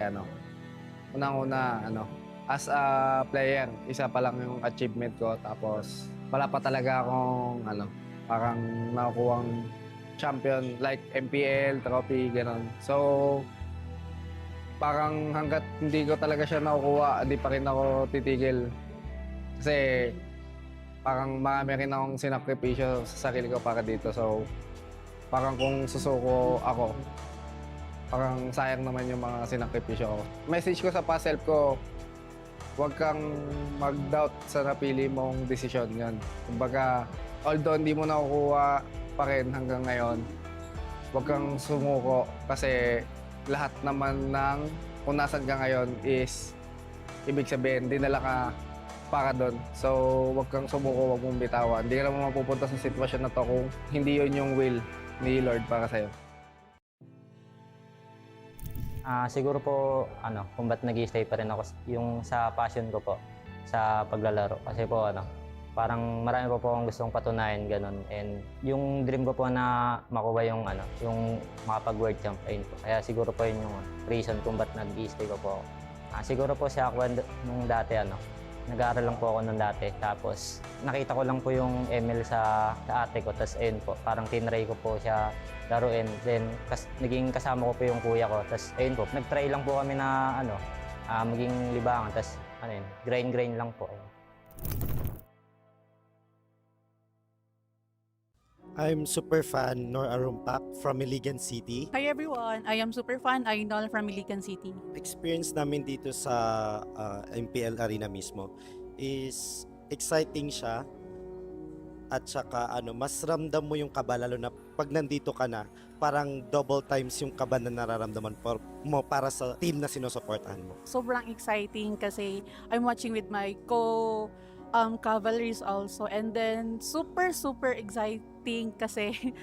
Ano, unang-una, as a player, isa pa lang yung achievement ko. Tapos, wala pa talaga akong, parang nakukuhang champion like MPL, trophy, gano'n. So, parang hanggat hindi ko talaga siya nakukuha, hindi pa rin ako titigil. Kasi, parang marami rin akong sinakripisyo sa sarili ko para dito. So, parang kung susuko ako, parang sayang naman yung mga sinakripisyo ko. Message ko sa past self ko, huwag kang mag-doubt sa napili mong desisyon yan. Kumbaga, although hindi mo nakukuha pa rin hanggang ngayon, huwag kang sumuko kasi lahat naman ng kung nasan ka ngayon is ibig sabihin, dinala ka para doon. So, huwag kang sumuko, huwag mong bitawan. Hindi ka naman mapupunta sa sitwasyon na to kung hindi yun yung will ni Lord para sa'yo. Siguro po, kung ba't nag-i-stay pa rin ako yung sa passion ko po, sa paglalaro. Kasi po, parang marami po akong gustong patunayan, ganun. And yung dream ko po na makuha yung, yung makapag-world champ, ayun po. Kaya siguro po yun yung reason kung ba't nag-i-stay ko po ako. Siguro po siya ako nung dati, nag-aaral lang po ako nung dati. Tapos, nakita ko lang po yung ML sa ate ko. Tapos, ayun po, parang tinry ko po siya laruin. Then, naging kasama ko po yung kuya ko. Tapos, ayun po, nag-try lang po kami na, maging libangan. Tapos, grind lang po. I'm super fan Nor Arumpak from Iligan City. Hi everyone, I am super fan Ainol from Iligan City. Experience namin dito sa MPL Arena mismo is exciting siya at saka mas ramdam mo yung kaba lalo na pag nandito ka na, parang double times yung kaba na nararamdaman mo para sa team na sinusuportahan mo. Sobrang exciting kasi I'm watching with my cavalries also, and then super exciting kasi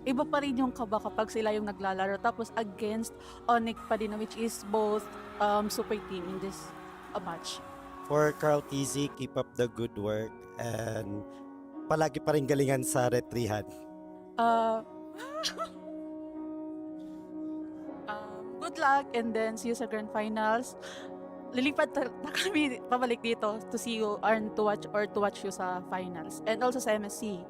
iba pa rin yung kaba kapag sila yung naglalaro tapos against Onyx pa din, which is both super team in this match. For Carl TZ, keep up the good work and palagi pa rin galingan sa retrihan. Good luck and then see you sa grand finals. Lilipat na kami pabalik dito to see you and to watch you sa finals and also sa MSC.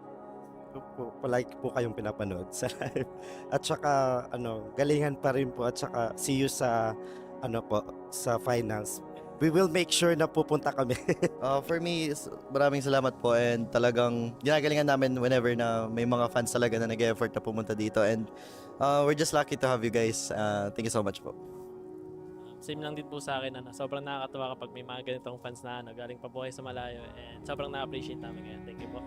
Palagi po kayong pinapanood sa live. At saka galingan pa rin po at saka see you sa sa finals. We will make sure na pupunta kami. For me, maraming salamat po and talagang ginagalingan namin whenever na may mga fans talaga na nag-effort na pumunta dito and we're just lucky to have you guys. Thank you so much po. Same lang din po sa akin, sobrang nakakatawa kapag may mga ganitong fans na galing pa po kayo sa malayo and sobrang na-appreciate namin ngayon. Thank you po.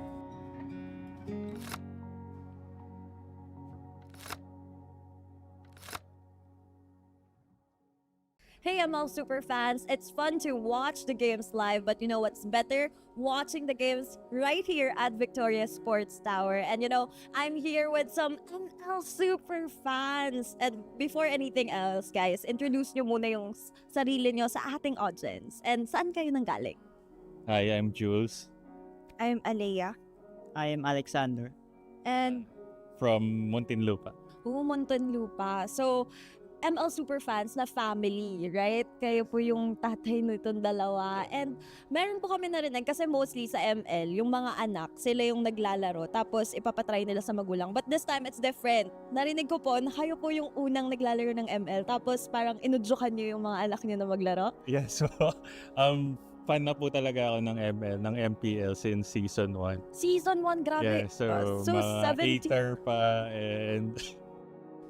Hey ML super fans, it's fun to watch the games live, but you know what's better? Watching the games right here at Victoria Sports Tower. And I'm here with some ML super fans. And before anything else, guys, introduce nyo muna yung sarili nyo sa ating audience. And saan kayo nanggaling? Hi, I'm Jules I'm Alea. I am Alexander. And from Muntinlupa. Muntinlupa. So, ML super fans na family, right? Kayo po yung tatay nitong dalawa. And meron po kami narinig kasi mostly sa ML, yung mga anak, sila yung naglalaro tapos ipapatry nila sa magulang. But this time, it's different. Narinig ko po na kayo po yung unang naglalaro ng ML tapos parang inudyukan nyo yung mga anak nyo na maglaro. Yes, so fan na po talaga ako ng ML, ng MPL since season 1. Season 1, grabe. Yeah, so mga 17. 8er pa and...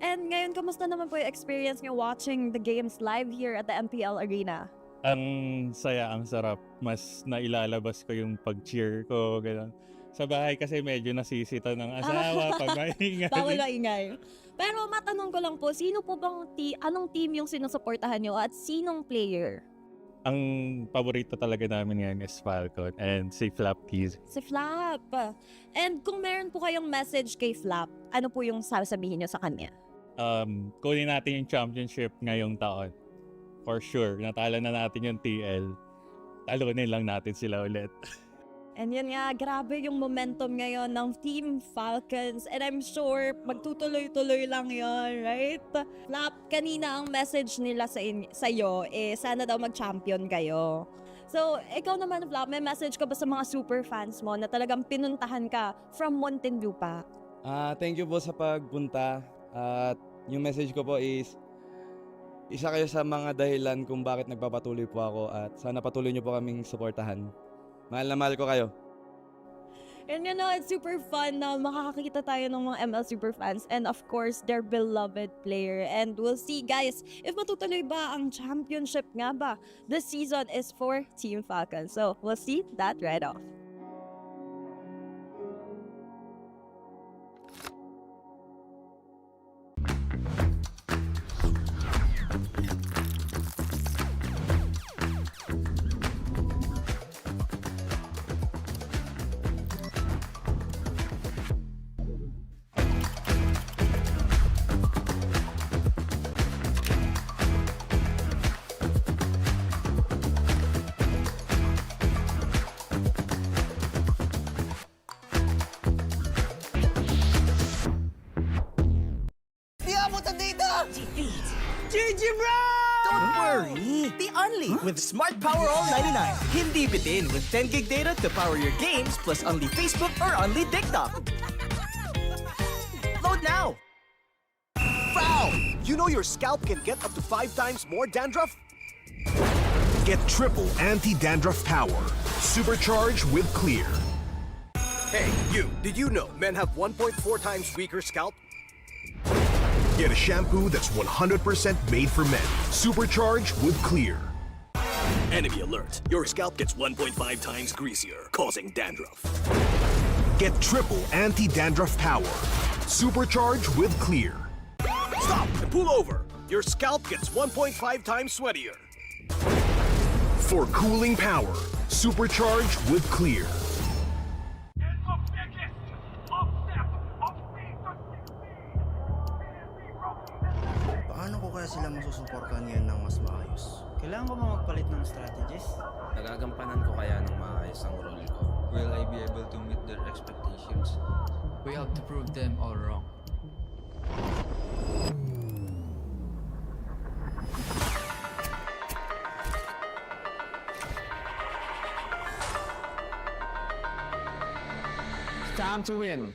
And ngayon, kamusta naman po yung experience nyo watching the games live here at the MPL Arena? Ang saya, ang sarap. Mas nailalabas ko yung pag-cheer ko, gano'n. Sa bahay kasi medyo nasisita ng asawa pag maingay. Bawal maingay. Pero matanong ko lang po, sino po bang anong team yung sinusuportahan nyo at sinong player? Ang paborito talaga namin ngayon is Falcon and si Flap Keys. Si Flap. And kung meron po kayong message kay Flap, ano po yung sasabihin nyo sa kanya? Kunin natin yung championship ngayong taon. For sure. Natalo na natin yung TL. Talunin lang natin sila ulit. And yun nga, grabe yung momentum ngayon ng Team Falcons. And I'm sure magtutuloy-tuloy lang yon, right? Flap, kanina ang message nila sa'yo, sana daw mag-champion kayo. So, ikaw naman, Flap, may message ka ba sa mga super fans mo na talagang pinuntahan ka from Muntinlupa? Thank you po sa pagpunta. At yung message ko po is, isa kayo sa mga dahilan kung bakit nagpapatuloy po ako at sana patuloy niyo po kaming suportahan. Mahal na mahal ko kayo. And you know, it's super fun na makakakita tayo ng mga ML Superfans and of course, their beloved player. And we'll see guys, if matutuloy ba ang championship nga ba this season is for Team Falcons. So, we'll see that right off. Don't worry! The Unli with Smart Power All 99. Hindi bitin with 10 gig data to power your games plus Unli Facebook or Unli TikTok. Load now! Wow! You know your scalp can get up to 5 times more dandruff? Get triple anti-dandruff power. Supercharged with Clear. Hey, you! Did you know men have 1.4 times weaker scalp? Get a shampoo that's 100% made for men. Supercharged with Clear. Enemy alert. Your scalp gets 1.5 times greasier, causing dandruff. Get triple anti-dandruff power. Supercharged with Clear. Stop and pull over. Your scalp gets 1.5 times sweatier. For cooling power, supercharged with Clear. Paano ko kaya sila masusuportahan ngayon ng mas maayos? Kailangan ko ba magpalit ng strategies? Nagagampanan ko kaya ng maayos ang role ko? Will I be able to meet their expectations? We have to prove them all wrong. Time to win.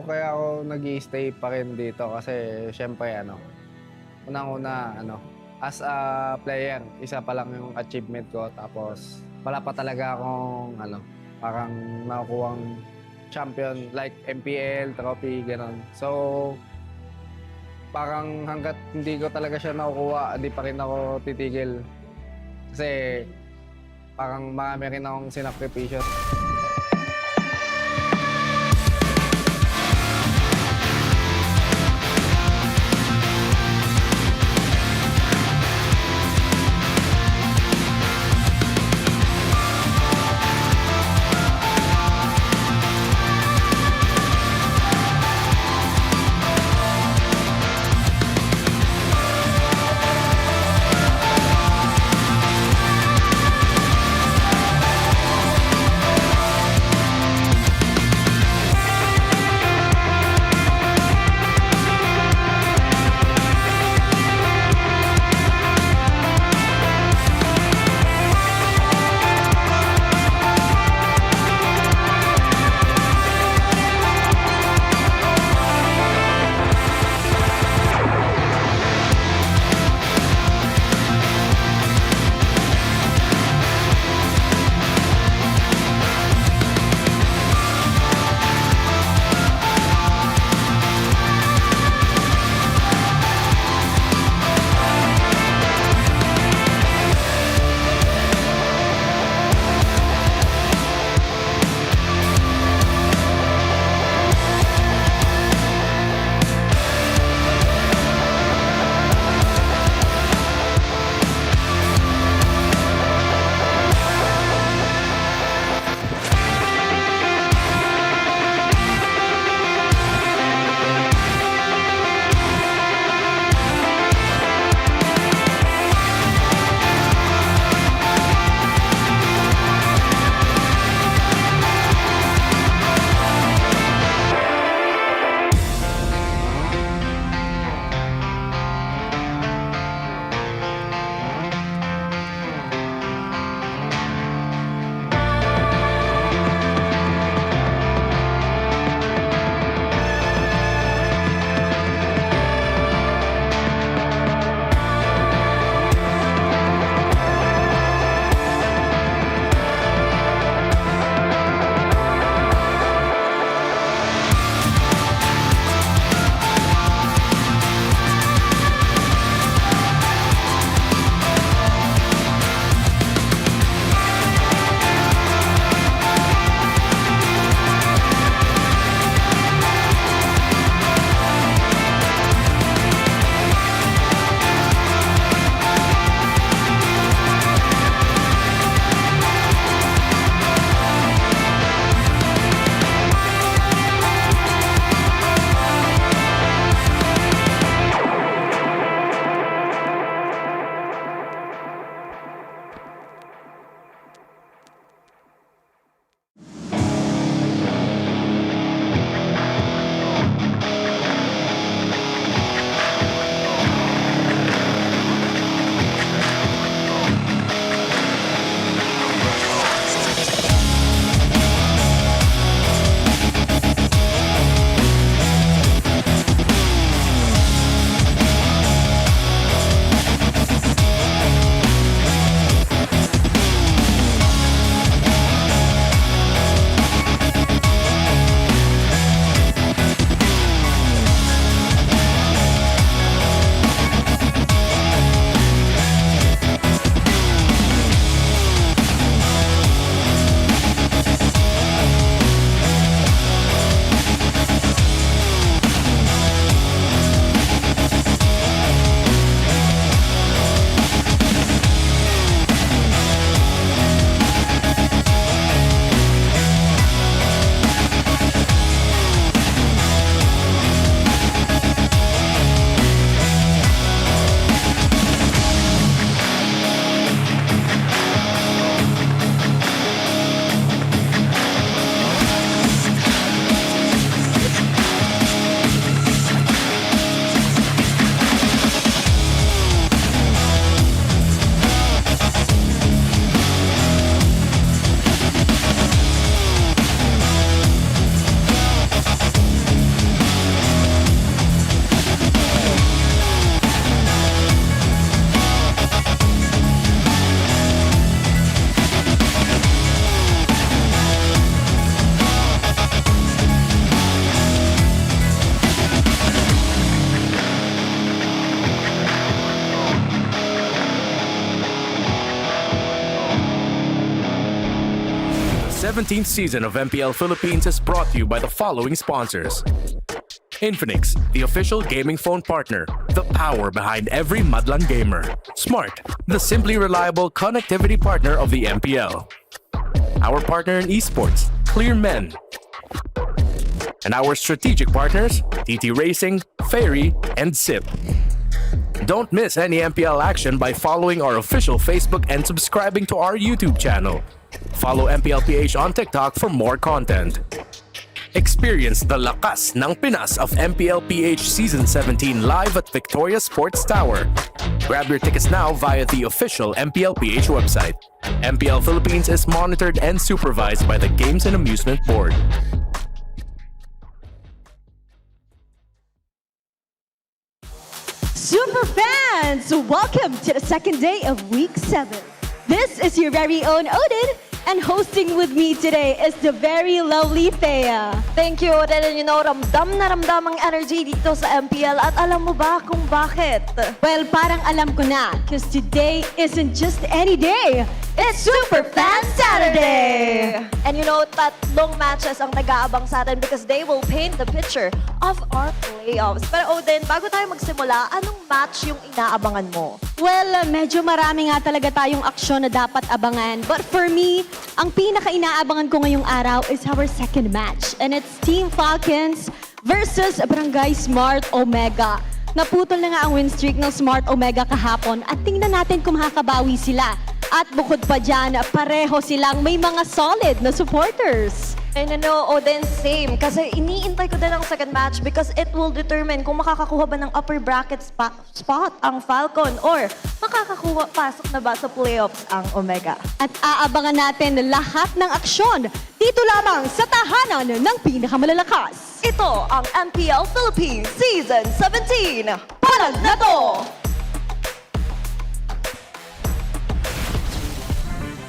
Kaya ako nag-i-stay pa rin dito kasi syempre unang-una as a player, isa pa lang yung achievement ko tapos wala pa talaga akong parang nakukuhang champion like MPL, trophy, gano'n. So parang hanggat hindi ko talaga siya nakukuha, hindi pa rin ako titigil. Kasi parang marami rin akong sinakripisyo. 17th season of MPL Philippines is brought to you by the following sponsors. Infinix, the official gaming phone partner, the power behind every Madlang gamer. Smart, the simply reliable connectivity partner of the MPL. Our partner in esports, Clear Men. And our strategic partners, TT Racing, Ferry, and SIP. Don't miss any MPL action by following our official Facebook and subscribing to our YouTube channel. Follow MPLPH on TikTok for more content. Experience the lakas ng Pinas of MPLPH Season 17 live at Victoria Sports Tower. Grab your tickets now via the official MPLPH website. MPL Philippines is monitored and supervised by the Games and Amusement Board. Super fans, welcome to the second day of week 7. This is your very own Odin, and hosting with me today is the very lovely Thea. Thank you, Odin. And you know, ramdam na ramdam ang energy dito sa MPL. At alam mo ba kung bakit? Well, parang alam ko na, because today isn't just any day. It's Super Fan Saturday! And you know, tatlong matches ang nag-aabang sa atin because they will paint the picture of our playoffs. Pero Odin, bago tayo magsimula, anong match yung inaabangan mo? Well, medyo marami nga talaga tayong aksyon na dapat abangan. But for me, ang pinaka-inaabangan ko ngayong araw is our second match. And it's Team Falcons versus Barangay Smart Omega. Naputol na nga ang win streak ng Smart Omega kahapon at tingnan natin kung makakabawi sila. At bukod pa dyan, pareho silang may mga solid na supporters. And you know, Odin, same. Kasi iniintay ko din ang second match because it will determine kung makakakuha ba ng upper bracket spot ang Falcon or pasok na ba sa playoffs ang Omega. At aabangan natin lahat ng aksyon dito lamang sa tahanan ng pinakamalalakas. Ito ang MPL Philippines Season 17. Palag na to!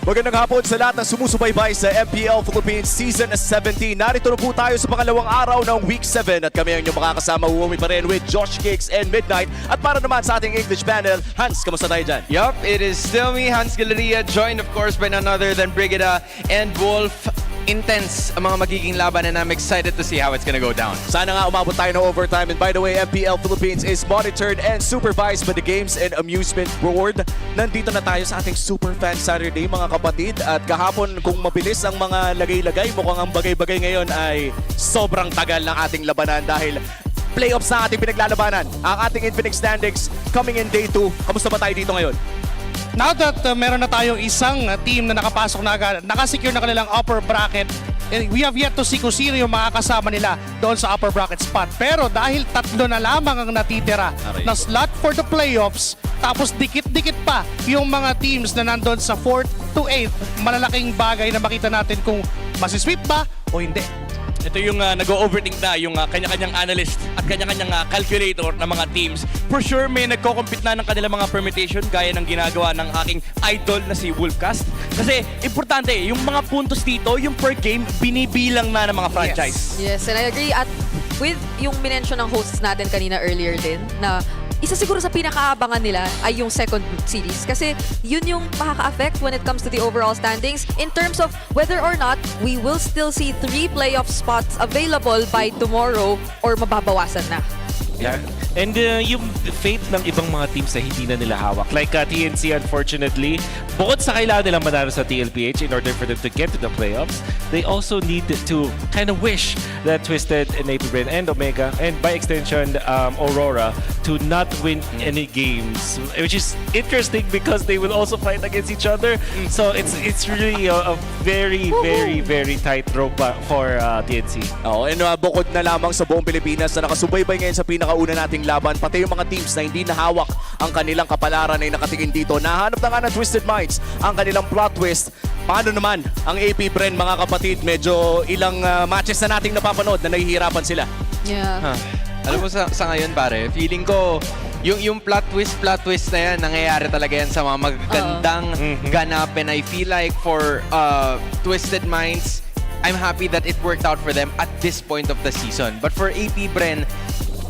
Magandang hapon sa lahat ng sumusubaybay sa MPL Philippines Season 17. Narito na po tayo sa pangalawang araw ng Week 7 at kami ang inyong makakasama. Uuwi pa rin with Josh Cakes and Midnight. At para naman sa ating English panel, Hans, kamusta tayo dyan? Yup, it is still me, Hans Galeria, joined of course by none other than Brigida and Wolf. Intense ang mga magiging laban and I'm excited to see how it's gonna go down. Sana nga umabot tayo ng overtime. And by the way, MPL Philippines is monitored and supervised by the Games and Amusement Board. Nandito na tayo sa ating Super Fan Saturday, mga kapatid. At kahapon, kung mabilis ang mga lagay-lagay, mukhang ang bagay-bagay ngayon ay sobrang tagal ng ating labanan dahil playoffs na ating pinaglalabanan. Ang ating Infinix standings coming in day 2. Kamusta ba tayo dito ngayon? Now that meron na tayong isang team na nakapasok na agad, nakasecure na kanilang upper bracket, we have yet to see kung sino yung makakasama nila doon sa upper bracket spot. Pero dahil tatlo na lamang ang natitira na slot for the playoffs, tapos dikit-dikit pa yung mga teams na nandun sa 4th to 8th, malalaking bagay na makita natin kung masisweep ba o hindi. Ito yung nag-overthink na yung kanya-kanyang analyst at kanya-kanyang calculator ng mga teams. For sure, may nagko-compete na ng kanilang mga permutation gaya ng ginagawa ng aking idol na si Wolfcast. Kasi importante, yung mga puntos dito, yung per game, binibilang na ng mga franchise. Yes, and I agree. At with yung minention ng hosts natin kanina earlier din, na isa siguro sa pinakaabangan nila ay yung second series kasi yun yung makaka-affect when it comes to the overall standings in terms of whether or not we will still see 3 playoff spots available by tomorrow or mababawasan na. Yeah. And yung fate ng ibang mga teams na hindi na nila hawak. Like TNC, unfortunately, bukod sa kailangan nilang manalo sa TLPH in order for them to get to the playoffs, they also need to kind of wish that Twisted and APBR and Omega, and by extension, Aurora, to not win any games. Which is interesting because they will also fight against each other. So it's really a very, very, very tight rope for TNC. Oh, and bukod na lamang sa buong Pilipinas na nakasubaybay ngayon sa pinakauna nating laban, pati yung mga teams na hindi nahawak ang kanilang kapalaran ay nakatingin dito. Nahanap na nga ng Twisted Minds ang kanilang plot twist. Paano naman ang APBR, mga kapatid? Medyo ilang matches na nating napapanood na nahihirapan sila. Yeah. Alam mo sa ngayon pare, feeling ko yung plot twist na yan, nangyayari talaga yan sa mga magagandang ganapin. I feel like for Twisted Minds, I'm happy that it worked out for them at this point of the season. But for APBR,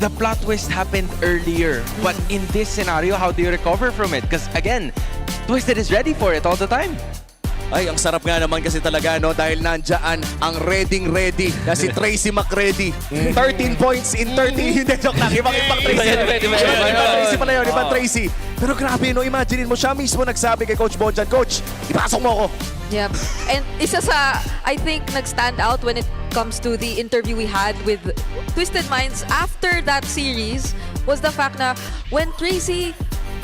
the plot twist happened earlier. But in this scenario, how do you recover from it? Because again, Twisted is ready for it all the time. Ay, ang sarap nga naman kasi talaga, no? Dahil nandyan ang ready na si Tracy McReady. 13 points in 30. Hindi, joke lang. Ibang Tracy. Ibang Tracy pala yun, ibang Tracy. Pero grabe, no? Imaginein mo, siya mismo nagsabi kay Coach Bonjan, Coach, ipasok mo ako. Yep. And isa sa, I think, nag-stand out when it comes to the interview we had with Twisted Minds after that series was the fact na when Tracy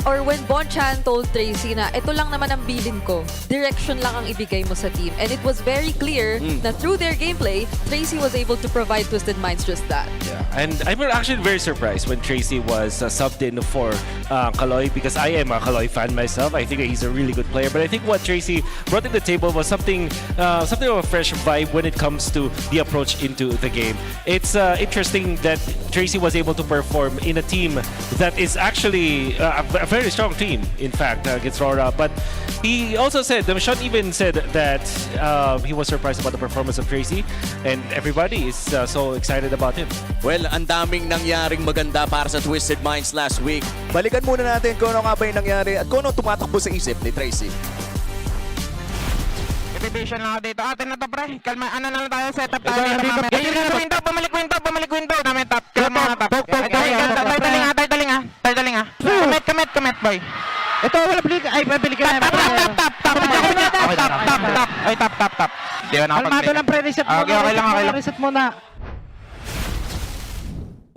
or when Bonchan told Tracy na ito lang naman ang bilin ko, direction lang ang ibigay mo sa team. And it was very clear na through their gameplay, Tracy was able to provide Twisted Minds just that. Yeah, and I'm actually very surprised when Tracy was subbed in for Kaloy because I am a Kaloy fan myself. I think he's a really good player, but I think what Tracy brought to the table was something of a fresh vibe when it comes to the approach into the game. It's interesting that Tracy was able to perform in a team that is actually a very strong team, in fact, against Rora. But he also said, Sean even said that he was surprised about the performance of Tracy, and everybody is so excited about him. Well, ang daming nangyaring maganda para sa Twisted Minds last week. Balikan muna natin kung ano nga ba yung nangyari at kung ano tumatakbo sa isip ni Tracy. Division lang ako dito. Atin na to, pre. Kalma, ano na lang tayo, setup tayo dito mamaya. Ayun na, bumalik window. Namin top. Kalma na top. Tardaling ha. Commit, boy. Ito, wala balik. Ay, balik ka na. Top. Ay, top. Di ba nakapag-play? Kalmado lang, pre. Reset muna. Okay lang. Reset muna.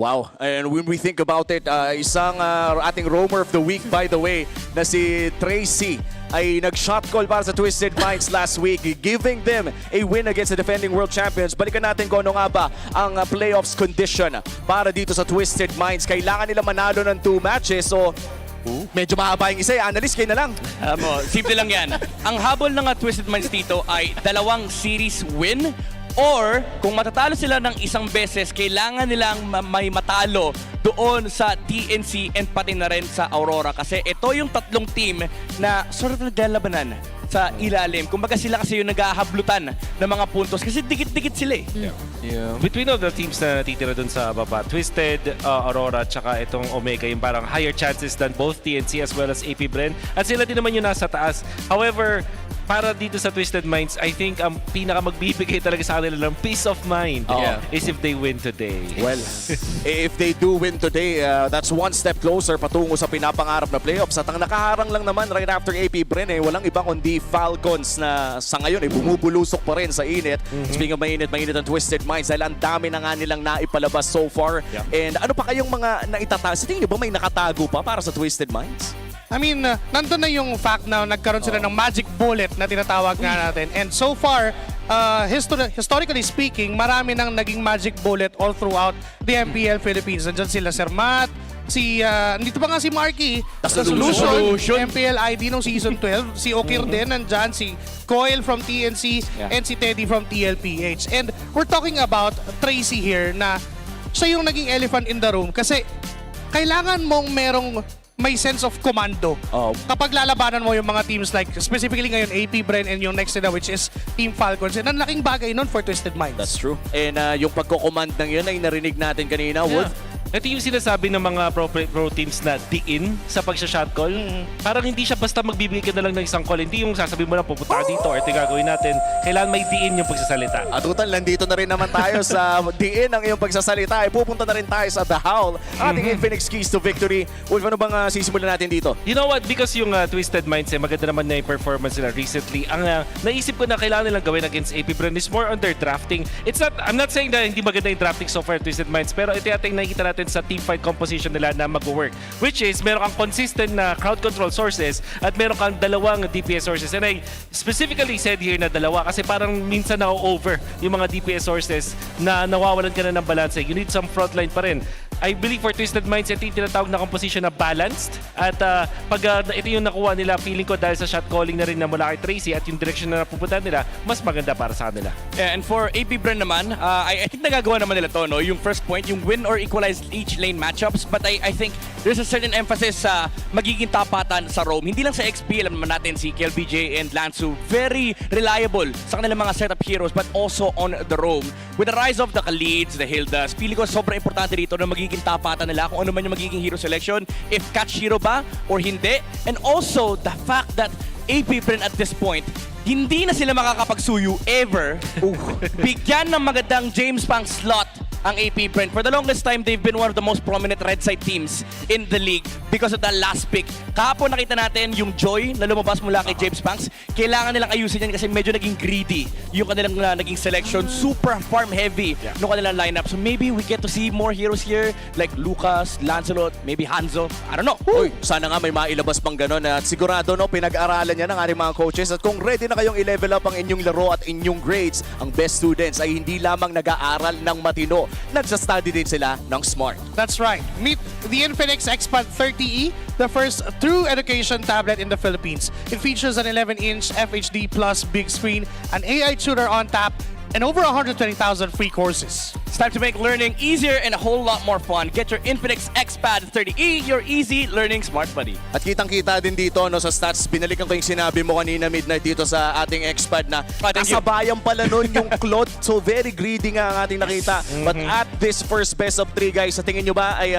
Wow, and when we think about it, isang ating roamer of the week, by the way, na si Tracy ay nag-shot call para sa Twisted Minds last week, giving them a win against the defending world champions. Balikan natin kung ano nga ba ang playoffs condition para dito sa Twisted Minds. Kailangan nila manalo ng 2 matches, so medyo mahaba yung isa. Analyst, kayo na lang. Simple lang yan. Ang habol ng Twisted Minds dito ay 2 series win. Or, kung matatalo sila ng isang beses, kailangan nilang may matalo doon sa TNC and pati na rin sa Aurora. Kasi ito yung 3 team na sort of naglalabanan sa ilalim. Kumbaga sila kasi yung naghahablutan ng mga puntos kasi dikit-dikit sila eh. Yeah. Between all the teams na natitira dun sa baba, Twisted, Aurora, tsaka itong Omega, yung parang higher chances than both TNC as well as APBR. At sila din naman yung nasa taas. However, para dito sa Twisted Minds, I think ang pinaka magbibigay talaga sa kanila ng peace of mind is if they win today. Well, if they do win today, that's one step closer patungo sa pinapangarap na playoffs. At ang nakaharang lang naman right after AP Bren, walang iba kundi Falcons na sa ngayon bumubulusok pa rin sa init. Speaking of mainit ang Twisted Minds dahil ang dami na nga nilang naipalabas so far. And ano pa kayong mga naitatago? Sa tingin niyo ba may nakatago pa para sa Twisted Minds? I mean, nandun na yung fact na nagkaroon sila ng magic bullet na tinatawag nga natin. And so far, historically speaking, marami nang naging magic bullet all throughout the MPL Philippines. Nandiyan sila Sir Matt, dito pa nga si Marky, sa Solution, MPL ID nung Season 12, si Okir din nandyan, si Coil from TNC, and si Teddy from TLPH. And we're talking about Tracy here na siya yung naging elephant in the room kasi kailangan mong may sense of commando. Kapag lalabanan mo yung mga teams like specifically ngayon APBR and yung next na which is Team Falcons, and ang laking bagay nun for Twisted Minds. That's true. And yung pagko-command ng yun ay narinig natin kanina, Wolf. Ito yung sinasabi ng mga pro teams na diin sa pag-shot call. Parang hindi siya basta magbibigay ka na lang ng isang call. Hindi yung sasabihin mo na pupunta ka dito or ito gagawin natin. Kailangan may diin yung pagsasalita. At utan, nandito na rin naman tayo sa diin ng iyong pagsasalita. Pupunta na rin tayo sa The Howl, ating Infinix Keys to Victory. Wolf, ano bang sisimulan natin dito? You know what? Because yung Twisted Minds, maganda naman na yung performance nila recently. Ang naisip ko na kailangan nilang gawin against APBR is more on their drafting. I'm not saying na hindi maganda yung drafting so far Twisted Minds, pero ito yung nakikita natin sa teamfight composition nila na mag-work. Which is, meron kang consistent na crowd control sources at meron kang 2 DPS sources. And I specifically said here na 2 kasi parang minsan na-over yung mga DPS sources na nawawalan ka na ng balance. You need some frontline pa rin. I believe for Twisted Minds, ito yung tinatawag na composition na balanced. At pag ito yung nakuha nila, feeling ko dahil sa shot calling na rin na mula kay Tracy at yung direction na napupunta nila, mas maganda para sa kanila. Yeah, and for APBR naman, I think nagagawa naman nila to, no? Yung first point, yung win or equalize each lane matchups. But I think there's a certain emphasis sa magiging tapatan sa roam. Hindi lang sa XP, alam naman natin si KLBJ and Lansu, very reliable sa kanilang mga setup heroes, but also on the roam. With the rise of the Khalids, the Hildas, feeling ko sobrang importante dito na magiging tapatan nila kung ano man yung magiging hero selection, if catch hero ba or hindi. And also the fact that APBR at this point hindi na sila makakapagsuyo ever. Bigyan ng magandang James Pang slot ang AP Brent. For the longest time, they've been one of the most prominent red side teams in the league because of the last pick. Kahapon nakita natin yung joy na lumabas mula kay James Panks. Kailangan nilang ayusin yan kasi medyo naging greedy yung kanilang naging selection. Super farm heavy no kanilang lineup. So maybe we get to see more heroes here like Lucas, Lancelot, maybe Hanzo. I don't know. Uy, sana nga may mailabas pang ganun at sigurado no, pinag-aralan niya ng ating mga coaches at kung ready na kayong i-level up ang inyong laro at inyong grades, ang best students ay hindi lamang nag-aaral ng matino, nagsa-study din sila ng smart. That's right. Meet the Infinix XPad 30E, the first true education tablet in the Philippines. It features an 11-inch FHD plus big screen, an AI tutor on tap, and over 120,000 free courses. It's time to make learning easier and a whole lot more fun. Get your Infinix XPad 30E, your easy learning smart buddy. At kitang-kita din dito no, sa stats, binalikan ko yung sinabi mo kanina midnight dito sa ating XPad na kasabayan pala nun yung Claude. So very greedy nga ang ating nakita. But at this first best of 3 guys, sa tingin nyo ba ay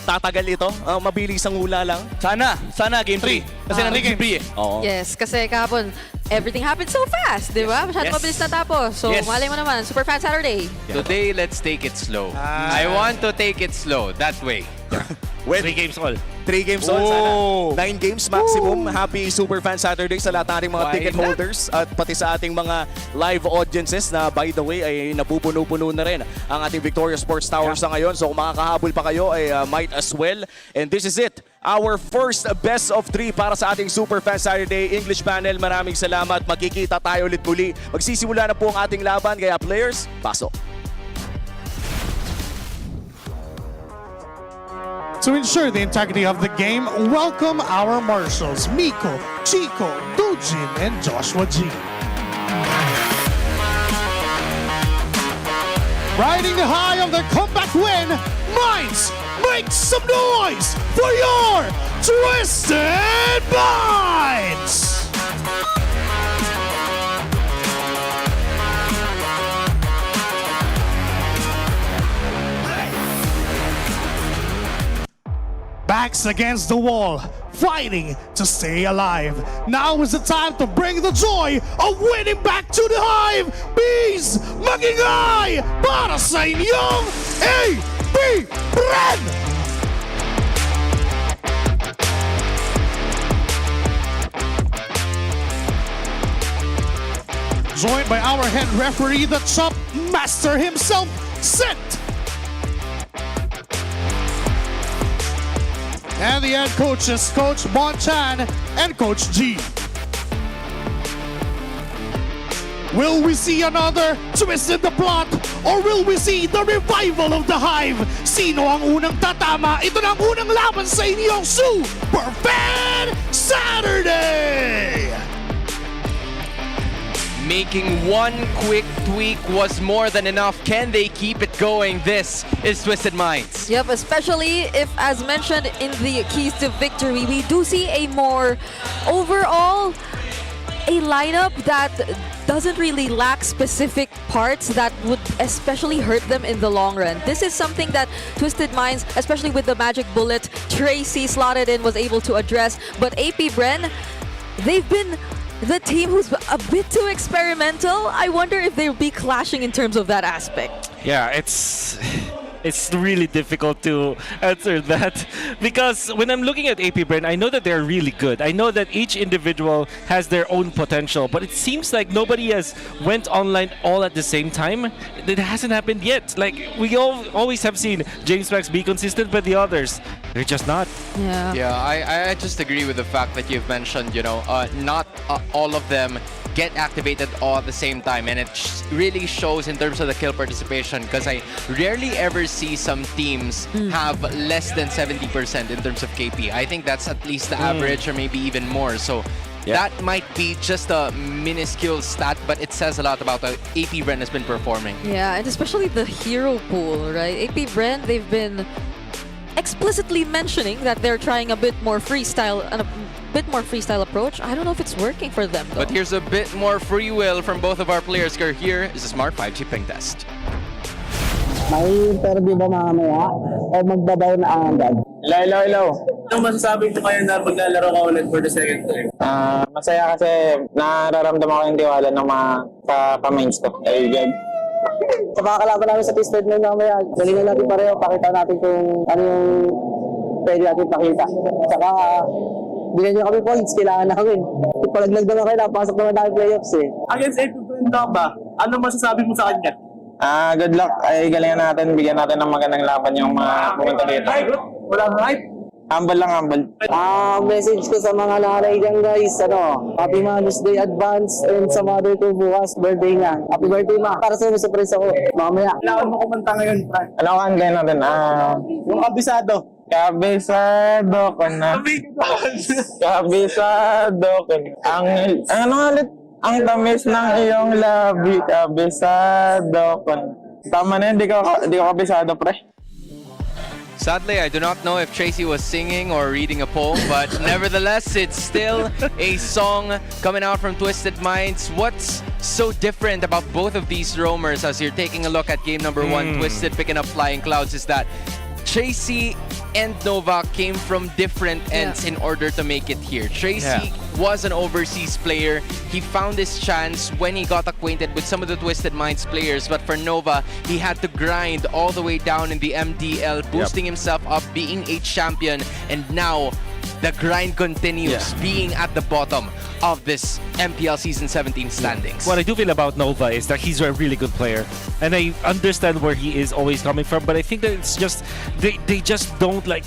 tatagal ito? Mabilis ang hula lang? Sana game 3. Kasi nandun game 3 eh. Oo. Yes, kasi kahapon, everything happened so fast, di ba? Masyado mabilis na tapos. So, malay mo naman, Super Fan Saturday. Today, let's take it slow. I want to take it slow, that way. 3 games all. 3 games all sana. 9 games maximum. Happy Super Fan Saturday sa lahat ng ating mga ticket holders at pati sa ating mga live audiences na by the way ay napupuno-puno na rin ang ating Victoria Sports Tower sa ngayon. So kung makakahabol pa kayo ay might as well. And this is it. Our first best of 3 para sa ating Super Fan Saturday English panel. Maraming salamat. Magkikita tayo ulit muli. Magsisimula na po ang ating laban. Kaya players, pasok. To ensure the integrity of the game, welcome our marshals, Miko, Chico, Dujin, and Joshua G. Riding the high of their comeback win, Minds, make some noise for your Twisted Minds! Backs against the wall, fighting to stay alive. Now is the time to bring the joy of winning back to the hive. Bees, magingay para sa inyong APBR! Joined by our head referee, the Chop Master himself, Sent. And the head coaches, Coach Bonchan and Coach G. Will we see another twist in the plot? Or will we see the revival of the hive? Sino ang unang tatama? Ito na ang unang laban sa inyong Super Fan Saturday! Making one quick tweak was more than enough. Can they keep it going? This is Twisted Minds. Yep, especially if, as mentioned in the keys to victory, we do see a more overall a lineup that doesn't really lack specific parts that would especially hurt them in the long run. This is something that Twisted Minds, especially with the Magic Bullet, Tracy slotted in, was able to address. But APBR, they've been the team who's a bit too experimental. I wonder if they'll be clashing in terms of that aspect. Yeah, it's really difficult to answer that because when I'm looking at APBR, I know that they're really good. I know that each individual has their own potential, but it seems like nobody has went online all at the same time. It hasn't happened yet. Like we always have seen James Max be consistent, but the others, they're just not. Yeah. I just agree with the fact that you've mentioned, you know, not all of them get activated all at the same time, and it really shows in terms of the kill participation because I rarely ever see some teams have less than 70% in terms of KP. I think that's at least the average or maybe even more. So that might be just a minuscule stat, but it says a lot about how APBR has been performing. Yeah, and especially the hero pool, right? APBR, they've been explicitly mentioning that they're trying a bit more freestyle approach. I don't know if it's working for them though. But here's a bit more free will from both of our players. Here is a smart 5G ping test. May interview ba mamaya o magbabaw na agad? Hello. Anong masasabi mo ngayon na maglalaro ka ulit for the second time? Masaya kasi nararamdaman ko yung tiwala ng mga ka-mains ko. Ayun. Sa mga kalaban namin sa Twisted Mind mamaya, galingan natin pareho, pakita natin kung ano yung pwede natin pakita. Saka, bigyan nyo kami points, kailangan namin. Palaglag naman kayo, napasok naman tayo playoffs eh. Against APBR ba? Ano masasabi mo sa kanya? Good luck. Ay, galingan natin, bigyan natin ng magandang laban yung mga pumunta dito. Walang hype? Humble lang, humble. Message ko sa mga nanay dyan guys, Happy Mother's Day advance and sa mother ko bukas, birthday nga. Happy birthday ma. Para sa surprise ako, mamaya. Kailangan mo kumanta ngayon, Frank. Ano ang kayo natin? Yung kabisado. Kabisado ko na. Kabisado ko na. Ano ulit? Ang tamis ng iyong labi. Kabisado ko na. Tama na yun, di ko kabisado, pre. Sadly, I do not know if Tracy was singing or reading a poem, but nevertheless, it's still a song coming out from Twisted Minds. What's so different about both of these roamers as you're taking a look at game number 1, Twisted picking up Flying Clouds, is that Tracy and Nova came from different ends in order to make it here. Tracy was an overseas player. He found his chance when he got acquainted with some of the Twisted Minds players. But for Nova, he had to grind all the way down in the MDL, boosting himself up, being a champion. And now, the grind continues, being at the bottom of this MPL Season 17 standings. What I do feel about Nova is that he's a really good player. And I understand where he is always coming from, but I think that it's just, they just don't like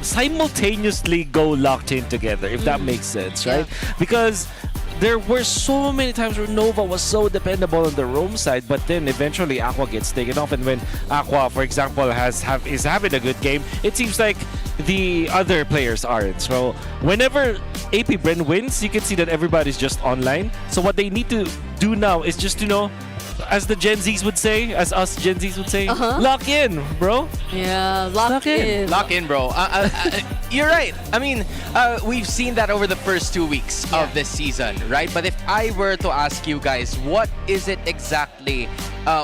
simultaneously go locked in together, if that makes sense, right? Because there were so many times where Nova was so dependable on the roam side, but then eventually Aqua gets taken off, and when Aqua, for example, is having a good game, it seems like the other players aren't. So whenever APBR wins, you can see that everybody's just online. So what they need to do now is just to as the Gen Zs would say, as us Gen Zs would say, lock in, bro. Yeah, lock in. Lock in, bro. You're right. I mean, we've seen that over the first 2 weeks of this season, right? But if I were to ask you guys, what is it exactly?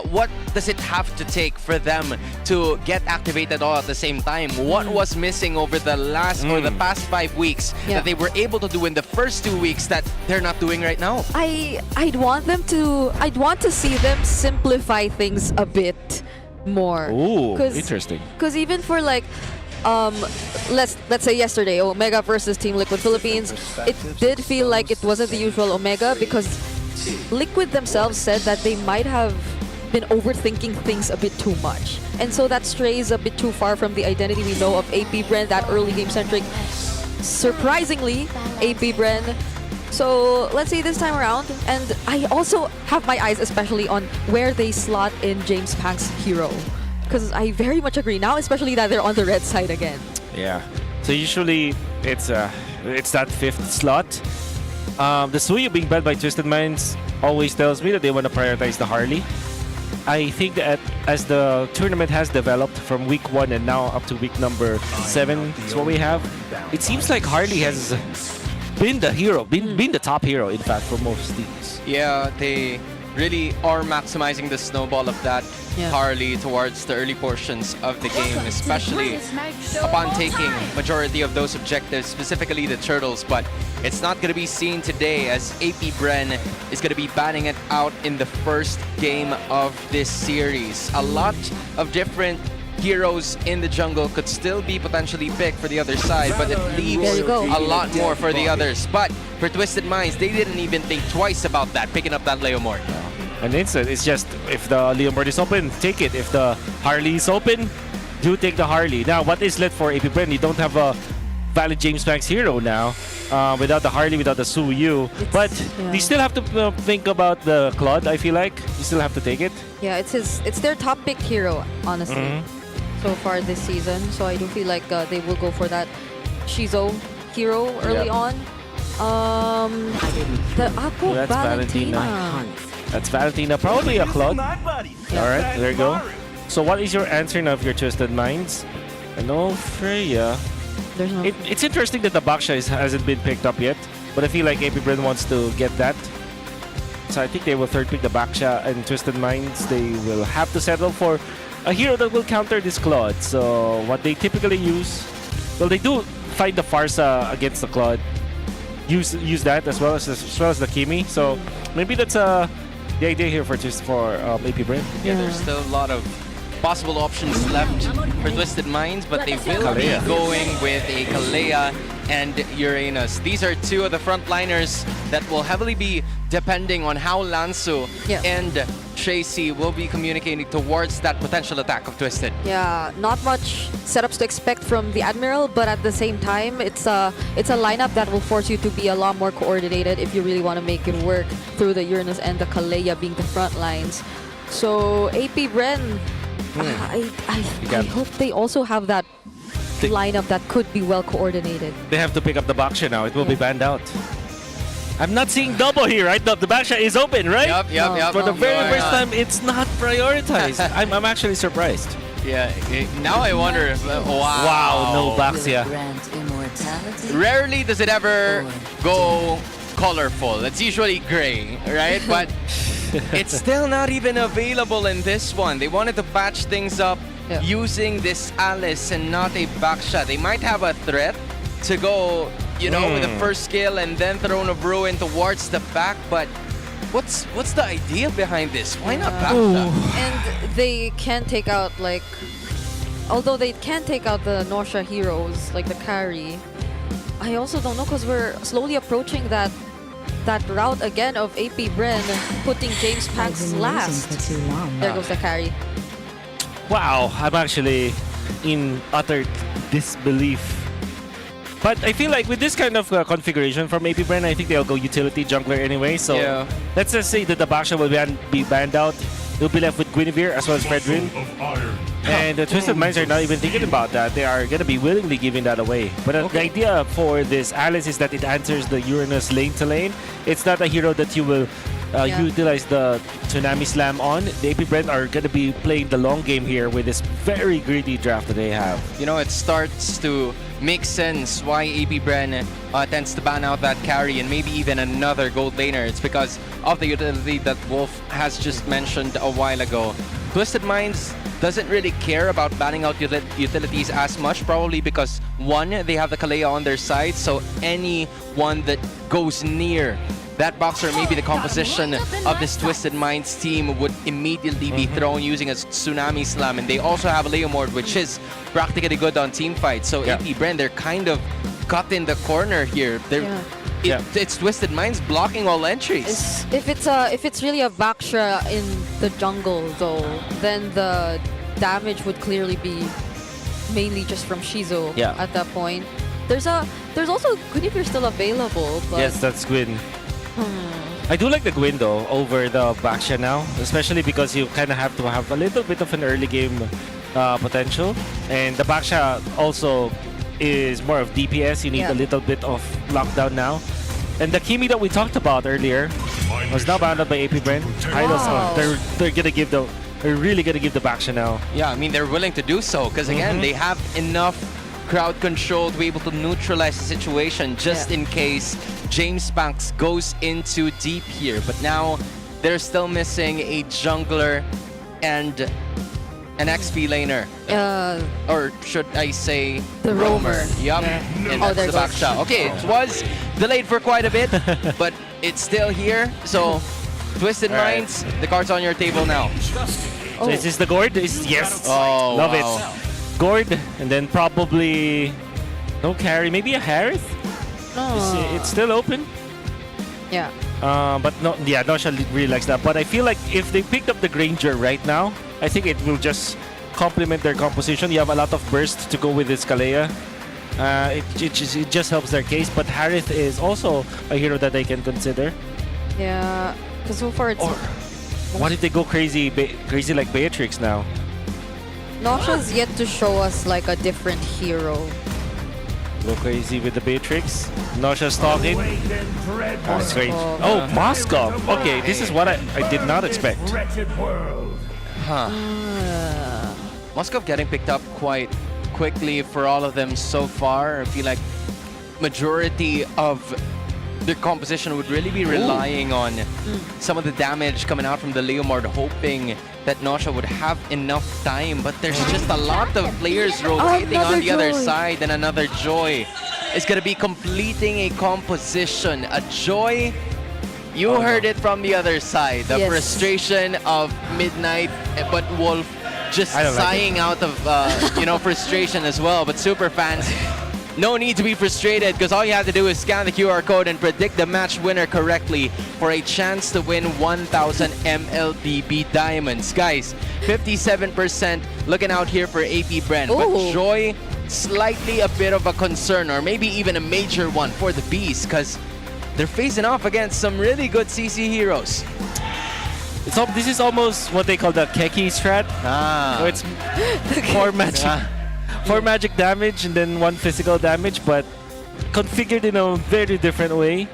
What does it have to take for them to get activated all at the same time? What was missing over the last or the past 5 weeks that they were able to do in the first 2 weeks that they're not doing right now? I'd want to see them simplify things a bit more. Ooh, interesting. Because even for like let's say yesterday, Omega versus Team Liquid Philippines, it did feel like it wasn't the usual Omega because Liquid themselves said that they might have been overthinking things a bit too much. And so that strays a bit too far from the identity we know of APBR, that early game-centric, surprisingly, APBR. So let's see this time around. And I also have my eyes especially on where they slot in James Pank's hero. Because I very much agree now, especially that they're on the red side again. Yeah. So usually it's that 5th slot. The Suyu being banned by Twisted Minds always tells me that they want to prioritize the Harley. I think that as the tournament has developed from week 1 and now up to week number 7 is what we have, it seems like Harley has been the hero, been the top hero, in fact, for most teams. Yeah, they really are maximizing the snowball of that Harley towards the early portions of the game, especially upon taking majority of those objectives, specifically the turtles. But it's not going to be seen today as APBR is going to be banning it out in the first game of this series. A lot of different heroes in the jungle could still be potentially picked for the other side, but it leaves a lot more for the others. But for Twisted Minds, they didn't even think twice about that, picking up that Leomord. And it's just, if the Leomord is open, take it. If the Harley is open, do take the Harley. Now, what is left for APBR? You don't have a valid James Banks hero now. Without the Harley, without the Suyu. But you still have to think about the Claude, I feel like. You still have to take it. Yeah, it's their top pick hero, honestly, so far this season. So I do feel like they will go for that Shizo hero early on. The Aqua That's Valentina. That's Valentina, probably a Claude. Alright, there you go. So what is your answer now of your Twisted Minds? I know Freya. There's no... It's interesting that the Baksha hasn't been picked up yet, but I feel like APBR wants to get that. So I think they will third pick the Baksha, and Twisted Minds, they will have to settle for a hero that will counter this Claude. So what they typically use well, they do find the Farsa against the Claude. Use that as well as the Kimi. So maybe that's the idea here for APBR. Yeah, there's still a lot of possible options left for Twisted Minds, but they will be going with a Kalea and Uranus. These are two of the frontliners that will heavily be depending on how Lansu and Tracy will be communicating towards that potential attack of Twisted. Yeah, not much setups to expect from the Admiral, but at the same time, it's a lineup that will force you to be a lot more coordinated if you really want to make it work through the Uranus and the Kalea being the front lines. So APBR, I hope they also have that lineup that could be well coordinated. They have to pick up the Baksha now. It will be banned out. I'm not seeing double here, right? The Baksha is open, right? Yep. For the very first time, it's not prioritized. I'm actually surprised. Yeah, now I wonder, Wow, no Baxia. Rarely does it ever go colorful. It's usually gray, right? But it's still not even available in this one. They wanted to patch things up using this Alice and not a Baksha. They might have a threat to go, you know, with the first skill and then Throne of Ruin towards the back, but what's the idea behind this? Why not Baksha? And they can take out, like, although they can take out the Nausea heroes, like the carry, I also don't know, because we're slowly approaching that route again of APBR putting James Pax last. There goes the carry. Wow, I'm actually in utter disbelief. But I feel like with this kind of configuration from APBR, I think they'll go utility jungler anyway. So let's just say that the Baksha will be banned out. They'll be left with Guinevere as well as Fredrin. And the Twisted Minds are not even thinking about that. They are going to be willingly giving that away. But the idea for this Alice is that it answers the Uranus lane to lane. It's not a hero that you will utilize the Tsunami Slam on. The APBR are going to be playing the long game here with this very greedy draft that they have. You know, it starts to make sense why APBR tends to ban out that carry and maybe even another gold laner. It's because of the utility that Wolf has just mentioned a while ago. Twisted Minds doesn't really care about banning out utilities as much, probably because, one, they have the Kalea on their side, so anyone that goes near that box or maybe the composition of this Twisted Minds team would immediately be thrown using a Tsunami Slam. And they also have a Leomord, which is practically good on team fights. So APBR, they're kind of cut in the corner here. It's Twisted Minds blocking all entries. If it's really a Baksha in the jungle though, then the damage would clearly be mainly just from Shizo at that point. There's also Guinevere still available, but yes, that's Gwyn. I do like the Gwyn though over the Baksha now, especially because you kind of have to have a little bit of an early game potential, and the Baksha also is more of DPS. You need a little bit of lockdown now. And the Kimi that we talked about earlier was now bound up by APBR. They're really gonna give the Baksha now. Yeah, I mean they're willing to do so because again they have enough crowd control to be able to neutralize the situation just in case James Banks goes into deep here. But now they're still missing a jungler and an XP laner. Or should I say the roamer. Yup. And that's the Baksha. Okay, it was delayed for quite a bit, but it's still here. So Twisted Minds, the cards on your table now. So is this the Gord? Yes. Oh, love it. Gord, and then probably no carry, maybe a Harith. It's still open. Yeah. But no, Nosha really likes that. But I feel like if they picked up the Granger right now, I think it will just complement their composition. You have a lot of burst to go with this Kalea. It just helps their case. But Harith is also a hero that they can consider. Yeah, because so far it's. Or what if they go crazy like Beatrix now? Nosha's yet to show us like a different hero. Go crazy with the Beatrix. Nosha's talking. That's great. Oh, Moskov. Okay, this is what I did not expect. Moskov getting picked up quite quickly for all of them so far. I feel like majority of their composition would really be relying on some of the damage coming out from the Leomord, hoping that Nosha would have enough time. But there's just a lot of players rotating on the other side, and another Joy is going to be completing a composition. A Joy, you heard it from the other side. The frustration of Midnight, but Wolf just sighing out of frustration as well. But super fans, no need to be frustrated, because all you have to do is scan the QR code and predict the match winner correctly for a chance to win 1,000 MLBB diamonds. Guys, 57% looking out here for APBREN, but Joy, slightly a bit of a concern, or maybe even a major one for the Bees, because they're facing off against some really good CC heroes. This is almost what they call the Keki strat. So it's 4 magic damage and then 1 physical damage, but configured in a very different way.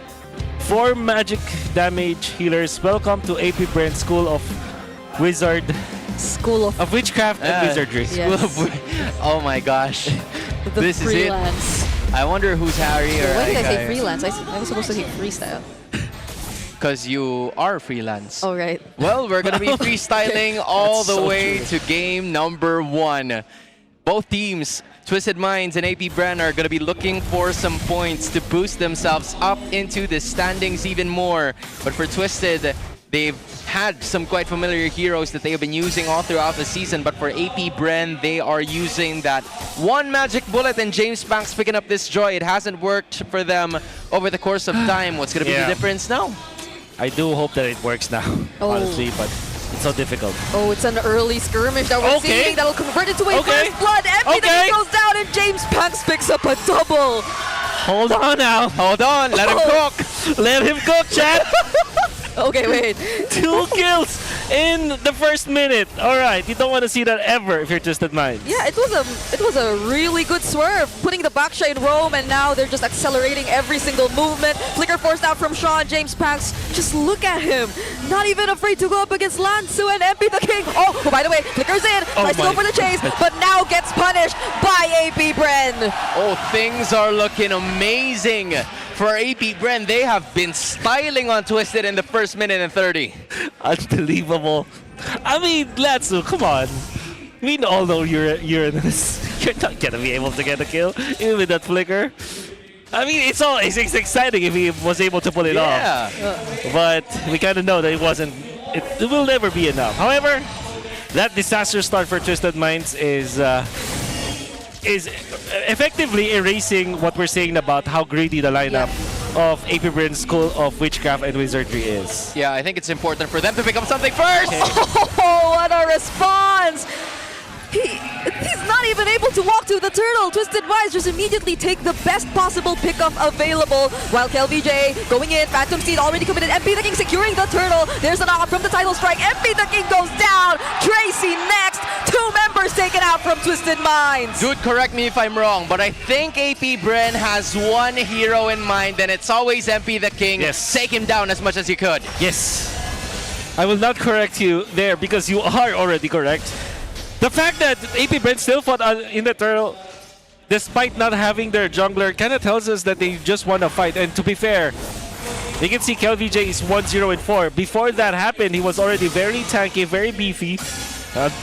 4 magic damage healers. Welcome to APBREN School of Wizard. School of Witchcraft and Wizardry. Oh my gosh. This freelance. is it. I wonder who's Harry or Why did I say freelance? I was supposed to say freestyle. Because you are freelance. Oh, right. Well, we're going to be freestyling all the way to game number 1. Both teams, Twisted Minds and APBREN, are going to be looking for some points to boost themselves up into the standings even more. But for Twisted, they've had some quite familiar heroes that they have been using all throughout the season. But for APBREN, they are using that 1 magic bullet, and James Banks picking up this Joy. It hasn't worked for them over the course of time. What's going to be the difference now? I do hope that it works now, honestly, but it's so difficult. Oh, it's an early skirmish that we're seeing that'll convert into a first blood. Everything goes down, and James Banks picks up a double. Hold on now. Hold on. Let him cook. Let him cook, chat. Okay, wait. 2 kills in the first minute. All right, you don't want to see that ever if you're Twisted Minds. Yeah, it was a really good swerve, putting the backshot in roam, and now they're just accelerating every single movement. Flicker forced out from Sean. James Banks, just look at him, not even afraid to go up against Lansu and MP the King. Oh, by the way, Flicker's in, tries to go for the chase, but now gets punished by APBREN. Oh, things are looking amazing for APBREN. They have been styling on Twisted in the first minute and 30. Unbelievable. I mean, Lansu, come on. We all know you're in this. You're not gonna be able to get a kill, even with that flicker. I mean, it's exciting if he was able to pull it off. But we kind of know that it will never be enough. However, that disaster start for Twisted Minds is effectively erasing what we're saying about how greedy the lineup of APBREN School of Witchcraft and Wizardry is. Yeah, I think it's important for them to pick up something first. Oh, what a response! He's not even able to walk to the turtle. Twisted Minds just immediately take the best possible pickup available. While KelVJ going in, Phantom Steed already committed. MP the King securing the turtle. There's a knock from the title strike. MP the King goes down. Tracy next. 2 members taken out from Twisted Minds. Dude, correct me if I'm wrong, but I think APBREN has 1 hero in mind, and it's always MP the King. Yes. Take him down as much as you could. Yes. I will not correct you there because you are already correct. The fact that APBREN still fought in the turtle, despite not having their jungler, kind of tells us that they just want to fight. And to be fair, you can see KelVJ is 1-0-4. Before that happened, he was already very tanky, very beefy.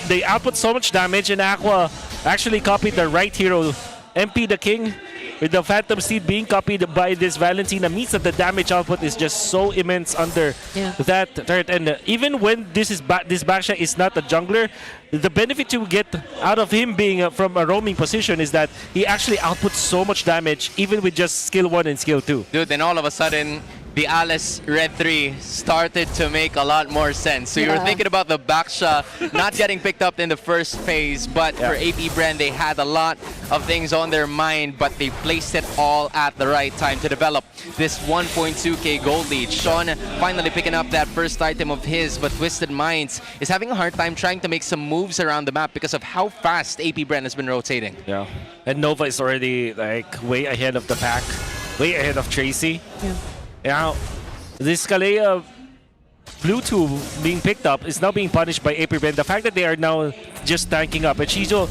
They output so much damage, and Aqua actually copied the right hero, MP the King, with the Phantom Steed being copied by this Valentina, means that the damage output is just so immense under that turret. And even when this backshot is not a jungler, the benefit you get out of him being from a roaming position is that he actually outputs so much damage, even with just skill 1 and skill 2. Dude, then all of a sudden, the Alice Red 3 started to make a lot more sense. So you were thinking about the Baksha not getting picked up in the first phase, but for APBREN, they had a lot of things on their mind, but they placed it all at the right time to develop this 1.2k gold lead. Sean finally picking up that first item of his, but Twisted Minds is having a hard time trying to make some moves around the map because of how fast APBREN has been rotating. Yeah, and Nova is already like way ahead of the pack, way ahead of Tracy. Now, this Kalea Blue 2 being picked up is now being punished by APBREN. The fact that they are now just tanking up, and Shijo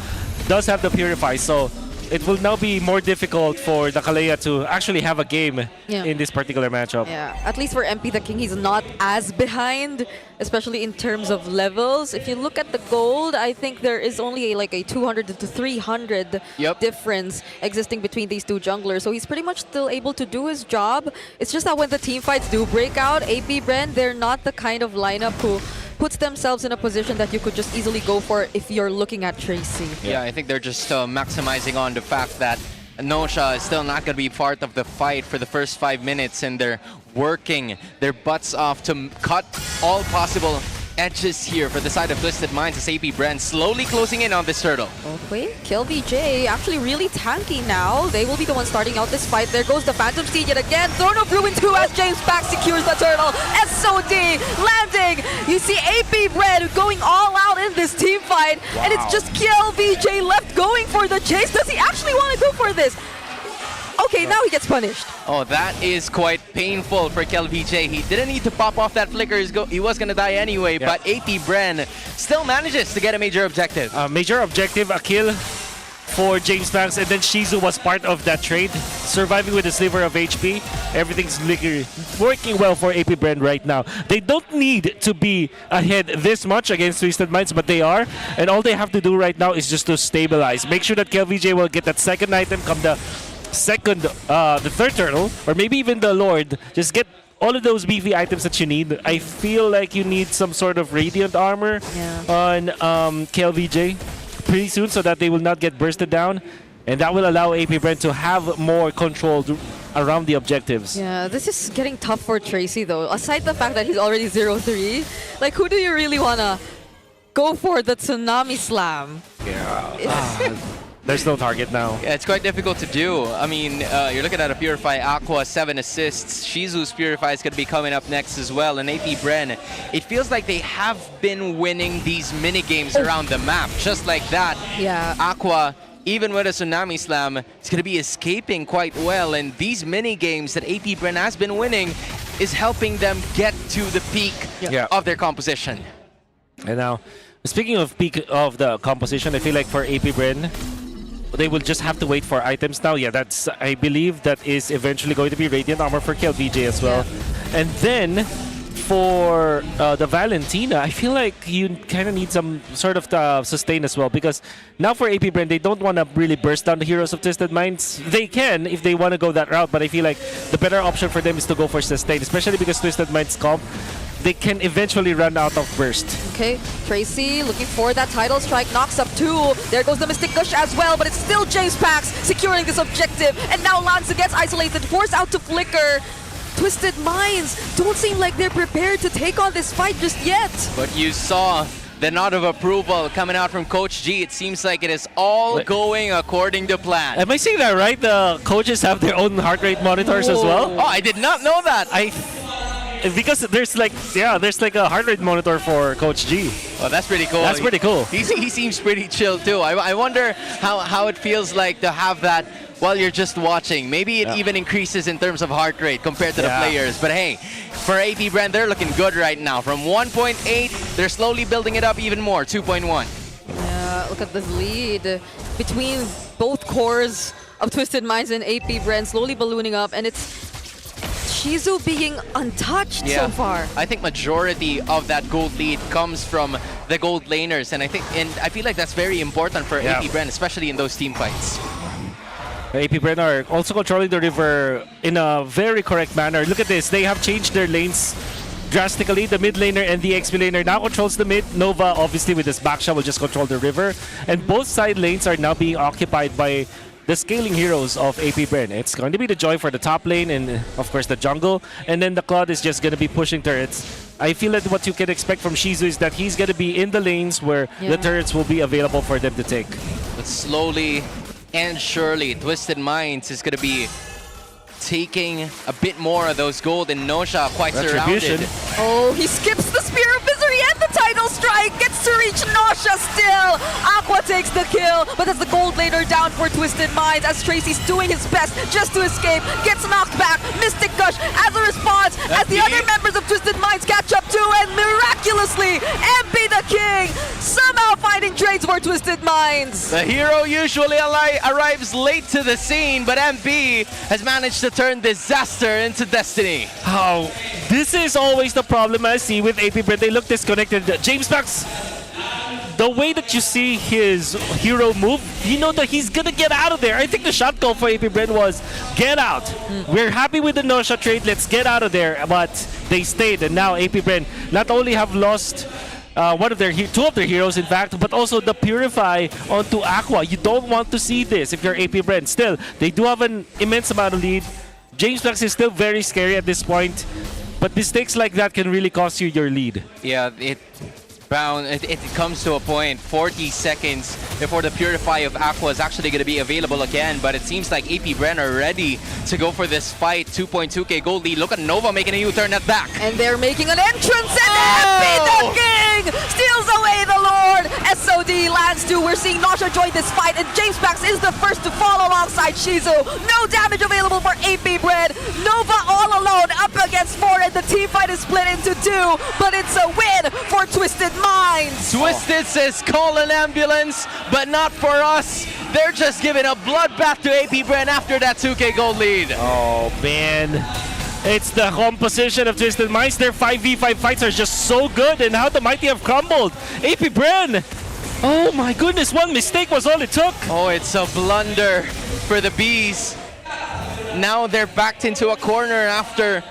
does have the Purify, so it will now be more difficult for the Kalea to actually have a game Yeah. in this particular matchup. Yeah, at least for MP the King, he's not as behind, especially in terms of levels. If you look at the gold, I think there is only like a 200 to 300 difference existing between these two junglers. So he's pretty much still able to do his job. It's just that when the team fights do break out, AP Bren, they're not the kind of lineup who puts themselves in a position that you could just easily go for if you're looking at Tracy. Yeah, I think they're just maximizing on the fact that Nosha is still not going to be part of the fight for the first 5 minutes, and they're working their butts off to cut all possible edges here for the side of Twisted Minds as AP Bren slowly closing in on this turtle. Okay, Kill VJ actually really tanky now. They will be the ones starting out this fight. There goes the Phantom Steed yet again. Throne of Ruin 2 as James Pax secures the turtle. SOD landing. You see AP Bren going all out in this team fight. And it's just Kill VJ left going for the chase. Does he actually want to go for this? Okay, now he gets punished. Oh, that is quite painful for KelVJ. He didn't need to pop off that flicker. He was going to die anyway, but AP Bren still manages to get a major objective. Major objective, a kill for James Pax, and then Shizu was part of that trade, surviving with a sliver of HP. Everything's working well for AP Bren right now. They don't need to be ahead this much against Twisted Minds, but they are, and all they have to do right now is just to stabilize. Make sure that KelVJ will get that second item, come the third turtle, or maybe even the Lord. Just get all of those beefy items that you need. I feel like you need some sort of radiant armor on KLVJ pretty soon so that they will not get bursted down, and that will allow AP Bren to have more control around the objectives. Yeah, this is getting tough for Tracy though. Aside the fact that he's already 0-3, like who do you really want to go for the Tsunami Slam? Yeah. There's no target now. Yeah, it's quite difficult to do. I mean, you're looking at a Purify Aqua, 7 assists. Shizu's Purify is going to be coming up next as well. And AP Bren, it feels like they have been winning these mini games around the map. Just like that. Yeah. Aqua, even with a Tsunami Slam, is going to be escaping quite well. And these mini games that AP Bren has been winning is helping them get to the peak of their composition. And now, speaking of peak of the composition, I feel like for AP Bren, they will just have to wait for items now. Yeah, that's, I believe that is eventually going to be Radiant Armor for KLVJ as well. And then for the Valentina, I feel like you kind of need some sort of sustain as well, because now for AP Bren, they don't want to really burst down the heroes of Twisted Minds. They can if they want to go that route, but I feel like the better option for them is to go for sustain, especially because Twisted Minds comp, they can eventually run out of burst. Okay, Tracy looking for that title strike, knocks up 2. There goes the Mystic Gush as well, but it's still James Pax securing this objective. And now Lanza gets isolated, forced out to flicker. Twisted Minds don't seem like they're prepared to take on this fight just yet. But you saw the nod of approval coming out from Coach G. It seems like it is all going according to plan. Am I saying that right? The coaches have their own heart rate monitors as well? Oh, I did not know that. Because there's like a heart rate monitor for Coach G. Oh, that's pretty cool. That's pretty cool. He seems pretty chill too. I wonder how it feels like to have that while you're just watching. Maybe it even increases in terms of heart rate compared to the players. But hey, for AP Bren, they're looking good right now. From 1.8, they're slowly building it up even more, 2.1. Yeah, look at this lead between both cores of Twisted Minds and AP Bren slowly ballooning up, and it's Shizu being untouched so far. I think majority of that gold lead comes from the gold laners, and I feel like that's very important for AP Bren, especially in those team fights. AP Bren are also controlling the river in a very correct manner. Look at this, they have changed their lanes drastically. The mid laner and the XP laner now controls the mid. Nova, obviously with his backshot, will just control the river. And both side lanes are now being occupied by the scaling heroes of AP Bren. It's going to be the Joy for the top lane and of course the jungle, and then the Claude is just going to be pushing turrets. I feel that what you can expect from Shizu is that he's going to be in the lanes where the turrets will be available for them to take. But slowly and surely, Twisted Minds is going to be taking a bit more of those gold, and Nosha quite surrounded. Oh, he skips the Spear of Misery and the title strike! Purify gets to reach Nausea still. Aqua takes the kill, but that's the gold later down for Twisted Minds as Tracy's doing his best just to escape. Gets knocked back. Mystic Gush as a response as the other members of Twisted Minds catch up too, and miraculously, MP the King somehow finding trades for Twisted Minds. The hero usually arrives late to the scene, but MP has managed to turn disaster into destiny. Oh, this is always the problem I see with APBR. They look disconnected. James Max, the way that you see his hero move, you know that he's gonna get out of there. I think the shot call for APBR was get out. We're happy with the Nausea trade. Let's get out of there. But they stayed, and now APBR not only have lost two of their heroes, in fact, but also the Purify onto Aqua. You don't want to see this if you're APBR. Still, they do have an immense amount of lead. James Max is still very scary at this point, but mistakes like that can really cost you your lead. Yeah, it comes to a point, 40 seconds before the Purify of Aqua is actually going to be available again, but it seems like APBR are ready to go for this fight. 2.2k gold lead. Look at Nova making a U-turn at back. And they're making an entrance, and MP the King steals away the Lord. SOD lands too. We're seeing Nausea join this fight, and James Max is the first to fall alongside Shizu. No damage available for APBR. Nova all alone up against 4, and the team fight is split into 2, but it's a win for Twisted Minds. Twisted says call an ambulance, but not for us. They're just giving a bloodbath to APBR after that 2k gold lead. Oh man, it's the composition of Twisted Minds. Their 5v5 fights are just so good, and how the mighty have crumbled. APBR, oh my goodness, one mistake was all it took. Oh, it's a blunder for the Bees. Now they're backed into a corner after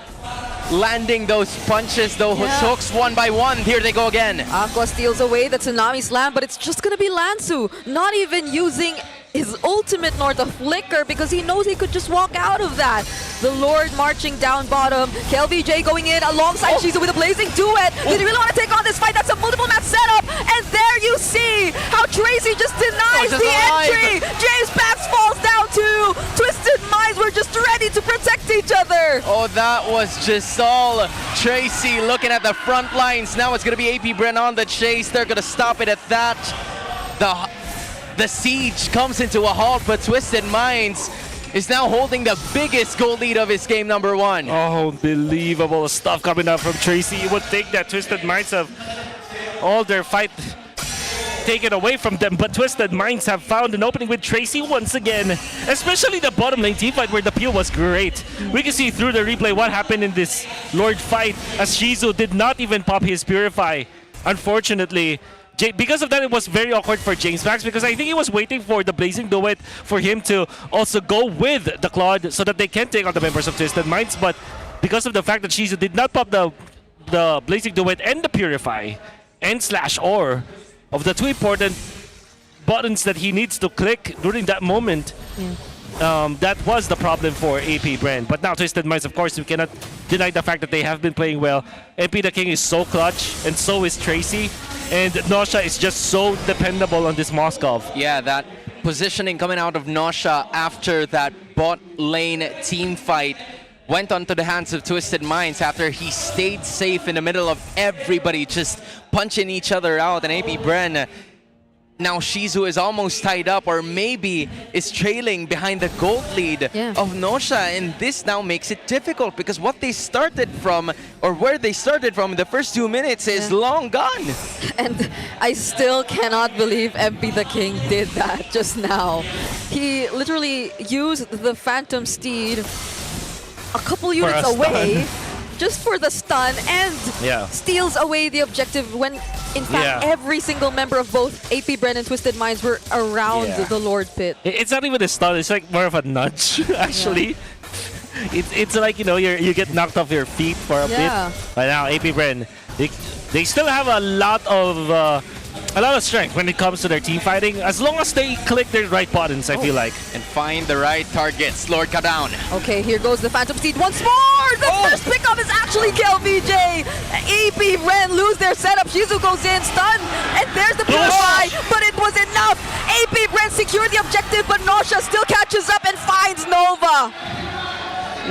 landing those punches, those hooks one by one. Here they go again. Aqua steals away the Tsunami Slam, but it's just gonna be Lansu, not even using his ultimate nor the flicker because he knows he could just walk out of that. The Lord marching down bottom. KLVJ going in alongside Shizu with a blazing duet. Did he really want to take on this fight? That's a multiple match setup. And there you see how Tracy just denies the entry. James Max falls down too. Twisted Minds were just ready to protect each other. Oh, that was just all Tracy looking at the front lines. Now it's going to be APBR on the chase. They're going to stop it at that. The siege comes into a halt, but Twisted Minds is now holding the biggest goal lead of his game number 1. Oh, unbelievable stuff coming out from Tracy. You would think that Twisted Minds have all their fight taken away from them, but Twisted Minds have found an opening with Tracy once again, especially the bottom lane team fight where the peel was great. We can see through the replay what happened in this Lord fight as Shizu did not even pop his Purify. Unfortunately, because of that, it was very awkward for James Max because I think he was waiting for the Blazing Duet for him to also go with the Claude so that they can take on the members of Twisted Minds. But because of the fact that Shizu did not pop the Blazing Duet and the Purify and /or of the two important buttons that he needs to click during that moment, that was the problem for APBR. But now Twisted Minds, of course, we cannot deny the fact that they have been playing well. MP the King is so clutch, and so is Tracy. And Nausea is just so dependable on this Moskov. Yeah, that positioning coming out of Nausea after that bot lane team fight went onto the hands of Twisted Minds after he stayed safe in the middle of everybody just punching each other out. And APBR, now Shizu is almost tied up, or maybe is trailing behind the gold lead of Nausea, and this now makes it difficult because what they started from, or where they started from in the first 2 minutes is long gone. And I still cannot believe MP the King did that just now. He literally used the Phantom Steed a couple units away just for the stun and steals away the objective when in fact every single member of both APBR and Twisted Minds were around the Lord pit. It's not even a stun, it's like more of a nudge actually. It's like, you know, you get knocked off your feet for a bit. But now APBR, they still have a lot of strength when it comes to their team fighting, as long as they click their right buttons, I feel like. And find the right targets. Lord cut down. Okay, here goes the Phantom Steed once more! The first pickup is actually KLVJ! APBR lose their setup. Shizu goes in, stun, and there's the Purify, but it was enough! APBR secured the objective, but Nausea still catches up and finds Nova!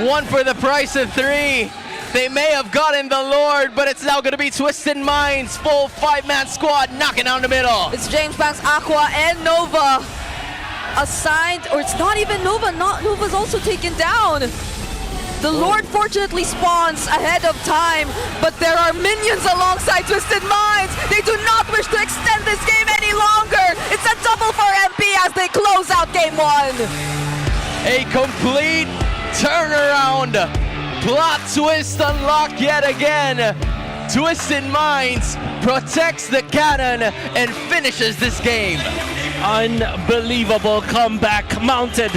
1 for the price of 3. They may have gotten the Lord, but it's now going to be Twisted Minds, full 5-man squad knocking down the middle. It's James Banks, Aqua, and Nova assigned, or it's not even Nova. Nova's also taken down. The Lord fortunately spawns ahead of time, but there are minions alongside Twisted Minds. They do not wish to extend this game any longer. It's a double for MP as they close out game 1. A complete turnaround. Plot twist unlocked yet again. Twisted Minds protects the cannon and finishes this game. Unbelievable comeback mounted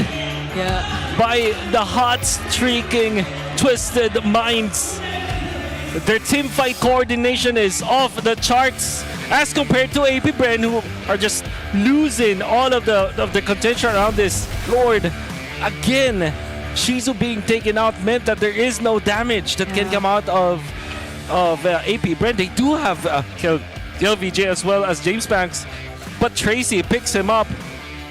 by the hot streaking Twisted Minds. Their team fight coordination is off the charts as compared to APBR, who are just losing all of the contention around this Lord. Again, Shizu being taken out meant that there is no damage that can come out of APBR. They do have KLVJ as well as James Banks, but Tracy picks him up.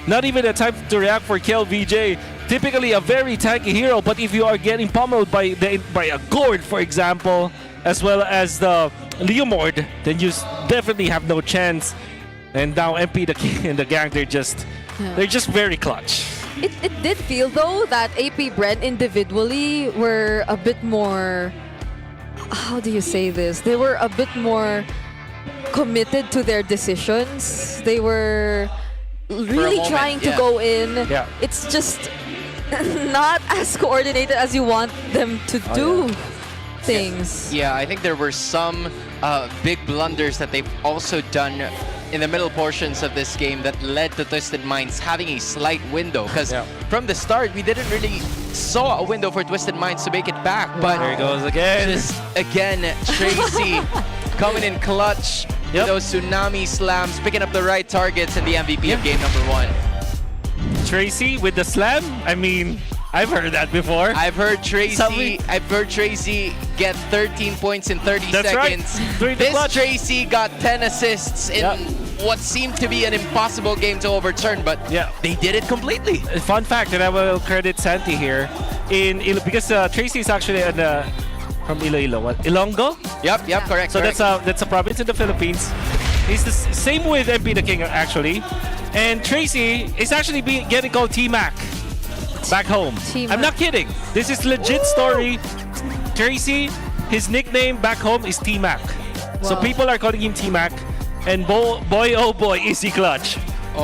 Not even a time to react for KLVJ. Typically a very tanky hero, but if you are getting pummeled by a Gord, for example, as well as the Leomord, then you definitely have no chance. And now MP and the gang, they're just very clutch. It did feel though that APBR individually were a bit more, how do you say this? They were a bit more committed to their decisions. They were really trying to go in. Yeah. It's just not as coordinated as you want them to do things. Yeah, I think there were some big blunders that they've also done in the middle portions of this game that led to Twisted Minds having a slight window. Because from the start, we didn't really saw a window for Twisted Minds to make it back. But there he goes again. Just again, Tracy coming in clutch. Those tsunami slams, picking up the right targets and the MVP of game number 1. Tracy with the slam? I mean, I've heard that before. I've heard Tracy get 13 points in 30 seconds. Right. This Tracy got 10 assists in what seemed to be an impossible game to overturn, but they did it completely. Fun fact, and I will credit Santi here, because Tracy is actually from Iloilo. What? Ilonggo? Yep, correct. So correct. that's a province in the Philippines. He's the same with MP the King actually, and Tracy is actually getting called T-Mac back home. I'm not kidding. This is legit story. Tracy, his nickname back home is T-Mac. So people are calling him T-Mac, and boy oh boy is he clutch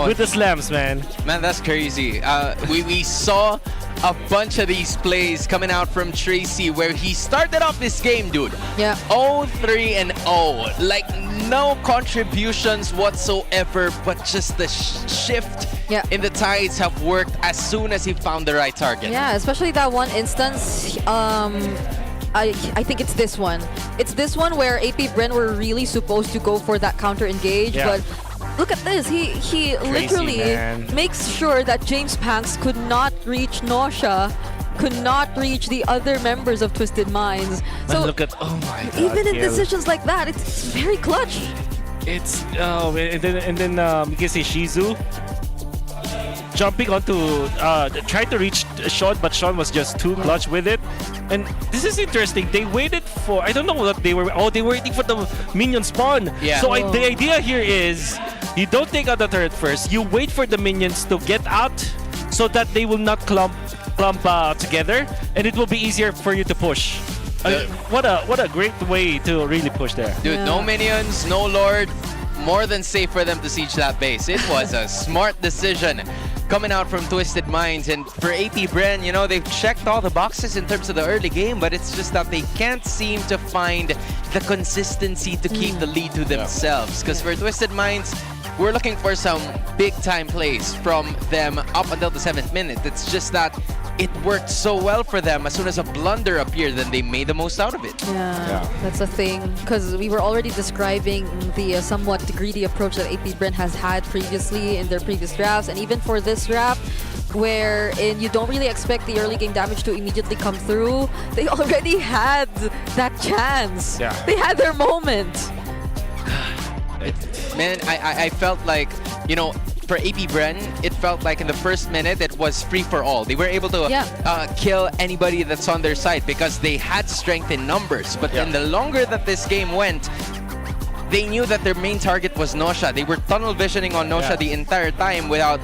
with the slams, man. Man, that's crazy. We saw a bunch of these plays coming out from Tracy where he started off this game, dude. 0-3-0. Like, no contributions whatsoever, but just the shift in the tides have worked as soon as he found the right target. Yeah, especially that one instance. I think it's this one. It's this one where APBR were really supposed to go for that counter engage, but look at this. He literally makes sure that James Banks could not reach Nausea, could not reach the other members of Twisted Minds. So look at, oh my god. even in decisions like that, it's very clutch. It's and then you can see Shizu jumping onto tried to reach Sean, but Sean was just too clutch with it. And this is interesting. They waited for, I don't know what they were. Oh, they were waiting for the minion spawn. So the idea here is you don't take out the turret first. You wait for the minions to get out so that they will not clump together, and it will be easier for you to push. What a great way to really push there. Dude, no minions, no Lord. More than safe for them to siege that base. It was a smart decision coming out from Twisted Minds. And for APBR, you know, they've checked all the boxes in terms of the early game, but it's just that they can't seem to find the consistency to keep the lead to themselves. Because for Twisted Minds, we're looking for some big-time plays from them up until the 7th minute. It's just that it worked so well for them. As soon as a blunder appeared, then they made the most out of it. Yeah. That's a thing. Because we were already describing the somewhat greedy approach that APBR has had previously in their previous drafts. And even for this draft, wherein you don't really expect the early game damage to immediately come through, they already had that chance. They had their moment. Man, I felt like, you know, for APBR, it felt like in the first minute it was free for all. They were able to kill anybody that's on their side because they had strength in numbers. But then the longer that this game went, they knew that their main target was Nosha. They were tunnel visioning on Nosha the entire time without,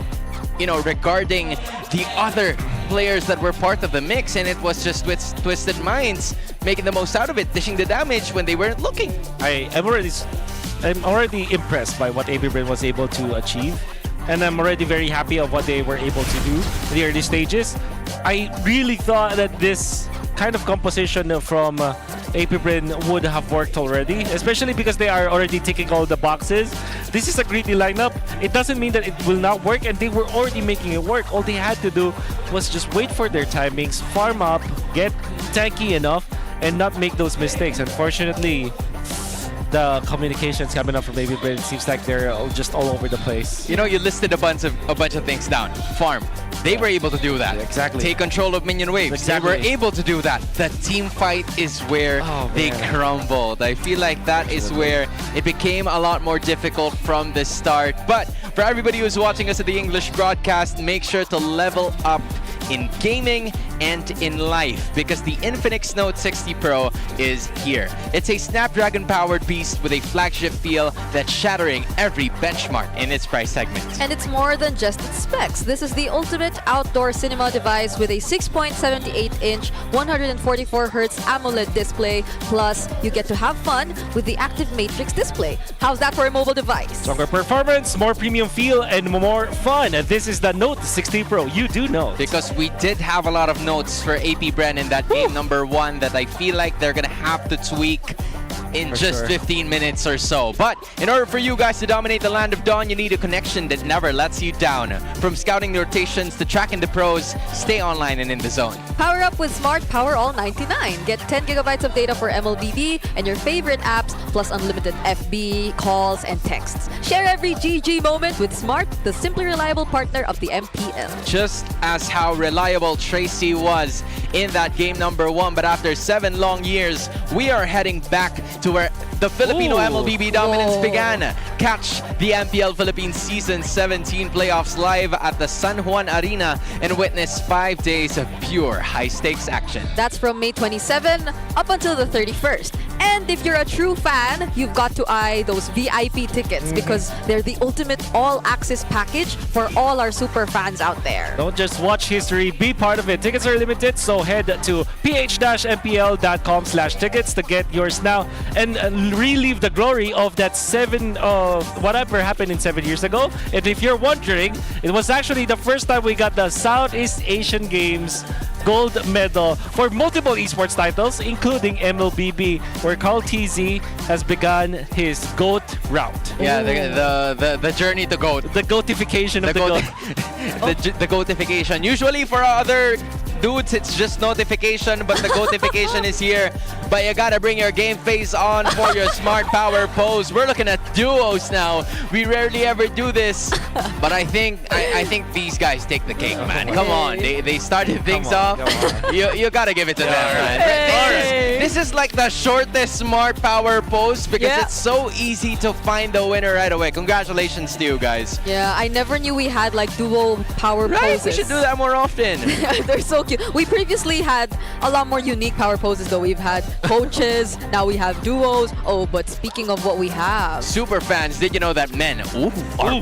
regarding the other players that were part of the mix, and it was just Twisted Minds making the most out of it, dishing the damage when they weren't looking. I'm already impressed by what APBR was able to achieve, and I'm already very happy of what they were able to do in the early stages. I really thought that this kind of composition from APBR would have worked already, especially because they are already ticking all the boxes. This is a greedy lineup. It doesn't mean that it will not work, and they were already making it work. All they had to do was just wait for their timings, farm up, get tanky enough, and not make those mistakes. Unfortunately, the communications coming up from APBR, it seems like they're just all over the place. You listed a bunch of things down. Farm. They were able to do that. Exactly. Take control of minion waves. Exactly. They were able to do that. The team fight is where they crumbled. I feel like that is where it became a lot more difficult from the start. But for everybody who's watching us at the English broadcast, make sure to level up in gaming and in life, because the Infinix Note 60 Pro is here. It's a Snapdragon-powered beast with a flagship feel that's shattering every benchmark in its price segment. And it's more than just its specs. This is the ultimate outdoor cinema device with a 6.78-inch 144Hz AMOLED display. Plus, you get to have fun with the active matrix display. How's that for a mobile device? Stronger performance, more premium feel, and more fun. And this is the Note 60 Pro. You do know. Because we did have a lot of notes for APBR in that game number 1 that I feel like they're gonna have to tweak in just 15 minutes or so. But in order for you guys to dominate the Land of Dawn, you need a connection that never lets you down. From scouting the rotations to tracking the pros, stay online and in the zone. Power up with Smart Power All 99. Get 10 gigabytes of data for MLBB and your favorite apps, plus unlimited FB, calls, and texts. Share every GG moment with Smart, the simply reliable partner of the MPL. Just as how reliable Tracy was in that game number 1, but after 7 long years, we are heading back to where the Filipino MLBB dominance began. Catch the MPL Philippines Season 17 playoffs live at the San Juan Arena and witness 5 days of pure high-stakes action. That's from May 27 up until the 31st. And if you're a true fan, you've got to eye those VIP tickets because they're the ultimate all-access package for all our super fans out there. Don't just watch history, be part of it. Tickets are limited, so head to ph-mpl.com/tickets to get yours now and relive the glory of that whatever happened in 7 years ago. And if you're wondering, it was actually the first time we got the Southeast Asian Games gold medal for multiple esports titles, including MLBB, where Carl TZ has begun his GOAT route. Yeah, the journey to GOAT. The GOATification of the GOAT. The GOATification. Usually for other dudes, it's just notification, but the GOATification is here. But you gotta bring your game face on for your smart power pose. We're looking at duos now. We rarely ever do this, but I think these guys take the cake, man. Come on, they started things off. You gotta give it to them, man. This is like the shortest smart power pose because it's so easy to find the winner right away. Congratulations to you guys. Yeah, I never knew we had like duo power poses. We should do that more often. They're so cute. We previously had a lot more unique power poses though. We've had coaches, now we have duos. Oh, but speaking of what we have. Super fans, did you know that men are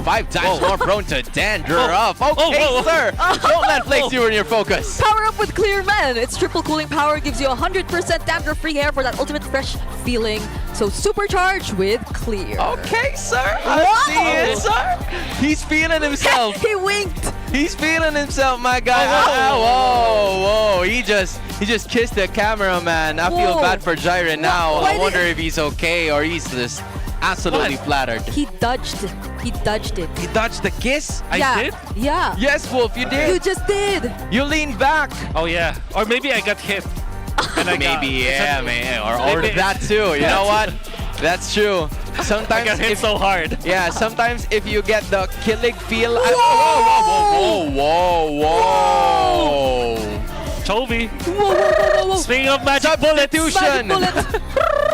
5 times more prone to dandruff? Okay, sir. Don't let Flakes ruin your focus. Power up with Clear Men. Its triple cooling power gives you 100% dandruff-free hair for that ultimate fresh feeling. So supercharge with Clear. Okay, sir. I see it, sir. He's feeling himself. He winked. He's feeling himself, my guy. Whoa. He just kissed the cameraman. I feel bad for Jiren now. I wonder if he's okay or he's just absolutely flattered. He dodged it. He dodged it. He dodged the kiss? Yeah. I did? Yeah. Yes, Wolf, you did. You just did. You leaned back. Oh, yeah. Or maybe I got hit. Maybe, man. Or that too. You know what? That's true. Sometimes I got hit so hard. Yeah, sometimes if you get the killing feel. Whoa. Chovy. Whoa. Speaking of magic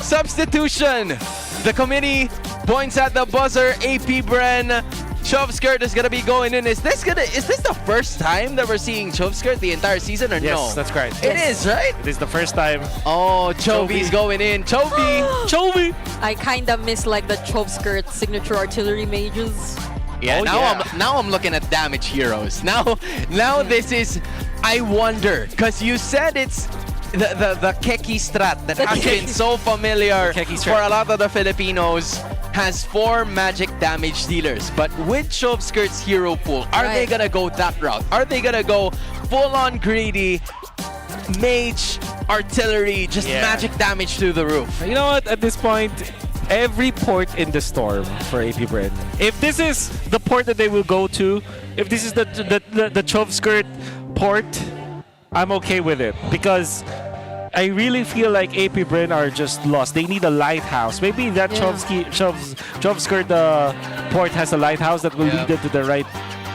Substitution. The committee points at the buzzer. APBR Chovskirt is gonna be going in. Is this the first time that we're seeing Chovskirt the entire season or no? Yes, that's correct. It is, right? It is the first time. Oh, Chovy's going in. Chovy! I kinda miss like the Chove Skirt signature artillery mages. Yeah, now I'm looking at damage heroes. Now this is, I wonder, because you said it's the Keki strat that has been so familiar for a lot of the Filipinos, has 4 magic damage dealers. But with Chove Skirt's hero pool, are they gonna go that route? Are they gonna go full-on greedy, mage, artillery, just magic damage through the roof? You know what? At this point, every port in the storm for AP Bren. If this is the port that they will go to, if this is the Chove Skirt port, I'm okay with it because I really feel like AP Bren are just lost. They need a lighthouse. Maybe that Chove Skirt port has a lighthouse that will lead them to the right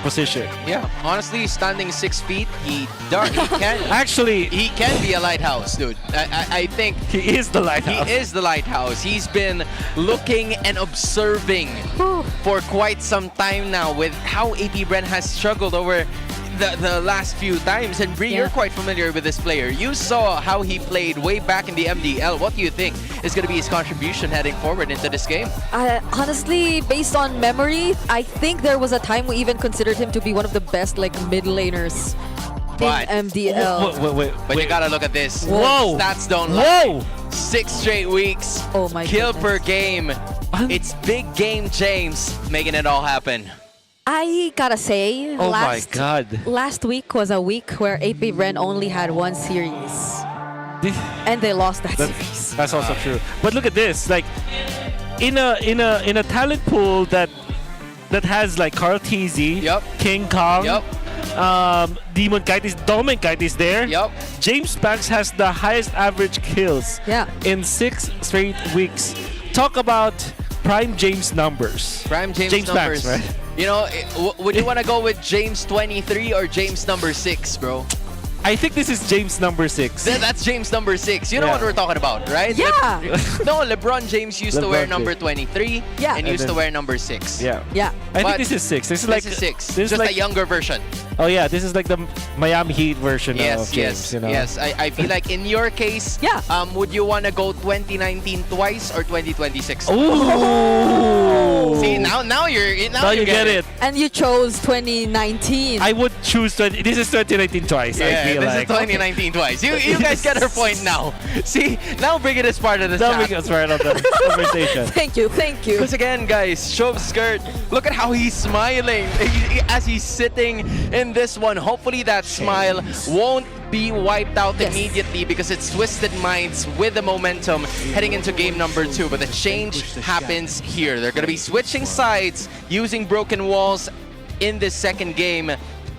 position. Yeah, honestly, standing 6 feet, he can actually he can be a lighthouse, dude. I think he is the lighthouse. He is the lighthouse. He's been looking and observing for quite some time now with how AP Bren has struggled over the last few times. And Bree, you're quite familiar with this player. You saw how he played way back in the MDL. What do you think is going to be his contribution heading forward into this game? Honestly, based on memory, I think there was a time we even considered him to be one of the best like mid laners in MDL. But you gotta look at this. Whoa! Stats don't lie. 6 straight weeks. Oh my Kill per game. It's big game James making it all happen. I gotta say, my God. Last week was a week where AP Bren only had 1 series. And they lost that series. That's also true. But look at this, like in a talent pool that has like Carl TZ, King Kong, Demon Kite is Kite is there. James Banks has the highest average kills in 6 straight weeks. Talk about prime James numbers. Prime James numbers. Banks, right? You know, would you want to go with James 23 or James number 6, bro? I think this is James number 6. That's James number 6. You know what we're talking about, right? Yeah. No, LeBron James used to wear number 23 and used to wear number 6. Yeah. Yeah. I think this is 6. This is like 6. This is just like a younger version. Oh yeah, this is like the Miami Heat version of James. Yes, you know? yes. I feel like in your case, would you want to go 2019 twice or 2026? Ooh. See, now you get it. And you chose 2019. I would choose this is 2019 twice. Yeah, I feel this like is 2019 twice. You guys get our point now. See, now bring it as part of the chat. Now bring it as part of the conversation. Thank you. Because again, guys, Chove Skirt, look at how he's smiling as he's sitting in this one. Hopefully that smile won't be wiped out immediately because it's Twisted Minds with the momentum heading into game number 2. But the change happens here. They're going to be switching sides using broken walls in this second game.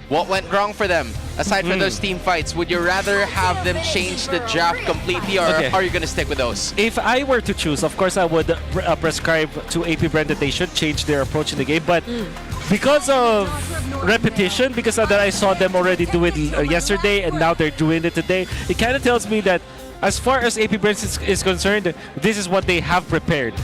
What went wrong for them? Aside from those team fights, would you rather have them change the draft completely or are you going to stick with those? If I were to choose, of course I would prescribe to AP Bren that they should change their approach in the game. But because of repetition, because that I saw them already do it yesterday and now they're doing it today, it kind of tells me that as far as AP Bren is concerned, this is what they have prepared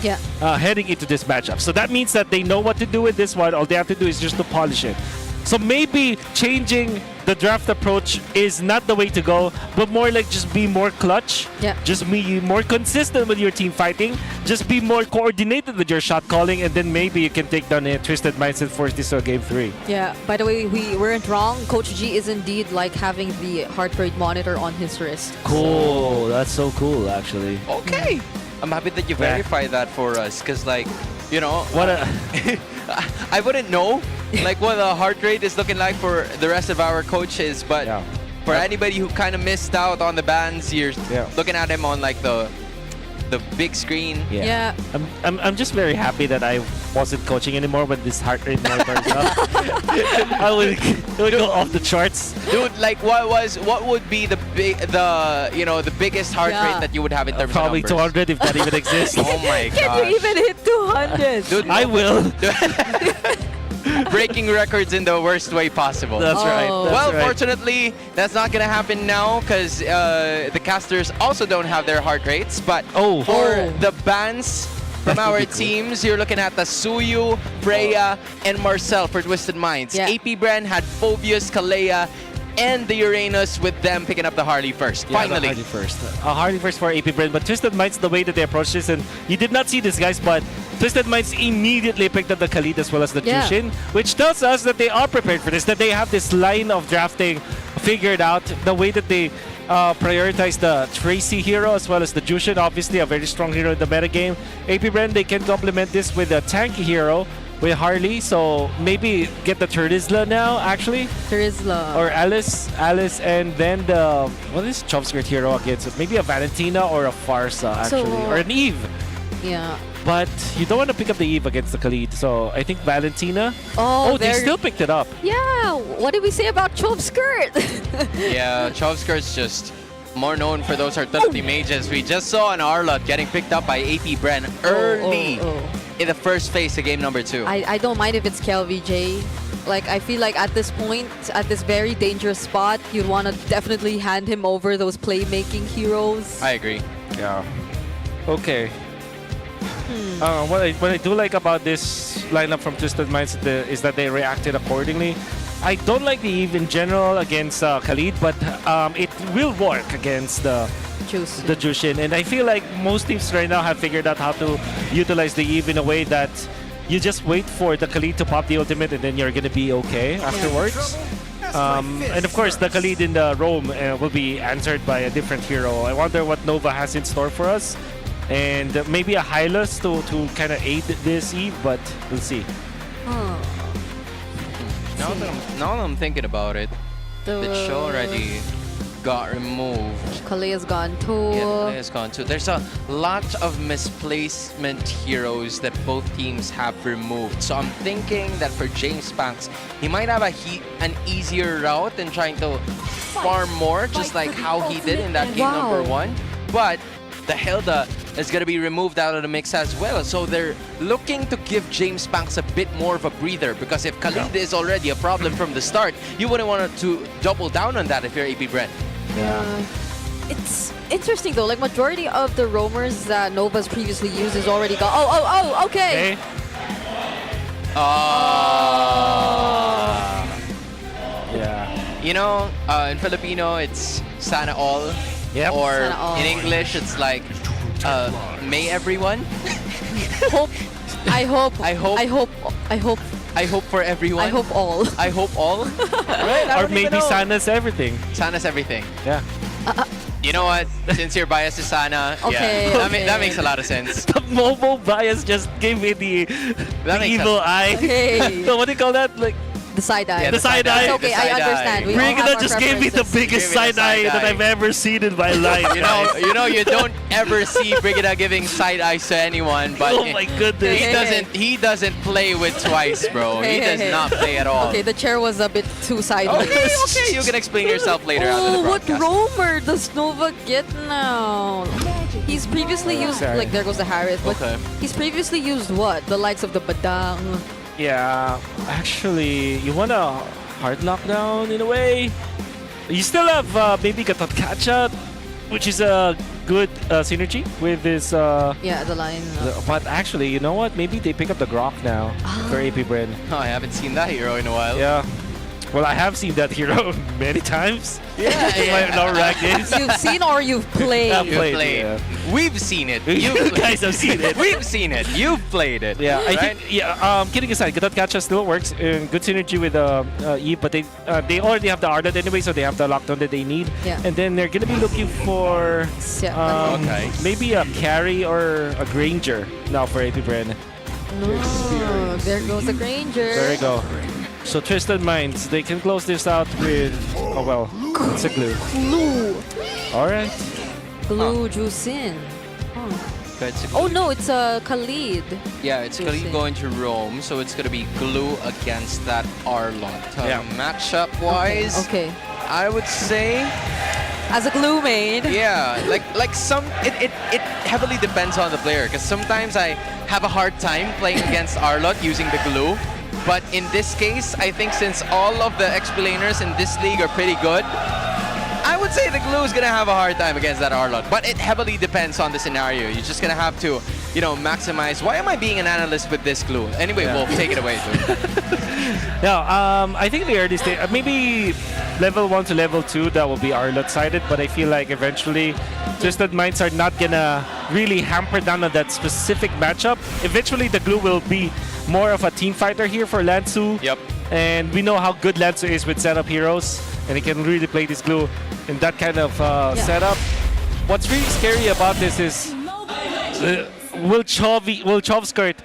heading into this matchup. So that means that they know what to do with this one. All they have to do is just to polish it. So maybe changing the draft approach is not the way to go, but more like just be more clutch. Just be more consistent with your team fighting. Just be more coordinated with your shot calling, and then maybe you can take down a Twisted Minds and force this to a game 3. Yeah, by the way, we weren't wrong. Coach G is indeed like having the heart rate monitor on his wrist. Cool. That's so cool, actually. Okay. I'm happy that you verified that for us because, like, you know, I wouldn't know like what the heart rate is looking like for the rest of our coaches, but for anybody who kind of missed out on the bans, you're looking at him on like the big screen. Yeah. I'm just very happy that I wasn't coaching anymore when this heart rate monitor is up. it would go off the charts. Dude, like what would be the biggest heart rate that you would have in terms probably of numbers? 200 if that even exists. Oh my god. Can you even hit 200? Dude, I will. Breaking records in the worst way possible. That's right. Well, fortunately, that's not going to happen now because the casters also don't have their heart rates. But for the bans, From That would our be cool. teams, you're looking at the Suyu, Freya, and Marcel for Twisted Minds. Yeah. AP Brand had Phobius, Kalea, and the Uranus with them picking up the Harley first. Yeah, Finally. Harley first. Harley first for AP Brand, but Twisted Minds, the way that they approached this, and you did not see this, guys, but Twisted Minds immediately picked up the Khalid as well as the Yeah. Jushin, which tells us that they are prepared for this, that they have this line of drafting figured out, the way that they prioritize the Tracy hero as well as the Jushin, obviously a very strong hero in the metagame. AP Brand, they can complement this with a tanky hero with Harley, so maybe get the Turisla now, actually. Turisla. Or Alice, and then the, what is Chomskirt hero against? Maybe a Valentina or a Farsa, actually, So- or an Eve. Yeah. But you don't want to pick up the Eve against the Khalid, so I think Valentina. Oh, they they're- still picked it up. Yeah. What did we say about Chove Skirt? Yeah, Chovskirt's just more known for those artillery mages. We just saw an Arlott getting picked up by AP Brand early in the first phase of game number 2. I don't mind if it's KLVJ. Like, I feel like at this point, at this very dangerous spot, you'd want to definitely hand him over those playmaking heroes. I agree. Yeah. Okay. What I do like about this lineup from Twisted Minds is that they reacted accordingly. I don't like the Eve in general against Khalid, but it will work against the Jushin. And I feel like most teams right now have figured out how to utilize the Eve in a way that you just wait for the Khalid to pop the ultimate and then you're going to be okay afterwards. And of course, the Khalid in the roam will be answered by a different hero. I wonder what Nova has in store for us. And maybe a Hylas to kind of aid this Eve, but we'll see. Now that I'm thinking about it, the show already got removed. Kalea's gone too. Yeah, Kalea's gone too. There's a lot of misplacement heroes that both teams have removed. So I'm thinking that for James Banks, he might have an easier route than trying to farm more, just like how he did in that game number 1. But the Hilda is going to be removed out of the mix as well. So they're looking to give James Banks a bit more of a breather, because if Khalid is already a problem from the start, you wouldn't want to double down on that if you're AP Brand. Yeah. It's interesting though, like majority of the roamers that Nova's previously used is already gone. Oh, okay. Yeah. You know, in Filipino, it's sana all. Yep. Or Sana all. in English, it's like, may everyone. I hope for everyone. I hope all. I hope all. Right? I Or don't even maybe know. Sana's everything. Sana's everything. Yeah. You know what? Since your bias is Sana, Okay, yeah, okay. that makes a lot of sense. The mobile bias just gave me the makes evil sense. eye. Okay. So what do you call that? Like The side eye. Yeah, the side eye. It's okay, I understand. We all have Brigida our just gave me the preferences. biggest Give me the side eye that side eye. I've ever seen in my life. You don't ever see Brigida giving side eyes to anyone, but Oh my goodness. he doesn't play with TWIS, bro. He does not play at all. Okay, the chair was a bit too sideways. Okay, you can explain yourself later after the Oh, what broadcast. roamer does Nova get now? He's previously used, sorry. like, there goes the Harith, but Okay. he's previously used what? The likes of the Badang. Yeah, actually, you want a hard lockdown in a way. You still have maybe Gatot Kacha, which is a good synergy with this. Yeah, the line. But actually, you know what? Maybe they pick up the Grok now for AP Brand. Oh, I haven't seen that hero in a while. Yeah. Well, I have seen that hero many times. Yeah, in my non-rank games. You've seen or you've played? I've You've played, played. yeah. We've seen it. You guys have seen it. We've seen it. You've played it. Yeah, I right? think. Yeah, kidding aside, Gatot Kacha still works. Good synergy with Eve, but they already have the Ardent anyway, so they have the lockdown that they need. Yeah. And then they're gonna be looking for Okay. maybe a carry or a Granger now for AP Brand. No, there goes the Granger. There you go. So Twisted Minds, they can close this out with. Oh well, it's a glue. Glue. All right. Glue Jusin. Good to Oh no, it's a Khalid. Yeah, it's Khalid Jusin. going to Rome, so it's gonna be Glue against that Arlott. Yeah. Matchup wise, Okay. I would say, As a glue maid. yeah, like some it heavily depends on the player, because sometimes I have a hard time playing against Arlott using the glue. But in this case, I think since all of the explainers in this league are pretty good, I would say the glue is gonna have a hard time against that Arlott. But it heavily depends on the scenario. You're just gonna have to, maximize. Why am I being an analyst with this clue? Anyway, Wolf, take it away, dude. I think the early stage, maybe level 1 to level 2, that will be Arlot sided, but I feel like eventually Twisted Minds are not gonna really hamper down on that specific matchup. Eventually the glue will be more of a team fighter here for Lansu. Yep. And we know how good Lansu is with setup heroes, and he can really play this glue in that kind of setup. What's really scary about this is will Chovskirt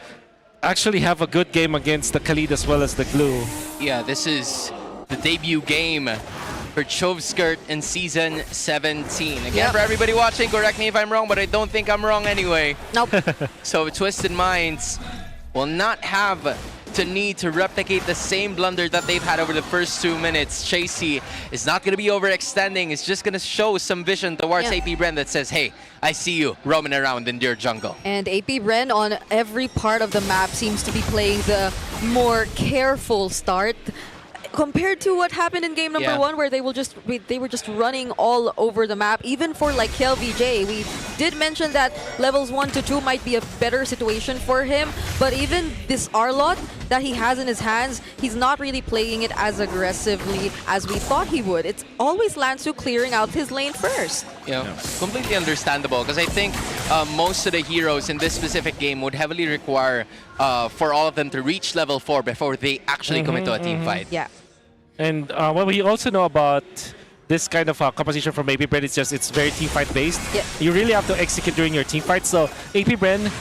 actually have a good game against the Khalid as well as the glue? Yeah, this is the debut game for Chovskirt in Season 17. Again, for everybody watching, correct me if I'm wrong, but I don't think I'm wrong anyway. Nope. So Twisted Minds will not have to need to replicate the same blunder that they've had over the first 2 minutes. Chasey is not going to be overextending. It's just going to show some vision towards AP Bren that says, hey, I see you roaming around in your jungle. And AP Bren on every part of the map seems to be playing the more careful start compared to what happened in game number 1, where they were just running all over the map. Even for like KLVJ, we did mention that levels 1 to 2 might be a better situation for him, but even this Arlot that he has in his hands, he's not really playing it as aggressively as we thought he would. It's always Lansu clearing out his lane first. Completely understandable, because I think most of the heroes in this specific game would heavily require for all of them to reach level 4 before they actually commit to a team fight. Yeah. And what we also know about this kind of composition from AP Bren is just it's very team fight based. You really have to execute during your team fight. So AP Bren,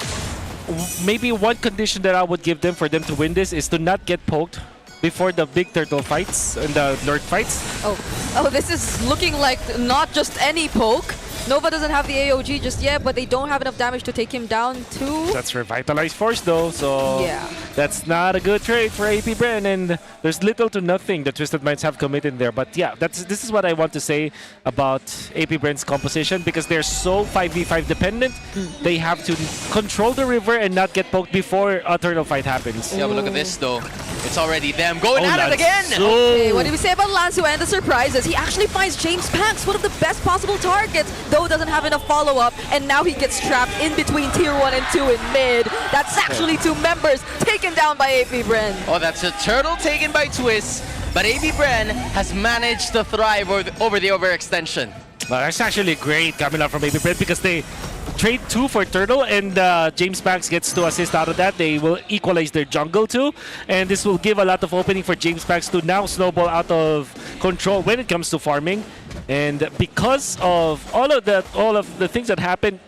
maybe one condition that I would give them for them to win this is to not get poked before the big turtle fights and the Lord fights. Oh, this is looking like not just any poke. Nova doesn't have the AOG just yet, but they don't have enough damage to take him down too. That's Revitalized Force though, so that's not a good trade for AP Bren, and there's little to nothing the Twisted Minds have committed there. But yeah, this is what I want to say about AP Bren's composition, because they're so 5v5 dependent. They have to control the river and not get poked before a turtle fight happens. Yeah, but look at this though. It's already them going at it again! Okay, what did we say about Lansu and the surprises? He actually finds James Panks, one of the best possible targets, though doesn't have enough follow-up, and now he gets trapped in between tier 1 and 2 in mid. That's actually 2 members taken down by AP Bren. Oh, that's a turtle taken by TWIS, but AP Bren has managed to thrive over the overextension. That's actually great coming out from AP Bren, because they trade 2 for turtle, and James Banks gets to assist out of that. They will equalize their jungle too, and this will give a lot of opening for James Banks to now snowball out of control when it comes to farming. And because of all of the things that happened,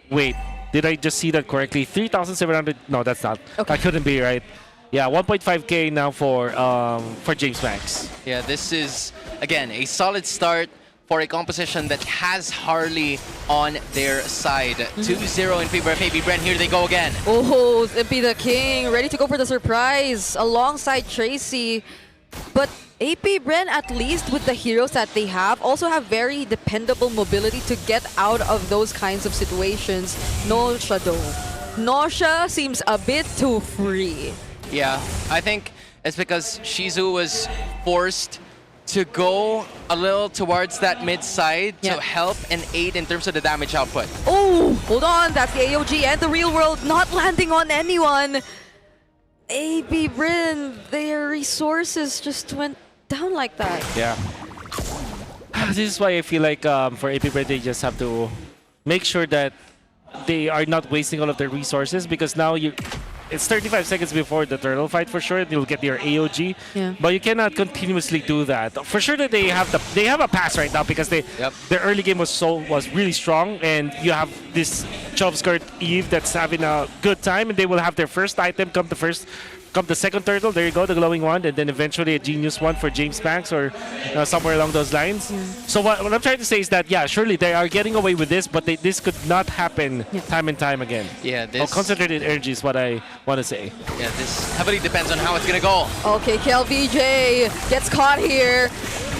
wait, did I just see that correctly? 3,700? No, that's not. That couldn't be right. Yeah, 1.5k now for James Banks. Yeah, this is again a solid start for a composition that has Harley on their side. 2-0 in favor of AP Bren. Here they go again. Oh, Zippy the King, ready to go for the surprise alongside Tracy. But AP Bren, at least with the heroes that they have, also have very dependable mobility to get out of those kinds of situations. Nausea though. Nausea seems a bit too free. Yeah, I think it's because Shizu was forced to go a little towards that mid side to help and aid in terms of the damage output. Oh, hold on, that's the AOG and the real world not landing on anyone. AP Bren, their resources just went down like that. Yeah. This is why I feel like for AP Bren, they just have to make sure that they are not wasting all of their resources, because now it's 35 seconds before the turtle fight for sure. You'll get your AOG, but you cannot continuously do that. For sure that they have a pass right now, because their early game was really strong, and you have this Chovskirt Eve that's having a good time, and they will have their first item come the second turtle. There you go, the glowing wand, and then eventually a genius one for James Banks or somewhere along those lines. So what I'm trying to say is that surely they are getting away with this, but this could not happen time and time again. Yeah, this concentrated energy is what I want to say. Yeah, this heavily depends on how it's gonna go. Okay, KLVJ gets caught here.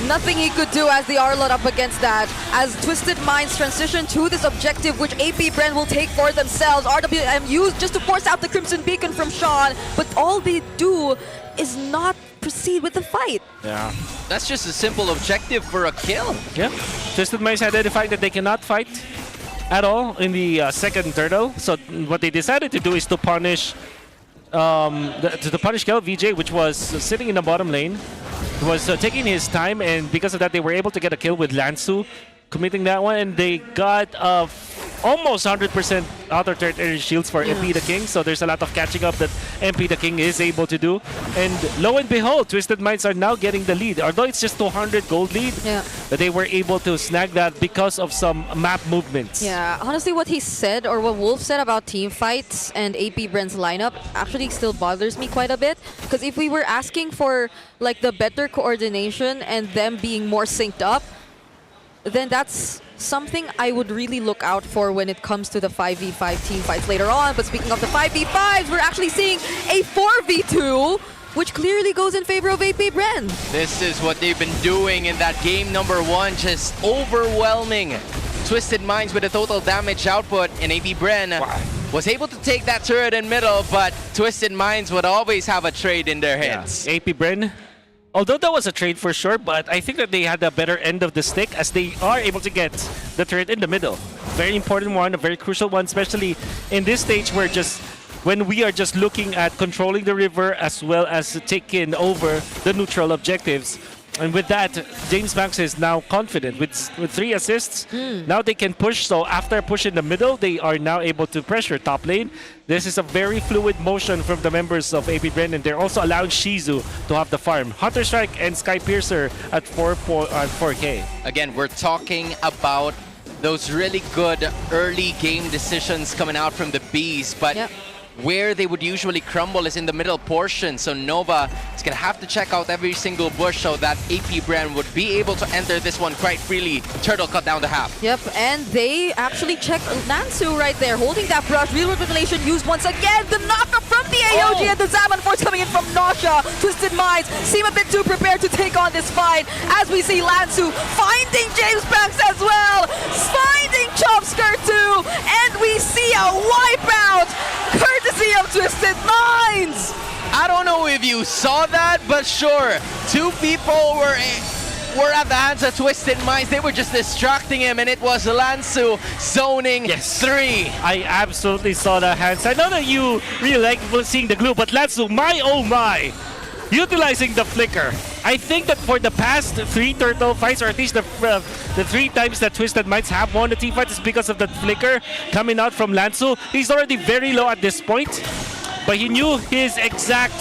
Nothing he could do as the Arlot up against that. As Twisted Minds transition to this objective, which AP Bren will take for themselves. RWM used just to force out the Crimson Beacon from Sean, but all they do is not proceed with the fight. Yeah. That's just a simple objective for a kill. Yeah. Twisted Minds identified that they cannot fight. at all in the second turtle. So what they decided to do is to punish to punish VJ, which was sitting in the bottom lane. He was taking his time, and because of that, they were able to get a kill with Lansu committing that one, and they got almost 100% outer turret energy shields for MP the King. So there's a lot of catching up that MP the King is able to do. And lo and behold, Twisted Minds are now getting the lead. Although it's just 200 gold lead, but they were able to snag that because of some map movements. Yeah, honestly, what he said or what Wolf said about team fights and AP Bren's lineup actually still bothers me quite a bit. Because if we were asking for like the better coordination and them being more synced up, then that's something I would really look out for when it comes to the 5v5 team fights later on. But speaking of the 5v5s, we're actually seeing a 4v2, which clearly goes in favor of AP Bren. This is what they've been doing in that game number 1, just overwhelming Twisted Minds with a total damage output, and AP Bren was able to take that turret in middle, but Twisted Minds would always have a trade in their hands. AP Bren, although that was a trade for sure, but I think that they had a better end of the stick as they are able to get the turret in the middle. Very important one, a very crucial one, especially in this stage where when we are just looking at controlling the river as well as taking over the neutral objectives. And with that, James Banks is now confident with 3 assists. Now they can push. So after a push in the middle, they are now able to pressure top lane. This is a very fluid motion from the members of AP Bren, and they're also allowing Shizu to have the farm. Hunter Strike and Sky Piercer at 4K. Again, we're talking about those really good early game decisions coming out from the Bees, but where they would usually crumble is in the middle portion. So Nova is going to have to check out every single bush so that AP Bren would be able to enter this one quite freely. Turtle cut down to half. Yep, and they actually check Nansu right there, holding that brush. Real Revelation used once again. The knockup from the AOG and the Zaman Force coming in from Nausea. Twisted Minds seem a bit too prepared to take on this fight as we see Lansu finding James Banks as well, finding Chopskirt too, and we see a wipeout courtesy of Twisted Minds. I don't know if you saw that, but sure, 2 people were at the hands of Twisted Minds. They were just distracting him, and it was Lansu zoning 3. I absolutely saw the hands. I know that you really like seeing the glue, but Lansu, my oh my, utilizing the flicker. I think that for the past 3 turtle fights, or at least the 3 times that Twisted Minds have won the team fight, is because of that flicker coming out from Lansu. He's already very low at this point, but he knew his exact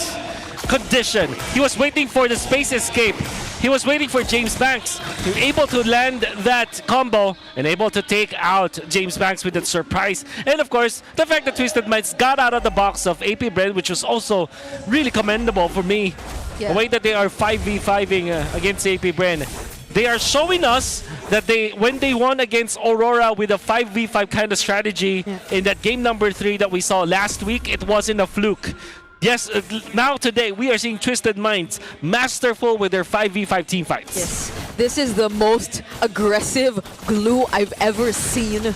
condition. He was waiting for the space escape. He was waiting for James Banks. He was able to land that combo and able to take out James Banks with that surprise. And of course, the fact that Twisted Minds got out of the box of AP Bren, which was also really commendable for me. The way that they are 5v5ing against AP Bren. They are showing us that when they won against Aurora with a 5v5 kind of strategy in that game number 3 that we saw last week, it wasn't a fluke. Yes, now today we are seeing Twisted Minds masterful with their 5v5 team fights. Yes, this is the most aggressive glue I've ever seen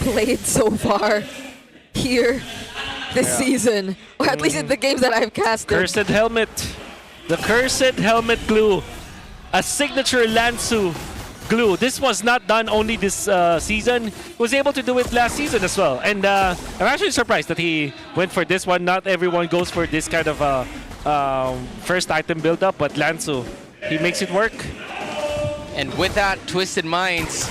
played so far here this season, or at least in the games that I've casted. Cursed Helmet, the Cursed Helmet glue, a signature Lansu glue. This was not done only this season. He was able to do it last season as well. And I'm actually surprised that he went for this one. Not everyone goes for this kind of first item build-up, but Lansu, he makes it work. And with that, Twisted Minds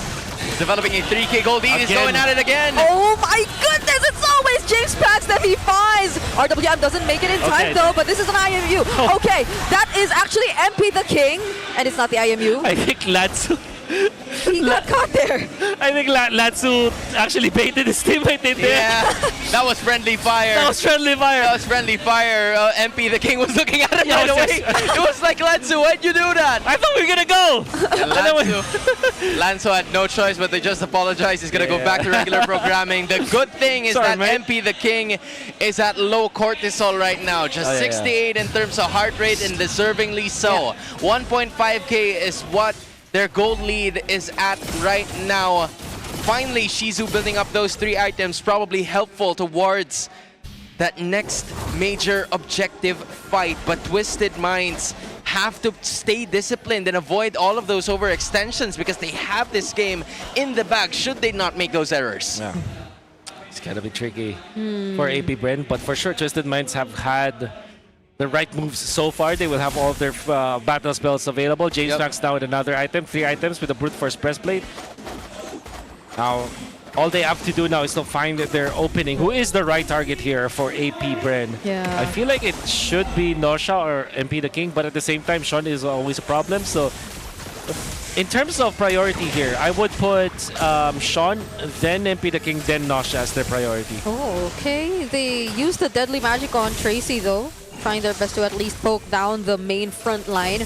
developing a 3K gold lead is going at it again. Oh my goodness, it's always James Banks that he finds. RWM doesn't make it in time though, but this is an IMU. Okay, that is actually MP the King, and it's not the IMU. I think Lansu... He got caught there. I think Lansu actually baited his teammate in there. Yeah, that was friendly fire. That was friendly fire. That was friendly fire. MP the King was looking at it right away. It was like, Lansu, why'd you do that? I thought we were gonna go. Lansu had no choice, but they just apologized. He's gonna go back to regular programming. The good thing is that MP the King is at low cortisol right now. Just 68 in terms of heart rate, and deservingly so. 1.5K is what their gold lead is at right now. Finally, Shizu building up those 3 items, probably helpful towards that next major objective fight. But Twisted Minds have to stay disciplined and avoid all of those overextensions because they have this game in the bag should they not make those errors. Yeah. It's gonna be tricky for AP Bren, but for sure Twisted Minds have had the right moves so far. They will have all of their battle spells available. James Max now with another item, 3 items with a Brute Force Breastplate. Now, all they have to do now is to find their opening. Who is the right target here for AP Bren? Yeah. I feel like it should be Nosha or MP the King, but at the same time, Sean is always a problem. So, in terms of priority here, I would put Sean, then MP the King, then Nosha as their priority. Oh, okay. They used the deadly magic on Tracy though, trying their best to at least poke down the main front line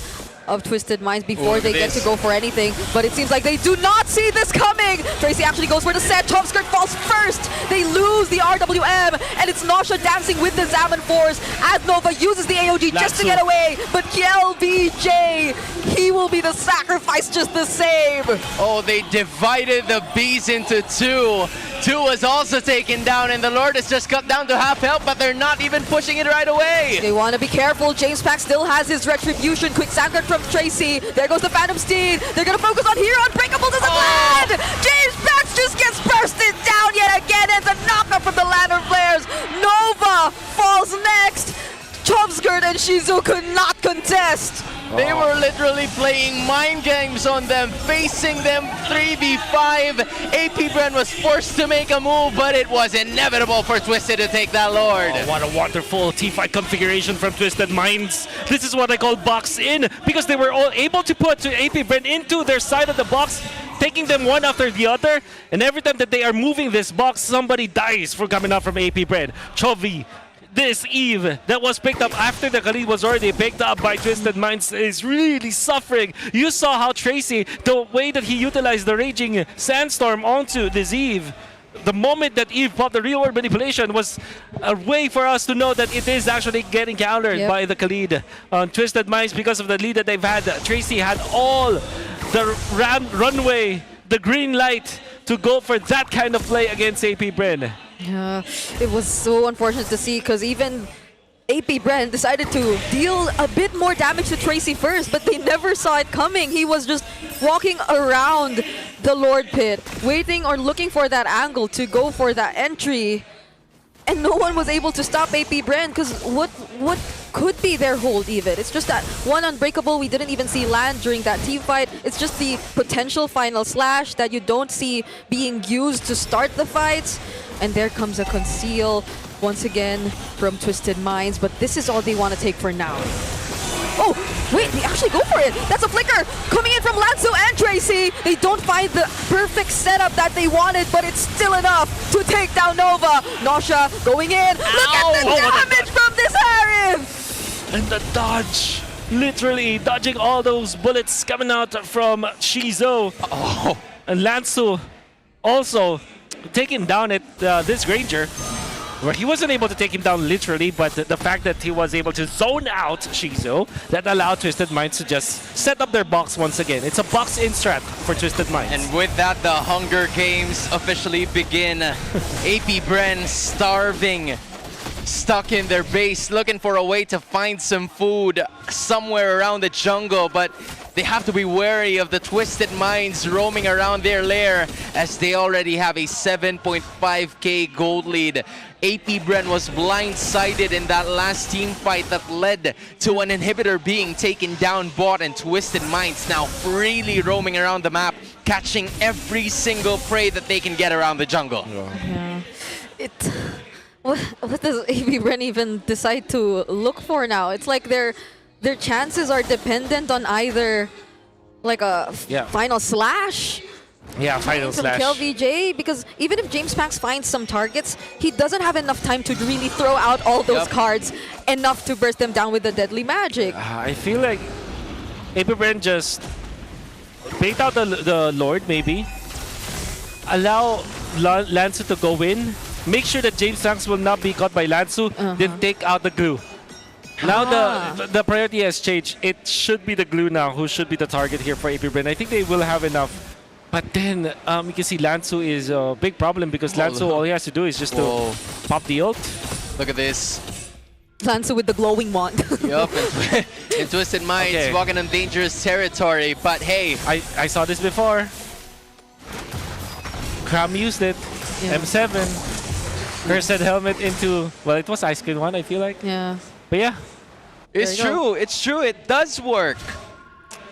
of Twisted Minds before they get to go for anything. But it seems like they do not see this coming. Tracy actually goes for the set. Top Skirt falls first. They lose the RWM, and it's Nosha dancing with the Zaman Force as Nova uses the AOG just to get away. But KLBJ, he will be the sacrifice just the same. Oh, they divided the bees into 2. 2 was also taken down, and the Lord is just cut down to half health, but they're not even pushing it right away. They want to be careful. James Pack still has his Retribution. Quick Sandguard from Tracy. There goes the Phantom Steed. They're going to focus on here. Unbreakable doesn't land. James Pack just gets bursted down yet again, and the knockup from the Lantern Flares. Nova falls next. Chomskirt and Shizu could not contest. They were literally playing mind games on them, facing them 3v5. AP Bren was forced to make a move, but it was inevitable for Twisted to take that Lord. Oh, what a wonderful T5 configuration from Twisted Minds. This is what I call box in, because they were all able to put AP Bren into their side of the box, taking them one after the other, and every time that they are moving this box, somebody dies for coming out from AP Bren. Chovy, this Eve that was picked up after the Khalid was already picked up by Twisted Minds is really suffering. You saw how Tracy, the way that he utilized the Raging Sandstorm onto this Eve, the moment that Eve popped the real world manipulation was a way for us to know that it is actually getting countered by the Khalid on Twisted Minds because of the lead that they've had. Tracy had all the runway, the green light to go for that kind of play against AP Bren. Yeah, it was so unfortunate to see because even AP Bren decided to deal a bit more damage to Tracy first, but they never saw it coming. He was just walking around the Lord Pit, waiting or looking for that angle to go for that entry. And no one was able to stop AP Bren because what could be their hold even? It's just that one Unbreakable we didn't even see land during that team fight. It's just the potential final slash that you don't see being used to start the fights. And there comes a Conceal once again from Twisted Minds, but this is all they want to take for now. Oh, wait, they actually go for it. That's a flicker coming in from Lanzo and Tracy. They don't find the perfect setup that they wanted, but it's still enough to take down Nova. Nosha going in. Look at the damage from this Harif. And the dodge. Literally dodging all those bullets coming out from Shizo. And Lanzo also taking down at this Granger, where he wasn't able to take him down literally, but the fact that he was able to zone out Shizo, that allowed Twisted Minds to just set up their box once again. It's a box-in strat for Twisted Minds. And with that, the Hunger Games officially begin. AP Bren starving, stuck in their base, looking for a way to find some food somewhere around the jungle, but they have to be wary of the Twisted Minds roaming around their lair as they already have a 7.5k gold lead. AP Bren was blindsided in that last team fight that led to an inhibitor being taken down bot, and Twisted Minds now freely roaming around the map, catching every single prey that they can get around the jungle. Yeah. What does AP Bren even decide to look for now? It's like their chances are dependent on either like a final slash. Yeah, final from slash. KLVJ, because even if James Pax finds some targets, he doesn't have enough time to really throw out all those cards enough to burst them down with the deadly magic. I feel like AP Bren just bait out the Lord, maybe. Allow Lanzu to go in. Make sure that James Pax will not be caught by Lanzu. Then take out the glue. Now the priority has changed. It should be the glue now who should be the target here for AP Bren. I think they will have enough. But then you can see Lanzu is a big problem because Lanzu, all he has to do is just to pop the ult. Look at this. Lanzu with the glowing wand. Yup, in Twisted Minds, Okay. walking on dangerous territory. But hey, I saw this before. Cram used it. Yeah. M7. Cursed helmet into, well, it was Ice Cream 1, I feel like. Yeah. But yeah, it's true. It's true. It does work.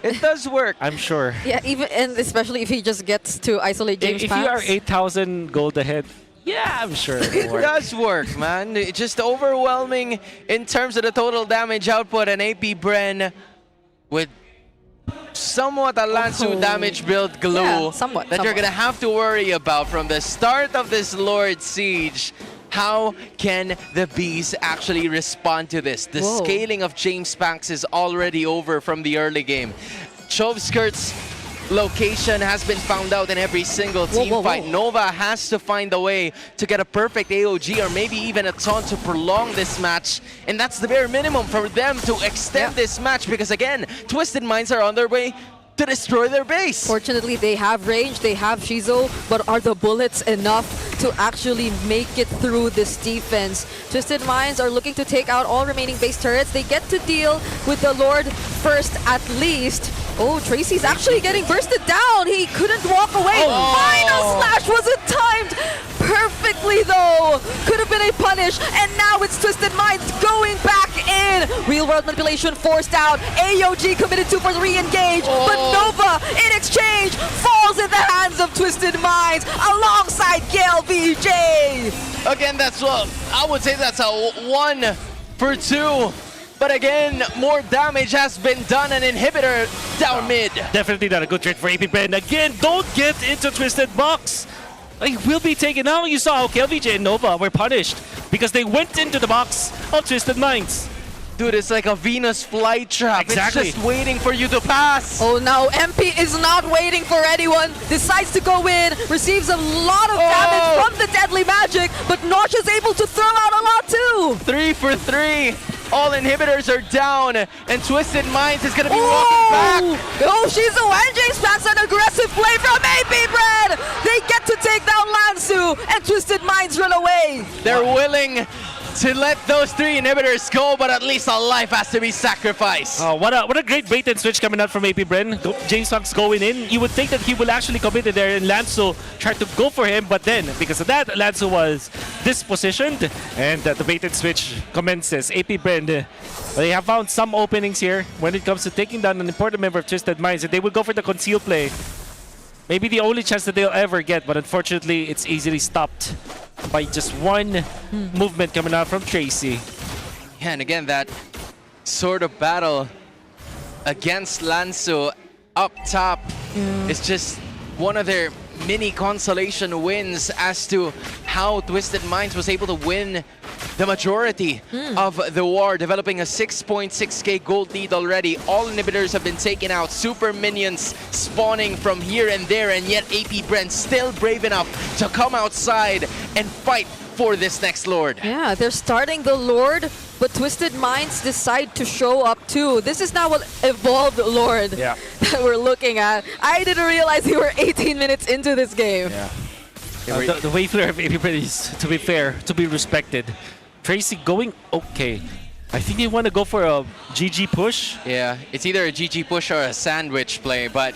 It does work. I'm sure. Yeah, even and especially if he just gets to isolate James If you are Pants. 8,000 gold ahead, yeah, I'm sure It it'll work. does work, man. It's just overwhelming in terms of the total damage output. And AP Bren with somewhat a Lansu damage build glue Yeah, somewhat, that you're going to have to worry about from the start of this Lord Siege. How can the Bees actually respond to this? The Whoa. scaling of James Banks is already over from the early game. Chovskirt's location has been found out in every single team fight. Nova has to find a way to get a perfect AOG or maybe even a taunt to prolong this match. And that's the bare minimum for them to extend this match because again, Twisted Minds are on their way to destroy their base. Fortunately, they have range, they have Shizo, but are the bullets enough to actually make it through this defense? Twisted Minds are looking to take out all remaining base turrets. They get to deal with the Lord first at least. Oh, Tracy's actually getting bursted down. He couldn't walk away. Final slash wasn't timed perfectly though. Could have been a punish. And now it's Twisted Minds going back in. Real world manipulation forced out. AOG committed to for the re-engage. But Nova in exchange falls in the hands of Twisted Minds alongside Gale VJ. Again, that's what I would say that's a 1 for 2. But again, more damage has been done. An inhibitor down mid. Definitely not a good trade for AP Bren. Again, don't get into Twisted Box. They will be taken out. You saw how KLVJ and Nova were punished because they went into the box of Twisted Minds. Dude, it's like a Venus flytrap. Exactly. It's just waiting for you to pass. Oh, now MP is not waiting for anyone. Decides to go in, receives a lot of damage from the deadly magic, but Nosh is able to throw out a lot too. 3 for 3. All inhibitors are down, and Twisted Minds is going to be walking back. Oh, she's a James Packs, an aggressive play from AP Bread. They get to take down Lansu, and Twisted Minds run away. They're willing to let those 3 inhibitors go, but at least a life has to be sacrificed. Oh, what a great bait and switch coming out from AP Bren. James Fox going in. You would think that he will actually commit it there, and Lanzo tried to go for him, but then because of that, Lanzo was dispositioned, and the bait and switch commences. AP Bren, they have found some openings here when it comes to taking down an important member of Twisted Minds, and they will go for the conceal play. Maybe the only chance that they'll ever get, but unfortunately, it's easily stopped by just one movement coming out from Tracy. Yeah, and again, that sort of battle against Lanzo up top is just one of their mini consolation wins as to how Twisted Minds was able to win the majority of the war, developing a 6.6k gold lead already. All inhibitors have been taken out, super minions spawning from here and there, and yet AP Brent still brave enough to come outside and fight for this next Lord. Yeah, they're starting the Lord, but Twisted Minds decide to show up too. This is now what evolved Lord that we're looking at. I didn't realize we were 18 minutes into this game. Yeah. The wave flare of AP Bren is, to be fair, to be respected. Tracy going okay. I think they want to go for a GG push. Yeah, it's either a GG push or a sandwich play, but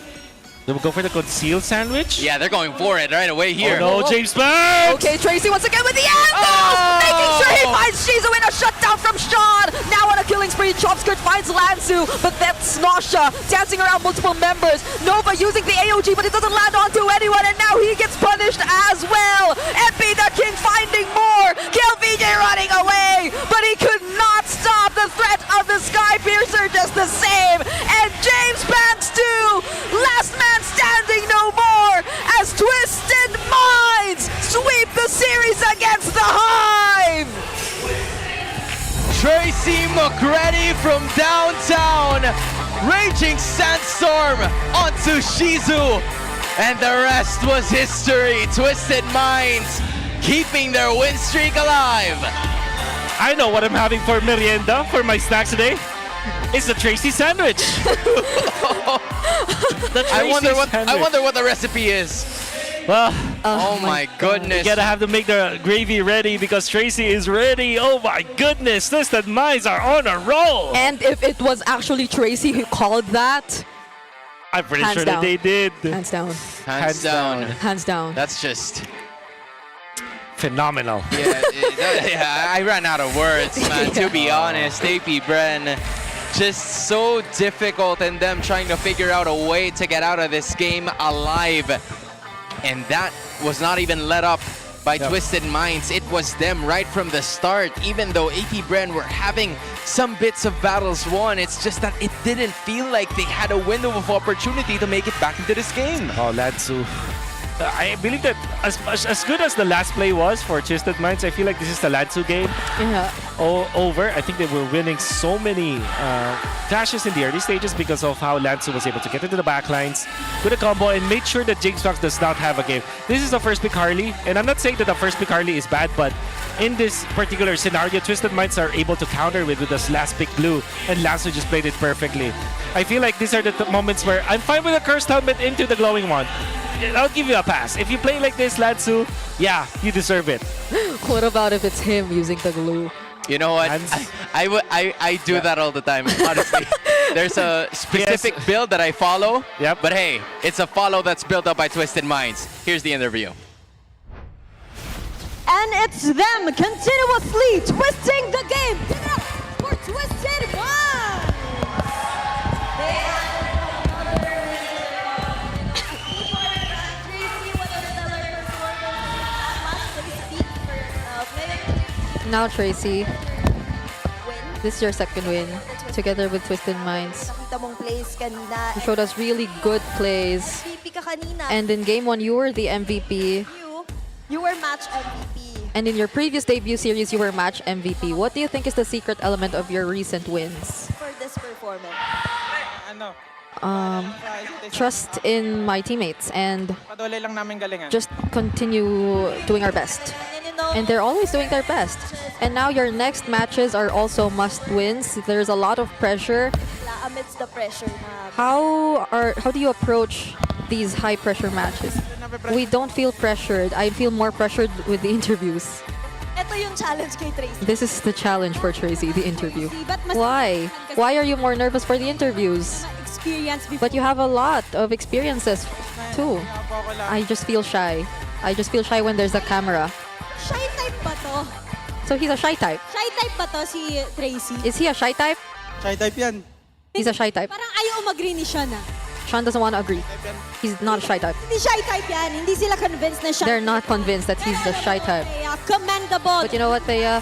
they will go for the concealed sandwich? Yeah, they're going for it right away here. Oh no, James Banks! Okay, Tracy once again with the anvil! Making sure he finds Shizu in a shutdown from Sean! Now on a killing spree, Chopskirt finds Lansu, but that's Nosha dancing around multiple members. Nova using the AOG, but it doesn't land onto anyone, and now he gets punished as well! MP the King finding more! Kill VJ running away, but he could not stop the threat of the Sky Piercer just the same! And James Banks too! Last man standing no more as Twisted Minds sweep the series against the Hive! Tracy McGrady from downtown, Raging Sandstorm onto Shizu, and the rest was history. Twisted Minds keeping their win streak alive. I know what I'm having for merienda for my snacks today. It's the Tracy sandwich. I wonder what the recipe is. Well, Oh my goodness. You gotta have to make the gravy ready because Tracy is ready. Oh my goodness, Twisted Minds are on a roll. And if it was actually Tracy who called that, I'm pretty hands sure down. that they did. Hands down. Hands down. Hands down. That's just phenomenal. Yeah, I ran out of words, man. To be honest, AP Bren, just so difficult and them trying to figure out a way to get out of this game alive. And that was not even let up by Twisted Minds. It was them right from the start. Even though AP Bren were having some bits of battles won, it's just that it didn't feel like they had a window of opportunity to make it back into this game. Oh, Lansu. I believe that as good as the last play was for Twisted Minds, I feel like this is the Lansu game over. I think they were winning so many clashes in the early stages because of how Lansu was able to get into the backlines with a combo and made sure that Jinx Fox does not have a game. This is the first pick Harley, and I'm not saying that the first pick Harley is bad, but in this particular scenario, Twisted Minds are able to counter with this last pick Blue, and Lansu just played it perfectly. I feel like these are the moments where I'm fine with a cursed helmet into the glowing wand. I'll give you a pass. If you play like this, Lansu, yeah, you deserve it. What about if it's him using the glue? You know what? I do that all the time, honestly. There's a specific build that I follow, but hey, it's a follow that's built up by Twisted Minds. Here's the interview. And it's them continuously twisting the game. Give it up for Twisted Minds. Now, Tracy, this is your second win together with Twisted Minds. Nakita mong plays kanina. You showed us really good plays. MVP ka kanina. And in game 1, you were the MVP. You were match MVP. And in your previous debut series, you were match MVP. What do you think is the secret element of your recent wins? For this performance. Trust in my teammates and just continue doing our best. And they're always doing their best. And now your next matches are also must-wins. There's a lot of pressure. Amidst the pressure How do you approach these high-pressure matches? We don't feel pressured. I feel more pressured with the interviews. Ito yung challenge kay Tracy. This is the challenge for Tracy, the interview. Why? Why are you more nervous for the interviews? Experience before. But you have a lot of experiences too. I just feel shy. I just feel shy when there's a camera. Shy type ba to? So he's a shy type. Shy type ba to si Tracy? Is he a shy type? Shy type yan. He's a shy type. Parang ayaw mag-agree ni Sean ah. Sean doesn't want to agree. He's not a shy type. Hindi shy type yan. Hindi sila convinced na siya. They're not convinced that he's the shy type. Commendable. But you know what, Thea?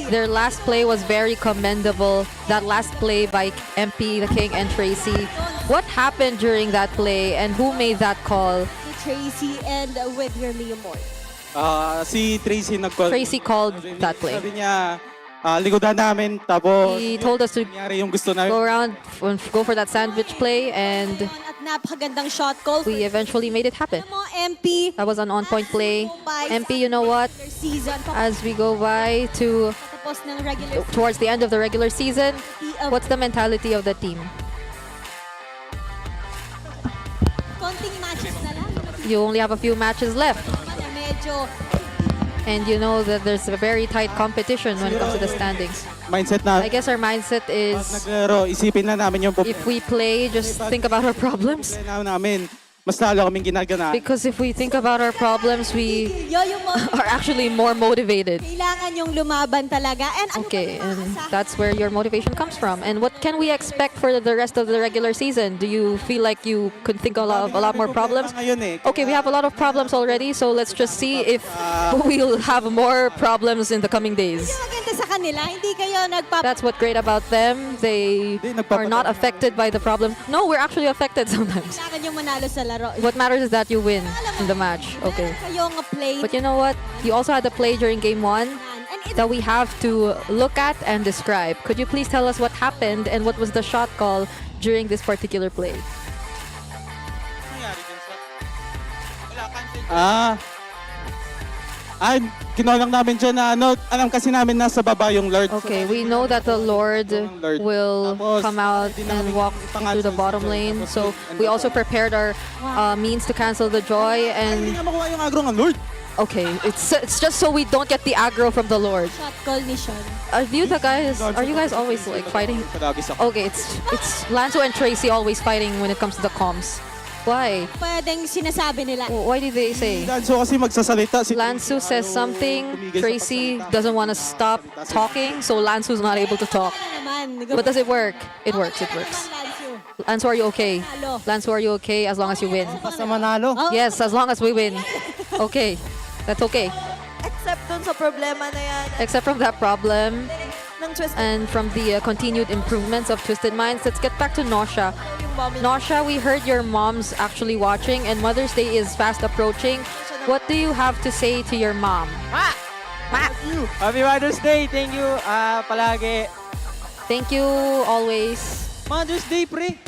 Their last play was very commendable. That last play by MP, the King, and Tracy. What happened during that play and who made that call? Tracy and with your Leomord. Si Tracy nag-call. Tracy called that play. Sabi niya, likodan namin, tapos He told us to yung gusto namin. go around, go for that sandwich play, and At napakagandang shot call. we eventually made it happen. MP. That was an on-point play. MP, you know what? Season. As we go by to Tapos ng regular towards the end of the regular season, what's the mentality of the team? konting matches na lang. You only have a few matches left. Medyo And you know that there's a very tight competition when it comes to the standings. Mindset na. I guess our mindset is Naglaro, isipin na namin yung if we play, just think about our problems. namin. Mas lalo kaming ginagana. Because if we think about our problems, we are actually more motivated. kailangan yung lumaban talaga. And Okay, and that's where your motivation comes from. And what can we expect for the rest of the regular season? Do you feel like you could think of a lot more problems? Okay, we have a lot of problems already, so let's just see if we'll have more problems in the coming days. maganda sa kanila, hindi kayo That's what's great about them. They are not affected by the problem. No, we're actually affected sometimes. Kailangan yung manalo sa laro. What matters is that you win in the match. Okay. Kayong play. But you know what? You also had a play during game 1 that we have to look at and describe. Could you please tell us what happened and what was the shot call during this particular play? Kinuha lang namin dyan na alam kasi namin nasa baba yung Lord. Okay, we know that the Lord will come out and walk through the bottom lane. So we also prepared our means to cancel the joy Hindi and nga makuha yung aggro ng Lord. okay, it's just so we don't get the aggro from the Lord. Shot call ni Sean. Are you guys always like fighting? Okay, it's Lanzo and Tracy always fighting when it comes to the comms. Why? Pwedeng sinasabi nila. Why did they say? Lanzo kasi magsasalita. Lansu says something, Tracy doesn't want to stop talking, so Lansu's not able to talk. But does it work? It works, it works. Lansu, are you okay? Lansu, are you okay as long as you win? Basta manalo. Yes, as long as we win. Okay, that's okay. Except dun sa problema na yan. Except from that problem Ng Twisted and from the continued improvements of Twisted Minds, let's get back to Nosha. Nosha, we heard your mom's actually watching and Mother's Day is fast approaching. What do you have to say to your mom? Happy Mother's Day. Thank you. Palagi. Thank you always. Mother's Day, pre.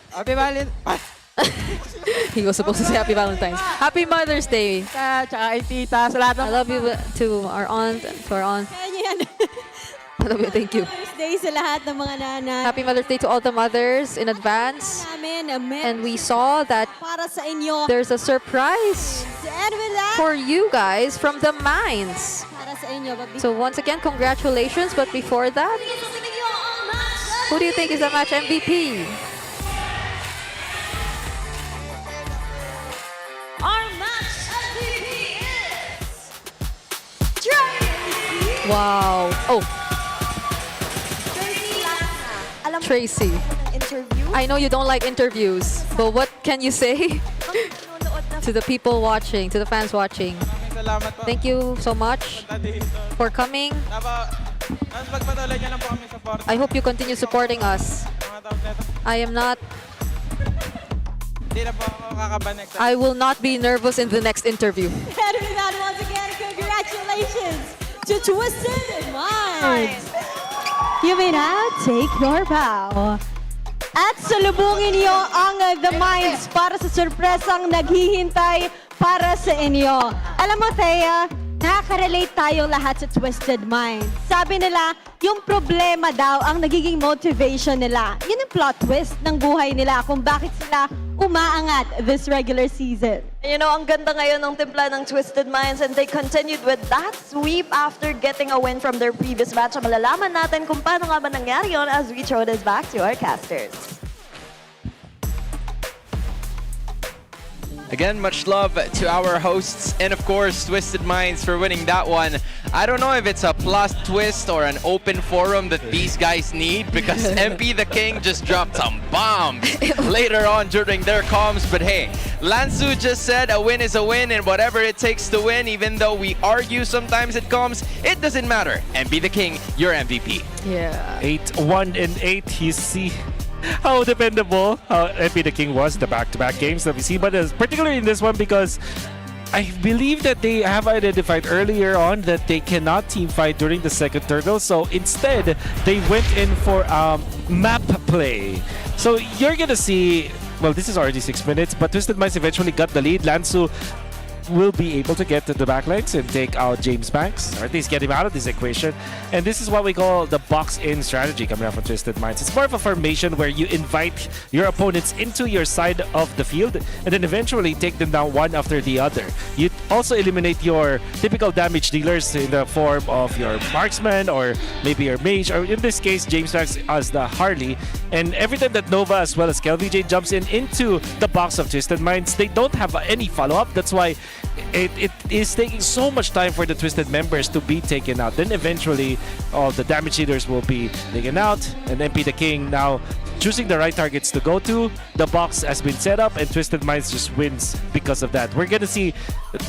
Happy Valentine's. He was supposed to say Happy Valentine's. Happy Mother's Day. Tsaka ay tita. Sa lahat ng... I love you to our aunt, to our aunt. I love you, thank you. Mother's Day sa lahat ng mga nanay. Happy Mother's Day to all the mothers in advance. Namin, And we saw that para sa inyo. there's a surprise And with that, for you guys from the mines. para sa inyo. So once again, congratulations. But before that, who do you think is the match MVP? Our match MVP is Wow. Oh, Alam mo, Tracy. interview. I know you don't like interviews, but what can you say to the people watching, to the fans watching? Salamat po. Thank you so much for coming. Mas magpatuloy niyo lang po kami support. I hope you continue supporting us. I am not, Hindi na po ako kakaban next time. I will not be nervous in the next interview. And with that, once again, congratulations to Twisted Minds. You may now take your bow. At salubungin niyo ang The Minds para sa sorpresang naghihintay para sa inyo. Alam mo, Thea, nakaka-relate tayo lahat sa Twisted Minds. Sabi nila, yung problema daw ang nagiging motivation nila. Yun ang plot twist ng buhay nila kung bakit sila umaangat this regular season. You know, ang ganda ngayon ng timpla ng Twisted Minds and they continued with that sweep after getting a win from their previous match. Malalaman natin kung paano nga ba nangyari yun as we throw this back to our casters. Again, much love to our hosts and of course Twisted Minds for winning that one. I don't know if it's a plus twist or an open forum that these guys need because MP the King just dropped some bombs later on during their comms. But hey, Lansu just said a win is a win and whatever it takes to win, even though we argue sometimes it comes, it doesn't matter. MP the King, your MVP. Yeah. 8-1 and 8. You see how dependable MP the King was the back-to-back games that we see, but particularly in this one because I believe that they have identified earlier on that they cannot team fight during the second turtle, so instead they went in for map play. So you're gonna see, well, this is already 6 minutes, but Twisted Minds eventually got the lead. Lansu will be able to get to the backlines and take out James Banks, or at least get him out of this equation. And this is what we call the box-in strategy coming out from Twisted Minds. It's more of a formation where you invite your opponents into your side of the field and then eventually take them down one after the other. You also eliminate your typical damage dealers in the form of your marksman or maybe your mage, or in this case, James Banks as the Harley. And every time that Nova as well as KelVJ jumps into the box of Twisted Minds, they don't have any follow-up. That's why it is taking so much time for the Twisted members to be taken out. Then eventually, all the damage leaders will be taken out, and MP the King now choosing the right targets to go to. The box has been set up, and Twisted Minds just wins because of that. We're gonna see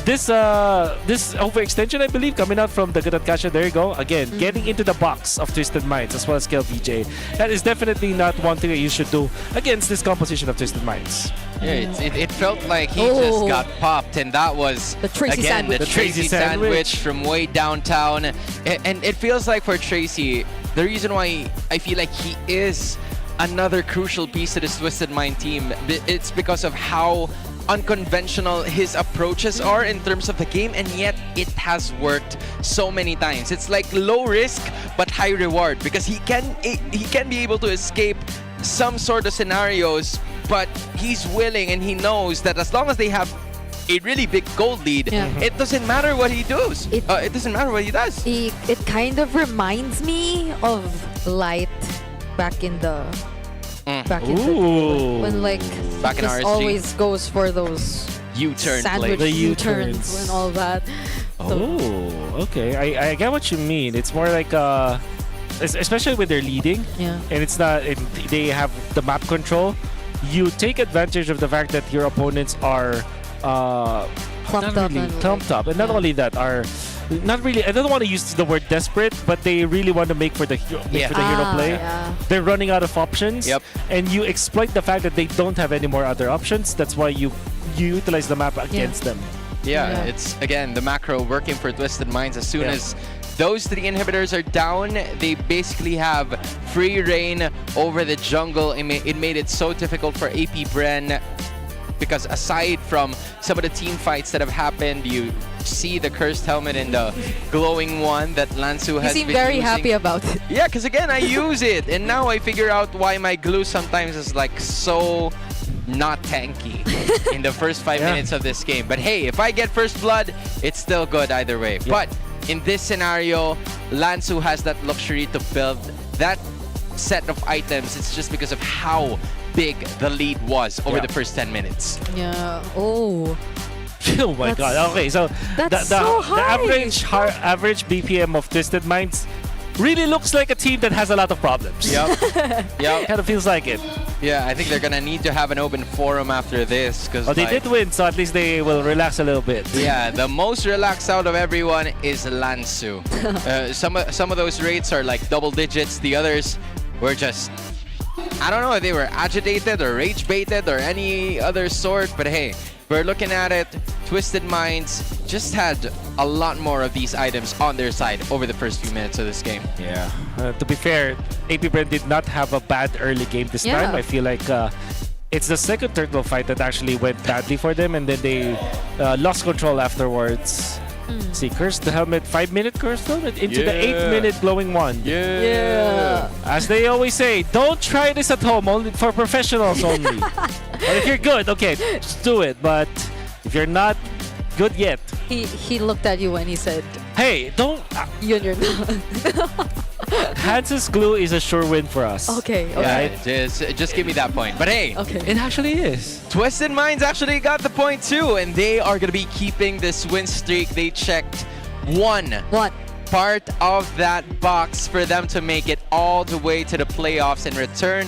this this overextension, I believe, coming out from the Kasha. There you go. Again, getting into the box of Twisted Minds as well as KelVJ. That is definitely not one thing that you should do against this composition of Twisted Minds. Yeah, it felt like he just got popped, and that was the Tracy again sandwich. the Tracy sandwich from way downtown. And it feels like for Tracy, the reason why I feel like he is another crucial piece to this Twisted Mind team, it's because of how unconventional his approaches are in terms of the game, and yet it has worked so many times. It's like low risk but high reward because he can be able to escape some sort of scenarios, but he's willing and he knows that as long as they have a really big gold lead, it doesn't matter what he does. It doesn't matter what he does. It kind of reminds me of Light back in the when like Back in just RSG. always goes for those U-turn sandwich plays. U-turns and all that. Oh, okay. I get what you mean. It's more like especially when they're leading, and it's not. They have the map control. You take advantage of the fact that your opponents are clumped up, and not only that are. Not really. I don't want to use the word desperate, but they really want to make for the hero play. They're running out of options, and you exploit the fact that they don't have any more other options. That's why you utilize the map against them. Yeah, it's again the macro working for Twisted Minds. As soon as those 3 inhibitors are down, they basically have free reign over the jungle. It made it so difficult for APBR because aside from some of the team fights that have happened, you see the cursed helmet and the glowing one that Lansu has been You seem very using. happy about it. Yeah, because again, I use it, and now I figure out why my glue sometimes is like so not tanky in the first 5 minutes of this game. But hey, if I get first blood, it's still good either way. But in this scenario, Lansu has that luxury to build that set of items. It's just because of how big the lead was over the first 10 minutes. Yeah. Oh. Oh my god. Okay, so the average BPM of Twisted Minds really looks like a team that has a lot of problems. Yep. Kind of feels like it. Yeah, I think they're gonna need to have an open forum after this because they did win, so at least they will relax a little bit. Yeah, the most relaxed out of everyone is Lansu. Some of those rates are like double digits. The others were just, I don't know if they were agitated or rage baited or any other sort, but hey, we're looking at it. Twisted Minds just had a lot more of these items on their side over the first few minutes of this game. Yeah. To be fair, APBR did not have a bad early game this time. I feel like it's the second turtle fight that actually went badly for them, and then they lost control afterwards. See, curse the helmet, 5-minute curse helmet into the 8-minute glowing one. As they always say, don't try this at home, only for professionals only. But if you're good, okay, just do it. But if you're not good yet, He looked at you when he said, hey, don't. You and your Hans's glue is a sure win for us. Okay. Yeah, just give me that point. But hey, it actually is. Twisted Minds actually got the point too, and they are going to be keeping this win streak. They checked one part of that box for them to make it all the way to the playoffs and return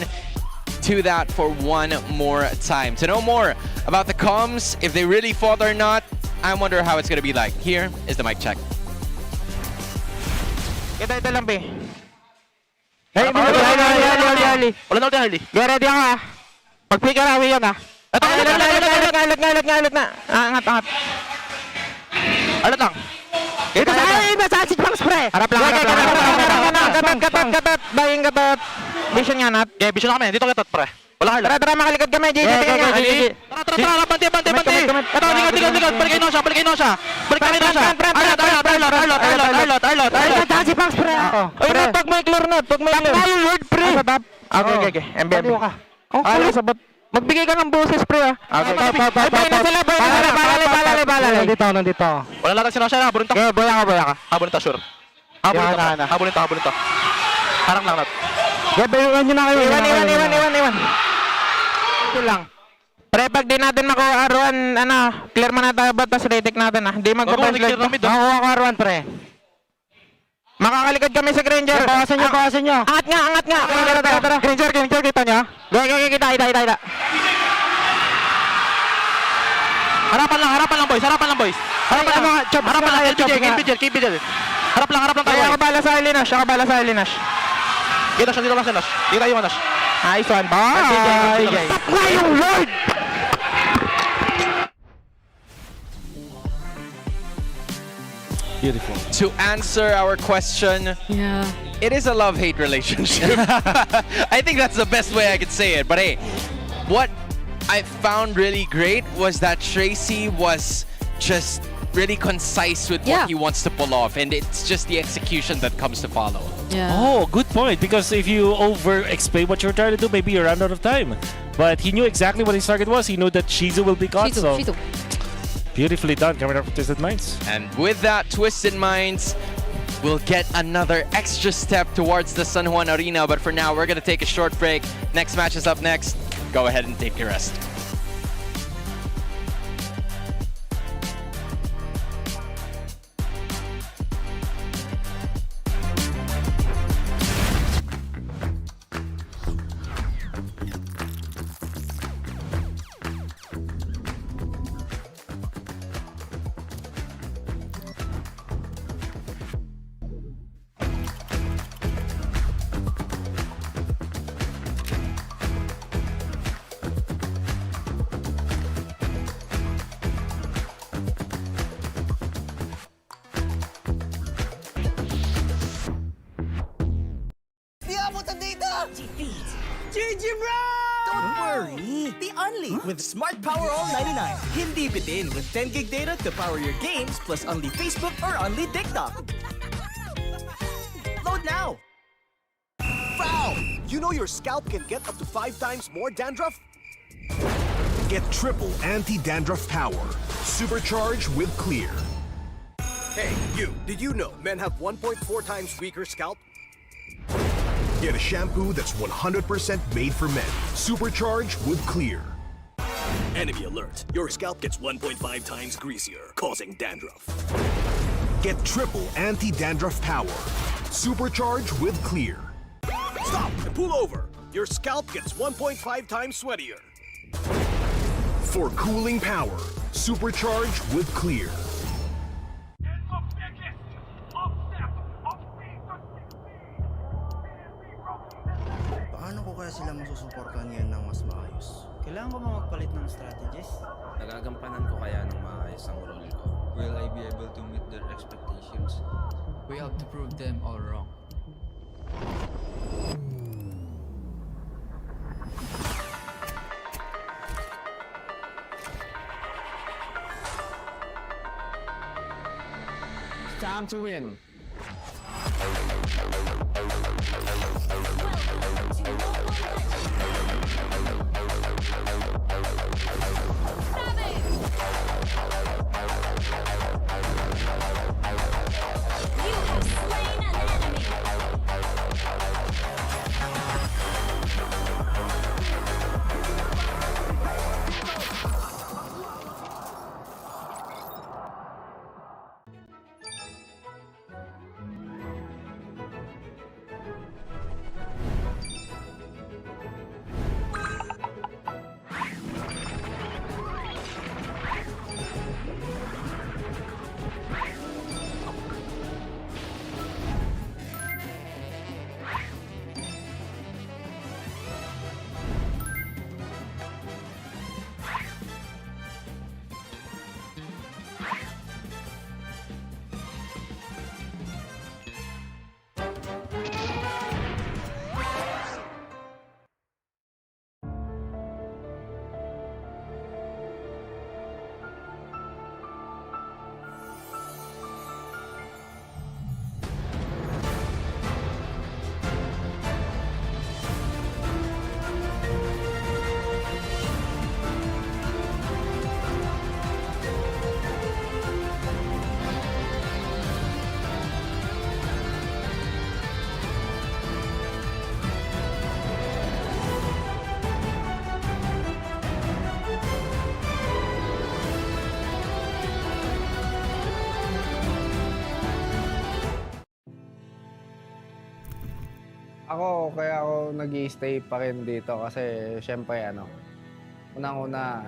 to that for one more time. To know more about the comms, if they really fought or not, I wonder how it's going to be like. Here is the mic check. Ito lang, be. Hey, Harley. Wala na ulit, Harley. Get ready ako, ha. Pag-pick ka yan, ha. Ito, ngalit na. Angat. Alat lang. Ito sa akin, massage pang spray. Harap lang. Katot. Baging katot. Vision nga, Nat. Yeah, vision na kami. Dito katot, pre. Wala, Harley. Tara, makalikad kami. GG. Tara, banti. Ito, likod. Balik kayo siya. Arlot. Massage pang spray. Ay, Nat, pag may clear, Nat. Pag may word, pre. Okay. MBM. Okay, sabot. Magbigay ka ng boses, pre, ha? Okay. Bala. Nandito. Wala lang si Nosha, ha? Burunto. Okay, boya ka. Burunto, sure. Burunto. Parang lang, Nat. Iwan nyo na kayo. Iwan. Ito lang. Pre, pag di natin makuha R1, clear man natin ba, tapos retake natin, ha? Hindi magpa-slide. Makuha ko R1, pre. Makakalikod kami sa Granger. Bawasan nyo. Angat nga. Tara. Granger, kita nyo. Kita. Harapan lang, boys. Harapan lang, keep it. Harap lang tayo. Nakabala sa Elinash. Kita siya, dito lang si Nash. Kita yung Nash. Nice one. Bye. Stop nga yung Lord! Beautiful. To answer our question, it is a love-hate relationship. I think that's the best way I could say it. But hey, what I found really great was that Tracy was just really concise with what he wants to pull off, and it's just the execution that comes to follow. Yeah. Oh, good point. Because if you over-explain what you're trying to do, maybe you run out of time. But he knew exactly what his target was. He knew that Shizu will be caught. Shizu. Beautifully done, coming up from Twisted Minds. And with that, Twisted Minds will get another extra step towards the San Juan Arena. But for now, we're going to take a short break. Next match is up next. Go ahead and take your rest. GG bro! Don't worry, the only with Smart Power All 99. Hindi bitin with 10 gig data to power your games plus only Facebook or only TikTok. Load now! Foul! You know your scalp can get up to 5 times more dandruff? Get triple anti-dandruff power. Supercharged with Clear. Hey, you, did you know men have 1.4 times weaker scalp? Get a shampoo that's 100% made for men. Supercharged with Clear. Enemy alert. Your scalp gets 1.5 times greasier, causing dandruff. Get triple anti-dandruff power. Supercharged with Clear. Stop and pull over. Your scalp gets 1.5 times sweatier. For cooling power. Supercharged with Clear. Paano ko kaya sila masusuportahan ngayon ng mas maayos? Kailangan ko ba magpalit ng strategies? Nagagampanan ko kaya ng maayos ang role ko. Will I be able to meet their expectations? We have to prove them all wrong. Time to win. Kaya ako nag-i-stay pa rin dito kasi syempre unang-una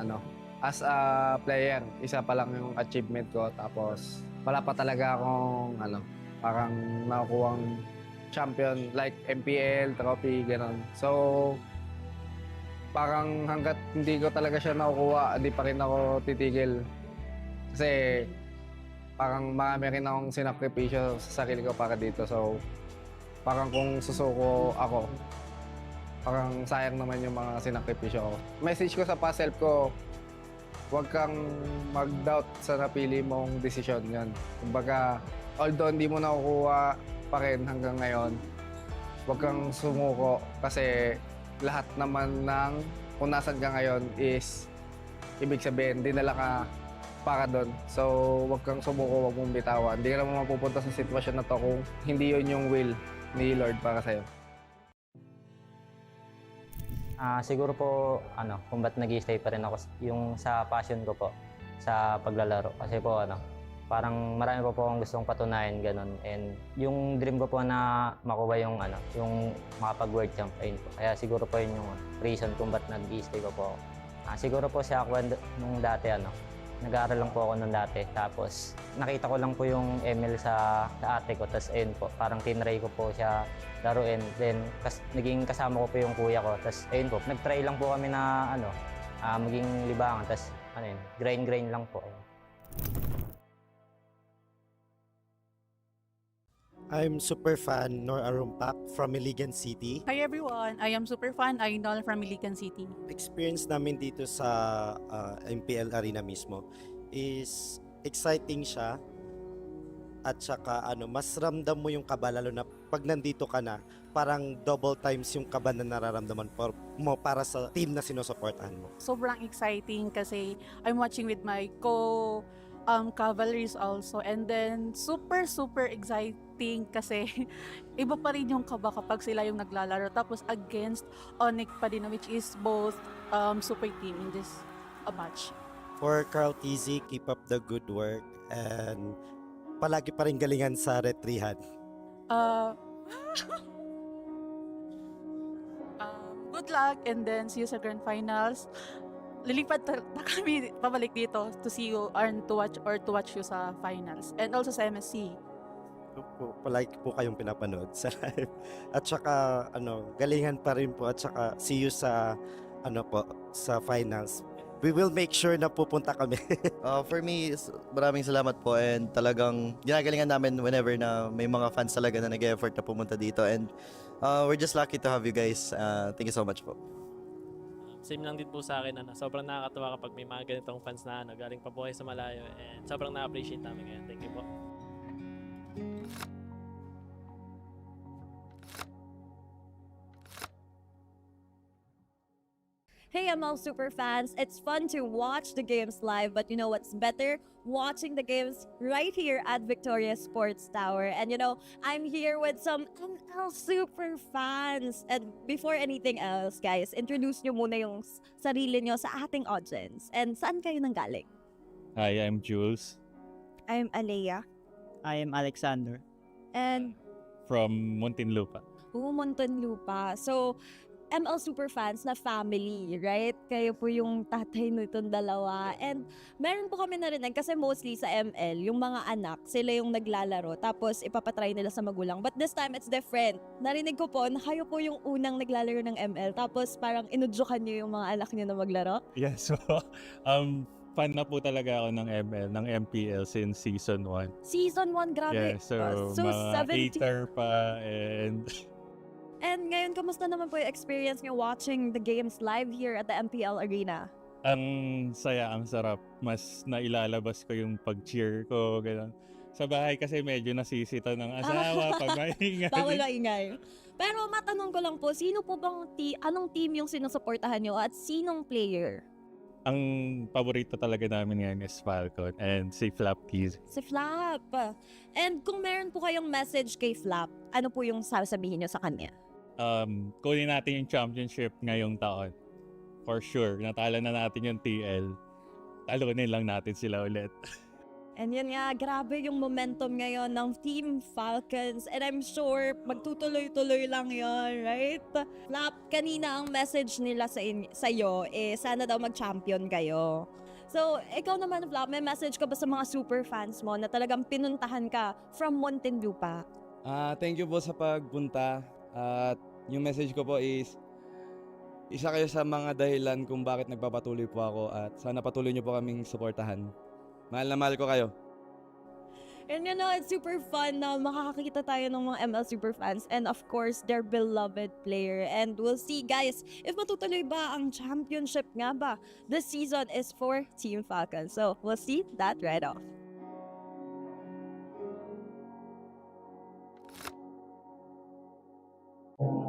as a player, isa pa lang yung achievement ko, tapos wala pa talaga akong parang nakukuhang champion like MPL, trophy, ganon. So parang hanggat hindi ko talaga siya nakukuha, hindi pa rin ako titigil. Kasi parang marami rin akong sinakripisyo sa sarili ko para dito. So parang kung susuko ako, parang sayang naman yung mga sinakripisyo ko. Message ko sa past self ko, huwag kang mag-doubt sa napili mong desisyon yan. Kumbaga, although hindi mo nakukuha pa rin hanggang ngayon, huwag kang sumuko kasi lahat naman ng kung nasan ka ngayon is ibig sabihin, dinala ka para doon. So, huwag kang sumuko, huwag mong bitawan. Hindi ka naman mapupunta sa sitwasyon na to kung hindi yun yung will ni Lord para sa'yo. Siguro po, kung ba't nag-i-stay pa rin ako yung sa passion ko po, sa paglalaro. Kasi po, parang marami po akong gustong patunayan, ganun. And yung dream ko po na makuha yung, yung makapag-world champ, ayun po. Kaya siguro po yun yung reason kung ba't nag-i-stay ko po ako. Siguro po siya ako nung dati, nag-aaral lang po ako nung dati. Tapos, nakita ko lang po yung ML sa ate ko. Tapos, ayun po, parang tinry ko po siya laruin. Then, naging kasama ko po yung kuya ko. Tapos, ayun po, nag-try lang po kami na, maging libangan. Tapos, grind lang po. Ayun. I'm super fan Nor Arumpak from Iligan City. Hi everyone, I am super fan Ainol from Iligan City. Experience namin dito sa MPL Arena mismo is exciting siya at saka mas ramdam mo yung kaba lalo na pag nandito ka na, parang double times yung kaba na nararamdaman mo para sa team na sinusuportahan mo. Sobrang exciting kasi I'm watching with my cavalries also, and then super exciting kasi iba pa rin yung kaba kapag sila yung naglalaro tapos against Onyx pa din, which is both super team in this match. For Carl TZ, keep up the good work and palagi pa rin galingan sa retrihan. Good luck and then see you sa grand finals. Lilipat na kami pabalik dito to see you and to watch you sa finals and also sa MSC. Palagi po kayong pinapanood sa live. At saka galingan pa rin po at saka see you sa sa finals. We will make sure na pupunta kami. For me, maraming salamat po and talagang ginagalingan namin whenever na may mga fans talaga na nag-effort na pumunta dito and we're just lucky to have you guys. Thank you so much po. Same lang din po sa akin, sobrang nakakatuwa kapag may mga ganitong fans na galing pa po kayo sa malayo and sobrang na-appreciate namin ngayon. Thank you po. Hey ML Superfans, it's fun to watch the games live, but you know what's better? Watching the games right here at Victoria Sports Tower. And I'm here with some ML Superfans. And before anything else, guys, introduce nyo muna yung sarili nyo sa ating audience. And saan kayo nanggaling? Hi, I'm Jules. I'm Alea. I am Alexander. And From Muntinlupa. Muntinlupa. So, ML Superfans na family, right? Kayo po yung tatay nitong dalawa. And meron po kami narinig kasi mostly sa ML, yung mga anak, sila yung naglalaro. Tapos ipapatry nila sa magulang. But this time, it's different. Narinig ko po na kayo po yung unang naglalaro ng ML. Tapos parang inudyukan nyo yung mga anak nyo na maglaro. Yes, so fan na po talaga ako ng ML, ng MPL since season 1. Season 1, grabe. Yeah, so mga 8er pa and... And ngayon, kamusta naman po yung experience nyo watching the games live here at the MPL Arena? Ang saya, ang sarap. Mas nailalabas ko yung pag-cheer ko, gano'n. Sa bahay kasi medyo nasisita ng asawa pag maingay. Bawal maingay. Pero matanong ko lang po, sino po bang anong team yung sinusuportahan nyo at sinong player? Ang paborito talaga namin ngayon is Falcon and si Flap Keys. Si Flap. And kung meron po kayong message kay Flap, ano po yung sasabihin nyo sa kanya? Kunin natin yung championship ngayong taon. For sure. Natalo na natin yung TL. Talunin lang natin sila ulit. And yun nga, grabe yung momentum ngayon ng Team Falcons. And I'm sure magtutuloy-tuloy lang yon, right? Flap, kanina ang message nila sa iyo sana daw mag-champion kayo. So, ikaw naman, Flap, may message ka ba sa mga super fans mo na talagang pinuntahan ka from Muntinlupa? Thank you po sa pagpunta. At yung message ko po is isa kayo sa mga dahilan kung bakit nagpapatuloy po ako at sana patuloy niyo po kaming suportahan. Mahal na mahal ko kayo. And you know, it's super fun na makakakita tayo ng mga ML super fans and of course, their beloved player. And we'll see guys, if matutuloy ba ang championship nga ba this season is for Team Falcon. So, we'll see that right off.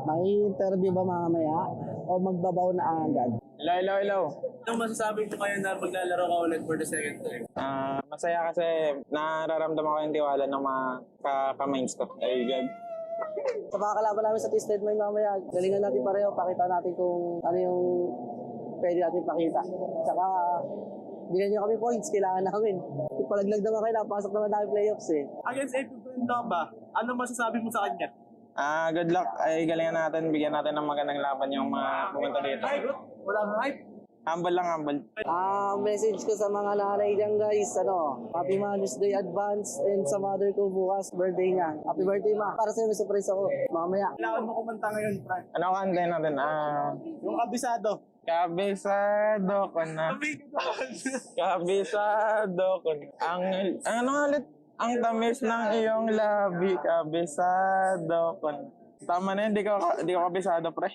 May interview ba mamaya o magbabaw na agad? Hello. Anong masasabi ko ngayon na maglalaro ka ulit for the second time? Masaya kasi nararamdaman ko yung tiwala ng mga ka-minds ko. Ay, God. Sa mga kalaban namin sa Twisted Mind mamaya, galingan natin pareho, pakita natin kung ano yung pwede natin pakita. Saka, bigyan nyo kami points, kailangan namin. Kung palaglag naman kayo, napasok naman namin playoffs eh. Against APBR ba? Ano masasabi mo sa kanya? Good luck. Ay, galingan natin. Bigyan natin ng magandang laban yung mga pumunta dito. Walang hype. Humble lang, humble. Message ko sa mga nanay dyan guys, Happy Mother's Day advance and sa mother ko bukas, birthday niya. Happy birthday ma. Para sa'yo may surprise ako, mamaya. Kailangan mo kumanta ngayon, Frank. Ano kantahin natin? Yung kabisado. Kabisado ko na. Kabisado ko na. Ano ulit? Ang tamis ng iyong labi, kabisado ko na. Tama na yun, di ko kabisado, pre.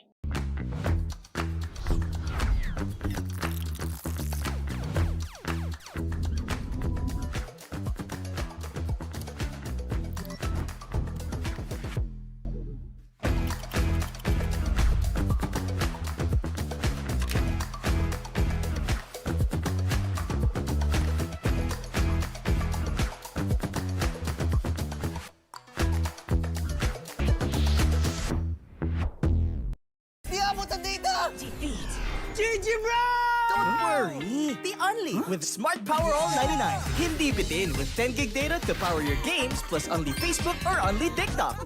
GG bro! Don't worry! The Only with Smart Power All 99. Hindi bitin with 10 gig data to power your games plus only Facebook or only TikTok.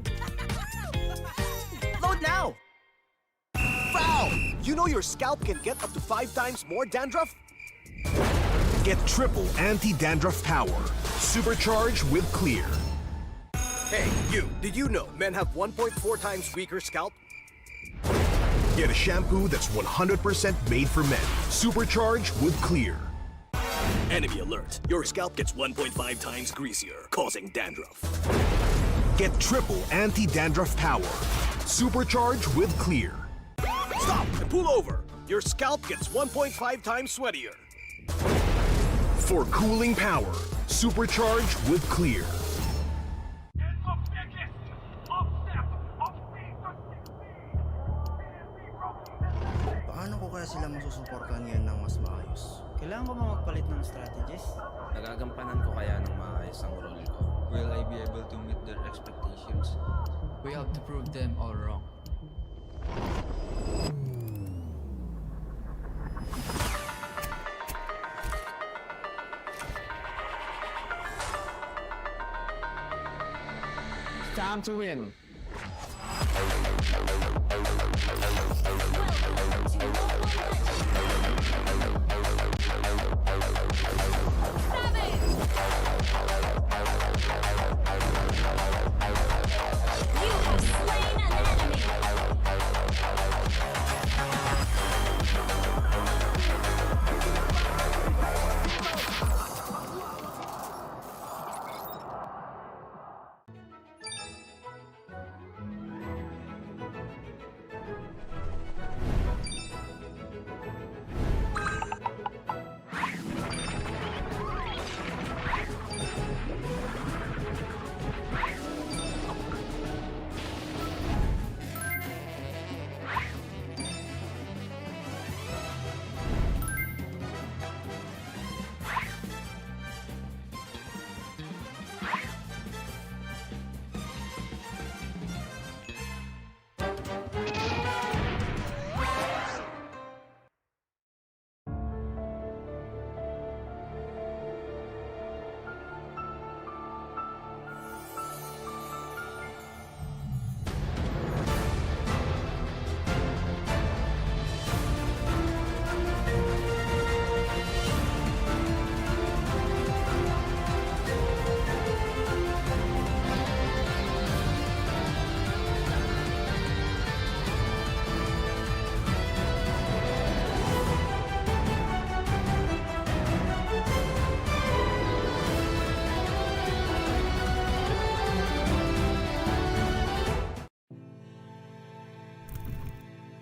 Load now! Foul! You know your scalp can get up to 5 times more dandruff? Get triple anti-dandruff power. Supercharged with Clear. Hey, you! Did you know men have 1.4 times weaker scalp? Get a shampoo that's 100% made for men. Supercharged with Clear. Enemy alert. Your scalp gets 1.5 times greasier, causing dandruff. Get triple anti-dandruff power. Supercharged with Clear. Stop and pull over. Your scalp gets 1.5 times sweatier. For cooling power, supercharged with Clear. Paano ko kaya sila masusuportahan ngayon ng mas maayos? Kailangan ko ba magpalit ng strategies? Nagagampanan ko kaya ng maayos ang role ko. Will I be able to meet their expectations? We have to prove them all wrong. Time to win.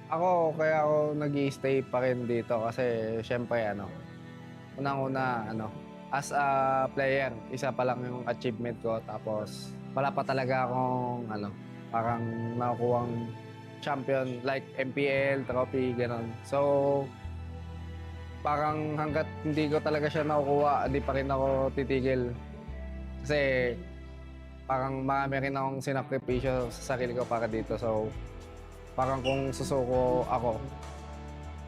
Ako, kaya ako nag-i-stay pa rin dito kasi syempre unang-una as a player, isa pa lang yung achievement ko tapos wala pa talaga akong parang nakukuhang champion like MPL, trophy, gano'n. So, parang hanggat hindi ko talaga siya nakukuha, di pa rin ako titigil. Kasi parang marami rin akong sinakripisyo sa sarili ko para dito. So, parang kung susuko ako,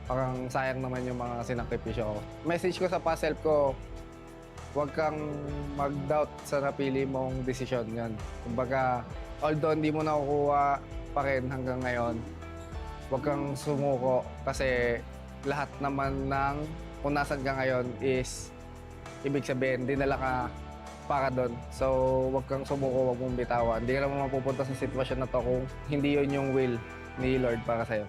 parang sayang naman yung mga sinakripisyo ko. Message ko sa past self ko, huwag kang mag-doubt sa napili mong desisyon yan. Kumbaga, although hindi mo nakukuha pa rin hanggang ngayon, huwag kang sumuko kasi lahat naman ng kung nasan ka ngayon is ibig sabihin, dinala ka para doon. So, huwag kang sumuko, huwag mong bitawan. Hindi ka naman mapupunta sa sitwasyon na to kung hindi yun yung will ni Lord para sa'yo.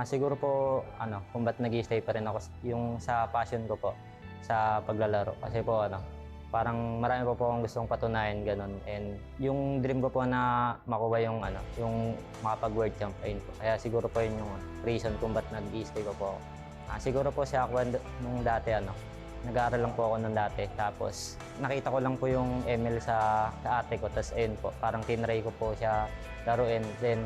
Siguro po, kung ba't nag-i-stay pa rin ako, yung sa passion ko po, sa paglalaro. Kasi po, parang marami po akong gustong patunayan, ganun. And yung dream ko po na makuha yung, yung makapag-world champ, ayun po. Kaya siguro po yun yung reason kung ba't nag-i-stay ko po ako. Siguro po siya ako nung dati, nag-aaral lang po ako nung dati. Tapos, nakita ko lang po yung ML sa ate ko. Tapos, ayun po, parang tinry ko po siya laruin. Then,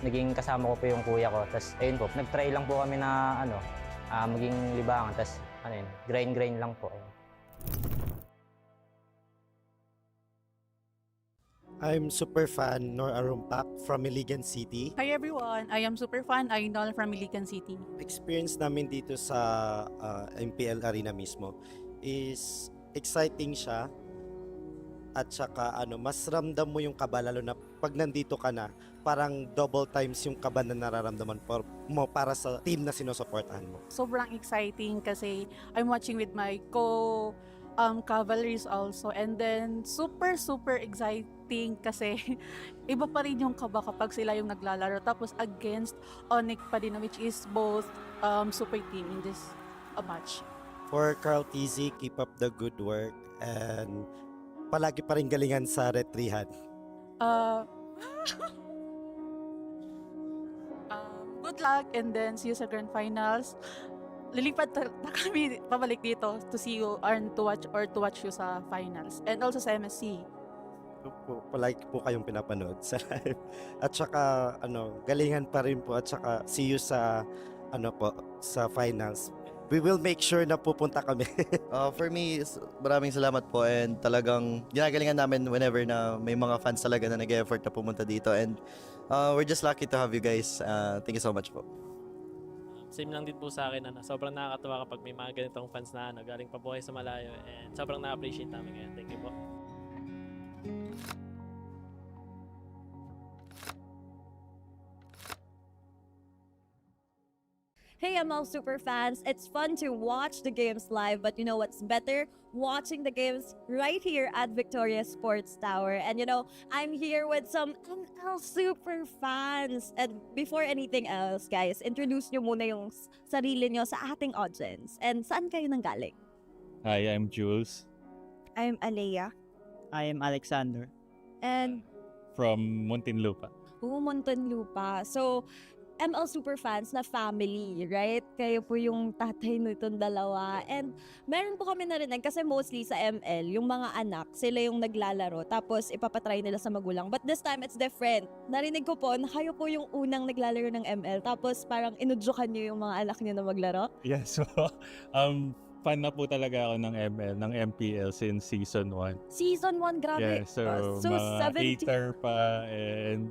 naging kasama ko po yung kuya ko. Tapos, ayun po, nag-try lang po kami na, maging libangan. Tapos, grind lang po. I'm super fan Nor Arumpak from Iligan City. Hi everyone, I am super fan Idol from Iligan City. Experience namin dito sa MPL Arena mismo is exciting siya at saka mas ramdam mo yung kaba lalo na pag nandito ka na parang double times yung kaba na nararamdaman mo para sa team na sinusuportahan mo. Sobrang exciting kasi I'm watching with my cavalries also, and then super exciting kasi iba pa rin yung kaba kapag sila yung naglalaro tapos against Onyx pa din, which is both super team in this match. For Carl TZ, keep up the good work and palagi pa rin galingan sa retrihan. Good luck and then see you sa grand finals. Lilipat na kami pabalik dito to see you and to watch you sa finals and also sa MSC. Palagi po kayong pinapanood sa live. At saka galingan pa rin po at saka see you sa sa finals. We will make sure na pupunta kami. For me, maraming salamat po and talagang ginagalingan namin whenever na may mga fans talaga na nag-effort na pumunta dito and we're just lucky to have you guys. Thank you so much po. Same lang din po sa akin, sobrang nakakatuwa kapag may mga ganitong fans na galing pa buhay sa malayo, and sobrang na-appreciate namin ngayon. Thank you po. Hey ML super fans, it's fun to watch the games live, but you know what's better? Watching the games right here at Victoria Sports Tower. And I'm here with some ML super fans. And before anything else, guys, introduce nyo muna yung sarili nyo sa ating audience. And saan kayo nanggaling? Hi, I'm Jules. I'm Alea. I am Alexander. And From Muntinlupa. Muntinlupa. So, ML super fans na family, right? Kayo po yung tatay nitong dalawa. And meron po kami narinig kasi mostly sa ML, yung mga anak, sila yung naglalaro tapos ipapatry nila sa magulang. But this time, it's different. Narinig ko po na kayo po yung unang naglalaro ng ML tapos parang inudyukan niyo yung mga anak niyo na maglaro. Yes, so fan na po talaga ako ng ML, ng MPL since season 1. Season 1, grabe. Yeah, so mga 17. hater pa and...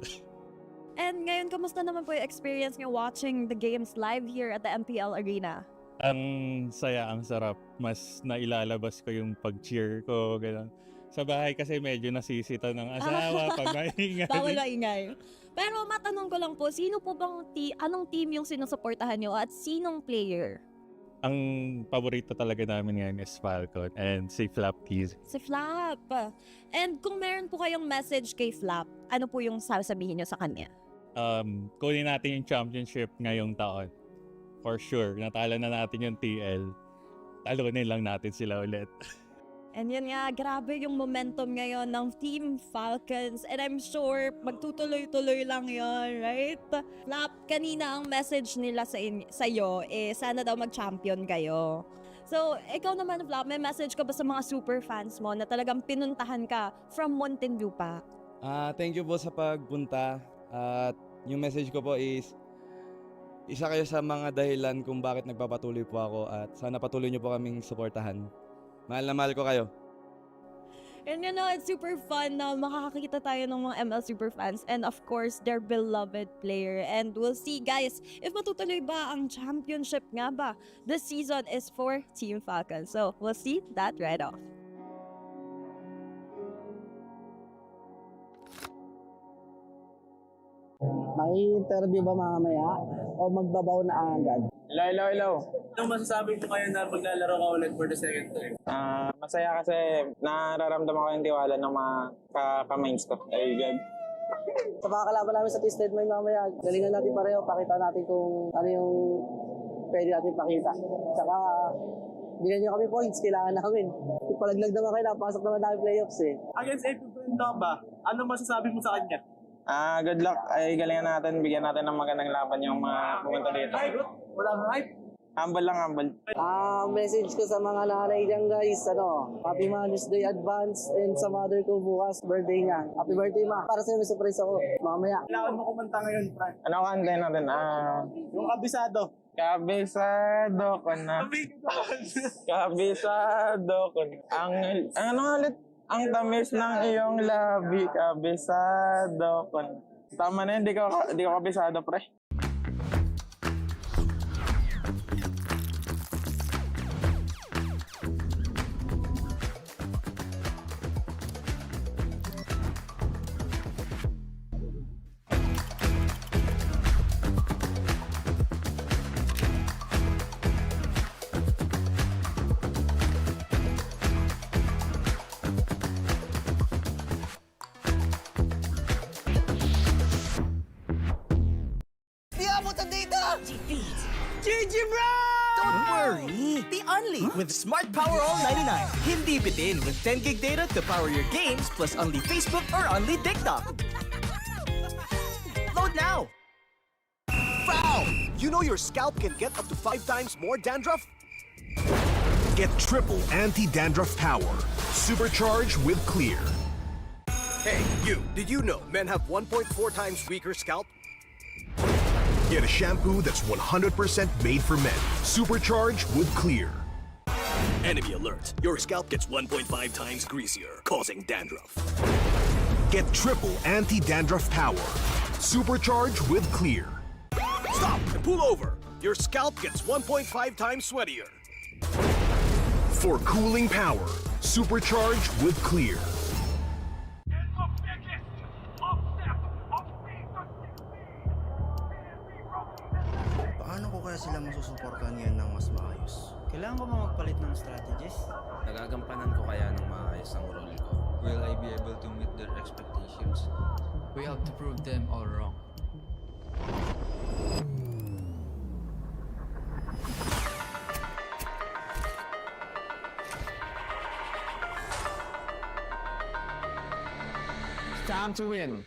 And ngayon, kamusta naman po yung experience nyo watching the games live here at the MPL Arena? Ang saya, ang sarap. Mas nailalabas ko yung pag-cheer ko, gano'n. Sa bahay kasi medyo nasisita ng asawa pag maingay. Bawal maingay. Pero matanong ko lang po, sino po bang anong team yung sinusuportahan nyo at sinong player? Ang paborito talaga namin ngayon is Falcon and si Flap Keys. Si Flap. And kung meron po kayong message kay Flap, ano po yung sasabihin nyo sa kanya? Kunin natin yung championship ngayong taon. For sure. Natalo na natin yung TL. Talunin lang natin sila ulit. And yun nga, grabe yung momentum ngayon ng Team Falcons. And I'm sure magtutuloy-tuloy lang yon, right? Flap, kanina ang message nila sa'yo, sana daw mag-champion kayo. So, ikaw naman, Flap, may message ka ba sa mga super fans mo na talagang pinuntahan ka from Mountain View pa? Thank you po sa pagpunta. At yung message ko po is, isa kayo sa mga dahilan kung bakit nagpapatuloy po ako at sana patuloy niyo po kaming suportahan. Mahal na mahal ko kayo. And you know, it's super fun na makakakita tayo ng mga ML Superfans and of course, their beloved player. And we'll see, guys, if matutuloy ba ang championship nga ba. This season is for Team Falcons. So, we'll see that right off. May interview ba mamaya o magbabaw na agad? Hello. Anong masasabi mo ngayon na maglalaro ka ulit for the second time? Masaya kasi nararamdaman ko yung tiwala ng mga ka-minds ko. Ay, God. Sa mga kalaban namin sa Twisted Mind mamaya, galingan natin pareho, pakita natin kung ano yung pwede natin pakita. Saka, bigyan nyo kami points, kailangan namin. Kung palaglag naman kayo, napasok naman namin playoffs eh. Against APBR ba? Ano masasabi mo sa kanya? Good luck. Ay, galingan natin. Bigyan natin ng magandang laban yung mga pumunta dito. Walang hype. Humble lang, humble. Message ko sa mga nanay dyan guys, Happy Mother's Day advance and sa mother ko bukas, birthday niya. Happy birthday ma. Para sa'yo may surprise ako, mamaya. Kailangan mo kumanta ngayon, Frank. Ano kantahin natin? Yung kabisado. Kabisado ko na. Kabisado ko na. Ano ulit? Ang tamis ng iyong labi, kabisado ko na. Tama na yun, di ko kabisado, pre. GG bro! Don't worry! The Only with Smart Power All 99. Hindi bitin with 10 gig data to power your games plus only Facebook or only TikTok. Load now! Foul! You know your scalp can get up to 5 times more dandruff? Get triple anti-dandruff power. Supercharged with Clear. Hey, you! Did you know men have 1.4 times weaker scalp? Get a shampoo that's 100% made for men. Supercharged with Clear. Enemy alert. Your scalp gets 1.5 times greasier, causing dandruff. Get triple anti-dandruff power. Supercharged with Clear. Stop and pull over. Your scalp gets 1.5 times sweatier. For cooling power, supercharged with Clear. Paano ko kaya sila masusuportahan ngayon ng mas maayos? Kailangan ko ba magpalit ng strategies? Nagagampanan ko kaya ng maayos ang role ko. Will I be able to meet their expectations? We have to prove them all wrong. Time to win.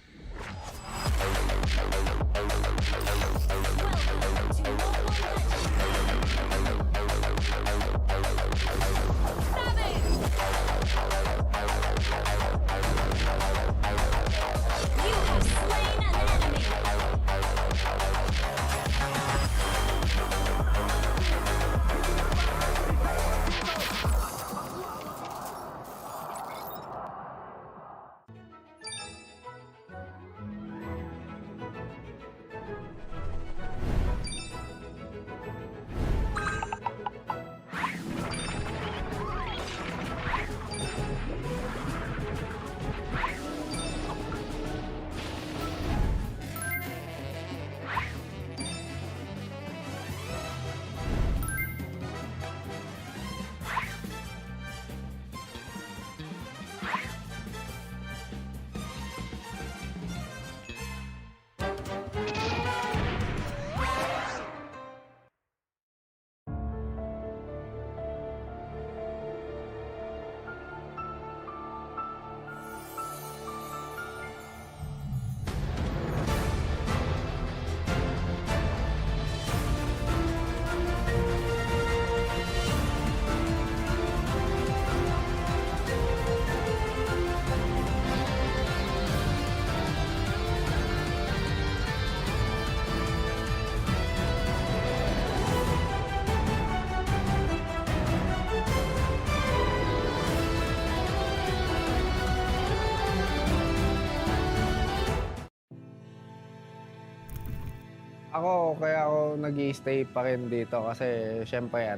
Ako, kaya ako nag-i-stay pa rin dito kasi syempre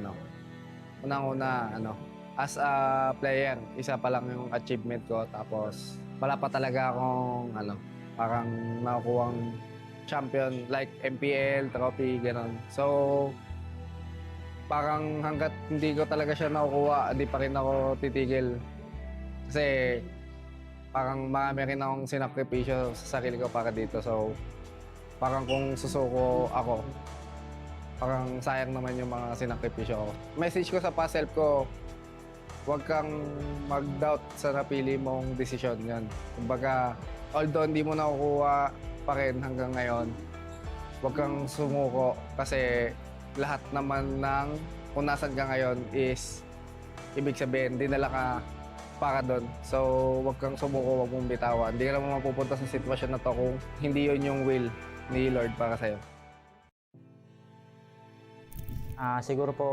unang-una as a player, isa pa lang yung achievement ko tapos wala pa talaga akong parang nakukuhang champion like MPL, trophy, gano'n. So, parang hanggat hindi ko talaga siya nakukuha, di pa rin ako titigil. Kasi parang marami rin akong sinakripisyo sa sarili ko para dito. So, parang kung susuko ako, parang sayang naman yung mga sinakripisyo ko. Message ko sa past self ko, huwag kang mag-doubt sa napili mong desisyon yan. Kumbaga, although hindi mo nakukuha pa rin hanggang ngayon, huwag kang sumuko kasi lahat naman ng kung nasan ka ngayon is ibig sabihin, dinala ka para doon. So, huwag kang sumuko, huwag mong bitawan. Hindi ka naman mapupunta sa sitwasyon na to kung hindi yun yung will ni Lord para sa'yo. Siguro po,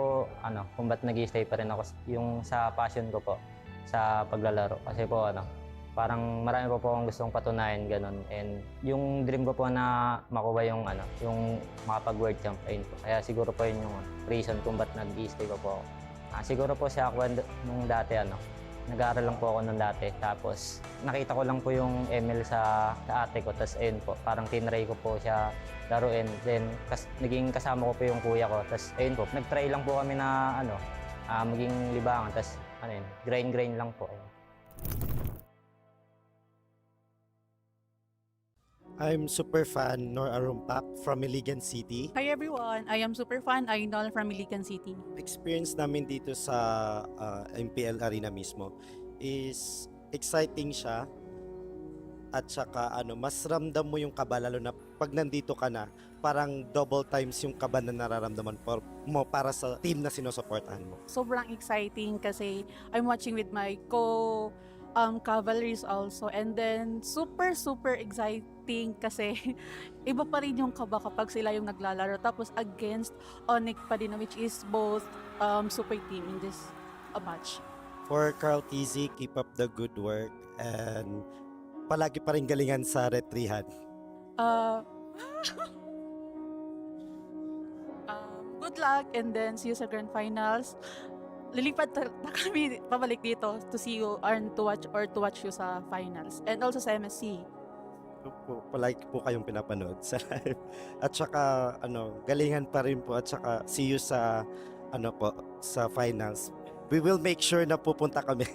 kung ba't nag-i-stay pa rin ako, yung sa passion ko po, sa paglalaro. Kasi po, parang marami po akong gustong patunayan, ganun. And yung dream ko po na makuha yung, yung makapag-world champ, ayun po. Kaya siguro po yun yung reason kung ba't nag-i-stay ko po ako. Siguro po siya ako nung dati, nag-aaral lang po ako nung dati. Tapos, nakita ko lang po yung ML sa ate ko. Tapos, ayun po, parang tinry ko po siya laruin. Then, naging kasama ko po yung kuya ko. Tapos, ayun po, nag-try lang po kami na, maging libangan. Tapos, grind lang po. Ayun. I'm super fan Nor Arumpak from Iligan City. Hi everyone, I am super fan Ainol from Iligan City. Experience namin dito sa MPL Arena mismo is exciting siya at saka mas ramdam mo yung kaba lalo na pag nandito ka na, parang double times yung kaba na nararamdaman mo para sa team na sinusuportahan mo. Sobrang exciting kasi I'm watching with my cavalries also, and then super exciting kasi iba pa rin yung kaba kapag sila yung naglalaro tapos against Onyx pa din, which is both super team in this match. For Carl TZ, keep up the good work and palagi pa rin galingan sa retrihan. Good luck and then see you sa grand finals. Lilipat na kami pabalik dito to see you and to watch you sa finals and also sa MSC. Palagi po kayong pinapanood sa live. At saka galingan pa rin po at saka see you sa sa finals. We will make sure na pupunta kami.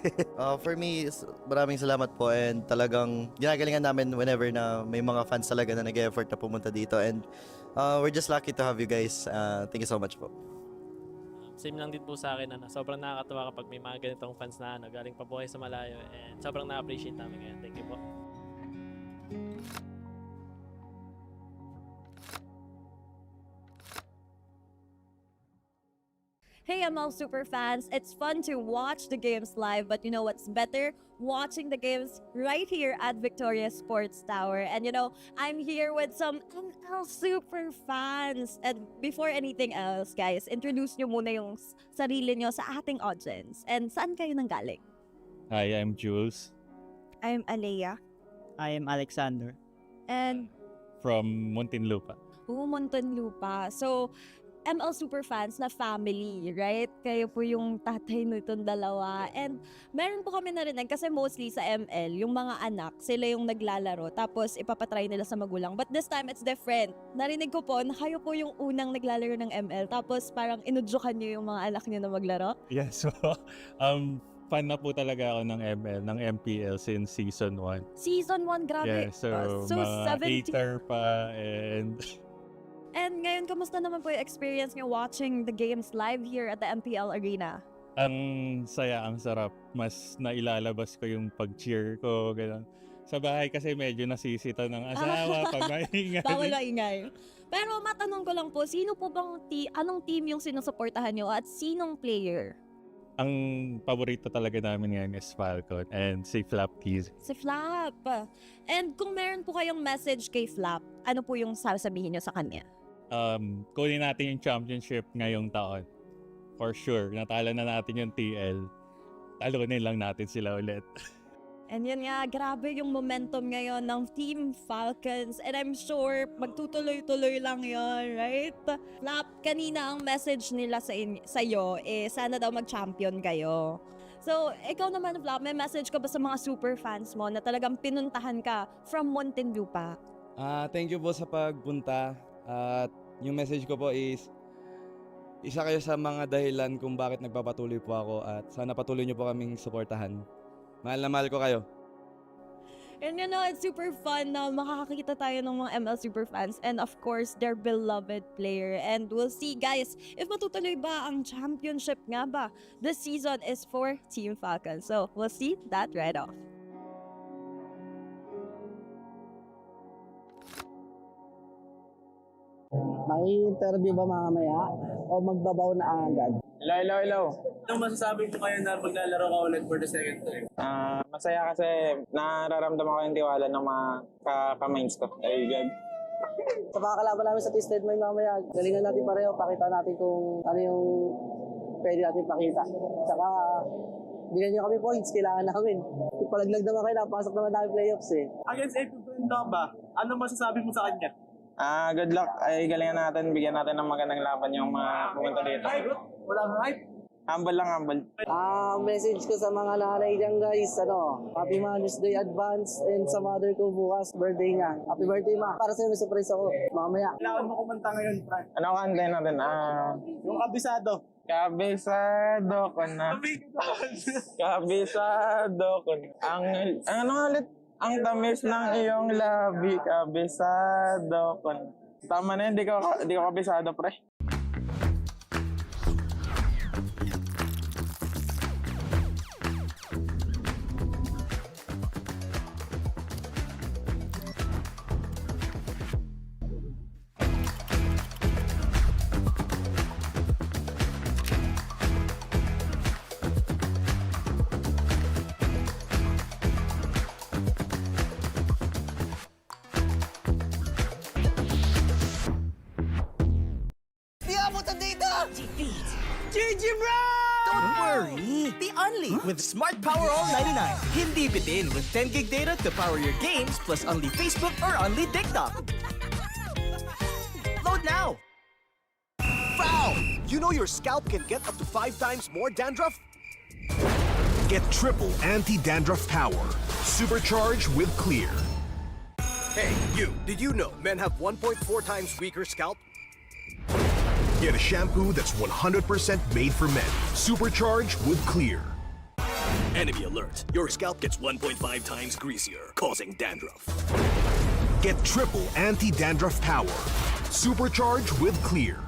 For me, maraming salamat po and talagang ginagalingan namin whenever na may mga fans talaga na nag-effort na pumunta dito and we're just lucky to have you guys. Thank you so much po. Same lang din po sa akin, sobrang nakakatuwa kapag may mga ganitong fans na galing pa po kayo sa malayo, and sobrang na-appreciate namin ngayon. Thank you po. Hey ML super fans, it's fun to watch the games live, but you know what's better? Watching the games right here at Victoria Sports Tower. And I'm here with some ML super fans. And before anything else, guys, introduce nyo muna yung sarili nyo sa ating audience. And saan kayo nanggaling? Hi, I'm Jules. I'm Alea. I am Alexander. And From Muntinlupa. Muntinlupa. So, ML super fans na family, right? Kayo po yung tatay nitong dalawa. And meron po kami narinig kasi mostly sa ML, yung mga anak, sila yung naglalaro tapos ipapatry nila sa magulang. But this time, it's different. Narinig ko po na kayo po yung unang naglalaro ng ML tapos parang inudyukan niyo yung mga anak niyo na maglaro. Yes, so fan na po talaga ako ng ML, ng MPL since season 1. Season 1, grabe. Yeah, so mga 8er pa and... And ngayon, kamusta naman po yung experience nyo watching the games live here at the MPL Arena? Ang saya, ang sarap. Mas nailalabas ko yung pag-cheer ko, gano'n. Sa bahay kasi medyo nasisita ng asawa pag maingay. Bawal maingay. Pero matanong ko lang po, sino po bang anong team yung sinusuportahan nyo at sinong player? Ang paborito talaga namin ngayon is Falcon and si Flap Keys. Si Flap. And kung meron po kayong message kay Flap, ano po yung sasabihin nyo sa kanya? Kunin natin yung championship ngayong taon. For sure, natalo na natin yung TL. Talunin lang natin sila ulit. And yun nga, grabe yung momentum ngayon ng Team Falcons. And I'm sure magtutuloy-tuloy lang yon, right? Flap, kanina ang message nila sa'yo, sana daw mag-champion kayo. So, ikaw naman, Flap, may message ka ba sa mga super fans mo na talagang pinuntahan ka from Muntinlupa? Thank you po sa pagpunta. At yung message ko po is, isa kayo sa mga dahilan kung bakit nagpapatuloy po ako at sana patuloy nyo po kaming suportahan. Mahal na mahal ko kayo. And you know, it's super fun na makakakita tayo ng mga ML super fans and of course, their beloved player. And we'll see, guys, if matutuloy ba ang championship nga ba. This season is for Team Falcons. So, we'll see that right off. May interview ba mamaya o magbabaw na agad? Hello. Anong masasabi mo ngayon na maglalaro ka ulit for the second time? Masaya kasi nararamdaman ko yung tiwala ng mga ka-mains ko. Ay, God. Sa mga kalaban namin sa Twisted Mind mamaya, galingan natin pareho, pakita natin kung ano yung pwede natin pakita. Saka, bigyan nyo kami points, kailangan namin. Palaglag naman kayo, napasok naman namin playoffs eh. Against APBR ba? Ano masasabi mo sa kanya? Good luck. Ay, galingan natin. Bigyan natin ng magandang laban yung mga pumunta dito. Walang hype? Humble lang, humble. Message ko sa mga nanay dyan guys, Happy Mother's Day advance and sa mother ko bukas, birthday niya. Happy birthday ma. Para sa'yo may surprise ako, mamaya. Kailangan mo kumanta ngayon, Frank. Ano kanta natin? Yung kabisado. Kabisado ko na. Kabisado ko na. Ano ulit? Ang tamis ng iyong labi, kabisado ko na. Tama na yun, di ko kabisado, pre. GG bro! Don't worry! The Only with Smart Power All 99. Hindi bitin with 10 gig data to power your games plus only Facebook or only TikTok. Load now! Foul! You know your scalp can get up to 5 times more dandruff? Get triple anti-dandruff power. Supercharged with Clear. Hey, you! Did you know men have 1.4 times weaker scalp? Get a shampoo that's 100% made for men. Supercharged with Clear. Enemy alert. Your scalp gets 1.5 times greasier, causing dandruff. Get triple anti-dandruff power. Supercharged with Clear.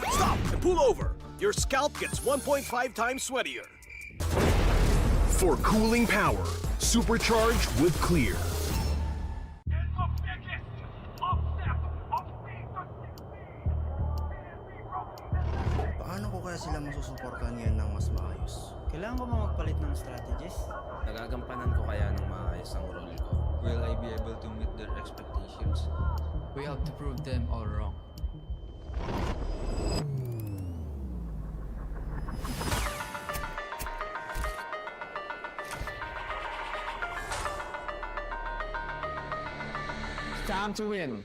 Stop and pull over. Your scalp gets 1.5 times sweatier. For cooling power, supercharged with Clear. Paano ko kaya sila masusuportahan ngayon ng mas maayos? Kailangan ko ba magpalit ng strategies? Nagagampanan ko kaya ng maayos ang role ko. Will I be able to meet their expectations? We have to prove them all wrong. It's time to win.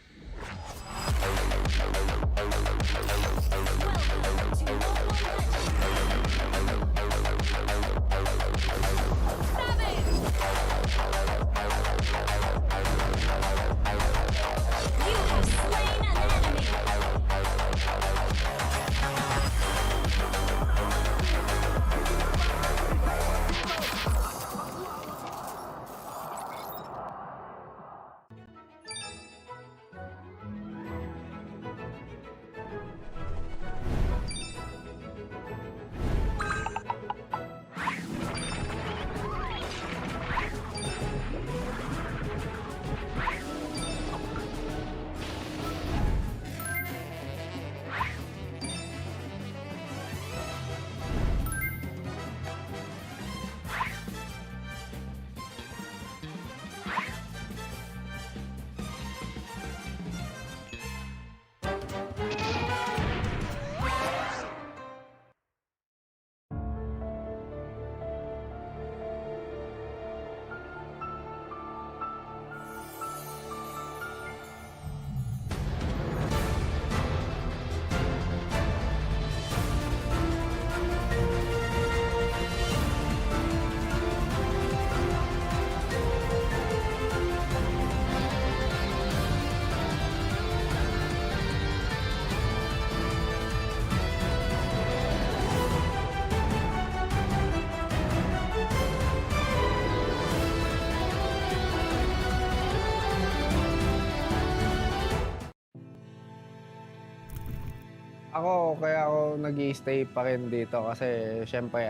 Ako, kaya ako nag-i-stay pa rin dito kasi syempre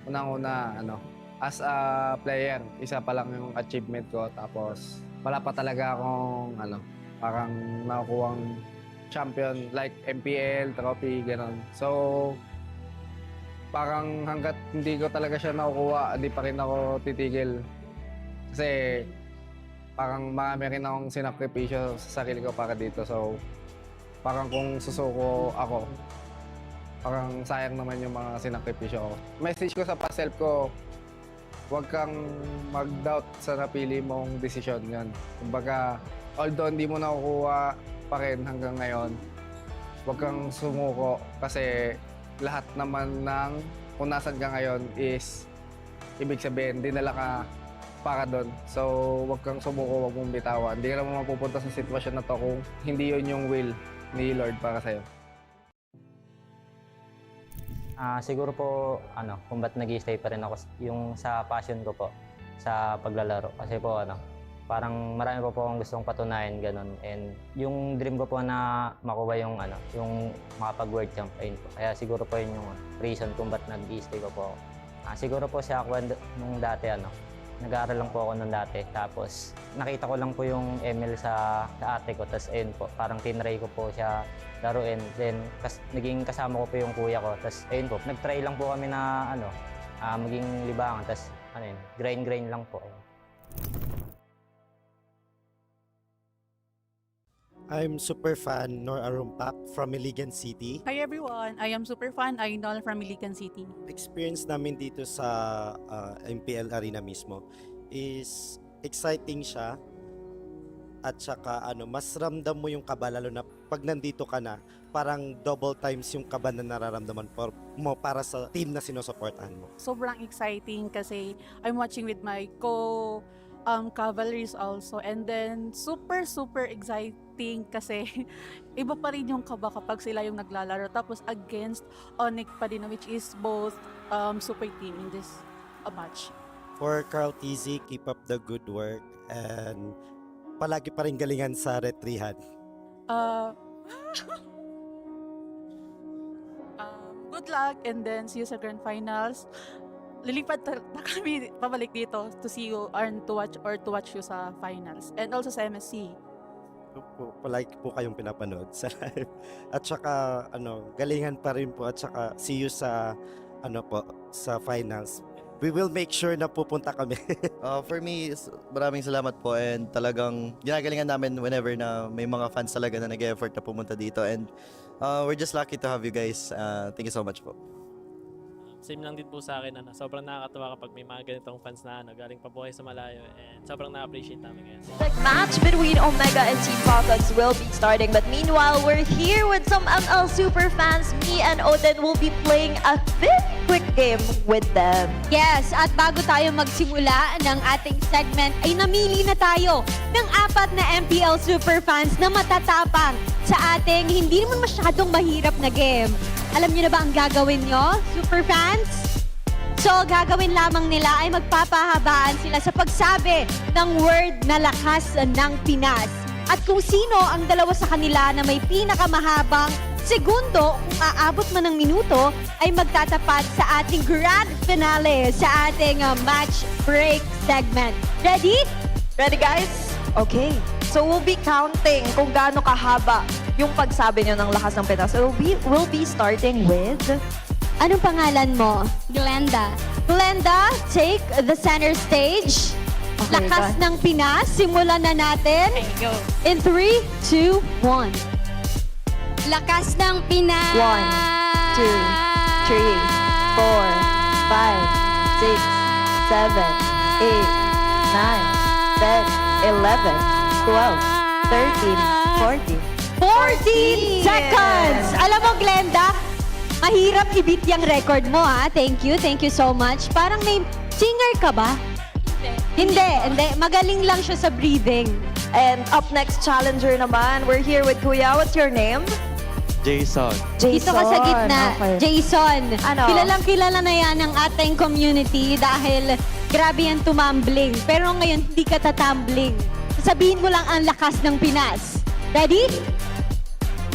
unang-una as a player, isa pa lang yung achievement ko tapos wala pa talaga akong parang nakukuhang champion like MPL, trophy, ganon. So, parang hanggat hindi ko talaga siya nakukuha, di pa rin ako titigil. Kasi parang marami rin akong sinakripisyo sa sarili ko para dito. So, parang kung susuko ako, parang sayang naman yung mga sinakripisyo ko. Message ko sa pa-self ko, huwag kang mag-doubt sa napili mong desisyon yan. Kumbaga, although hindi mo nakukuha pa rin hanggang ngayon, huwag kang sumuko kasi lahat naman ng kung nasan ka ngayon is ibig sabihin, dinala ka para doon. So, huwag kang sumuko, huwag mong bitawan. Hindi ka naman mapupunta sa sitwasyon na to kung hindi yun yung will ni Lord para sa'yo. Siguro po, kung ba't nag-i-stay pa rin ako yung sa passion ko po, sa paglalaro. Kasi po, parang marami po akong gustong patunayan, ganun. And yung dream ko po na makuha yung, yung makapag-world champ, ayun po. Kaya siguro po yun yung reason kung ba't nag-i-stay ko po ako. Siguro po siya ako nung dati, nag-aaral lang po ako nung dati. Tapos, nakita ko lang po yung ML sa ate ko. Tapos, ayun po, parang tinry ko po siya laruin. Then, naging kasama ko po yung kuya ko. Tapos, ayun po, nag-try lang po kami na, maging libangan. Tapos, grind lang po. I'm super fan Nor Arumpak from Iligan City. Hi everyone, I am super fan Idol from Iligan City. Experience namin dito sa MPL Arena mismo is exciting siya at saka mas ramdam mo yung kaba lalo na pag nandito ka na, parang double times yung kaba na nararamdaman mo para sa team na sinusuportahan mo. Sobrang exciting kasi I'm watching with my cavalries also, and then super exciting kasi iba pa rin yung kaba kapag sila yung naglalaro tapos against Onyx pa din, which is both super team in this match. For Carl TZ, keep up the good work and palagi pa rin galingan sa retrihan. Good luck and then see you sa grand finals. Lilipat na kami pabalik dito to see you and to watch you sa finals and also sa MSC. Palagi po kayong pinapanood sa live. At saka galingan pa rin po at saka see you sa sa finals. We will make sure na pupunta kami. For me, maraming salamat po and talagang ginagalingan namin whenever na may mga fans talaga na nag-effort na pumunta dito and we're just lucky to have you guys. Thank you so much po. Same lang din po sa akin, sobrang nakakatuwa kapag may mga ganitong fans na galing pa buhay sa malayo, and sobrang na-appreciate namin ngayon. The match between Omega and Team Falcons will be starting, but meanwhile, we're here with some ML super fans. Me and Oden will be playing a very quick game with them. Yes, at bago tayo magsimula ng ating segment, ay namili na tayo ng 4 na MPL super fans na matatapang sa ating hindi naman masyadong mahirap na game. Alam niyo na ba ang gagawin nyo, super fans? So, gagawin lamang nila ay magpapahabaan sila sa pagsabi ng word na lakas ng Pinas. At kung sino ang dalawa sa kanila na may pinakamahabang segundo, kung aabot man ng minuto, ay magtatapat sa ating grand finale sa ating match break segment. Ready? Ready, guys? Okay. So, we'll be counting kung gaano kahaba yung pagsabi nyo ng lakas ng Pinas. So, we'll be starting with... Anong pangalan mo? Glenda. Glenda, take the center stage. Okay, Lakas ng Pinas. Simulan na natin. Go. In 3, 2, 1. Lakas ng Pinas. 1, 2, 3, 4, 5, 6, 7, 8, 9, 10, 11, 12, 13, 14. 14 seconds! Alam mo, Glenda, mahirap i-beat yung record mo, ha? Thank you so much. Parang may singer ka ba? Hindi. Magaling lang siya sa breathing. And up next challenger naman, we're here with Kuya. What's your name? Jason. Dito ka sa gitna. Okay. Jason, Ano? kilalang-kilala na yan ng ating community dahil grabe yan tumambling. Pero ngayon, hindi ka tatumbling. Sabihin mo lang ang lakas ng Pinas. Ready?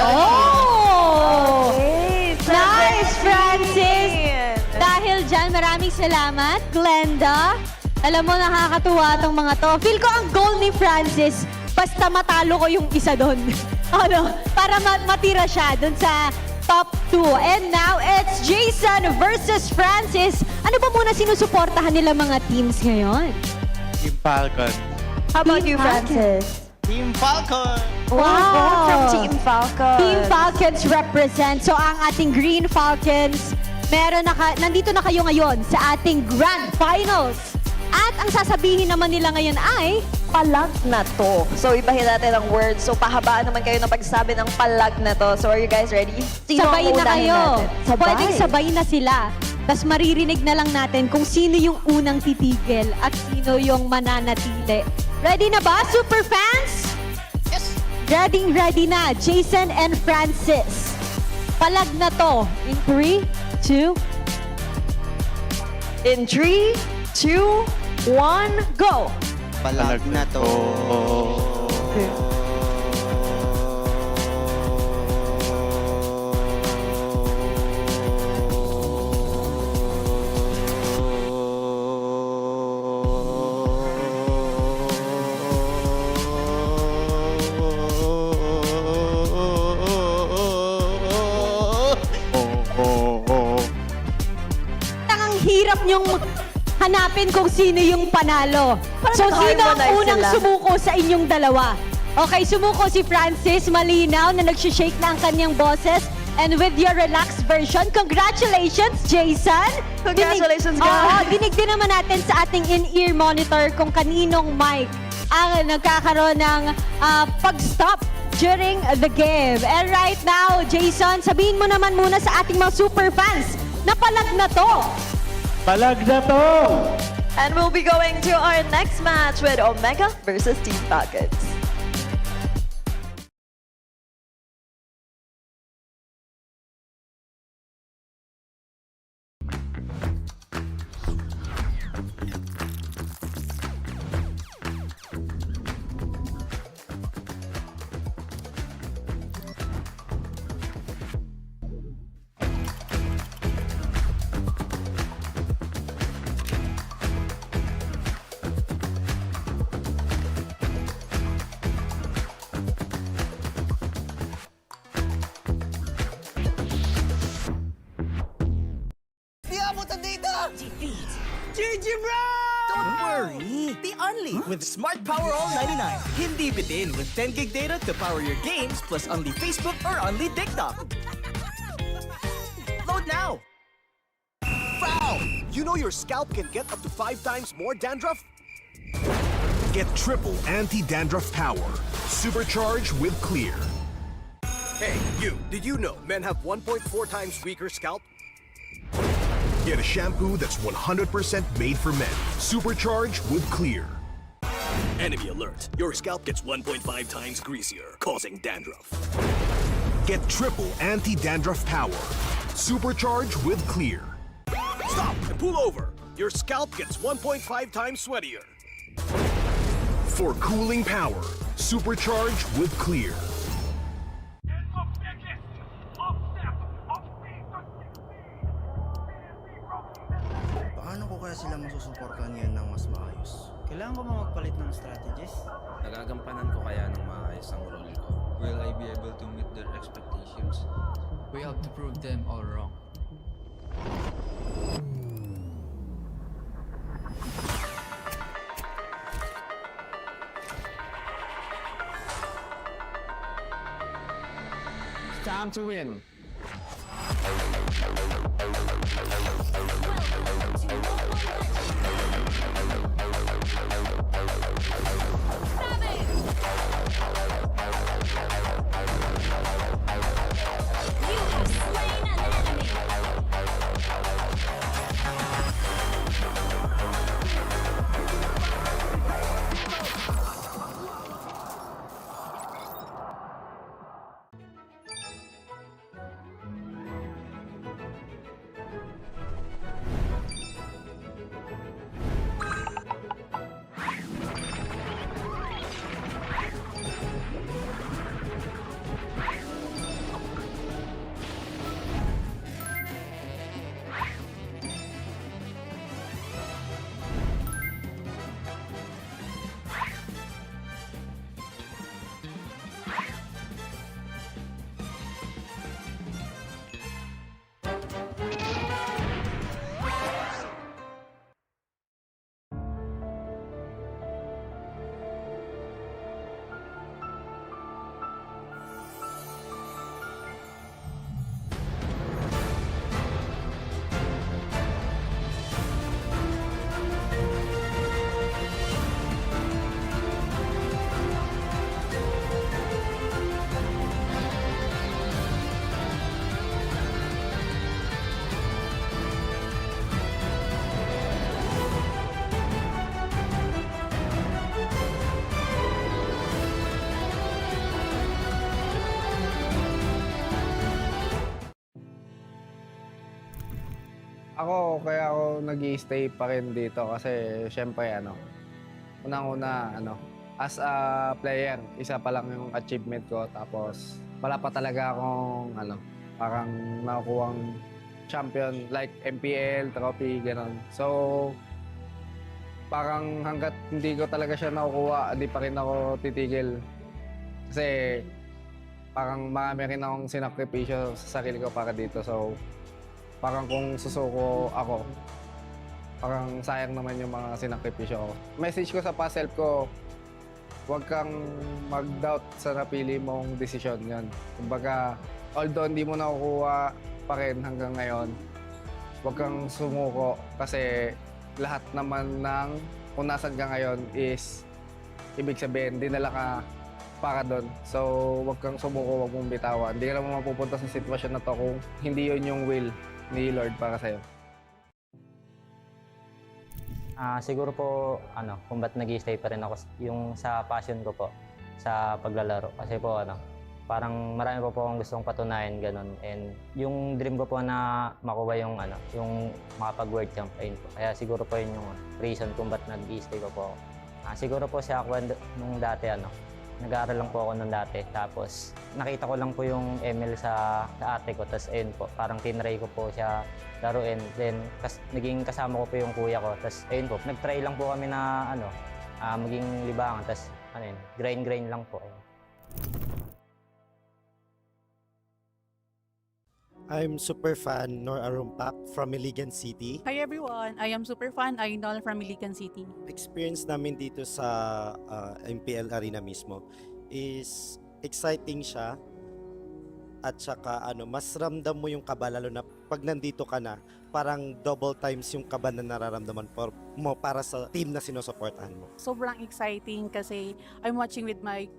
Oh! Nice, Francis! Dahil dyan, maraming salamat, Glenda. Alam mo, nakakatuwa tong mga to. Feel ko ang goal ni Francis, basta matalo ko yung isa doon. Ano? Para matira siya doon sa top 2. And now, it's Jason versus Francis. Ano ba muna sinusuportahan nila mga teams ngayon? Team Falcon. How about you, Francis? Team Falcon! Wow! From Team Falcon. Team Falcons represent. So, ang ating Green Falcons, nandito na kayo ngayon sa ating Grand Finals. At ang sasabihin naman nila ngayon ay, Palag na to. So, ibahin natin ang words. So, pahabaan naman kayo ng pagsabi ng palag na to. So, are you guys ready? Sino sabay ang na unahin kayo. natin? Pwedeng sabay na sila. Tapos maririnig na lang natin kung sino yung unang titigil at sino yung mananatili. Ready na ba, super fans? Yes! Ready na, Jason and Francis. Palag na to. In 3, 2... In 3, 2, 1, go! Palag na to. Ang hirap niyong hanapin kung sino yung panalo. So, sino ang nag-harmonize unang sila? sumuko sa inyong dalawa? Okay, sumuko si Francis, malinaw na nag-shake na ang kanyang boses. And with your relaxed version, congratulations, Jason! Congratulations, guys! Dinig din naman natin sa ating in-ear monitor kung kaninong mic ang nagkakaroon ng pag-stop during the game. And right now, Jason, sabihin mo naman muna sa ating mga super fans na palag na to! Palag na to! And we'll be going to our next match with Omega versus Team Falcons. GG bro! Don't worry! The Only with Smart Power All 99. Hindi bitin with 10 gig data to power your games plus only Facebook or only TikTok. Load now! Foul! You know your scalp can get up to 5 times more dandruff? Get triple anti-dandruff power. Supercharged with Clear. Hey, you, did you know men have 1.4 times weaker scalp? Get a shampoo that's 100% made for men. Supercharged with Clear. Enemy alert. Your scalp gets 1.5 times greasier, causing dandruff. Get triple anti-dandruff power. Supercharged with Clear. Stop and pull over. Your scalp gets 1.5 times sweatier. For cooling power. Supercharged with Clear. Paano ko kaya sila masusuportahan ngayon ng mas maayos? Kailangan ko ba magpalit ng strategist? Nagagampanan ko kaya ng maayos ang role ko. Will I be able to meet their expectations? We have to prove them all wrong. It's time to win. Kaya ako nag-i-stay pa rin dito kasi syempre unang-una as a player, isa pa lang yung achievement ko, tapos wala pa talaga akong parang nakukuhang champion like MPL, trophy, gano'n. So parang hanggat hindi ko talaga siya nakukuha, hindi pa rin ako titigil. Kasi parang marami rin akong sinakripisyo sa sarili ko para dito. So parang kung susuko ako, parang sayang naman yung mga sinakripisyo ko. Message ko sa past self ko, huwag kang mag-doubt sa napili mong desisyon yan. Kumbaga, although hindi mo nakukuha pa rin hanggang ngayon, huwag kang sumuko kasi lahat naman ng kung nasan ka ngayon is ibig sabihin, dinala ka para doon. So, huwag kang sumuko, huwag mong bitawan. Hindi ka naman mapupunta sa sitwasyon na to kung hindi yun yung will ni Lord para sa'yo. Siguro po, kung ba't nag-i-stay pa rin ako yung sa passion ko po, sa paglalaro. Kasi po, parang marami po akong gustong patunayan, ganun. And yung dream ko po na makuha yung makapag-world champ, ayun po. Kaya siguro po yun yung reason kung ba't nag-i-stay ko po ako. Siguro po siya ako nung dati, nag-aaral lang po ako nung dati. Tapos nakita ko lang po yung ML sa ate ko. Tapos ayun po, parang tinry ko po siya laruin. Then naging kasama ko po yung kuya ko. Tapos ayun po, nag-try lang po kami na maging libangan. Tapos grind lang po. I'm super fan Nor Arumpak from Iligan City. Hi everyone, I am super fan Idol from Iligan City. Experience namin dito sa MPL Arena mismo is exciting siya at saka mas ramdam mo yung kaba lalo na pag nandito ka na parang double times yung kaba na nararamdaman mo para sa team na sinusuportahan mo. Sobrang exciting kasi I'm watching with my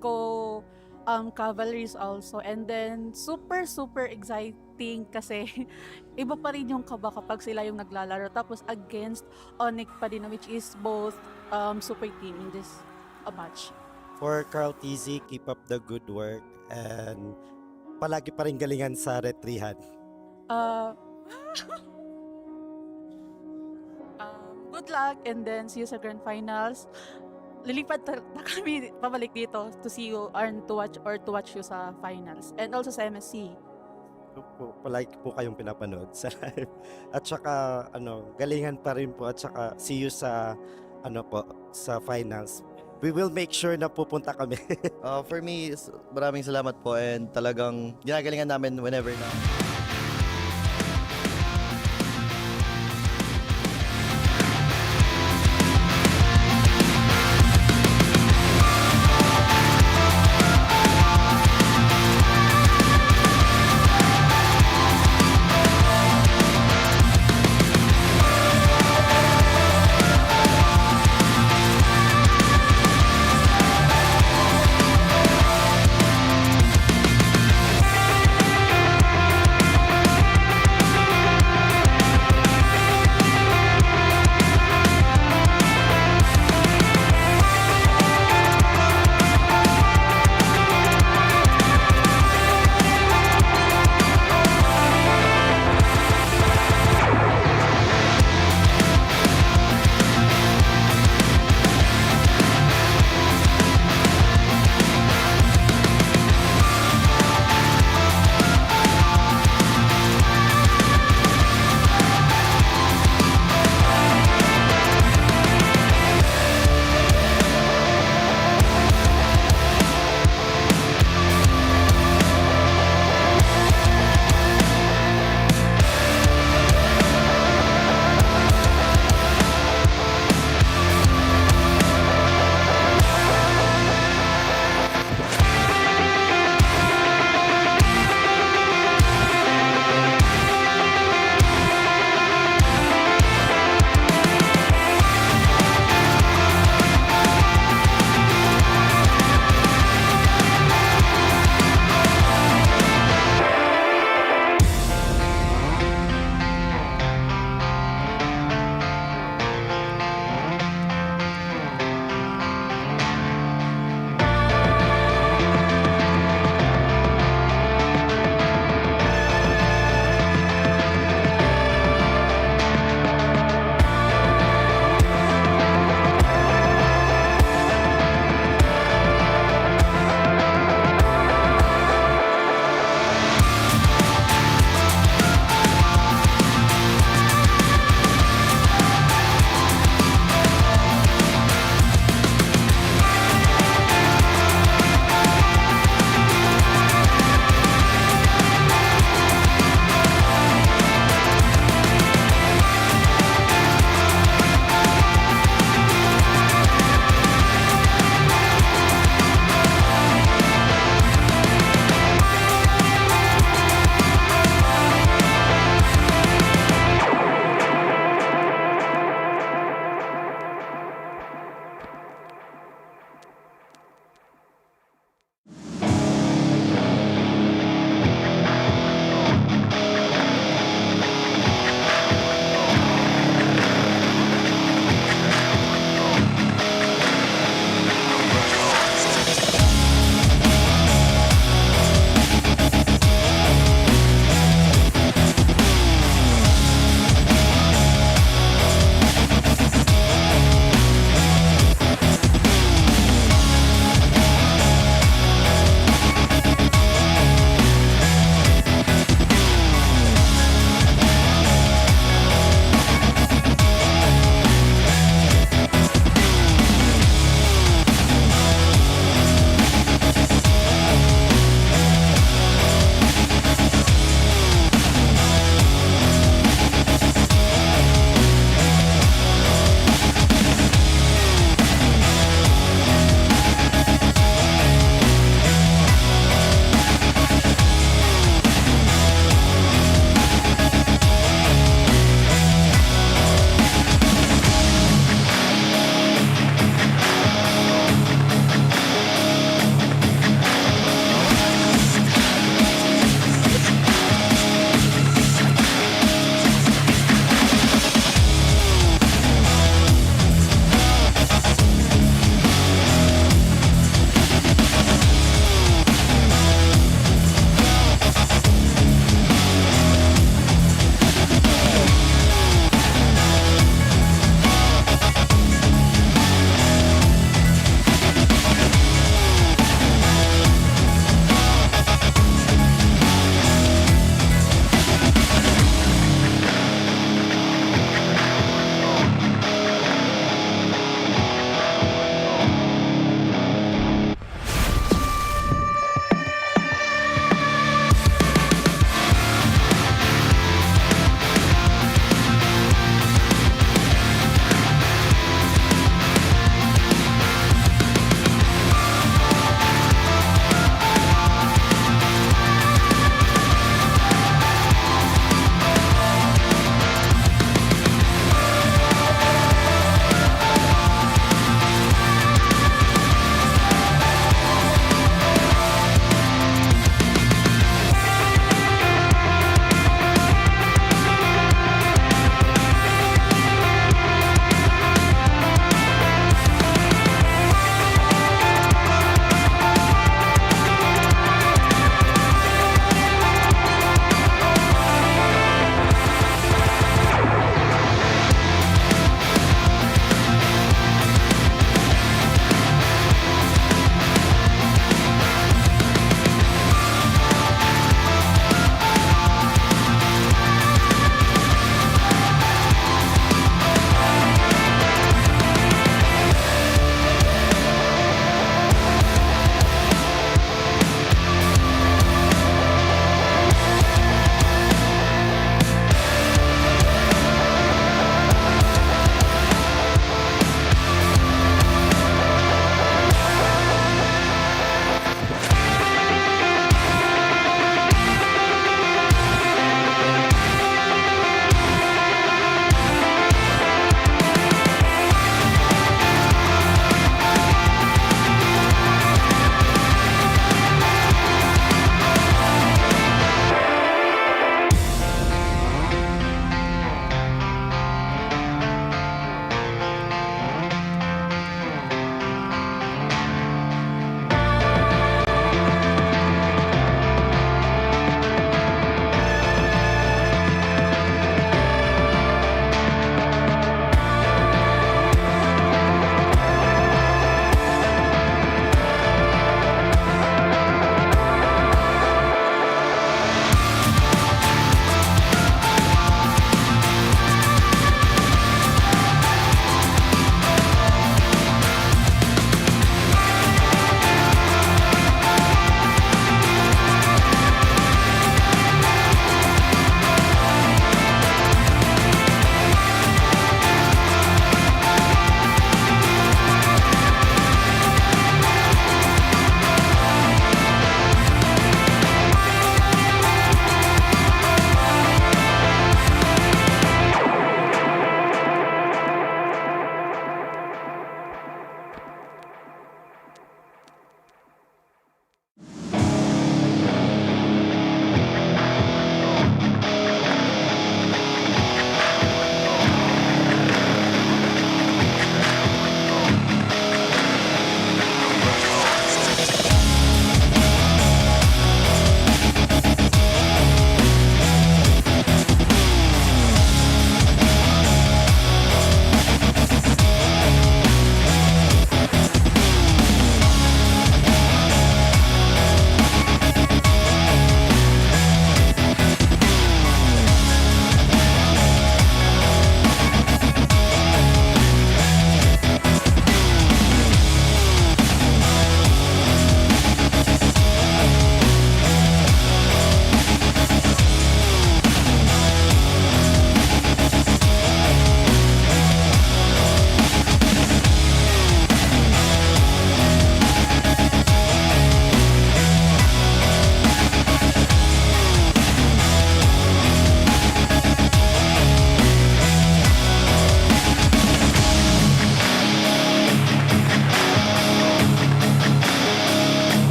cavalries also, and then super exciting kasi iba pa rin yung kaba kapag sila yung naglalaro, tapos against Onyx pa din, which is both super team in this match. For Carl TZ, keep up the good work and palagi pa rin galingan sa retrihan. Good luck, and then see you sa grand finals. Lilipat na kami pabalik dito to see you and to watch you sa finals, and also sa MSC. Palagi po kayong pinapanood sa live. At saka galingan pa rin po, at saka see you sa sa finals. We will make sure na pupunta kami. For me, maraming salamat po and talagang ginagalingan namin whenever na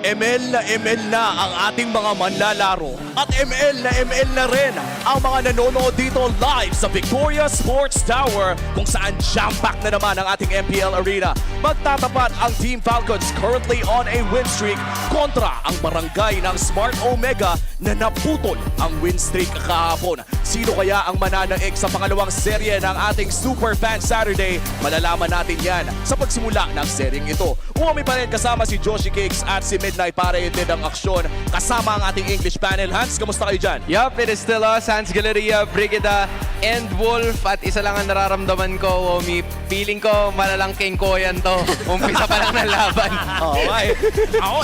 ML na ang ating mga manlalaro at ML na rin ang mga nanonood dito live sa Victoria Sports Tower kung saan jam-pack na naman ang ating MPL Arena. Magtatapat ang Team Falcons currently on a win streak kontra ang barangay ng Smart Omega na naputol ang win streak kahapon. Sino kaya ang mananaig sa pangalawang serye ng ating Super Fan Saturday? Malalaman natin yan sa pagsimula ng seryeng ito. Umami pa rin kasama si Joshi Cakes at si Midnight para itid ang aksyon. Kasama ang ating English panel. Hans, kamusta kayo dyan? Yup, it is still us, Hans Galeria, Brigida, and Wolf. At isa lang ang nararamdaman ko, Womi. Feeling ko malalang King Koyan to. Umpisa pa lang ng laban. Ako,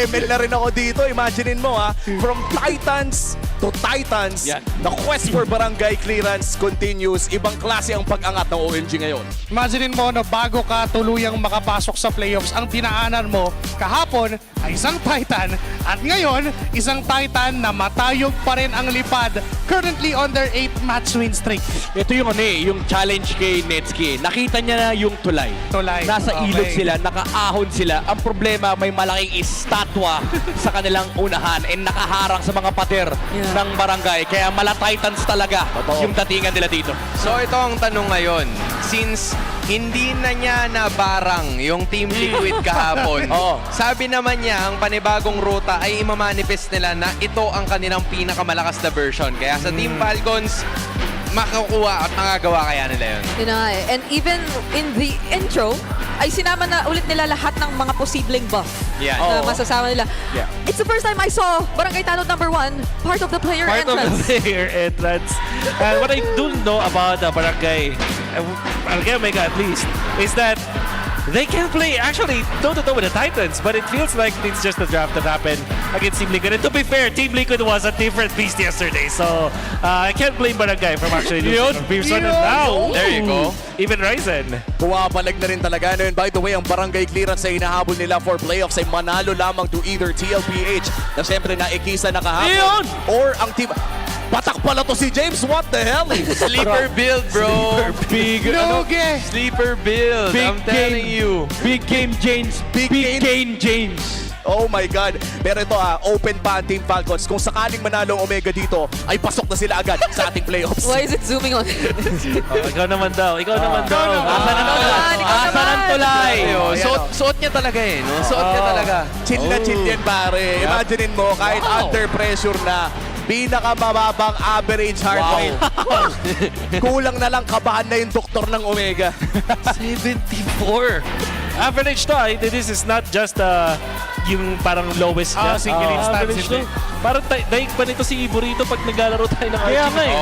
ML na rin ako dito. Imaginein mo ha, from Titans to Titans, the quest for barangay clearance continues. Ibang klase ang pag-angat ng OMG ngayon. Imaginein mo na bago ka tuluyang makapasok sa playoffs, ang dinaanan mo kahapon ay isang Titan at ngayon isang Titan na matayog pa rin ang lipad, currently on their 8th match win streak. Ito yung yung challenge kay Netsuki. Nakita niya na yung tulay. Nasa ilog sila, nakaahon sila. Ang problema, may malaking estatwa sa kanilang unahan and nakaharang sa mga pader ng barangay. Kaya mala Titans talaga yung datingan nila dito. So ito ang tanong ngayon. Since hindi na niya nabarang yung Team Liquid kahapon, sabi naman niya ang panibagong ruta ay imamanifest nila na ito ang kanilang pinakamalakas na version. Kaya sa Team Falcons, makakuha at magagawa kaya nila yun. Yun na nga eh. And even in the intro, ay sinama na ulit nila lahat ng mga posibleng buff na masasama nila. It's the first time I saw Barangay Tanod #1 part of the player entrance. And what I do know about Barangay Omega at least, is that they can play actually toe-to-toe with the Titans, but it feels like it's just a draft that happened against Team Liquid. And to be fair, Team Liquid was a different beast yesterday, so I can't blame Barangay from actually losing on previous one. And now, there you go. Even Ryzen. Buwabalag na rin talaga. And by the way, ang barangay clearance ay hinahabol nila for playoffs ay manalo lamang to either TLPH na siyempre naikisa na kahapon or ang team... Patak pala to si James. What the hell? Sleeper build, bro. Sleeper build. Big I'm telling you. Big game, James. Big game, James. Oh my God. Pero ito open pa ang Team Falcons. Kung sakaling manalo ang Omega dito, ay pasok na sila agad sa ating playoffs. Why is it zooming on? Ikaw naman daw. Asan ang tulay? Suot niya talaga eh. No? Suot niya talaga. Chill na chill yan pare. Imaginein mo, kahit under pressure na, pinakamababang average heart rate. Kulang na lang kabahan na yung doktor ng Omega. 74. Average to. This is not just yung parang lowest niya. Single instance. Parang daig pa nito si Iborito pag naglalaro tayo ng Kaya RG. nga eh.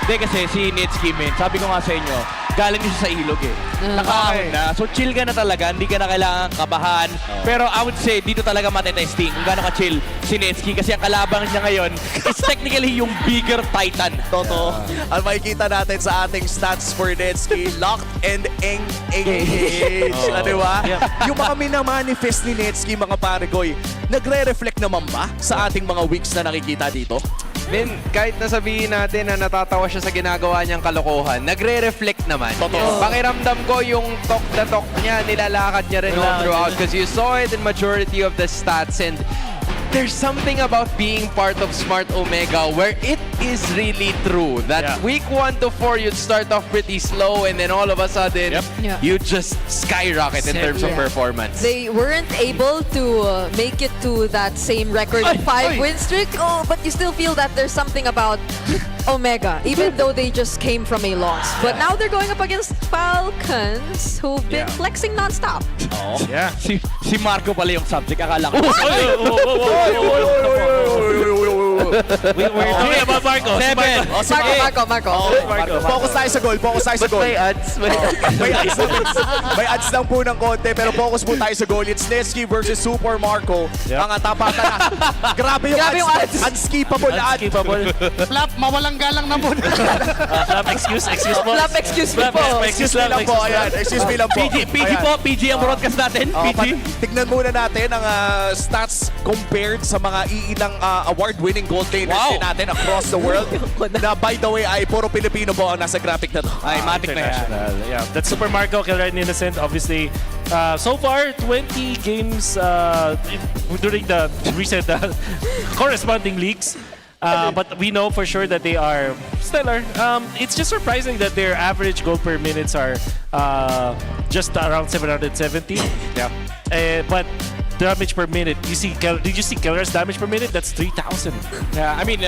Hindi kasi si Netsuki, sabi ko nga sa inyo, galing niyo sa ilog eh. Nakaahon na. So chill ka na talaga, hindi ka na kailangan kabahan. Pero I would say, dito talaga matetesting kung gaano ka-chill si Netsuki kasi ang kalabang niya ngayon is technically yung bigger Titan. Totoo. Ang makikita natin sa ating stats for Netsuki, locked and engaged. Diba? Yung mga minamanifest ni Netsuki, mga paregoy, nagre-reflect naman ba sa ating mga weeks na nakikita dito? Men, kahit nasabihin natin na natatawa siya sa ginagawa niyang kalokohan, nagre-reflect naman. Pakiramdam ko yung talk the talk niya, nilalakad niya rin all throughout because you saw it in majority of the stats and there's something about being part of Smart Omega where it is really true that week 1 to 4 you'd start off pretty slow and then all of a sudden you just skyrocket in terms of performance. They weren't able to make it to that same record 5 win streak, but you still feel that there's something about Omega, even though they just came from a loss. But now they're going up against Falcons, who've been flexing non-stop. Si Marco pala yung subject, akala ko. We're talking about Marco. Marco. Focus tayo sa goal. May ads. May ads lang po ng konti, pero focus po tayo sa goal. It's Netsuki versus Super Marco. Mga tapatan na. Grabe yung ads. Unskippable ads. Flap, mawalang galang na muna. Flap, excuse po. Flap, excuse me po. Excuse me lang po. Excuse me lang po. PG ang broadcast natin. PG. Tignan muna natin ang stats compared sa mga iilang award-winning goal simultaneous din natin across the world. Na by the way ay puro Pilipino po ang nasa graphic na to. Ay, matik na yan. Yeah, that's Super Marco, Killer and Innocent. Obviously, so far, 20 games during the recent corresponding leagues. But we know for sure that they are stellar. It's just surprising that their average goal per minutes are just around 770. Yeah. But damage per minute, did you see Killer's damage per minute? That's 3,000. Yeah, I mean,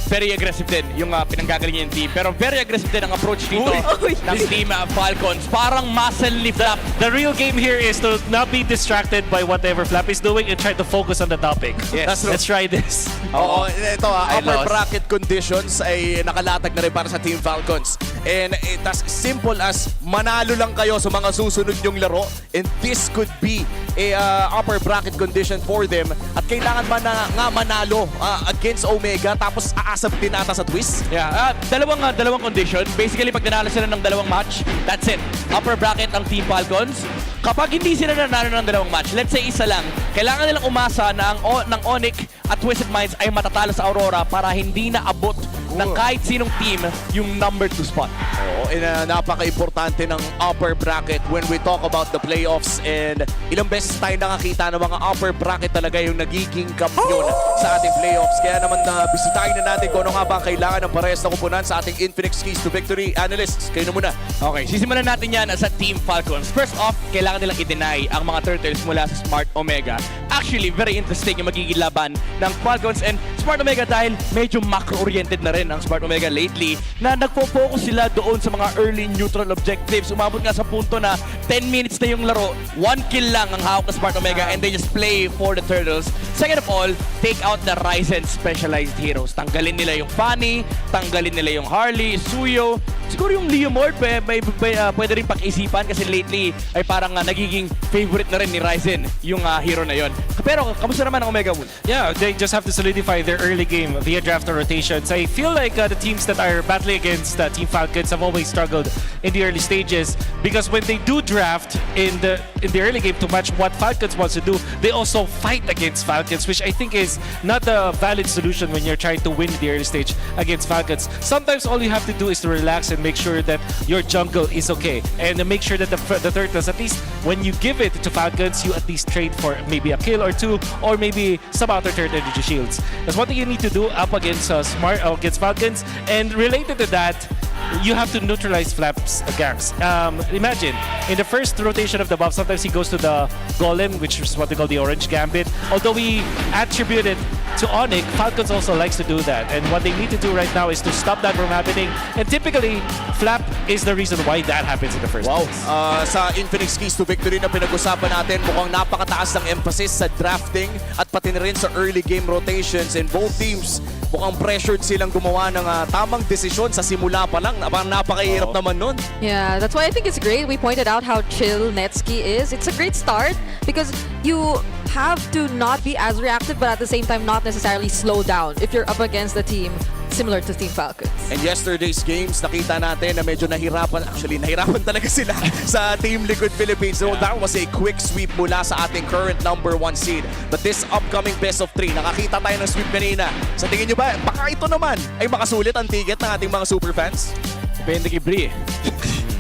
very aggressive din yung pinanggagaling yung team. Pero very aggressive din ang approach dito ng team Falcons. Parang muscle lift up. The real game here is to not be distracted by whatever Flap is doing and try to focus on the topic. Yes. Let's try this. Oo, ito upper bracket conditions ay nakalatag na rin para sa Team Falcons. And it's as simple as manalo lang kayo sa mga susunod yung laro. And this could be a upper bracket condition for them. At kailangan man na nga manalo against Omega tapos aasab din ata sa TWIS. Yeah, dalawang condition. Basically, pag nanalo sila ng dalawang match, that's it. Upper bracket ang Team Falcons. Kapag hindi sila nanalo ng dalawang match, let's say isa lang, kailangan nilang umasa na ng Onyx at Twisted Minds ay matatalo sa Aurora para hindi na abot ng kahit sinong team yung number 2 spot. Oo, napaka-importante ng upper bracket when we talk about the playoffs, and ilang beses tayo nakakita ng mga upper bracket talaga yung nagiging kampiyon sa ating playoffs. Kaya naman bisitahin na natin kung ano nga ba ang kailangan ng parehas na kupunan sa ating Infinix Keys to Victory analysts. Kayo na muna. Okay, sisimulan natin yan sa Team Falcons. First off, kailangan nilang i-deny ang mga Turtles mula sa Smart Omega. Actually, very interesting yung magiging laban ng Falcons and Smart Omega dahil medyo macro-oriented na rin ang Smart Omega lately na nagpo-focus sila doon sa mga early neutral objectives. Umabot nga sa punto na 10 minutes na yung laro, 1 kill lang ang hawak ng Smart Omega and they just play for the Turtles. Second of all, take out the Ryzen specialized heroes. Tanggalin nila yung Fanny, tanggalin nila yung Harley, Suyo. Siguro yung Leomord pwede rin pag-isipan kasi lately ay parang nagiging favorite na rin ni Ryzen yung hero na yon. Pero kamusta naman ang Omega Wolf? Yeah, they just have to solidify their early game via draft or rotations. I feel like the teams that are battling against Team Falcons have always struggled in the early stages because when they do draft in the early game to match what Falcons wants to do, they also fight against Falcons, which I think is not a valid solution when you're trying to win the early stage against Falcons. Sometimes all you have to do is to relax and make sure that your jungle is okay and make sure that the Turtles, at least when you give it to Falcons, you at least trade for maybe a kill or two or maybe some outer turret energy shields. That's one thing you need to do up against against Falcons. And related to that, you have to neutralize Flap's ganks. Imagine, in the first rotation of the buff, sometimes he goes to the Golem, which is what they call the Orange Gambit. Although we attribute it to Onyx, Falcons also likes to do that. And what they need to do right now is to stop that from happening. And typically, Flap is the reason why that happens in the first place. Sa Infinix Keys to Victory na pinag-usapan natin, mukhang napakataas ng emphasis sa drafting at pati na rin sa early game rotations. And both teams, mukhang pressured silang gumawa ng tamang desisyon sa simula pa lang. Napakahirap naman nun. Yeah, that's why I think it's great. We pointed out how chill Netski is. It's a great start because you have to not be as reactive but at the same time not necessarily slow down if you're up against the team similar to Team Falcons. And yesterday's games, nakita natin na medyo nahirapan. Actually, nahirapan talaga sila sa Team Liquid Philippines. So that was a quick sweep mula sa ating current number 1 seed. But this upcoming best of 3, nakakita tayo ng sweep kanina. Sa tingin nyo ba, baka ito naman ay makasulit ang ticket ng ating mga superfans? Depende kay Bri.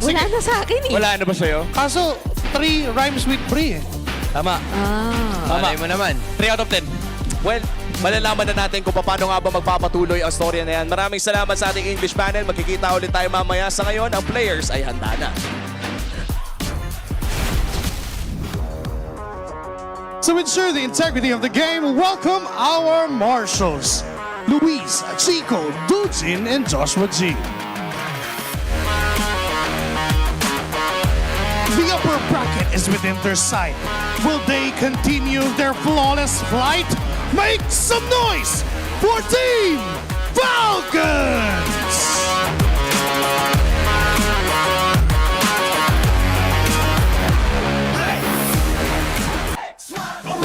Wala na sa akin eh. Wala na ba sa'yo? Kaso, 3 rhymes with Bri. Tama. Tama. Mo naman. 3 out of 10. Well, malalaman na natin kung paano nga ba magpapatuloy ang storya na yan. Maraming salamat sa ating English panel. Magkikita ulit tayo mamaya. Sa ngayon, ang players ay handa na. To ensure the integrity of the game, welcome our marshals, Luis, Chico, Dujin, and Joshua G. The upper bracket is within their sight. Will they continue their flawless flight? Make some noise for Team Falcons!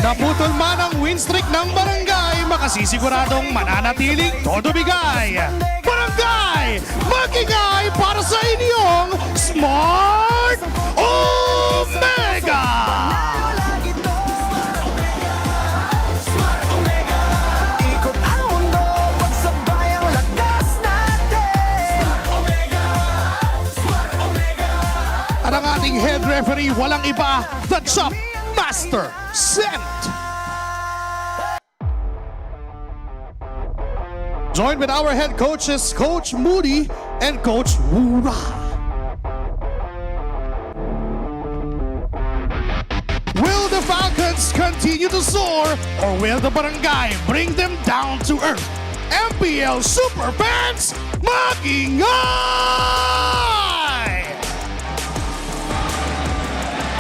Naputol man ang win streak ng barangay, makasisiguradong mananatiling todo bigay. Barangay, magingay para sa inyong Smart Omega! ating head referee, walang iba, the Chop Master, Sent. Joined with our head coaches, Coach Moody and Coach Wura. Will the Falcons continue to soar, or will the Barangay bring them down to earth? MPL Superfans, mag-ingay!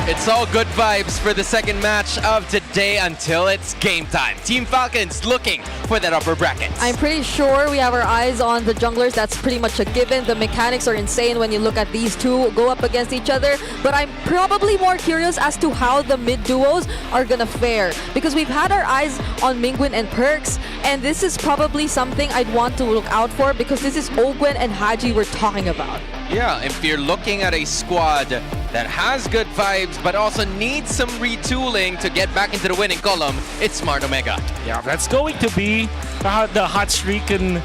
It's all good vibes for the second match of today until it's game time. Team Falcons looking for that upper bracket. I'm pretty sure we have our eyes on the junglers. That's pretty much a given. The mechanics are insane when you look at these two go up against each other. But I'm probably more curious as to how the mid duos are gonna fare. Because we've had our eyes on Mingwin and Perks. And this is probably something I'd want to look out for because this is Ogwen and Haji we're talking about. Yeah, if you're looking at a squad that has good vibes but also needs some retooling to get back into the winning column, it's Smart Omega. Yeah, that's going to be the hot streak, and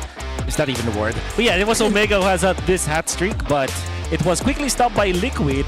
it's not even a word. But yeah, it was Omega who has this hot streak, but it was quickly stopped by Liquid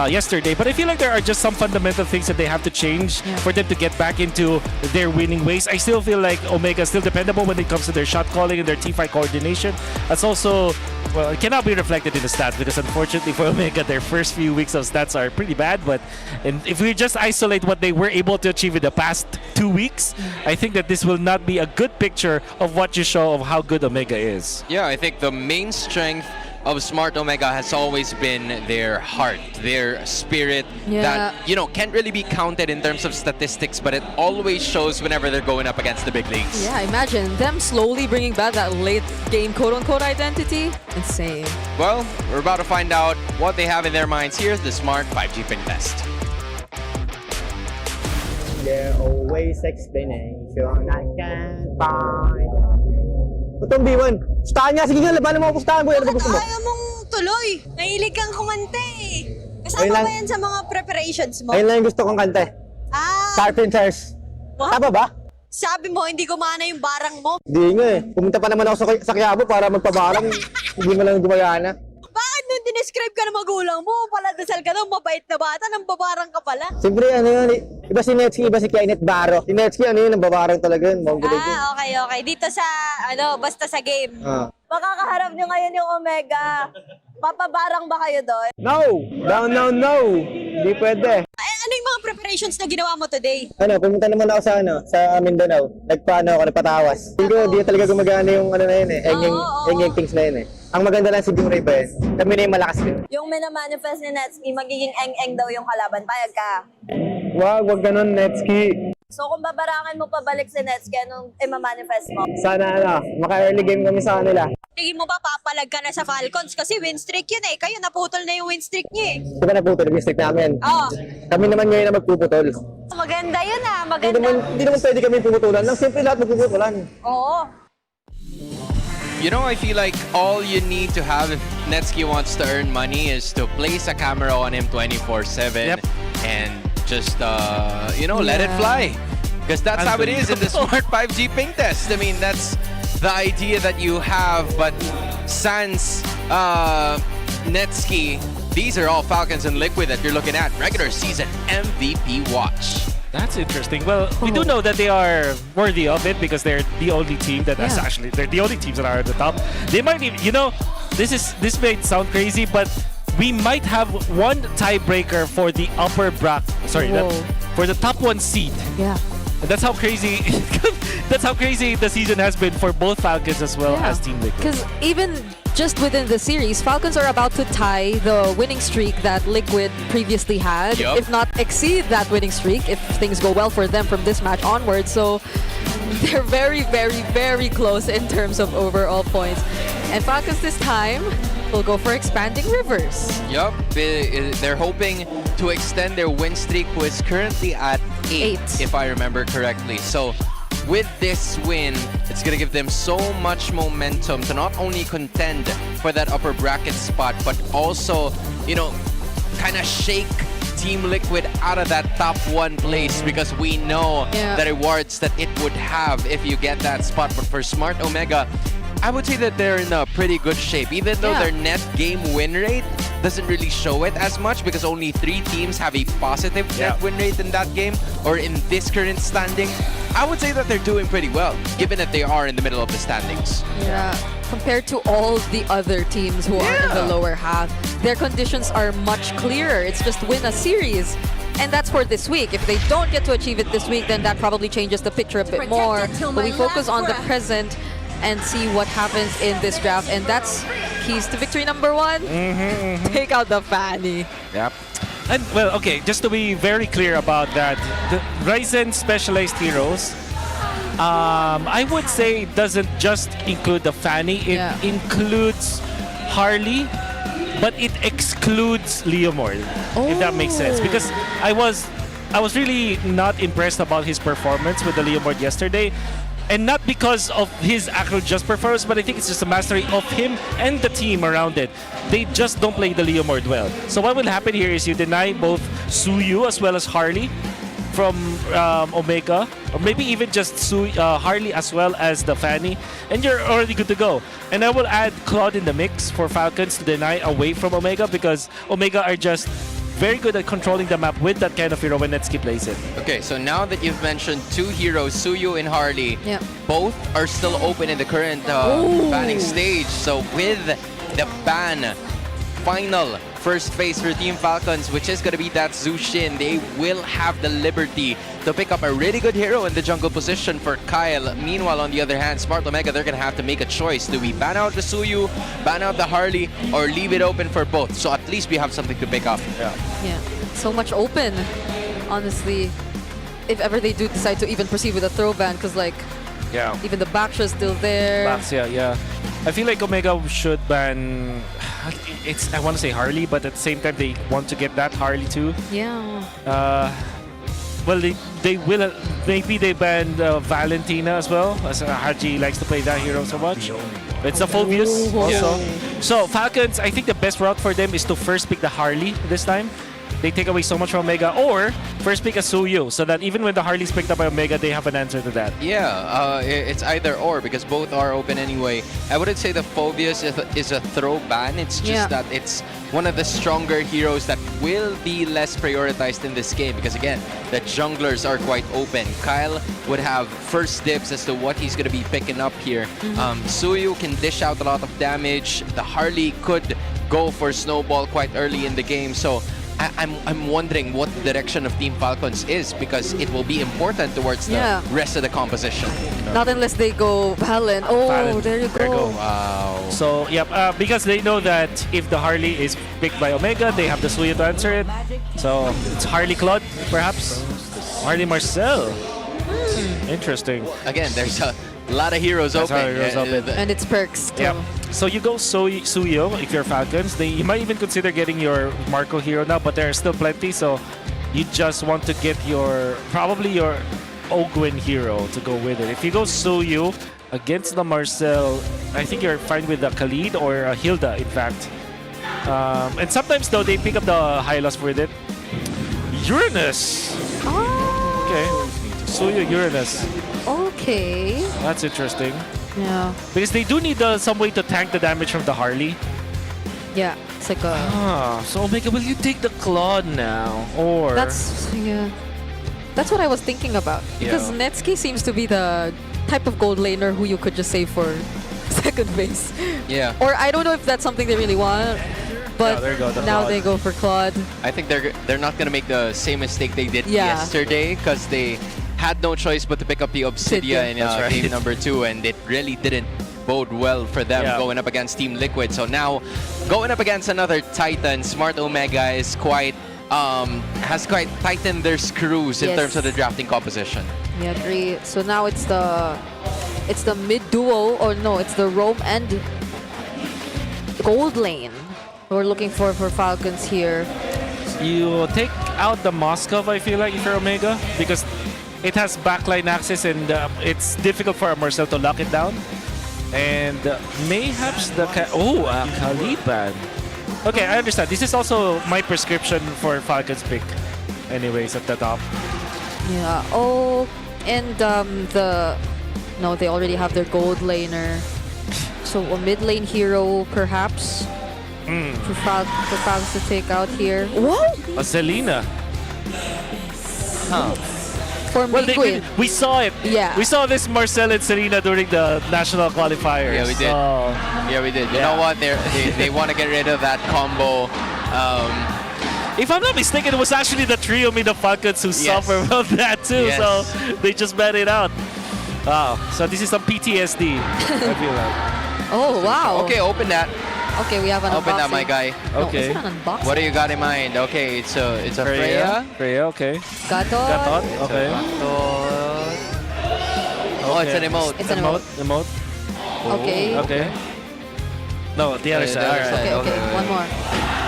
yesterday. But I feel like there are just some fundamental things that they have to change for them to get back into their winning ways. I still feel like Omega is still dependable when it comes to their shot calling and their teamfight coordination. That's also, well, it cannot be reflected in the stats because unfortunately for Omega, their first few weeks of stats are pretty bad. But if we just isolate what they were able to achieve in the past 2 weeks, I think that this will not be a good picture of what you show of how good Omega is. Yeah, I think the main strength of Smart Omega has always been their heart, their spirit that, you know, can't really be counted in terms of statistics, but it always shows whenever they're going up against the big leagues. Yeah, imagine them slowly bringing back that late game quote-unquote identity. Insane. Well, we're about to find out what they have in their minds. Here's the Smart 5G Pin Test. There always explanation I can't find. Itong B1, pustahan niya. Sige nga, labanan mo, pustahan mo. Ano ba gusto mo? Ayaw mong tuloy. Nahilig kang kumante eh. Kasama ba yan sa mga preparations mo? Ayun lang yung gusto kong kante. Carpenters. Tama ba? Sabi mo, hindi gumana yung barang mo. Hindi nga eh. Pumunta pa naman ako sa Quiapo para magpabarang. Hindi mo lang gumagana. Bakit nung dinescribe ka ng magulang mo? Paladasal ka daw, mabait na bata, nang babarang ka pala. Siyempre, ano yun, iba si Netsky, iba si Kainet Baro. Si Netsky, ano yun, nababarang talaga yun. Okay. Dito sa, basta sa game. Makakaharap nyo ngayon yung Omega. Papabarang ba kayo doon? No. Hindi pwede. Ano yung mga preparations na ginawa mo today? Pumunta naman ako sa Mindanao. Nagpatawas. Hindi ko, di talaga gumagana yung ano na yun eh. Yung things na yun eh. Ang maganda lang si Bure ba eh. Kami na yung malakas din. Yung minamanifest ni Netsky, magiging eng-eng daw yung kalaban. Payag ka? Wag ganun, Netsky. So kung babarangan mo pabalik si Netsky, anong imamanifest mo? Sana maka-early game kami sa kanila. Tingin mo ba papalag ka na sa Falcons? Kasi win streak yun eh. Kayo naputol na yung win streak niyo eh. Di ba naputol yung win streak namin? Oo. Kami naman ngayon na magpuputol. Maganda yun ah, maganda. Hindi naman pwede kami puputulan. Lang siyempre lahat magpuputulan. Oo. You know, I feel like all you need to have if Netsky wants to earn money is to place a camera on him 24/7 and just, let it fly. Because that's how it is in the Smart 5G Ping Test. I mean, that's the idea that you have. But sans Netsky, these are all Falcons and Liquid that you're looking at. Regular season MVP watch. That's interesting. Well, we do know that they are worthy of it because they're the only team that has they're the only teams that are at the top. They might even, this may sound crazy, but we might have one tiebreaker for the upper bracket. Sorry, for the top 1 seed. Yeah. And that's how crazy the season has been for both Falcons as well as Team Liquid. Because even just within the series, Falcons are about to tie the winning streak that Liquid previously had, if not exceed that winning streak if things go well for them from this match onward. So they're very, very, very close in terms of overall points. And Falcons this time will go for expanding rivers. Yup, they're hoping to extend their win streak, who is currently at 8, if I remember correctly. So with this win, it's going to give them so much momentum to not only contend for that upper bracket spot, but also, kind of shake Team Liquid out of that top 1 place, because we know the rewards that it would have if you get that spot. But for Smart Omega, I would say that they're in a pretty good shape. Even though their net game win rate doesn't really show it as much because only 3 teams have a positive net win rate in that game or in this current standing. I would say that they're doing pretty well, given that they are in the middle of the standings. Yeah, compared to all the other teams who are in the lower half, their conditions are much clearer. It's just win a series. And that's for this week. If they don't get to achieve it this week, then that probably changes the picture a bit more. But we focus on the present and see what happens in this draft. And that's keys to victory number 1. Take out the Fanny. Yep. And well, okay, just to be very clear about that, the Ryzen specialized heroes, I would say it doesn't just include the Fanny, it includes Harley, but it excludes Leomord, if that makes sense. Because I was really not impressed about his performance with the Leomord yesterday. And not because of his actual just performance, but I think it's just a mastery of him and the team around it. They just don't play the Leomord well. So what will happen here is you deny both Suyu as well as Harley from Omega, or maybe even just Harley as well as the Fanny, and you're already good to go. And I will add Claude in the mix for Falcons to deny away from Omega, because Omega are just very good at controlling the map with that kind of hero when Netsky plays it. Okay, so now that you've mentioned 2 heroes, Suyu and Harley, both are still open in the current banning stage. So with the ban final first phase for Team Falcons, which is going to be that Zushin, they will have the liberty to pick up a really good hero in the jungle position for Kyle. Meanwhile, on the other hand, Smart Omega, they're going to have to make a choice. Do we ban out the Suyu, ban out the Harley, or leave it open for both? So at least we have something to pick up. Yeah, so much open, honestly. If ever they do decide to even proceed with a throw ban, because like, even the Baksha is still there. Baxia, yeah. I feel like Omega should ban, I want to say Harley, but at the same time they want to get that Harley too. Yeah. Well, they will, maybe they ban Valentina as well, as Haji likes to play that hero so much. It's a Phobius also. So Falcons, I think the best route for them is to first pick the Harley this time. They take away so much from Omega, or first pick a Suyu, so that even when the Harley's picked up by Omega, they have an answer to that. Yeah, it's either or, because both are open anyway. I wouldn't say the Phobius is a throw ban. It's just that it's one of the stronger heroes that will be less prioritized in this game, because again, the junglers are quite open. Kyle would have first dibs as to what he's going to be picking up here. Suyu can dish out a lot of damage. The Harley could go for Snowball quite early in the game, so I'm wondering what the direction of Team Falcons is, because it will be important towards the rest of the composition. Not unless they go Valen. Oh, there you go. Wow. So, because they know that if the Harley is picked by Omega, they have the Suyu to answer it. So, it's Harley Claude, perhaps? Harley Marcel. Interesting. Again, there's a lot of heroes open. And it's perks too. So you go Suyo if you're Falcons. You might even consider getting your Marco hero now, but there are still plenty. So you just want to get probably your Ogwin hero to go with it. If you go Suyu against the Marcel, I think you're fine with the Khalid or a Hilda, in fact. And sometimes though, they pick up the Hylos with it. Uranus. Okay. Suyu Uranus. Okay. That's interesting. Yeah. Because they do need some way to tank the damage from the Harley. Yeah, it's like a... so Omega, will you take the Claude now? Or... That's what I was thinking about. Because Netsky seems to be the type of gold laner who you could just save for second base. Yeah. Or I don't know if that's something they really want. But now they go for Claude. I think they're not going to make the same mistake they did yesterday, because they had no choice but to pick up the Obsidia in game number 2, and it really didn't bode well for them going up against Team Liquid. So now, going up against another Titan, Smart Omega is has quite tightened their screws in terms of the drafting composition. Yeah, agree. So now it's the mid duo, or no, it's the Roam and Gold lane we're looking for Falcons here. You take out the Moskov, I feel like, if you're Omega, because it has backline access and it's difficult for a Marcel to lock it down. And mayhaps the... Khalid ban. Okay, I understand. This is also my prescription for Falcons pick. Anyways, at the top. Yeah. Oh, and no, they already have their gold laner. So a mid lane hero, perhaps. For Falcons to take out here. What? A Selena. Huh. For Well, Mingwin. we saw it. Yeah. We saw this Marcel and Selena during the national qualifiers. Yeah, we did. Yeah, we did. You know what? They want to get rid of that combo. If I'm not mistaken, it was actually the trio made of Falcons who suffered from that too. Yes. So they just bat it out. Wow. So this is some PTSD. I feel like. Oh, wow. Okay, open that. Okay, we have an Open that, unboxing. my guy. No, Okay. it's not an unboxing. What do you got in mind? Okay, it's a Freya. Freya, okay. Gatot. Gatot, okay. Oh, it's an emote. It's an emote. Emote. Okay. Okay. No, the other side. All right. Okay. One more.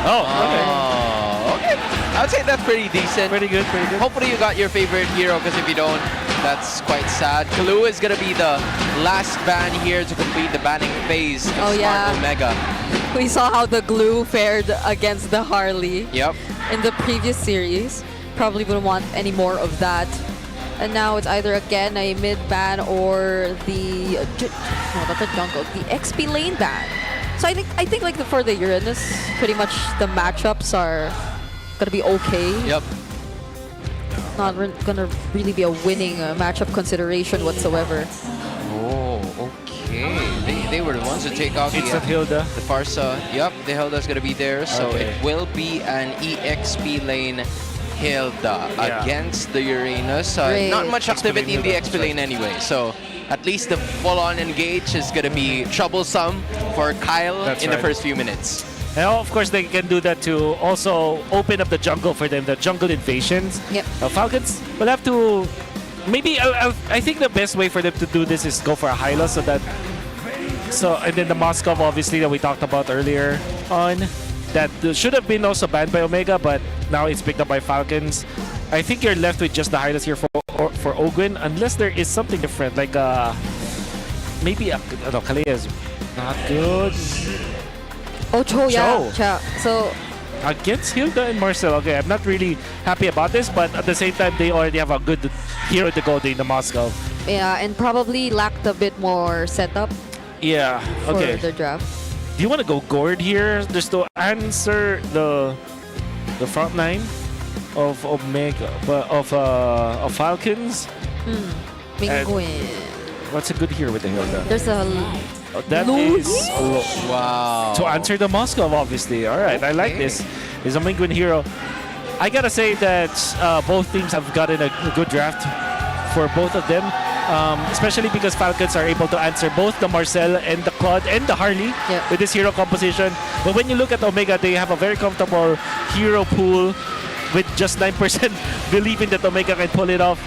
Oh, okay. Oh, okay. I would say that's pretty decent. Pretty good, pretty good. Hopefully you got your favorite hero, because if you don't, that's quite sad. Clue is going to be the last ban here to complete the banning phase of Smart Omega. We saw how the glue fared against the Harley. Yep. In the previous series. Probably wouldn't want any more of that. And now it's either again a mid ban or the no, not the jungle, the XP lane ban. So I think like for the Uranus, pretty much the matchups are gonna be okay. Yep. Not gonna really be a winning matchup consideration whatsoever. Oh, okay. They were the ones to take out It's a Hilda. the Farsa. Yep, the Hilda's going to be there. So Okay. it will be an EXP lane Hilda Yeah. against the Uranus. Great. Not much activity in the Hilda, XP lane anyway. So at least the full-on engage is going to be troublesome for Kyle That's in the right. first few minutes. And of course, they can do that to also open up the jungle for them, the jungle invasions. Yep. Falcons will have to... Maybe, I think the best way for them to do this is go for a Hyla so that... and then the Moskov, obviously, that we talked about earlier on. That should have been also banned by Omega, but now it's picked up by Falcons. I think you're left with just the Hylas here for Ogwin, unless there is something different, like maybe Kalea is not good. Oh, Cho, yeah. Cho. So Against Hilda and Marcel, okay, I'm not really happy about this, but at the same time, they already have a good hero to go in the Moscow. yeah, and probably lacked a bit more setup Yeah, okay. for the draft. Do you want to go Gord here just to answer the front line of Omega, of Falcons? Mingwin. What's a good hero with the Hilda? There's a That Luigi? is a lot. Wow. To answer the Moscow, obviously. All right, I like this. Is a Mingwin hero. I gotta say that both teams have gotten a good draft for both of them, especially because Falcons are able to answer both the Marcel and the Claude and the Harley with this hero composition. But when you look at Omega, they have a very comfortable hero pool with just 9% believing that Omega can pull it off.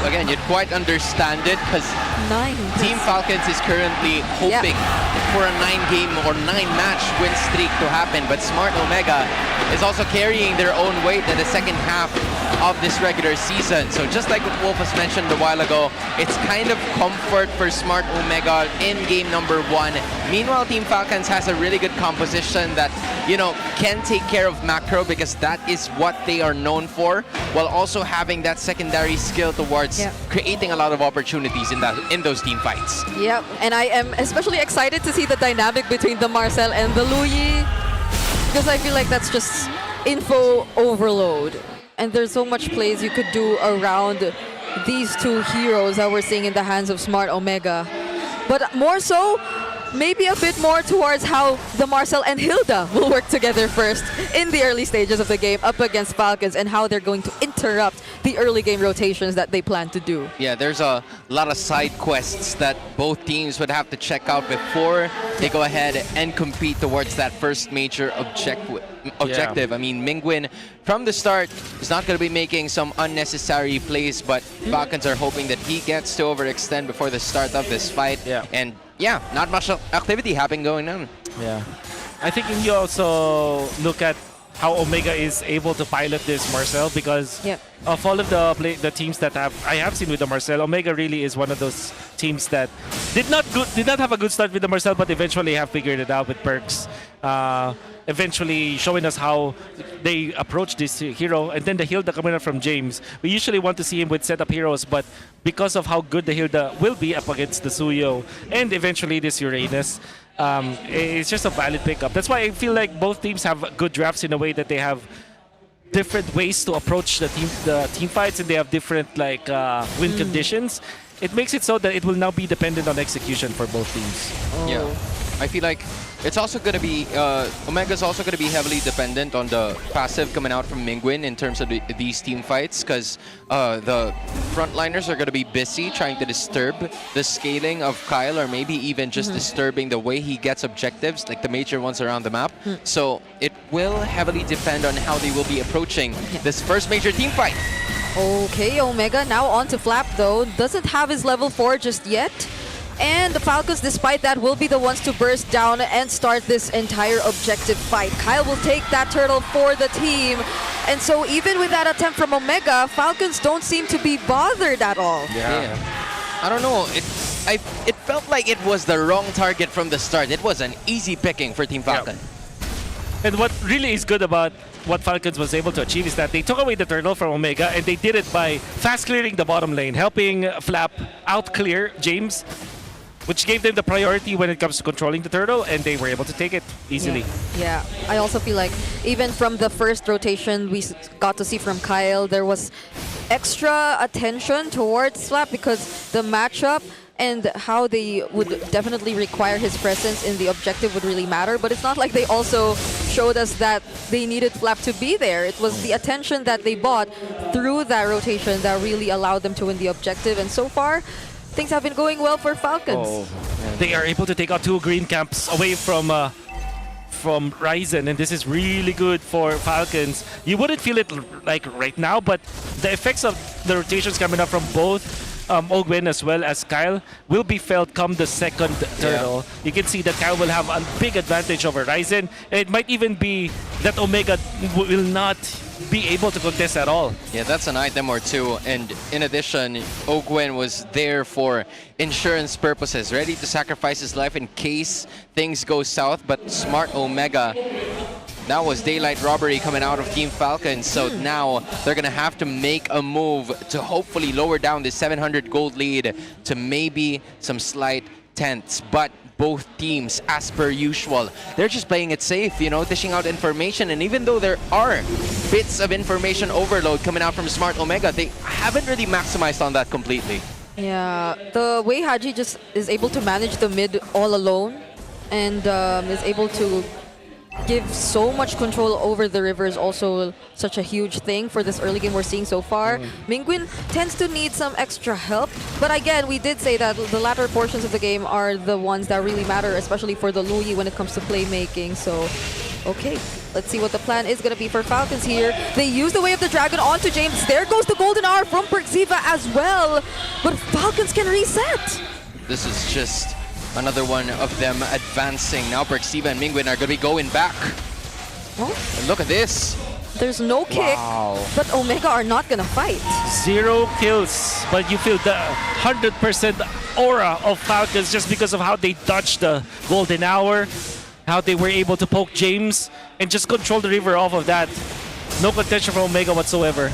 Again, you'd quite understand it because Team Falcons is currently hoping for a 9-game or 9-match win streak to happen, but Smart Omega is also carrying their own weight in the second half of this regular season. So just like what Wolf has mentioned a while ago, it's kind of comfort for Smart Omega in game number 1. Meanwhile, Team Falcons has a really good composition that, you know, can take care of macro because that is what they are known for, while also having that secondary skill towards creating a lot of opportunities in those team fights. Yep, and I am especially excited to see the dynamic between the Marcel and the Louis, because I feel like that's just info overload. And there's so much plays you could do around these two heroes that we're seeing in the hands of Smart Omega. But more so, maybe a bit more towards how the Marcel and Hilda will work together first in the early stages of the game up against Falcons, and how they're going to interrupt the early game rotations that they plan to do. Yeah, there's a lot of side quests that both teams would have to check out before they go ahead and compete towards that first major objective. I mean, Mingwin from the start is not going to be making some unnecessary plays, but Falcons are hoping that he gets to overextend before the start of this fight. And yeah, not much activity happening going on. Yeah. I think if you also look at how Omega is able to pilot this Marcel, because of all of the teams that I have seen with the Marcel, Omega really is one of those teams that did not have a good start with the Marcel, but eventually have figured it out with perks. Eventually showing us how they approach this hero, and then the Hilda coming up from James. We usually want to see him with setup heroes, but because of how good the Hilda will be up against the Suyo and eventually this Uranus, it's just a valid pickup. That's why I feel like both teams have good drafts in a way that they have different ways to approach the team fights, and they have different like win conditions. It makes it so that it will now be dependent on execution for both teams. Yeah, I feel like it's also going to be, Omega's also going to be heavily dependent on the passive coming out from Mingwin in terms of these team fights, because the frontliners are going to be busy trying to disturb the scaling of Kyle, or maybe even just disturbing the way he gets objectives, like the major ones around the map. So it will heavily depend on how they will be approaching this first major team fight. Okay, Omega now on to Flap though. Doesn't have his level 4 just yet. And the Falcons, despite that, will be the ones to burst down and start this entire objective fight. Kyle will take that turtle for the team. And so even with that attempt from Omega, Falcons don't seem to be bothered at all. Yeah. I don't know. It felt like it was the wrong target from the start. It was an easy picking for Team Falcon. And what really is good about what Falcons was able to achieve is that they took away the turtle from Omega, and they did it by fast clearing the bottom lane, helping Flap out clear James, which gave them the priority when it comes to controlling the turtle, and they were able to take it easily. Yeah, I also feel like even from the first rotation we got to see from Kyle, there was extra attention towards Flap because the matchup and how they would definitely require his presence in the objective would really matter. But it's not like they also showed us that they needed Flap to be there. It was the attention that they bought through that rotation that really allowed them to win the objective. And so far, things have been going well for Falcons. They are able to take out 2 green camps away from Ryzen, and this is really good for Falcons. You wouldn't feel it like right now, but the effects of the rotations coming up from both Ogwen as well as Kyle will be felt come the second turtle. You can see that Kyle will have a big advantage over Ryzen, and it might even be that Omega will not be able to contest at all. Yeah, that's an item or two. And in addition, Ogwen was there for insurance purposes, ready to sacrifice his life in case things go south. But smart Omega, that was daylight robbery coming out of Team Falcon. So now they're going to have to make a move to hopefully lower down the 700 gold lead to maybe some slight tenths. But both teams, as per usual, they're just playing it safe, you know, dishing out information. And even though there are bits of information overload coming out from Smart Omega, they haven't really maximized on that completely. Yeah, the way Haji just is able to manage the mid all alone and is able to give so much control over the river is also such a huge thing for this early game we're seeing so far. Mingwin tends to need some extra help, but again, we did say that the latter portions of the game are the ones that really matter, especially for the Louis when it comes to playmaking. So, okay, let's see what the plan is going to be for Falcons here. They use the Way of the Dragon onto James. There goes the Golden Hour from Perxiva as well, but Falcons can reset. This is just another one of them advancing. Now Perxiva and Mingwin are going to be going back. Oh. And look at this. There's no kick, but Omega are not going to fight. 0 kills, but you feel the 100% aura of Falcons just because of how they dodged the Golden Hour, how they were able to poke James and just control the river off of that. No contention from Omega whatsoever.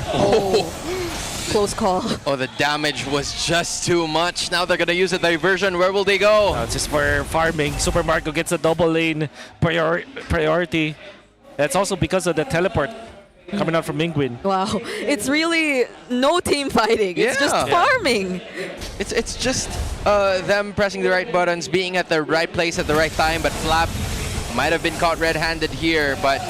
Close call. Oh, the damage was just too much. Now they're going to use a diversion. Where will they go? Just for farming. Super Marco gets a double lane priority. That's also because of the teleport coming out from Mingwin. Wow, it's really no team fighting. It's just farming. It's just them pressing the right buttons, being at the right place at the right time. But Flap might have been caught red-handed here, but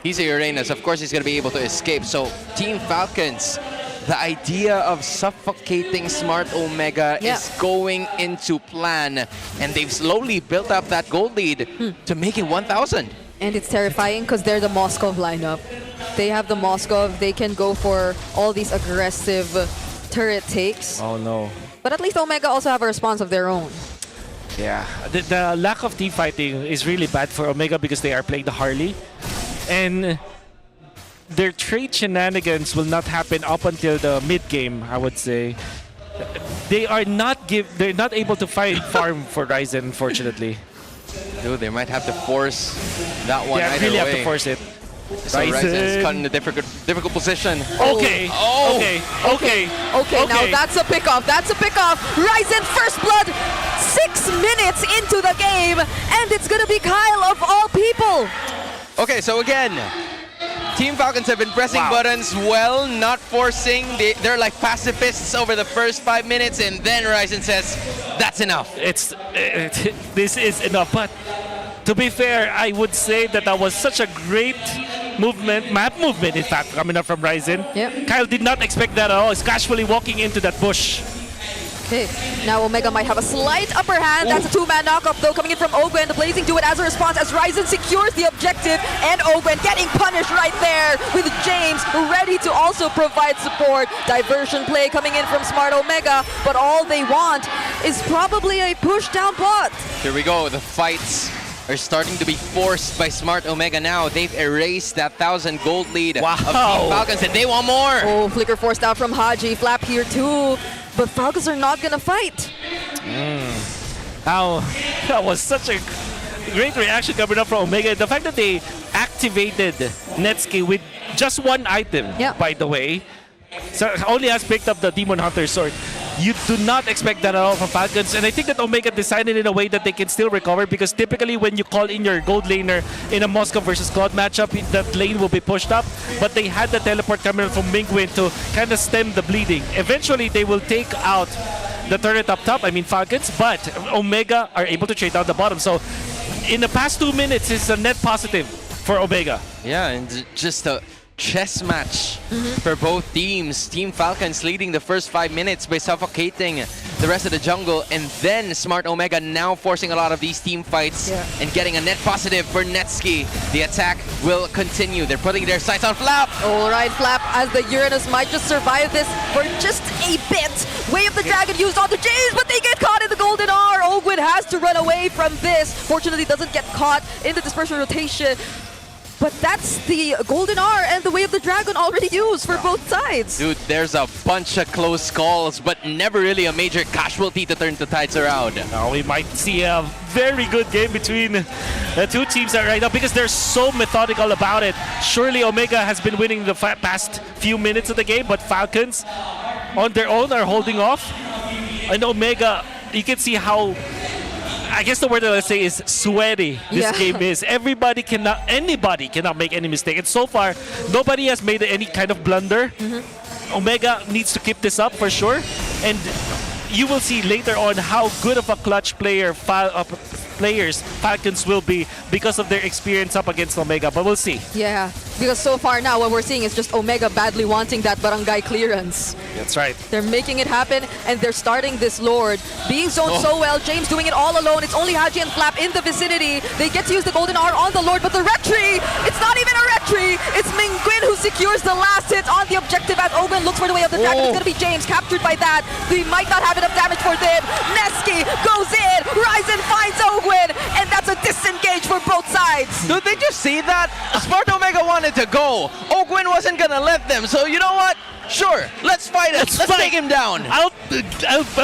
he's a Uranus. Of course, he's going to be able to escape. So Team Falcons, the idea of suffocating Smart Omega is going into plan, and they've slowly built up that gold lead to make it 1,000. And it's terrifying because they're the Moskov lineup. They have the Moskov. They can go for all these aggressive turret takes. Oh no. But at least Omega also have a response of their own. Yeah, the lack of team fighting is really bad for Omega because they are playing the Harley. And their trade shenanigans will not happen up until the mid-game, I would say. They're not able to farm for Ryzen, unfortunately. Dude, they might have to force that one. Yeah, really have to force it. So Ryzen's caught in a difficult position. Okay. Okay, now that's a pick-off. That's a pick-off. Ryzen first blood 6 minutes into the game, and it's gonna be Kyle of all people. Okay, so again, Team Falcons have been pressing buttons well, not forcing. They're like pacifists over the first 5 minutes, and then Ryzen says, that's enough. This is enough, but to be fair, I would say that was such a great map movement, in fact, coming up from Ryzen. Yep. Kyle did not expect that at all. He's casually walking into that bush. Okay, now Omega might have a slight upper hand. That's a two-man knockup though coming in from Ogwen. The Blazing do it as a response as Ryzen secures the objective, and Ogwen getting punished right there with James ready to also provide support. Diversion play coming in from Smart Omega, but all they want is probably a push down bot. Here we go, the fights are starting to be forced by Smart Omega now. They've erased that 1,000 gold lead of Team Falcons, and they want more. Oh, flicker forced out from Haji. Flap here too. But Falcons are not gonna fight. Now, that was such a great reaction coming up from Omega. The fact that they activated Netsuke with just one item, by the way. So only has picked up the Demon Hunter sword. You do not expect that at all from Falcons, and I think that Omega designed it in a way that they can still recover, because typically when you call in your gold laner in a Moscow versus Cloud matchup, that lane will be pushed up, but they had the teleport coming from Mingwin to kind of stem the bleeding. Eventually, they will take out the turret up top, I mean Falcons, but Omega are able to trade down the bottom. So in the past 2 minutes, it's a net positive for Omega. Yeah, and just a chess match for both teams. Team Falcons leading the first 5 minutes by suffocating the rest of the jungle, and then Smart Omega now forcing a lot of these team fights and getting a net positive for Netsuke. The attack will continue. They're putting their sights on Flap. All right, Flap, as the Uranus might just survive this for just a bit. Way of the Dragon used on the Jays, but they get caught in the Golden R. Ogwen has to run away from this. Fortunately, doesn't get caught in the dispersion rotation. But that's the Golden R and the Way of the Dragon already used for both sides. Dude, there's a bunch of close calls, but never really a major casualty to turn the tides around. Now we might see a very good game between the two teams right now, because they're so methodical about it. Surely Omega has been winning the past few minutes of the game, but Falcons on their own are holding off. And Omega, you can see how, I guess the word that I say is sweaty this game is. Anybody cannot make any mistake. And so far, nobody has made any kind of blunder. Omega needs to keep this up for sure. And you will see later on how good of a clutch player Falcons will be because of their experience up against Omega. But we'll see. Yeah, because so far now what we're seeing is just Omega badly wanting that barangay clearance. That's right. They're making it happen, and they're starting this Lord. Being zoned so well, James doing it all alone. It's only Haji and Flap in the vicinity. They get to use the Golden R on the Lord, but the Retry, it's not even a Retry. It's Mingwin who secures the last hit on the objective as Ogwen looks for the Way of the Dragon. It's going to be James captured by that. They might not have enough damage for them. Neski goes in. Ryzen finds Ogwen, and that's a disengage for both sides. Dude, did you see that? Smart Omega wanted to go. Ogwen wasn't going to let them, so you know what? Sure, let's fight it. Let's take him down. I'll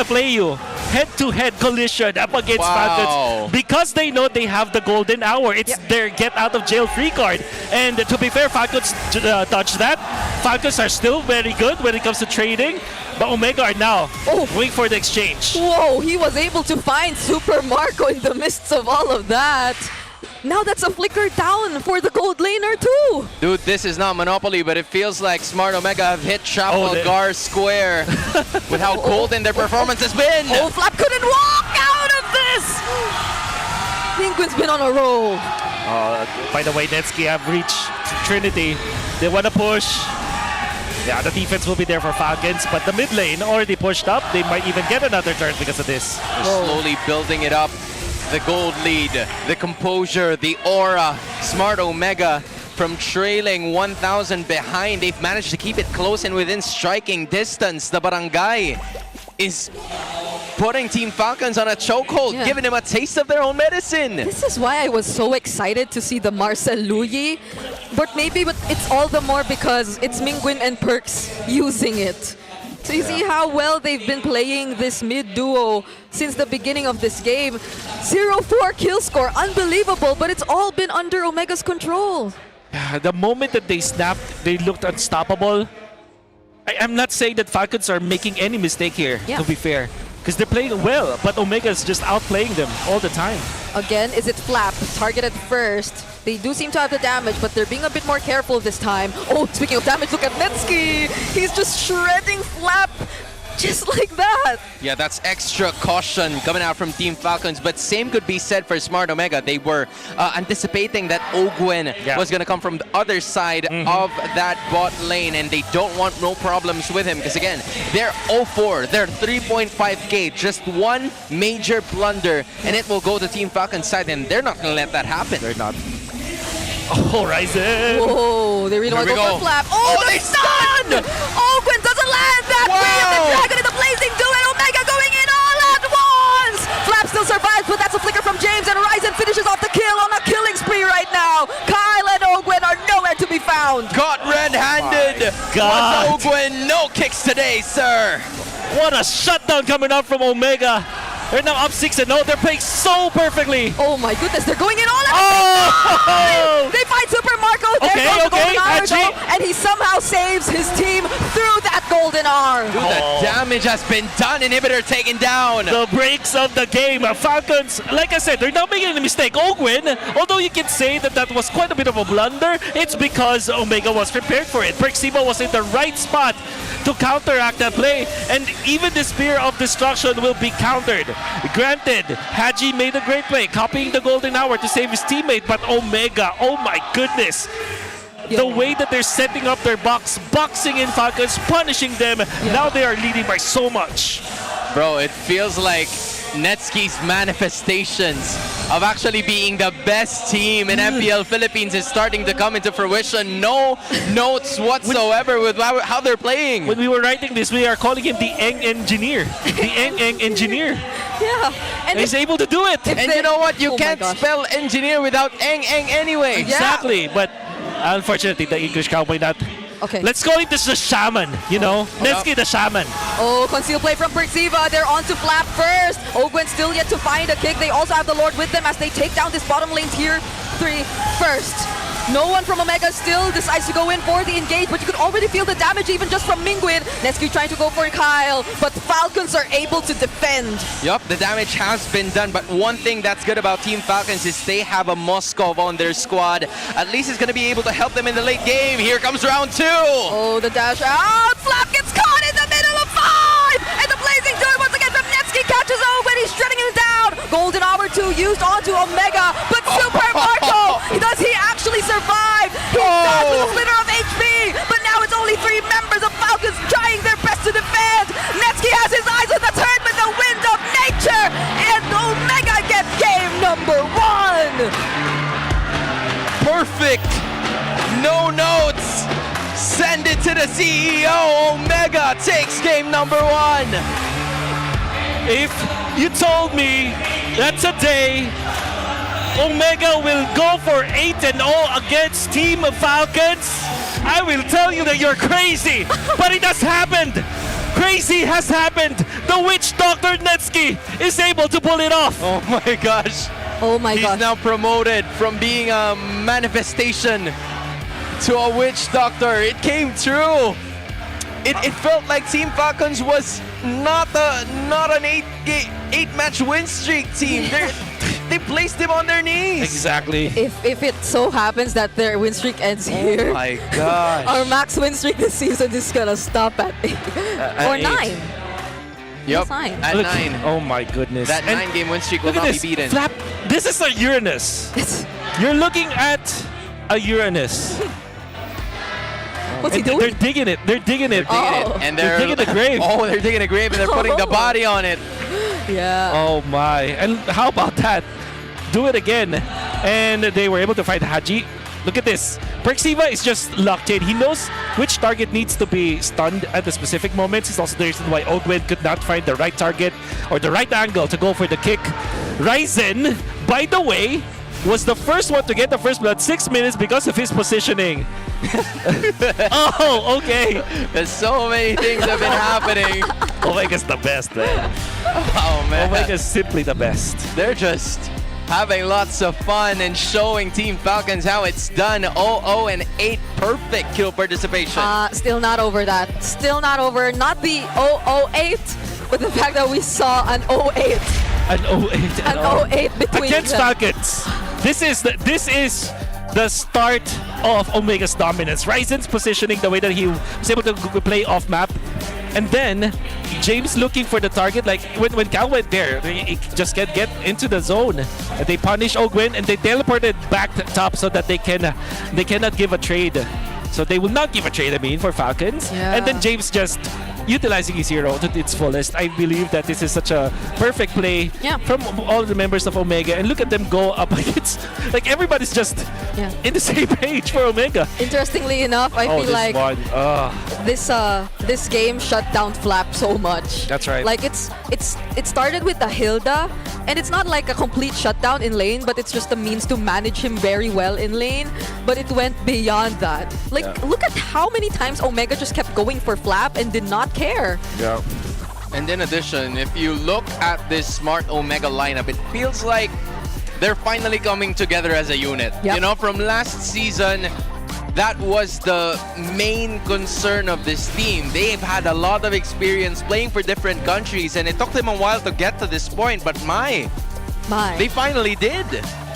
play you. Head-to-head collision up against Falcons because they know they have the golden hour. It's their get-out-of-jail-free card. And to be fair, Falcons touch that. Falcons are still very good when it comes to trading, but Omega are now waiting for the exchange. Whoa, he was able to find Super Marco in the midst of all of that. Now that's a flicker down for the gold laner too. Dude, this is not Monopoly, but it feels like Smart Omega have hit Trafalgar Square with how golden their performance has been. Oh, Flap couldn't walk out of this. Penguin's been on a roll. By the way, Netsuke have reached Trinity. They want to push. Yeah, the defense will be there for Falcons, but the mid lane already pushed up. They might even get another turn because of this. They're slowly building it up. The gold lead, the composure, the aura. Smart Omega from trailing 1,000 behind. They've managed to keep it close and within striking distance. The barangay is putting Team Falcons on a chokehold, giving them a taste of their own medicine. This is why I was so excited to see the Marcel Luyi, but it's all the more because it's Mingwin and Perks using it. So you see how well they've been playing this mid duo since the beginning of this game. 0-4 kill score, unbelievable, but it's all been under Omega's control. The moment that they snapped, they looked unstoppable. I'm not saying that Falcons are making any mistake here, to be fair. because they're playing well, but Omega is just outplaying them all the time. Again, is it Flap? Targeted first. They do seem to have the damage, but they're being a bit more careful this time. Oh, speaking of damage, look at Netsky! He's just shredding Flap just like that. Yeah, that's extra caution coming out from Team Falcons, but same could be said for Smart Omega. They were anticipating that Ogwen was going to come from the other side of that bot lane, and they don't want no problems with him because, again, they're 0-4. They're 3.5k. Just one major blunder, and it will go to Team Falcons side, and they're not going to let that happen. They're not. Oh, Ryzen! Whoa, they really want to go for Flap. Oh, the stun! Ogwen doesn't land that way of the dragon in the blazing duel. Omega going in all at once! Flap still survives, but that's a flicker from James, and Ryzen finishes off the kill on a killing spree right now. Kyle and Ogwen are nowhere to be found. Got red-handed. God. Ogwen, no kicks today, sir. What a shutdown coming up from Omega. They're now up 6-0. They're playing so perfectly. Oh my goodness, they're going in all at the same time! They find Super Marco. There goes the golden hour, though, and he somehow saves his team through that golden arm. Dude, the damage has been done. Inhibitor taken down. The breaks of the game. Falcons, like I said, they're not making any mistake. Ogwen, although you can say that that was quite a bit of a blunder, it's because Omega was prepared for it. Perxiva was in the right spot to counteract that play, and even the Spear of Destruction will be countered. Granted, Haji made a great play, copying the golden hour to save his teammate, but Omega, oh my goodness. The way that they're setting up their boxing in Falcons, punishing them, now they are leading by so much. Bro, it feels like Netsky's manifestations of actually being the best team in MPL Philippines is starting to come into fruition. No notes whatsoever with how they're playing. When we were writing this, we are calling him the Eng Engineer. The Eng Engineer. Yeah. And he's able to do it. And you know what? You can't spell engineer without Eng anyway. Exactly. But unfortunately, the English cowboy not. Okay. Let's call him the shaman, you know? Netsky the shaman. Oh, conceal play from Perxiva. They're on to Flap first. Ogwen still yet to find a kick. They also have the Lord with them as they take down this bottom lane tier 3 first. No one from Omega still decides to go in for the engage, but you could already feel the damage even just from Mingwin. Netsky trying to go for Kyle, but Falcons are able to defend. Yup, the damage has been done, but one thing that's good about Team Falcons is they have a Moskov on their squad. At least it's going to be able to help them in the late game. Here comes round 2. Oh, the dash out. Flap gets caught in the middle of 5! And the blazing duel once again from Netsky catches Ogwen. He's shredding him down. Golden Hour 2 used onto Omega, but Super Marco, does he actually survive? He dies with a sliver of HP, but now it's only 3 members of Falcons trying their best to defend. Netsky has his eyes on the turn with the wind of nature, and Omega gets game number 1. Perfect. No notes. Send it to the CEO. Omega takes game number 1. If you told me that today Omega will go for 8-0 against Team Falcons, I will tell you that you're crazy. But it has happened. Crazy has happened. The witch doctor Netsky is able to pull it off. Oh my gosh. Oh my gosh. He's now promoted from being a manifestation to a witch doctor. It came true. It felt like Team Falcons was not an 8-match win streak team. They placed him on their knees. Exactly. If it so happens that their win streak ends here, oh my gosh, our max win streak this season is gonna stop at 8 or 9. Yep, at Look, 9. Oh my goodness. That 9-game win streak will not be beaten. Flap, this is a Uranus. You're looking at a Uranus. What's he doing? They're digging it. They're digging it. And they're digging the grave. Oh, they're digging a grave and they're putting the body on it. Yeah. Oh my. And how about that? Do it again. And they were able to find Haji. Look at this. Perxiva is just locked in. He knows which target needs to be stunned at the specific moments. It's also the reason why Ogwen could not find the right target or the right angle to go for the kick. Ryzen, by the way, was the first one to get the first blood 6 minutes because of his positioning. Oh, okay. There's so many things have been happening. Omega's the best, man. Oh, man. Omega's simply the best. They're just having lots of fun and showing Team Falcons how it's done. 0-0-8 perfect kill participation. Still not over that. Still not over. Not the 0-0-8. with the fact that we saw an 08. An 08. An 08 between against them. Falcons. This is the start of Omega's dominance. Ryzen's positioning the way that he was able to play off map. And then James looking for the target. Like when Cal went there, he just get into the zone. And they punish Ogwin and they teleported back to top so that they cannot give a trade. So they will not give a trade, I mean, for Falcons. Yeah. And then James just utilizing his hero to its fullest. I believe that this is such a perfect play from all the members of Omega. And look at them go up against, like everybody's just in the same page for Omega. Interestingly enough, I feel like this game shut down Flap so much. That's right. Like it started with the Hilda, and it's not like a complete shutdown in lane, but it's just a means to manage him very well in lane. But it went beyond that. Like look at how many times Omega just kept going for Flap and did not care. Yeah. And in addition, if you look at this Smart Omega lineup, it feels like they're finally coming together as a unit. Yep. You know, from last season, that was the main concern of this team. They've had a lot of experience playing for different countries, and it took them a while to get to this point, but they finally did.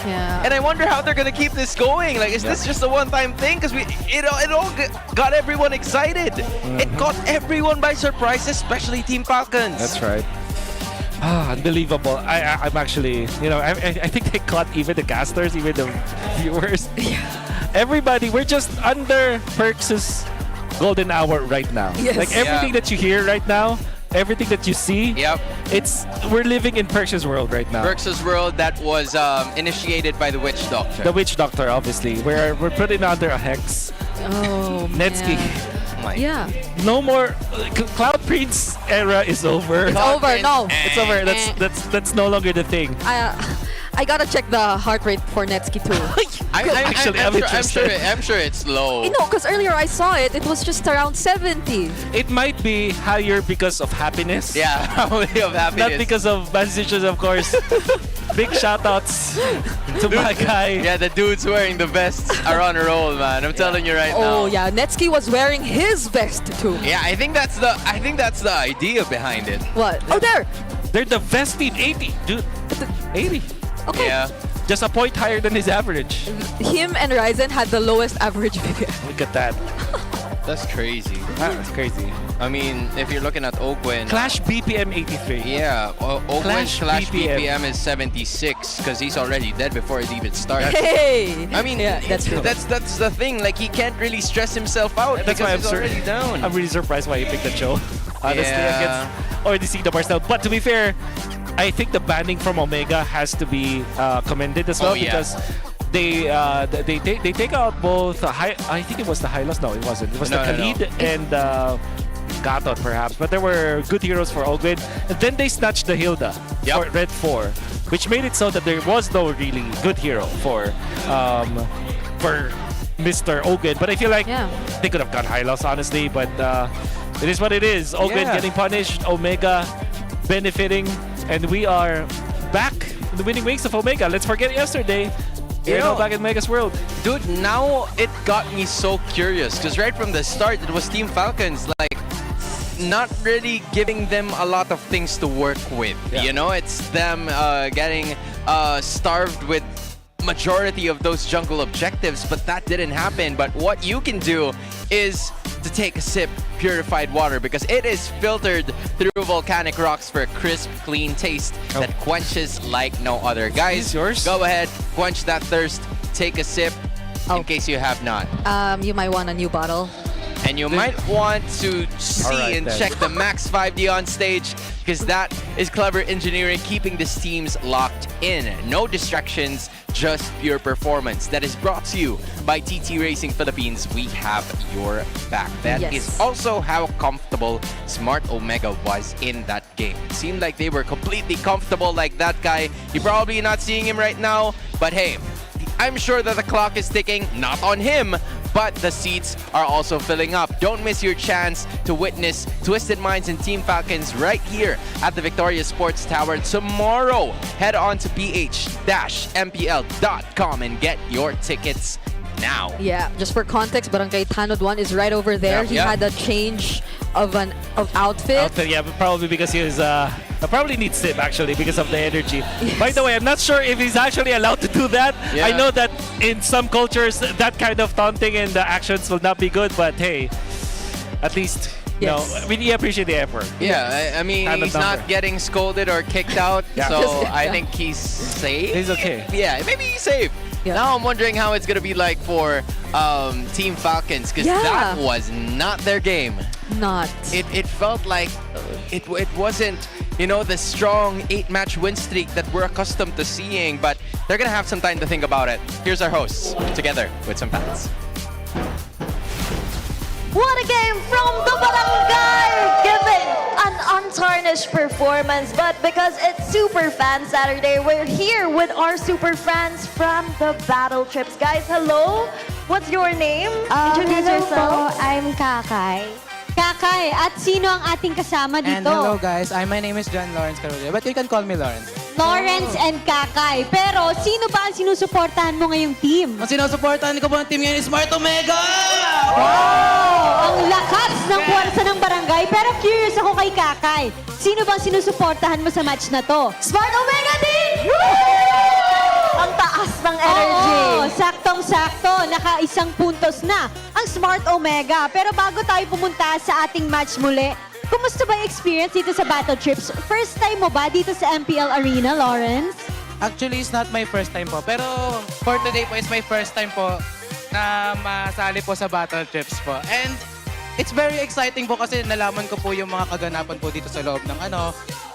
Yeah. And I wonder how they're gonna keep this going. Like, is this just a one-time thing? Because it all got everyone excited. It caught everyone by surprise, especially Team Falcons. That's right. Unbelievable. I'm actually, I think they caught even the casters, even the viewers. Everybody, we're just under Perks' golden hour right now. Yes. Like everything that you hear right now, everything that you see, we're living in Perks' world right now. Perks' world that was initiated by the Witch Doctor. The Witch Doctor, obviously. We're putting under a hex. Oh, Netsky. Yeah. No more. Cloud Prince era is over. It's over. No. It's over. That's no longer the thing. I gotta check the heart rate for Netsky too. I'm sure it's low. No, because earlier I saw it. It was just around 70. It might be higher because of happiness. Yeah, probably of happiness. Not because of bad decisions, of course. Big shoutouts to my guy. Yeah, the dude's wearing the vests are on a roll, man. I'm telling you right now. Oh yeah, Netsky was wearing his vest too. Yeah, I think that's the idea behind it. What? Oh, there. They're the best team. 80, dude. 80. Okay. Yeah. Just a point higher than his average. Him and Ryzen had the lowest average BPM. Look at that. That's crazy. That's crazy. I mean, if you're looking at Ogwin. Clash BPM 83. Yeah, Ogwin's Clash BPM is 76 because he's already dead before it even starts. Hey! I mean, that's true. That's the thing. Like, he can't really stress himself out That's why because he's already down. I'm really surprised why he picked the show. Honestly, against already seeing the Barcel. But to be fair, I think the banning from Omega has to be commended as well because they take out both I think it was the Hylos. No, it wasn't. It was the Khalid and Gatot perhaps. But there were good heroes for Ogwin. And then they snatched the Hilda for Red 4, which made it so that there was no really good hero for Mr. Ogwin. But I feel like they could have got Hylos, honestly. But it is what it is. Ogwin getting punished, Omega benefiting, and we are back in the winning ways of Omega. Let's forget yesterday. We're now back in Omega's world. Dude, now it got me so curious because right from the start, it was Team Falcons, like, not really giving them a lot of things to work with. You know, it's them getting starved with majority of those jungle objectives, but that didn't happen. But what you can do is to take a sip purified water because it is filtered through volcanic rocks for a crisp, clean taste that quenches like no other. Guys, go ahead, quench that thirst, take a sip in case you have not. You might want a new bottle. And you might want to see and check the Max 5D on stage because that is clever engineering, keeping these teams locked in. No distractions, just pure performance. That is brought to you by TT Racing Philippines. We have your back. That is also how comfortable Smart Omega was in that game. It seemed like they were completely comfortable like that guy. You're probably not seeing him right now, but hey, I'm sure that the clock is ticking, not on him, but the seats are also filling up. Don't miss your chance to witness Twisted Minds and Team Falcons right here at the Victoria Sports Tower tomorrow. Head on to ph-mpl.com and get your tickets now. Yeah, just for context, Barangay Tanod 1 is right over there. He had a change of outfit. Yeah, but probably because he was probably needs sip actually because of the energy. By the way, I'm not sure if he's actually allowed to do that. Yeah. I know that in some cultures that kind of taunting and the actions will not be good, but hey, at least Yes. no, we appreciate the effort. Yeah, I mean, Kind of he's not number. getting scolded or kicked out, Yeah. so I think he's safe. He's okay. Yeah, maybe he's safe. Yeah. Now I'm wondering how it's gonna be like for Team Falcons, because Yeah. that was not their game. Not. It felt like it wasn't, you know, the strong 8-match win streak that we're accustomed to seeing, but they're gonna have some time to think about it. Here's our hosts, together with some fans. What a game from the Barangay! Giving an untarnished performance. But because it's Super Fan Saturday, we're here with our super fans from the Battle Trips. Guys, hello! What's your name? Introduce yourself. I'm Kakay. Kakay, at sino ang ating kasama dito? And hello guys, my name is John Lawrence Carolina, but you can call me Lawrence. Lawrence and Kakay. Pero sino ba ang sinusuportahan mo ngayong team? Ang sinusuportahan ko po ng team ngayon is Smart Omega! Wow! Ang lakas ng puwersa ng barangay. Pero curious ako kay Kakay. Sino bang sinusuportahan mo sa match na to? Smart Omega din! Ang taas ng energy. Oo, saktong-sakto. Naka-1 puntos na ang Smart Omega. Pero bago tayo pumunta sa ating match muli, kumusta ba yung experience dito sa Battle Trips? First time mo ba dito sa MPL Arena, Lawrence? Actually, it's not my first time po. Pero for today po, it's my first time po na masali po sa Battle Trips po. And it's very exciting po kasi nalaman ko po yung mga kaganapan po dito sa loob ng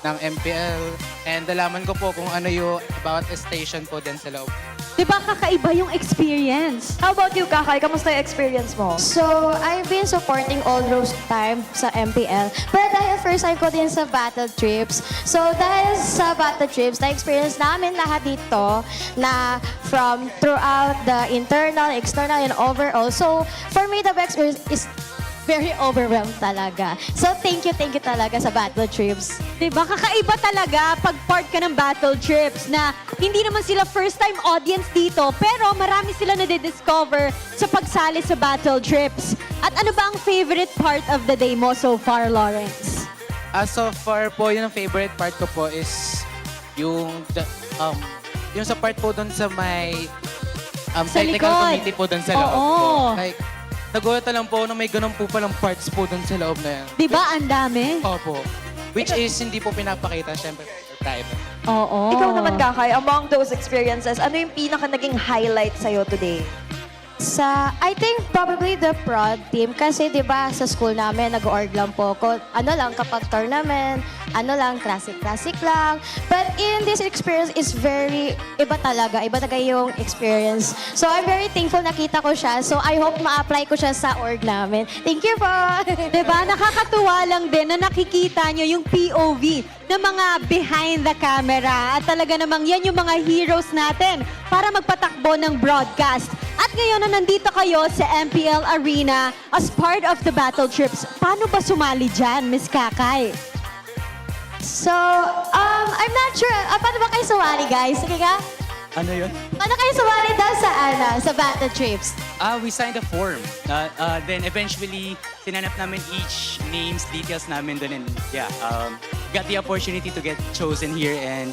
ng MPL. And nalaman ko po kung ano yung about station po din sa loob. Diba kakaiba yung experience? How about you, Kakay? Kamusta yung experience mo? So, I've been supporting all those time sa MPL. Pero dahil first time ko din sa Battle Trips. So, dahil sa Battle Trips, na-experience namin lahat dito na from throughout the internal, external, and overall. So, for me, the best experience is very overwhelmed talaga. So, thank you talaga sa Battle Trips. Diba? Kakaiba talaga pag part ka ng Battle Trips na hindi naman sila first time audience dito, pero marami sila na-discover sa pagsali sa Battle Trips. At ano ba ang favorite part of the day mo so far, Lawrence? So far po, yung favorite part ko po is yung sa part po doon sa may Sa technical likod. committee po doon sa loob Oo. po. Like, nagulat na lang po na may ganun po palang parts po doon sa loob na yan. Diba? Ang dami. Opo. Which is hindi po pinapakita, syempre, private. Oo. Ikaw naman, Kakay, among those experiences, ano yung pinaka naging highlight sa'yo today? I think probably the prod team kasi 'di ba sa school namin nag-org lang po ko. Ano lang kapag tournament, classic lang. But in this experience is very iba talaga yung experience. So I'm very thankful nakita ko siya. So I hope ma-apply ko siya sa org namin. Thank you po. Diba? Nakakatuwa lang din na nakikita nyo yung POV ng mga behind the camera. At talaga namang yan yung mga heroes natin para magpatakbo ng broadcast. At ngayon na nandito kayo sa MPL Arena as part of the Battle Trips, paano ba sumali dyan, Miss Kakay? So, I'm not sure. Paano ba kayo sumali, guys? Sige ka? Ano yun? Paano kayo sumali daw sa Battle Trips? We signed a form. Then eventually, sinanap namin each names, details namin doon. And yeah, got the opportunity to get chosen here. And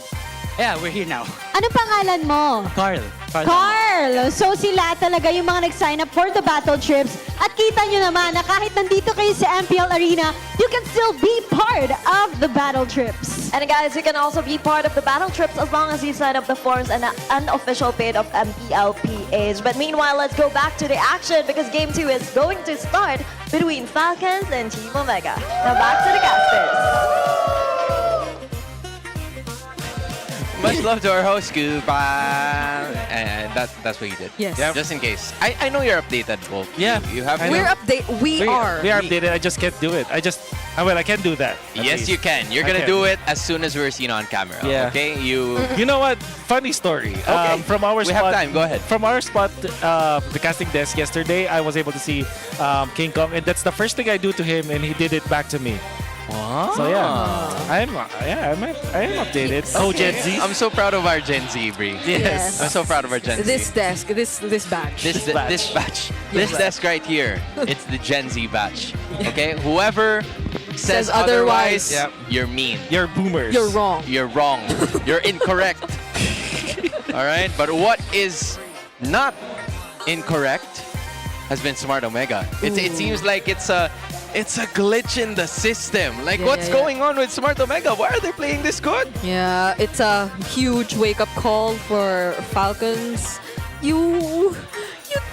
yeah, we're here now. Anong pangalan mo? Carl. Carl! So sila talaga yung mga nag-sign up for the Battle Trips. At kita nyo naman na kahit nandito kayo sa MPL Arena, you can still be part of the Battle Trips. And guys, you can also be part of the Battle Trips as long as you sign up the forms and an official page of MPL PH. But meanwhile, let's go back to the action because Game 2 is going to start between Falcons and Team Omega. Now back to the casters. Much love to our host, Scoop. And that's what you did. Yes. Yeah. Just in case. I know you're updated, Wolf. Yeah. You have We're updated. We are. We are updated. I just can't do it. I can do that. Yes, you can. You're gonna do it as soon as we're seen on camera. Yeah. Okay. You know what? Funny story. Okay. From our we spot, have time. Go ahead. From our spot, the casting desk yesterday, I was able to see King Kong, and that's the first thing I do to him, and he did it back to me. Wow. So I am updated. Oh, Gen Z. I'm so proud of our Gen Z, Bri. Yes. I'm so proud of our Gen Z. This desk, this batch. This batch. This desk right here, it's the Gen Z batch. Okay? Whoever says otherwise, you're mean. You're boomers. You're wrong. You're wrong. You're incorrect. All right? But what is not incorrect has been Smart Omega. It seems like it's a glitch in the system. Like, what's going on with Smart Omega? Why are they playing this good? Yeah, it's a huge wake-up call for Falcons. You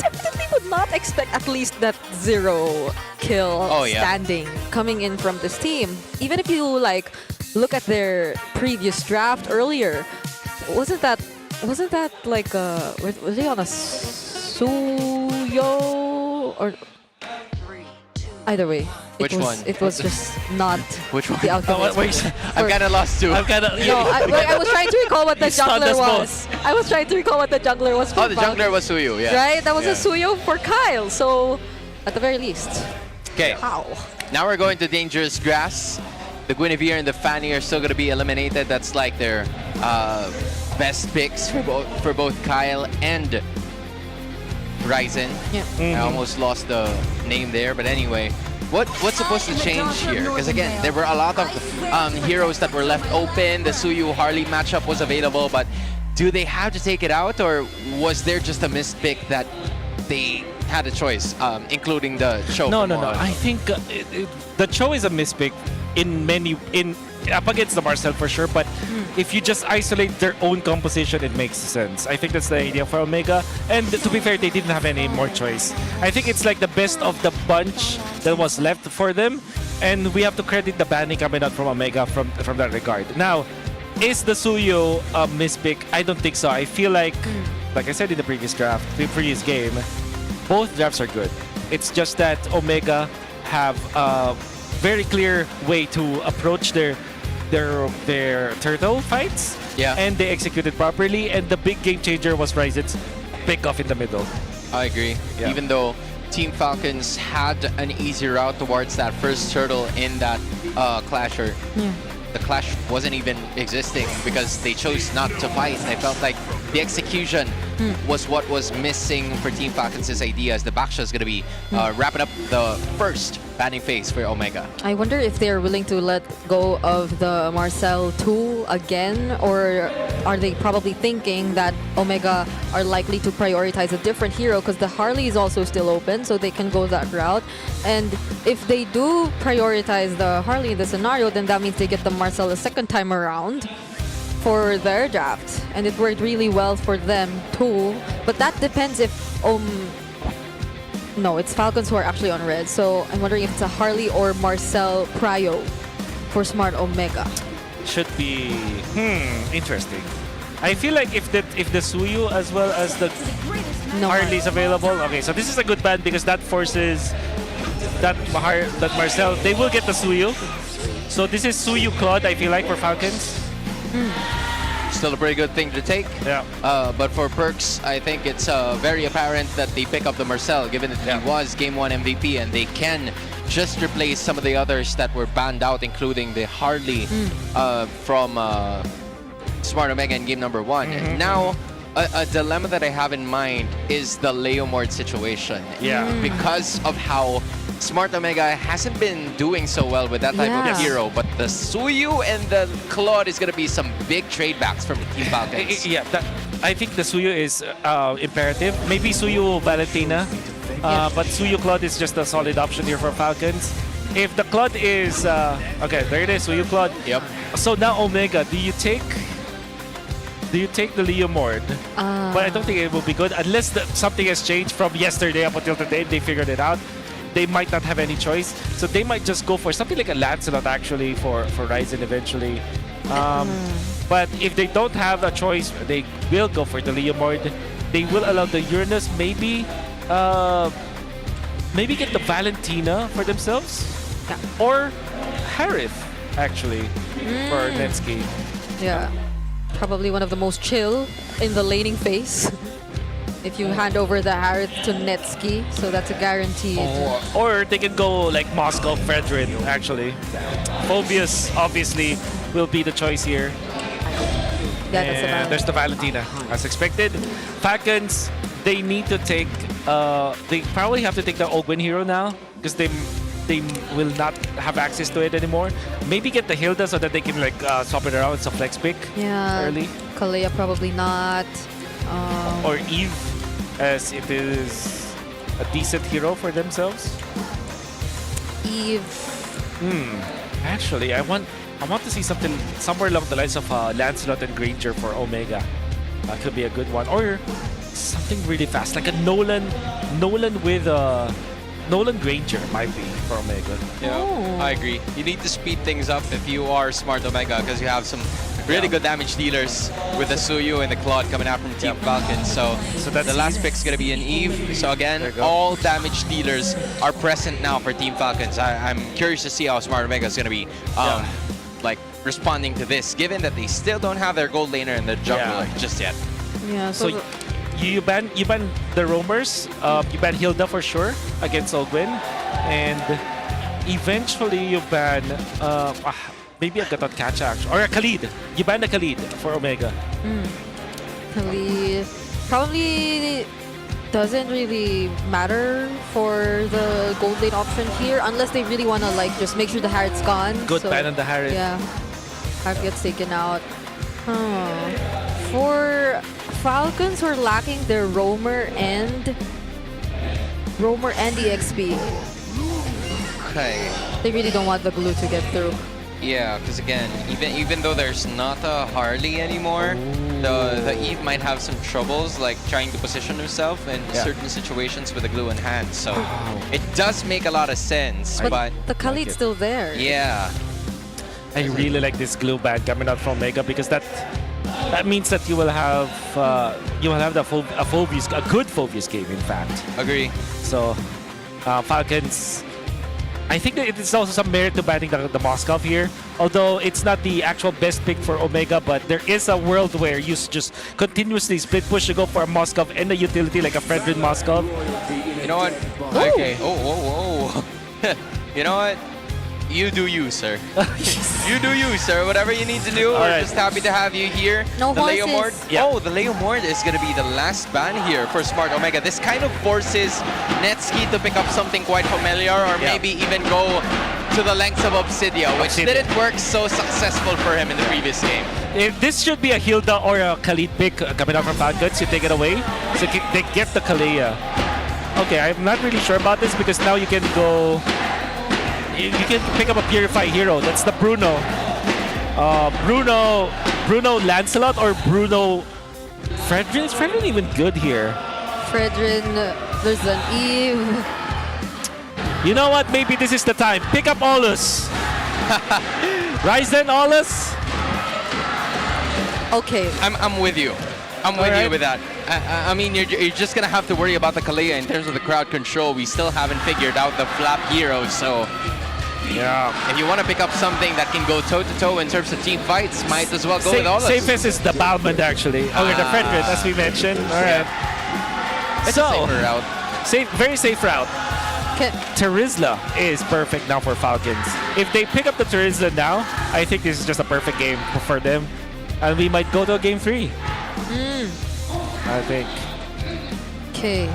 definitely would not expect at least that 0 kill standing coming in from this team. Even if you like look at their previous draft earlier, wasn't that like was he on a Suyo or either way? Which one? It was just not Which one? the outcome. I'm kind of lost too. No, I was trying to recall what the jungler was. I was trying to recall what the jungler was. Oh, the jungler was Suyu, yeah. Right? That was a Suyo for Kyle. So, at the very least. Okay. Now we're going to Dangerous Grass. The Guinevere and the Fanny are still going to be eliminated. That's like their best picks for both Kyle and Ryzen. Yeah. I almost lost the name there, but anyway. What's supposed to change here? Because again, there were a lot of heroes that were left open. The Suyu Harley matchup was available, but do they have to take it out, or was there just a missed pick that they had a choice, including the Cho? No. I think the Cho is a mispick up against the Marcel for sure, but if you just isolate their own composition, it makes sense. I think that's the idea for Omega, and to be fair, they didn't have any more choice. I think it's like the best of the bunch that was left for them, and we have to credit the banning coming out from Omega from that regard. Now, is the Suyo a mispick? I don't think so. I feel like I said in the previous game, both drafts are good. It's just that Omega have a very clear way to approach their turtle fights, and they executed properly, and the big game changer was Ryzen's pick off in the middle. I agree. Even though Team Falcons had an easy route towards that first turtle in that clasher, the clash wasn't even existing because they chose not to fight. I felt like the execution was what was missing for Team Falcons' idea, as the backshot is going to be wrapping up the first banning phase for Omega. I wonder if they're willing to let go of the Marcel 2 again, or are they probably thinking that Omega are likely to prioritize a different hero because the Harley is also still open, so they can go that route. And if they do prioritize the Harley in the scenario, then that means they get the Marcel a second time around for their draft, and it worked really well for them too. But that depends if no, it's Falcons who are actually on red, so I'm wondering if it's a Harley or Marcel prio for Smart Omega. Should be interesting. I feel like if the Suyu as well as the Harley is available, okay, so this is a good ban because that forces that Marcel, they will get the Suyu. So this is Suyu Claude, I feel like, for Falcons. Still a pretty good thing to take. But for Perks, I think it's very apparent that they pick up the Marcel, given that he was Game 1 MVP, and they can just replace some of the others that were banned out, including the Harley from Smart Omega in Game number 1. Now, a dilemma that I have in mind is the Leomord situation. Because of how Smart Omega hasn't been doing so well with that type of hero, but the Suyu and the Claude is going to be some big trade backs from Team Falcons. I think the Suyu is imperative. Maybe Suyu Valentina, but Suyu Claude is just a solid option here for Falcons. If the Claude is... okay, there it is, Suyu Claude. So now Omega, do you take the Leomord? But I don't think it will be good unless something has changed from yesterday up until today. They figured it out. They might not have any choice, so they might just go for something like a Lancelot actually for Ryzen eventually. But if they don't have a choice, they will go for the Leomord. They will allow the Uranus, maybe get the Valentina for themselves, or Harith actually for Netsky. Yeah, probably one of the most chill in the laning phase. if you hand over the Harith to Netsky, so that's a guaranteed. Or they can go like Moscow Fredrin, actually. Phobius, obviously, will be the choice here. Yeah, that's And there's the Valentina, as expected. Falcons, they need to take, they probably have to take the Ogwin hero now, because they will not have access to it anymore. Maybe get the Hilda so that they can like swap it around. It's a flex pick early. Kalea probably not. Or Eve, as it is a decent hero for themselves. Eve. Actually, I want to see something somewhere along the lines of Lancelot and Granger for Omega. That could be a good one. Or something really fast, like a Nolan with Nolan Granger might be for Omega. Yeah, I agree. You need to speed things up if you are smart Omega, because you have some really good damage dealers with the Suyu and the Claude coming out from Team Falcon. So that's the last pick's going to be an Eve. So again, all damage dealers are present now for Team Falcons. I'm curious to see how smart Omega is going to be like responding to this, given that they still don't have their gold laner and their jungler just yet. Yeah, so you ban the roamers, you ban Hilda for sure against Ogwin, and eventually you ban maybe a Gatot Kacha actually, or a Khalid. You ban the Khalid for Omega. Khalid probably doesn't really matter for the gold lane option here, unless they really want to like just make sure the Harriet's gone. Good ban on the Harriet. Yeah, Harriet gets taken out. For Falcons, we're lacking their roamer and EXP. Okay. They really don't want the glue to get through. Yeah, because again, even though there's not a Harley anymore, the Eve might have some troubles like trying to position himself in certain situations with the glue in hand. So it does make a lot of sense, but the Khalid's still there. Yeah. I really like this glue ban coming out from Omega, because that means that you will have a good Phobius game, in fact. Agree. So Falcons, I think that it is also some merit to banning the Moskov here. Although it's not the actual best pick for Omega, but there is a world where you just continuously split push to go for a Moskov and a utility like a Fredrin Moskov. You know what? Okay. Oh. You know what? You do you, sir. You do you, sir. Whatever you need to do. We're just happy to have you here. No the horses. Leomord. Yeah. Oh, the Leomord is going to be the last ban here for Smart Omega. This kind of forces Netsky to pick up something quite familiar, or maybe even go to the lengths of Obsidia, which didn't work so successful for him in the previous game. This should be a Hilda or a Khalid pick coming out from Falcons. You take it away, so they get the Kalea. Okay, I'm not really sure about this, because now you can go. You can pick up a Purify hero. That's the Bruno. Bruno Lancelot or Bruno Fredrin? Is Fredrin even good here? Fredrin, there's an Eve. You know what? Maybe this is the time. Pick up Olus. Ryzen Olus. Okay. I'm with you. I'm with you with that. I mean, you're just going to have to worry about the Kalea in terms of the crowd control. We still haven't figured out the flap heroes, so if you want to pick up something that can go toe-to-toe in terms of team fights, might as well go with all of them. Safest is the Balmond, actually. Or the Fredrin, as we mentioned. All right. It's a safer route. Very safe route. Terizla is perfect now for Falcons. If they pick up the Terizla now, I think this is just a perfect game for them. And we might go to a game 3. I think. Okay.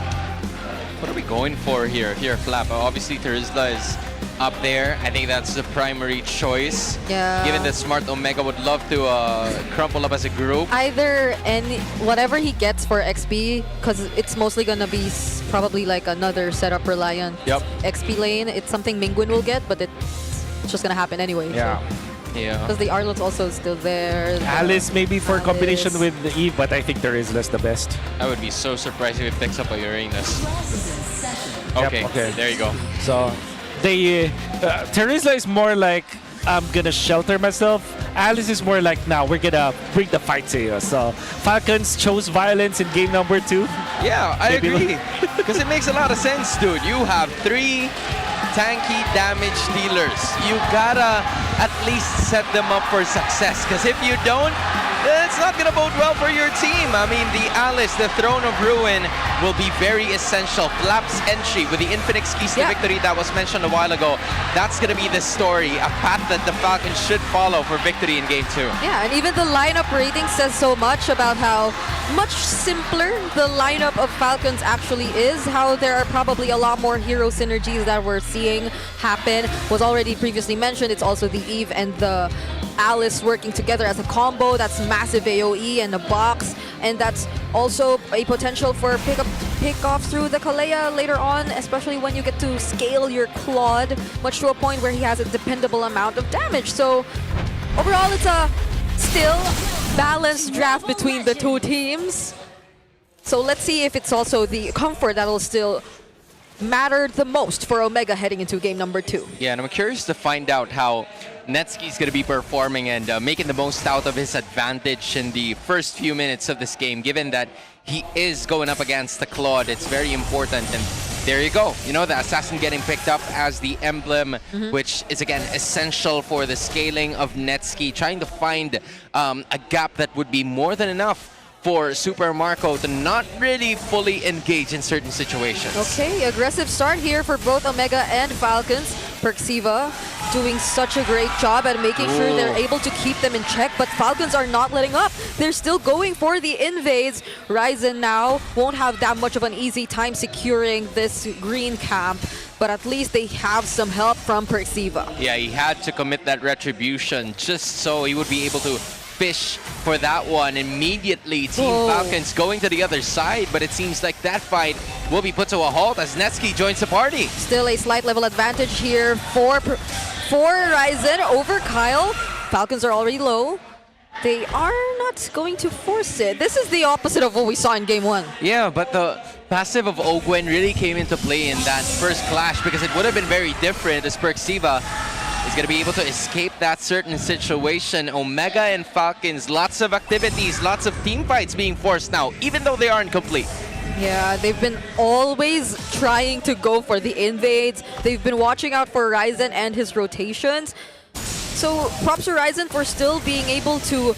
What are we going for here? Flap. Obviously, Terizla is up there. I think that's the primary choice. Yeah. Given that Smart Omega would love to crumple up as a group. Either whatever he gets for XP, because it's mostly gonna be probably like another setup reliant XP lane. It's something Mingwin will get, but it's just gonna happen anyway. Yeah. So. Yeah. Because the Arlot's also still there. Alice maybe for combination with the Eve, but I think Terizla's the best. I would be so surprised if it picks up a Uranus. Okay, there you go. So they Terizla is more like, I'm gonna shelter myself. Alice is more like, now we're gonna bring the fight to you. So Falcons chose violence in game number 2. Yeah, I agree. Because it makes a lot of sense, dude. You have 3 tanky damage dealers. You gotta at least set them up for success, because if you don't, it's not going to bode well for your team. I mean, the Alice, the Throne of Ruin, will be very essential. Flap's entry with the infinite keys to victory that was mentioned a while ago, that's going to be the story, a path that the Falcons should follow for victory in Game 2. Yeah, and even the lineup rating says so much about how much simpler the lineup of Falcons actually is, how there are probably a lot more hero synergies that we're seeing happen. Was already previously mentioned, it's also the Eve and the Alice working together as a combo. That's massive AoE and a box, and that's also a potential for pick-off through the Kalea later on, especially when you get to scale your Claude much to a point where he has a dependable amount of damage. So overall, it's a still balanced draft between the two teams. So let's see if it's also the comfort that'll still matter the most for Omega heading into game number 2. Yeah, and I'm curious to find out how Netsky's going to be performing and making the most out of his advantage in the first few minutes of this game, given that he is going up against the Claude. It's very important, and there you go. You know, the Assassin getting picked up as the emblem, which is, again, essential for the scaling of Netsky, trying to find a gap that would be more than enough for Super Marco to not really fully engage in certain situations. Okay, aggressive start here for both Omega and Falcons. Perxiva doing such a great job at making sure they're able to keep them in check, but Falcons are not letting up. They're still going for the invades. Ryzen now won't have that much of an easy time securing this green camp, but at least they have some help from Perxiva. Yeah, he had to commit that retribution just so he would be able to fish for that one. Immediately, Team Falcons going to the other side, but it seems like that fight will be put to a halt as Netsky joins the party. Still a slight level advantage here for Ryzen over Kyle. Falcons are already low. They are not going to force it. This is the opposite of what we saw in game 1. Yeah, but the passive of Ogwen really came into play in that first clash, because it would have been very different as Perxiva is going to be able to escape that certain situation. Omega and Falcons, lots of activities, lots of team fights being forced now, even though they aren't complete. Yeah, they've been always trying to go for the invades. They've been watching out for Ryzen and his rotations. So props to Ryzen for still being able to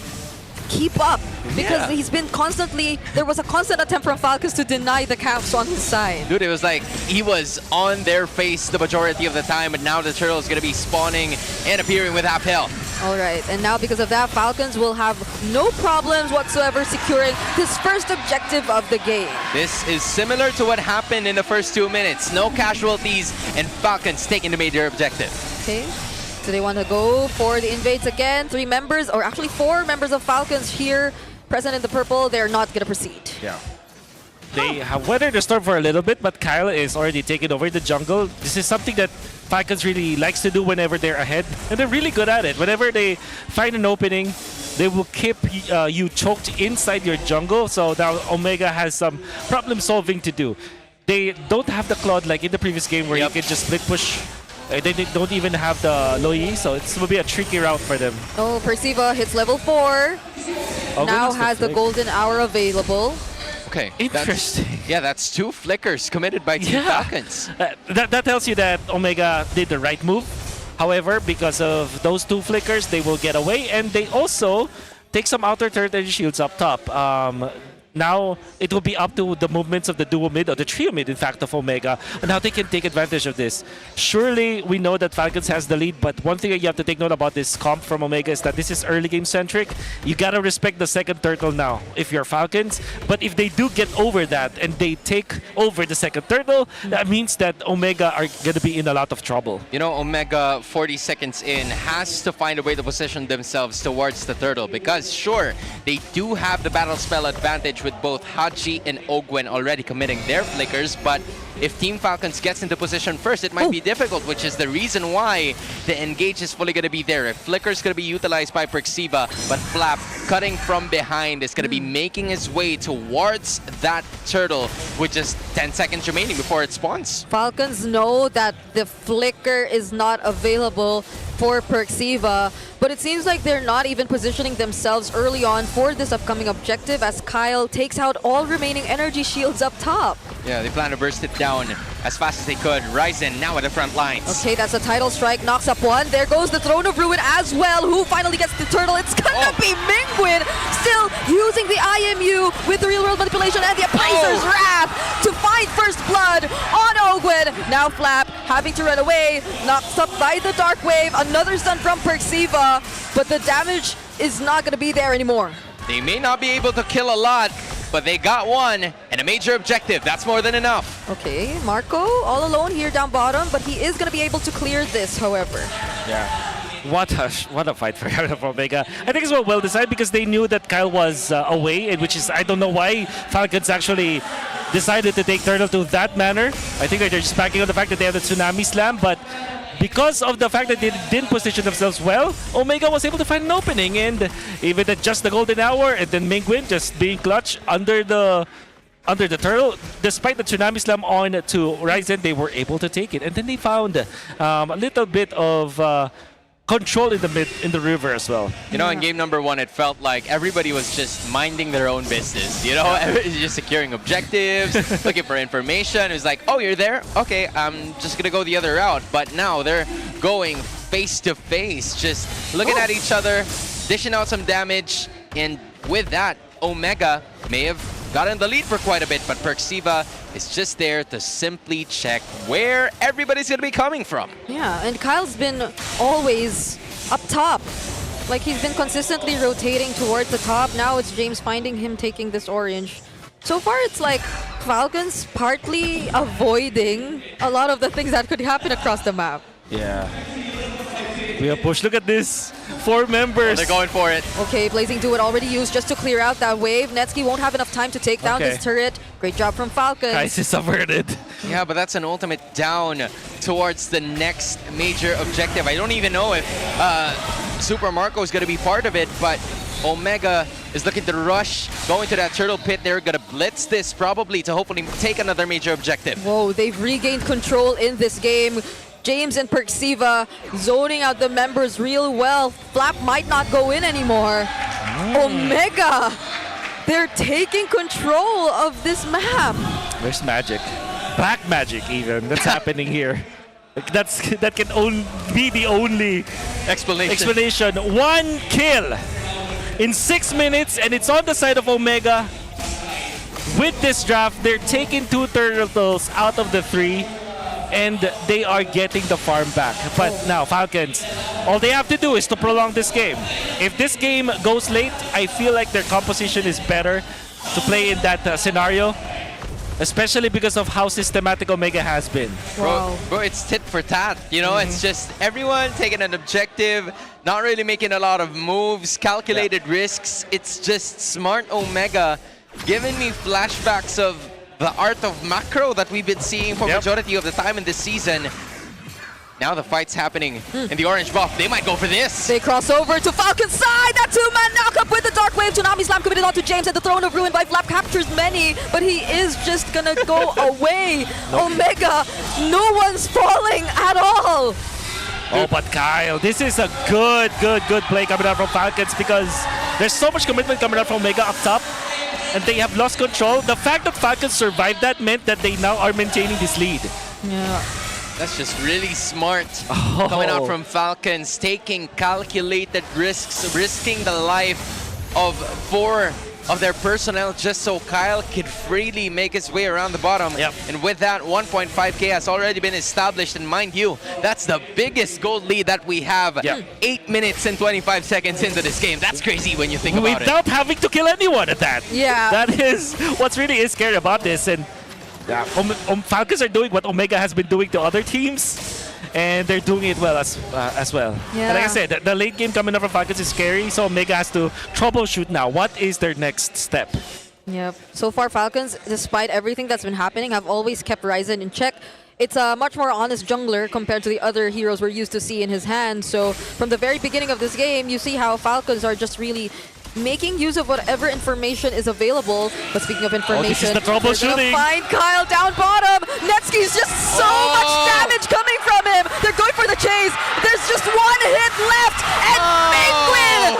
keep up, because he's been constantly, there was a constant attempt from Falcons to deny the camps on his side. Dude, it was like he was on their face the majority of the time, but now the turtle is going to be spawning and appearing with half health. All right, and now because of that, Falcons will have no problems whatsoever securing this first objective of the game. This is similar to what happened in the first 2 minutes. No casualties, and Falcons taking the major objective. Okay. So they want to go for the invades again. 3 members, or actually 4 members of Falcons here present in the purple. They're not going to proceed. Yeah. They have weathered the storm for a little bit, but Kyle is already taking over the jungle. This is something that Falcons really likes to do whenever they're ahead, and they're really good at it. Whenever they find an opening, they will keep you choked inside your jungle, so now Omega has some problem solving to do. They don't have the Claude like in the previous game where you can just split push. They don't even have the Loi, so it will be a tricky route for them. Oh, Perxiva hits level 4. Now has the golden hour available. Okay, interesting. That's 2 flickers committed by Team Falcons. That tells you that Omega did the right move. However, because of those 2 flickers, they will get away, and they also take some outer turret shields up top. Now, it will be up to the movements of the duo mid, or the trio mid, in fact, of Omega, and how they can take advantage of this. Surely, we know that Falcons has the lead, but one thing that you have to take note about this comp from Omega is that this is early game centric. You gotta respect the second turtle now if you're Falcons, but if they do get over that and they take over the second turtle, that means that Omega are gonna be in a lot of trouble. You know, Omega, 40 seconds in, has to find a way to position themselves towards the turtle, because sure, they do have the battle spell advantage with both Haji and Ogwen already committing their flickers, but if Team Falcons gets into position first, it might be difficult, which is the reason why the engage is fully going to be there. If Flicker is going to be utilized by Perxiva, but Flap cutting from behind is going to be making his way towards that turtle with just 10 seconds remaining before it spawns. Falcons know that the flicker is not available for Perxiva, but it seems like they're not even positioning themselves early on for this upcoming objective as Kyle takes out all remaining energy shields up top. Yeah, they plan to burst it down as fast as they could. Ryzen now at the front lines. Okay, that's a title strike. Knocks up one. There goes the Throne of Ruin as well. Who finally gets the turtle? It's gonna be Mingwin. Still using the IMU with the real world manipulation and the Appraiser's Wrath to find first blood on Ogwen. Now Flap having to run away. Knocked up by the Dark Wave. Another stun from Perxiva. But the damage is not gonna be there anymore. They may not be able to kill a lot, but they got one and a major objective. That's more than enough. Okay, Marco all alone here down bottom, but he is gonna be able to clear this, however. Yeah. What a fight for Omega. I think it's well decided because they knew that Kyle was away, and which is, I don't know why Falcons actually decided to take Turtle to that manner. I think they're just banking on the fact that they have the Tsunami Slam, but because of the fact that they didn't position themselves well, Omega was able to find an opening, and even at just the golden hour, and then Mingwin just being clutch under the turtle, despite the Tsunami Slam on to Ryzen, they were able to take it, and then they found a little bit of control in the river as well. You know, in game number 1, it felt like everybody was just minding their own business. You know, everybody's just securing objectives, looking for information. It was like, oh, you're there? Okay, I'm just gonna go the other route. But now they're going face to face, just looking at each other, dishing out some damage, and with that, Omega may have gotten the lead for quite a bit, but Perxiva is just there to simply check where everybody's going to be coming from. Yeah, and Kyle's been always up top. Like, he's been consistently rotating towards the top. Now it's James finding him taking this orange. So far, it's like Falcons partly avoiding a lot of the things that could happen across the map. Yeah. We have push. Look at this. 4 members. Oh, they're going for it. Okay, Blazing Duet already used just to clear out that wave. Netsky won't have enough time to take down this turret. Great job from Falcons. Kais is averted. Yeah, but that's an ultimate down towards the next major objective. I don't even know if Super Marco is going to be part of it, but Omega is looking to rush, going to that turtle pit. They're going to blitz this probably to hopefully take another major objective. Whoa, they've regained control in this game. James and Perxiva zoning out the members real well. Flap might not go in anymore. Omega, they're taking control of this map. There's magic. Black magic even. That's happening here. That can only be the only explanation. 1 kill in 6 minutes, and it's on the side of Omega. With this draft, they're taking 2 turtles out of the 3. And they are getting the farm back. But now, Falcons, all they have to do is to prolong this game. If this game goes late, I feel like their composition is better to play in that scenario, especially because of how systematic Omega has been. Bro, it's tit for tat. You know, it's just everyone taking an objective, not really making a lot of moves, calculated risks. It's just smart Omega giving me flashbacks of the art of macro that we've been seeing for majority of the time in this season. Now the fight's happening in the orange buff. They might go for this. They cross over to Falcon's side. That 2-man knockup with the Dark Wave. Tsunami Slam committed onto James, and the Throne of Ruin by Flap captures many, but he is just gonna go away. Omega, no one's falling at all. Oh, but Kyle, this is a good play coming out from Falcons because there's so much commitment coming out from Omega up top, and they have lost control. The fact that Falcons survived that meant that they now are maintaining this lead. Yeah. That's just really smart coming out from Falcons, taking calculated risks, risking the life of 4 of their personnel just so Kyle could freely make his way around the bottom. And with that, 1.5k has already been established, and mind you, that's the biggest gold lead that we have. 8 minutes and 25 seconds into this game. That's crazy when you think about it. Without having to kill anyone at that. Yeah. That is what's really is scary about this. And Falcons are doing what Omega has been doing to other teams, and they're doing it well as well. Yeah. And like I said, the late game coming up from Falcons is scary, so Omega has to troubleshoot now. What is their next step? Yep. So far, Falcons, despite everything that's been happening, have always kept Ryzen in check. It's a much more honest jungler compared to the other heroes we're used to see in his hand. So from the very beginning of this game, you see how Falcons are just really making use of whatever information is available. But speaking of information, this is the troubleshooting. Find Kyle down bottom. Netsky's just so much damage coming from him. They're going for the chase. There's just 1 hit left, and Mingwin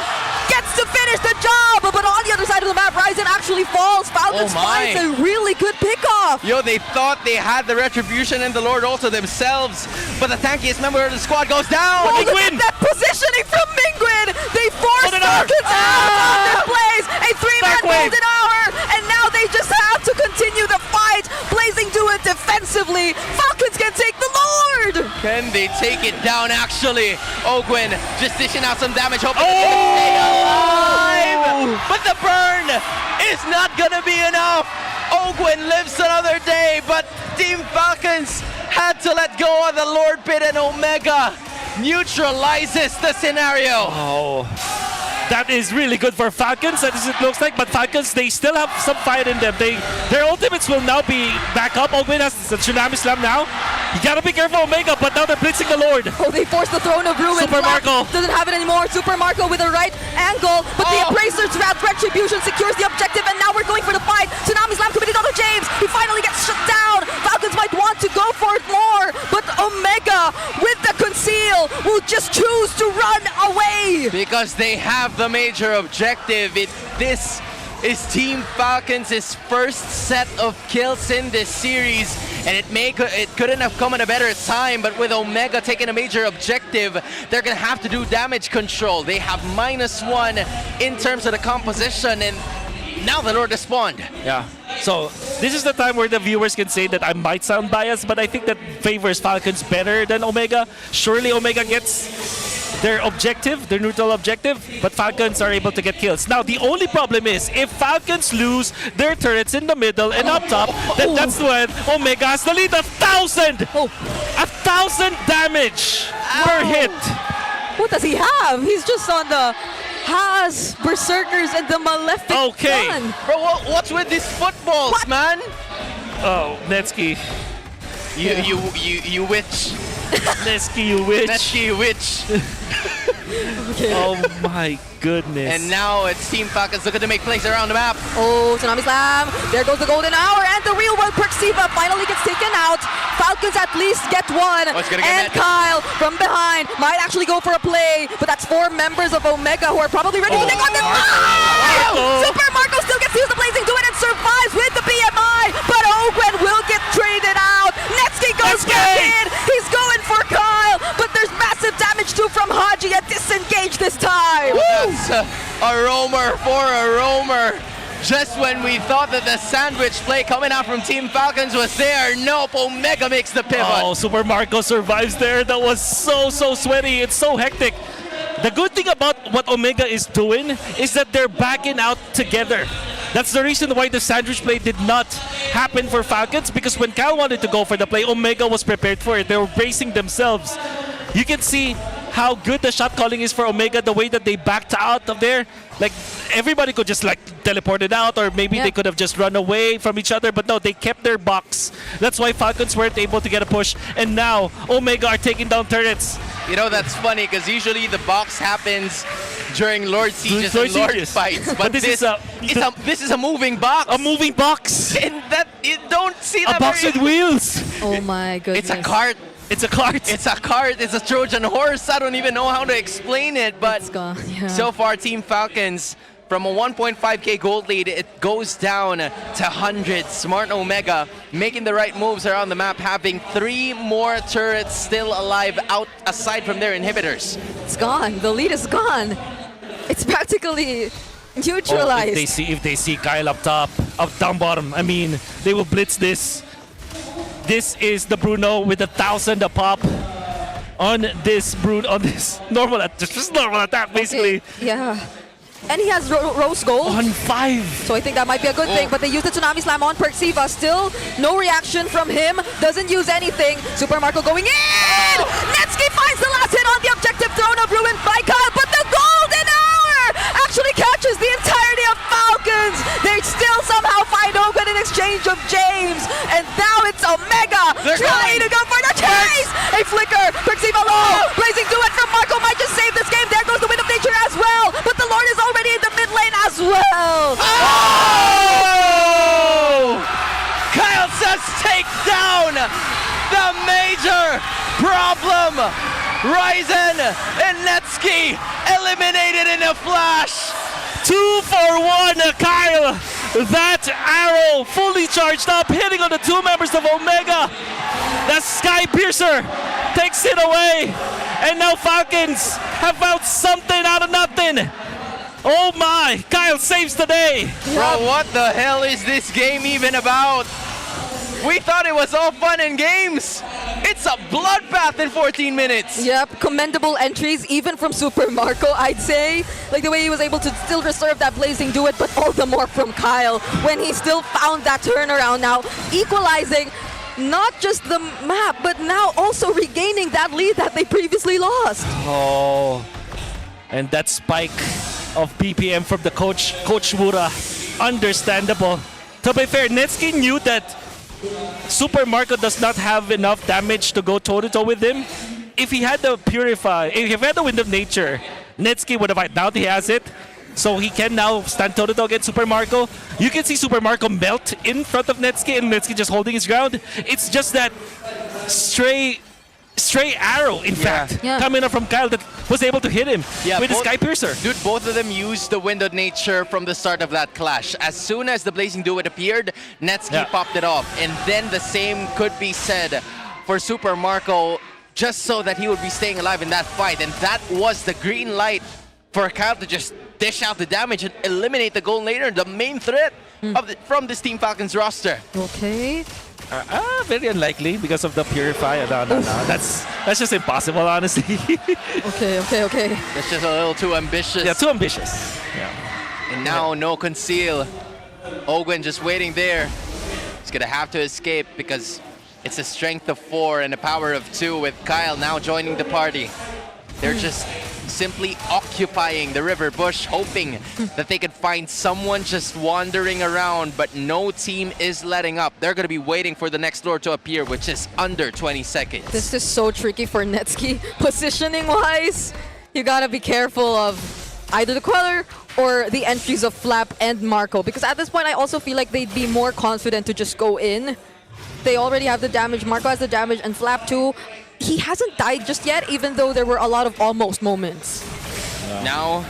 gets to finish the job. But on the other side of the map, Ryzen actually falls. Falcons Falcons Oh my. finds a really good pickoff. Yo, they thought they had the Retribution and the Lord also themselves, but the tankiest member of the squad goes down. Oh, look at that positioning from Mingwin. They forced Falcons out of their plays. A 3-man golden hour, and now they just have to continue the fight. Blazing do it defensively. Falcons can take the Lord. Can they take it down, actually? Ogwin just dishing out some damage, hoping to stay alive. But the burn is not gonna be enough. Ogwin lives another day, but Team Falcons had to let go of the Lord Pit, and Omega neutralizes the scenario. Oh. That is really good for Falcons, as it looks like, but Falcons, they still have some fire in them. Their ultimates will now be back up. Ogwin has the Tsunami Slam now. You gotta be careful, Omega, but now they're blitzing the Lord. Oh, they forced the Throne of Ruin. Super Marco doesn't have it anymore. Super Marco with the right angle, but the Appraiser's Retribution secures the objective, and now we're going for the fight. Tsunami Slam committed on James. He finally gets shut down. Falcons might want to go for it more, but Omega with the conceal will just choose to run away. Because they have the major objective. This is Team Falcons' first set of kills in this series, and it couldn't have come at a better time, but with Omega taking a major objective, they're gonna have to do damage control. They have -1 in terms of the composition, and now the Lord has spawned. Yeah. So this is the time where the viewers can say that I might sound biased, but I think that favors Falcons better than Omega. Surely Omega gets their objective, their neutral objective, but Falcons are able to get kills. Now, the only problem is, if Falcons lose their turrets in the middle and up top, then that's when Omega has the lead. 1,000! 1,000 damage per hit. What does he have? He's just on the Haas, Berserkers, and the Malefic Gun. Bro, what's with these footballs, man? Oh, Netsky. You witch. Netsky, you witch. Netsky, you witch. Okay. Oh my goodness. And now it's Team Falcons looking to make plays around the map. Oh, Tsunami Slam. There goes the golden hour, and the real world Perxiva finally gets taken out. Falcons at least get one. And Kyle from behind might actually go for a play, but that's 4 members of Omega who are probably ready to take on this. Super Marco still gets to use the Blazing Do It and survives with the BMI, but Ogwen will get traded out. Netsky goes back in. He's going for Kyle, but there's massive damage too from Haji, a disengage this time. That's a roamer for a roamer. Just when we thought that the sandwich play coming out from Team Falcons was there, nope, Omega makes the pivot. Oh, Super Marco survives there. That was so sweaty. It's so hectic. The good thing about what Omega is doing is that they're backing out together. That's the reason why the sandwich play did not happen for Falcons, because when Cal wanted to go for the play, Omega was prepared for it. They were bracing themselves. You can see how good the shot calling is for Omega, the way that they backed out of there. Like, everybody could just like teleport it out, or maybe they could have just run away from each other, but no, they kept their box. That's why Falcons weren't able to get a push, and now Omega are taking down turrets. You know, that's funny, because usually the box happens during Lord Sieges and Lord fights, but this is a moving box. A moving box! And that, you don't see that A box with wheels! Oh my goodness. It's a cart. It's a cart. It's a cart. It's a Trojan horse. I don't even know how to explain it, but so far Team Falcons, from a 1.5k gold lead, it goes down to 100. Smart Omega making the right moves around the map, having 3 more turrets still alive out aside from their inhibitors. It's gone. The lead is gone. It's practically neutralized. Oh, if they see Kyle up top, down bottom, I mean, they will blitz this. This is the Bruno with 1,000 a pop on this normal attack, basically. Okay. Yeah. And he has Rose Gold. On 5. So I think that might be a good thing, but they used the Tsunami Slam on Perxiva. Still, no reaction from him. Doesn't use anything. Super Marco going in! Netsky finds the last hit on the objective. Throne of Ruin by Kyle, but the golden hour actually catches the entirety of Falcons. They still somehow find Ogun in exchange of James. And now it's Omega trying to go for the chase! A flicker, Perxiva low, Blazing Do It from Marco might just save this game. There goes the Wind of Nature as well, but the Lord is already in the mid lane as well. Oh! Kyle says take down the major problem. Ryzen and Netsky eliminated in a flash. 2 for 1, Kyle. That arrow fully charged up, hitting on the two members of Omega. The Sky Piercer takes it away. And now Falcons have found something out of nothing. Oh my, Kyle saves the day. Bro, what the hell is this game even about? We thought it was all fun and games. It's a bloodbath in 14 minutes. Yep, commendable entries, even from Super Marco, I'd say. Like the way he was able to still reserve that blazing duet, but all the more from Kyle when he still found that turnaround now, equalizing not just the map, but now also regaining that lead that they previously lost. Oh, and that spike of BPM from the Coach Mura, understandable. To be fair, Netsuki knew that Super Marco does not have enough damage to go toe-to-toe with him. If he had the Purify, if he had the Wind of Nature, Netsuki would have, now he has it. So he can now stand toe-to-toe against Super Marco. You can see Super Marco melt in front of Netsuki and Netsuki just holding his ground. It's just that stray arrow, in fact, coming up from Kyle that was able to hit him with the Sky Piercer. Dude, both of them used the Wind of Nature from the start of that clash. As soon as the Blazing Duet appeared, Netsuki popped it off. And then the same could be said for Super Marco, just so that he would be staying alive in that fight. And that was the green light for Kyle to just dish out the damage and eliminate the goal later, the main threat from this Team Falcons roster. Okay. Very unlikely because of the Purify. No. That's just impossible, honestly. Okay. That's just a little too ambitious. Yeah, too ambitious. Yeah. And now no conceal. Ogwen just waiting there. He's gonna have to escape because it's a strength of 4 and a power of 2 with Kyle now joining the party. They're just simply occupying the river bush, hoping that they could find someone just wandering around, but no team is letting up. They're going to be waiting for the next lord to appear, which is under 20 seconds. This is so tricky for Netsuki. Positioning-wise, you gotta be careful of either the Queller or the entries of Flap and Marco, because at this point I also feel like they'd be more confident to just go in. They already have the damage, Marco has the damage, and Flap too. He hasn't died just yet, even though there were a lot of almost moments. Now,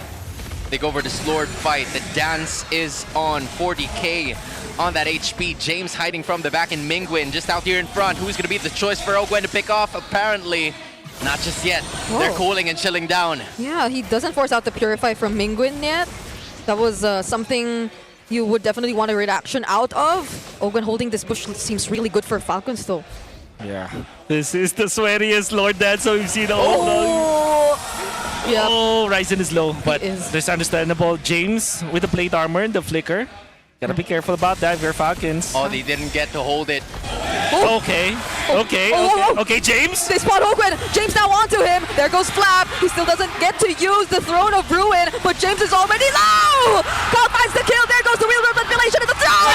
they go over this Lord fight. The dance is on 40k on that HP. James hiding from the back, and Mingwin just out here in front. Who's going to be the choice for Ogwen to pick off? Apparently, not just yet. Whoa. They're cooling and chilling down. Yeah, he doesn't force out the Purify from Mingwin yet. That was something you would definitely want a reaction out of. Ogwen holding this bush seems really good for Falcons though. Yeah. This is the sweatiest Lord Dance we've seen all along. Yeah. Oh, Ryzen is low, but it's understandable. James with the plate armor and the flicker. Gotta be careful about that if you're Falcons. Oh, they didn't get to hold it. Okay, James. They spot Ogwen. James now onto him. There goes Flap. He still doesn't get to use the Throne of Ruin, but James is already low. Kyle finds the kill. There goes the wheel of manipulation in the Throne.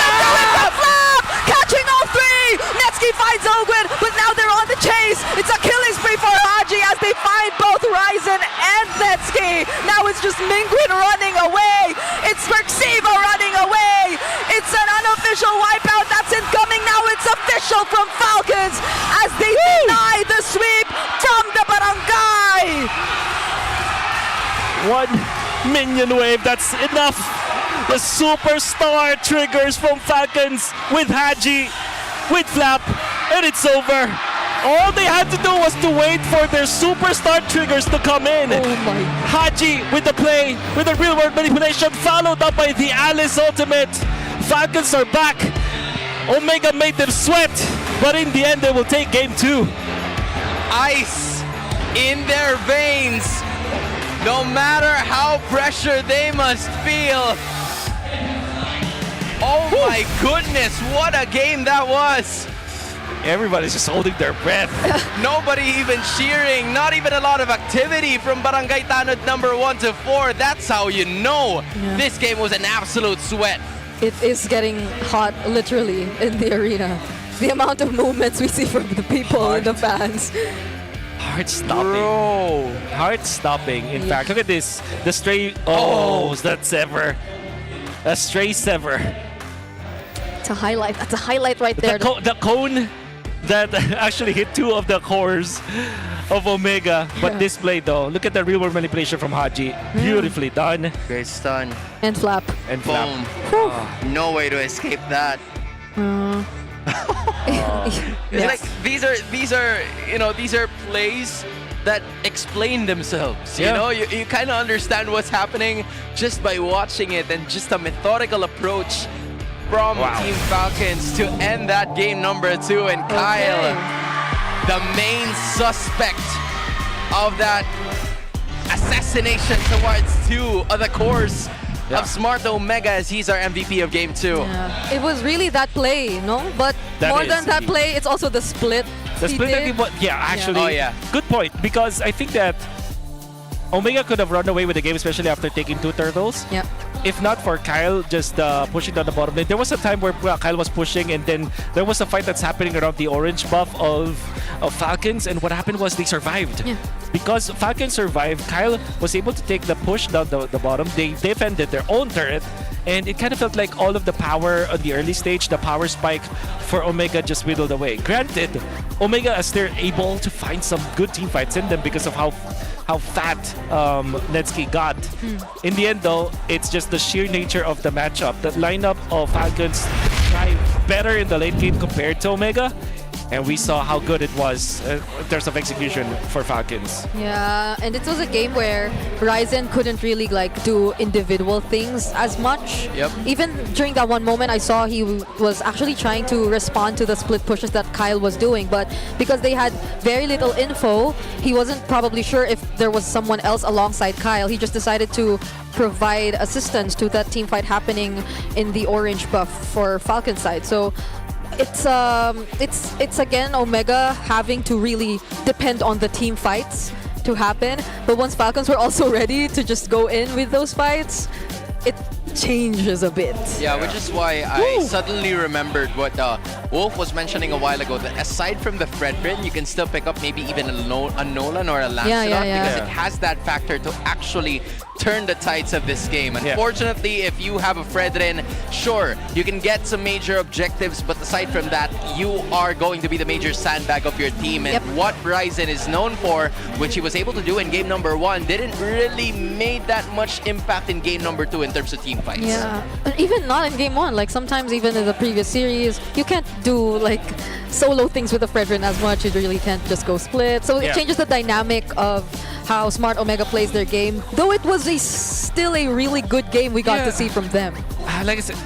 From Flap, catching all 3. Netsuki finds Ogwen, but now they're on the chase. It's a killing spree for Haji as they find both Ryzen and Netsuki. Now it's just Mingwin running away. It's Perxiva running away. It's an unofficial wipeout that's incoming now. It's official from Falcons as they deny the sweep from the barangay. 1 minion wave, that's enough. The superstar triggers from Falcons with Haji, with Flap, and it's over. All they had to do was to wait for their superstar triggers to come in. Oh my. Haji with the play, with the real world manipulation, followed up by the Alice ultimate. Falcons are back. Omega made them sweat, but in the end they will take game 2. Ice in their veins. No matter how pressured they must feel. Oh my goodness, what a game that was. Everybody's just holding their breath. Nobody even cheering, not even a lot of activity from Barangay Tanod number 1 to 4. That's how you know this game was an absolute sweat. It is getting hot, literally, in the arena. The amount of movements we see from the people and the fans. Heart-stopping. Bro. Heart-stopping. In fact, look at this. The stray... Oh, that sever. A stray sever. It's a highlight. That's a highlight right there. The cone that actually hit 2 of the cores of Omega. But this play though, look at the real world manipulation from Haji. Beautifully done. Great stun. And flap. And boom. No way to escape that. It's like these are plays that explain themselves. You know, you kind of understand what's happening just by watching it, and just a methodical approach from Team Falcons to end that game number 2. And Kyle, the main suspect of that assassination towards 2 of the cores of Smart Omega, as he's our MVP of game 2. Yeah. It was really that play, no? But more than that play, it's also the split. The split that he actually. Good point, because I think that Omega could have run away with the game, especially after taking 2 turtles. Yeah. If not for Kyle just pushing down the bottom lane. There was a time where Kyle was pushing, and then there was a fight that's happening around the orange buff of Falcons, and what happened was they survived. Yeah. Because Falcons survived, Kyle was able to take the push down the bottom. They defended their own turret, and it kind of felt like all of the power on the early stage, the power spike for Omega just whittled away. Granted, Omega, as they're able to find some good team fights in them because of how fat Netsky got. In the end though, it's just the sheer nature of the matchup. The lineup of Falcons tried better in the late game compared to Omega, and we saw how good it was in terms of execution for Falcons. Yeah, and it was a game where Ryzen couldn't really do individual things as much. Yep. Even during that one moment, I saw he was actually trying to respond to the split pushes that Kyle was doing, but because they had very little info, he wasn't probably sure if there was someone else alongside Kyle. He just decided to provide assistance to that team fight happening in the orange buff for Falcon side. So it's again Omega having to really depend on the team fights to happen. But once Falcons were also ready to just go in with those fights, it changes a bit. Yeah, which is why I suddenly remembered what Wolf was mentioning a while ago, that aside from the Fredrin, you can still pick up maybe even a Nolan or a Lancelot, because it has that factor to actually turn the tides of this game. Unfortunately, if you have a Fredrin, sure, you can get some major objectives, but aside from that, you are going to be the major sandbag of your team. And what Ryzen is known for, which he was able to do in game number 1, didn't really made that much impact in game number 2 in terms of team fights. Yeah, and even not in game 1. Like sometimes even in the previous series, you can't do solo things with the Fredrin as much. You really can't just go split. So it changes the dynamic of how Smart Omega plays their game. Though it was still a really good game we got to see from them. Like I said,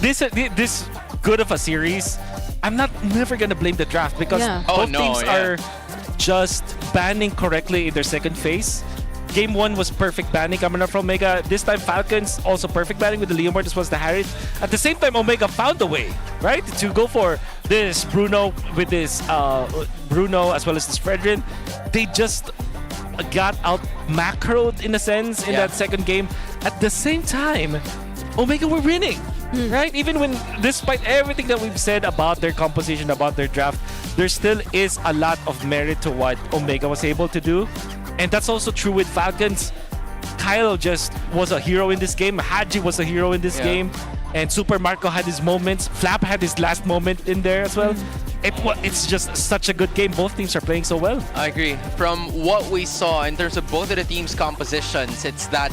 this good of a series, I'm never gonna blame the draft, because both teams are just banning correctly in their second phase. Game 1 was perfect banning coming up from Omega. This time Falcons also perfect banning with the Leomord as well as the Harriet. At the same time, Omega found a way, right, to go for this Bruno with this Bruno as well as this Fredrin. They just got out macroed in a sense in that second game. At the same time, Omega were winning, right? Even when, despite everything that we've said about their composition, about their draft, there still is a lot of merit to what Omega was able to do. And that's also true with Falcons. Kyle just was a hero in this game. Haji was a hero in this game. And Super Marco had his moments. Flap had his last moment in there as well. It's just such a good game. Both teams are playing so well. I agree. From what we saw in terms of both of the teams' compositions, it's that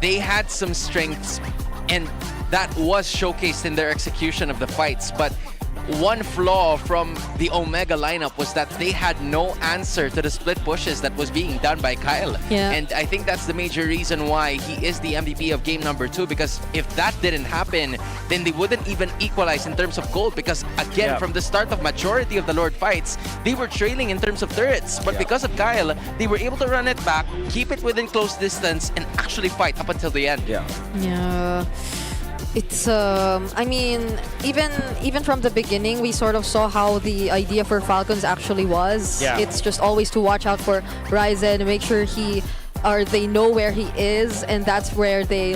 they had some strengths, and that was showcased in their execution of the fights. But one flaw from the Omega lineup was that they had no answer to the split pushes that was being done by Kyle. And I think that's the major reason why he is the MVP of game number 2, because if that didn't happen, then they wouldn't even equalize in terms of gold, because again, from the start of majority of the Lord fights, they were trailing in terms of turrets. But because of Kyle, they were able to run it back, keep it within close distance, and actually fight up until the end. Yeah. It's I mean, even from the beginning, we sort of saw how the idea for Falcons actually was. It's just always to watch out for Ryzen, make sure they know where he is, and that's where they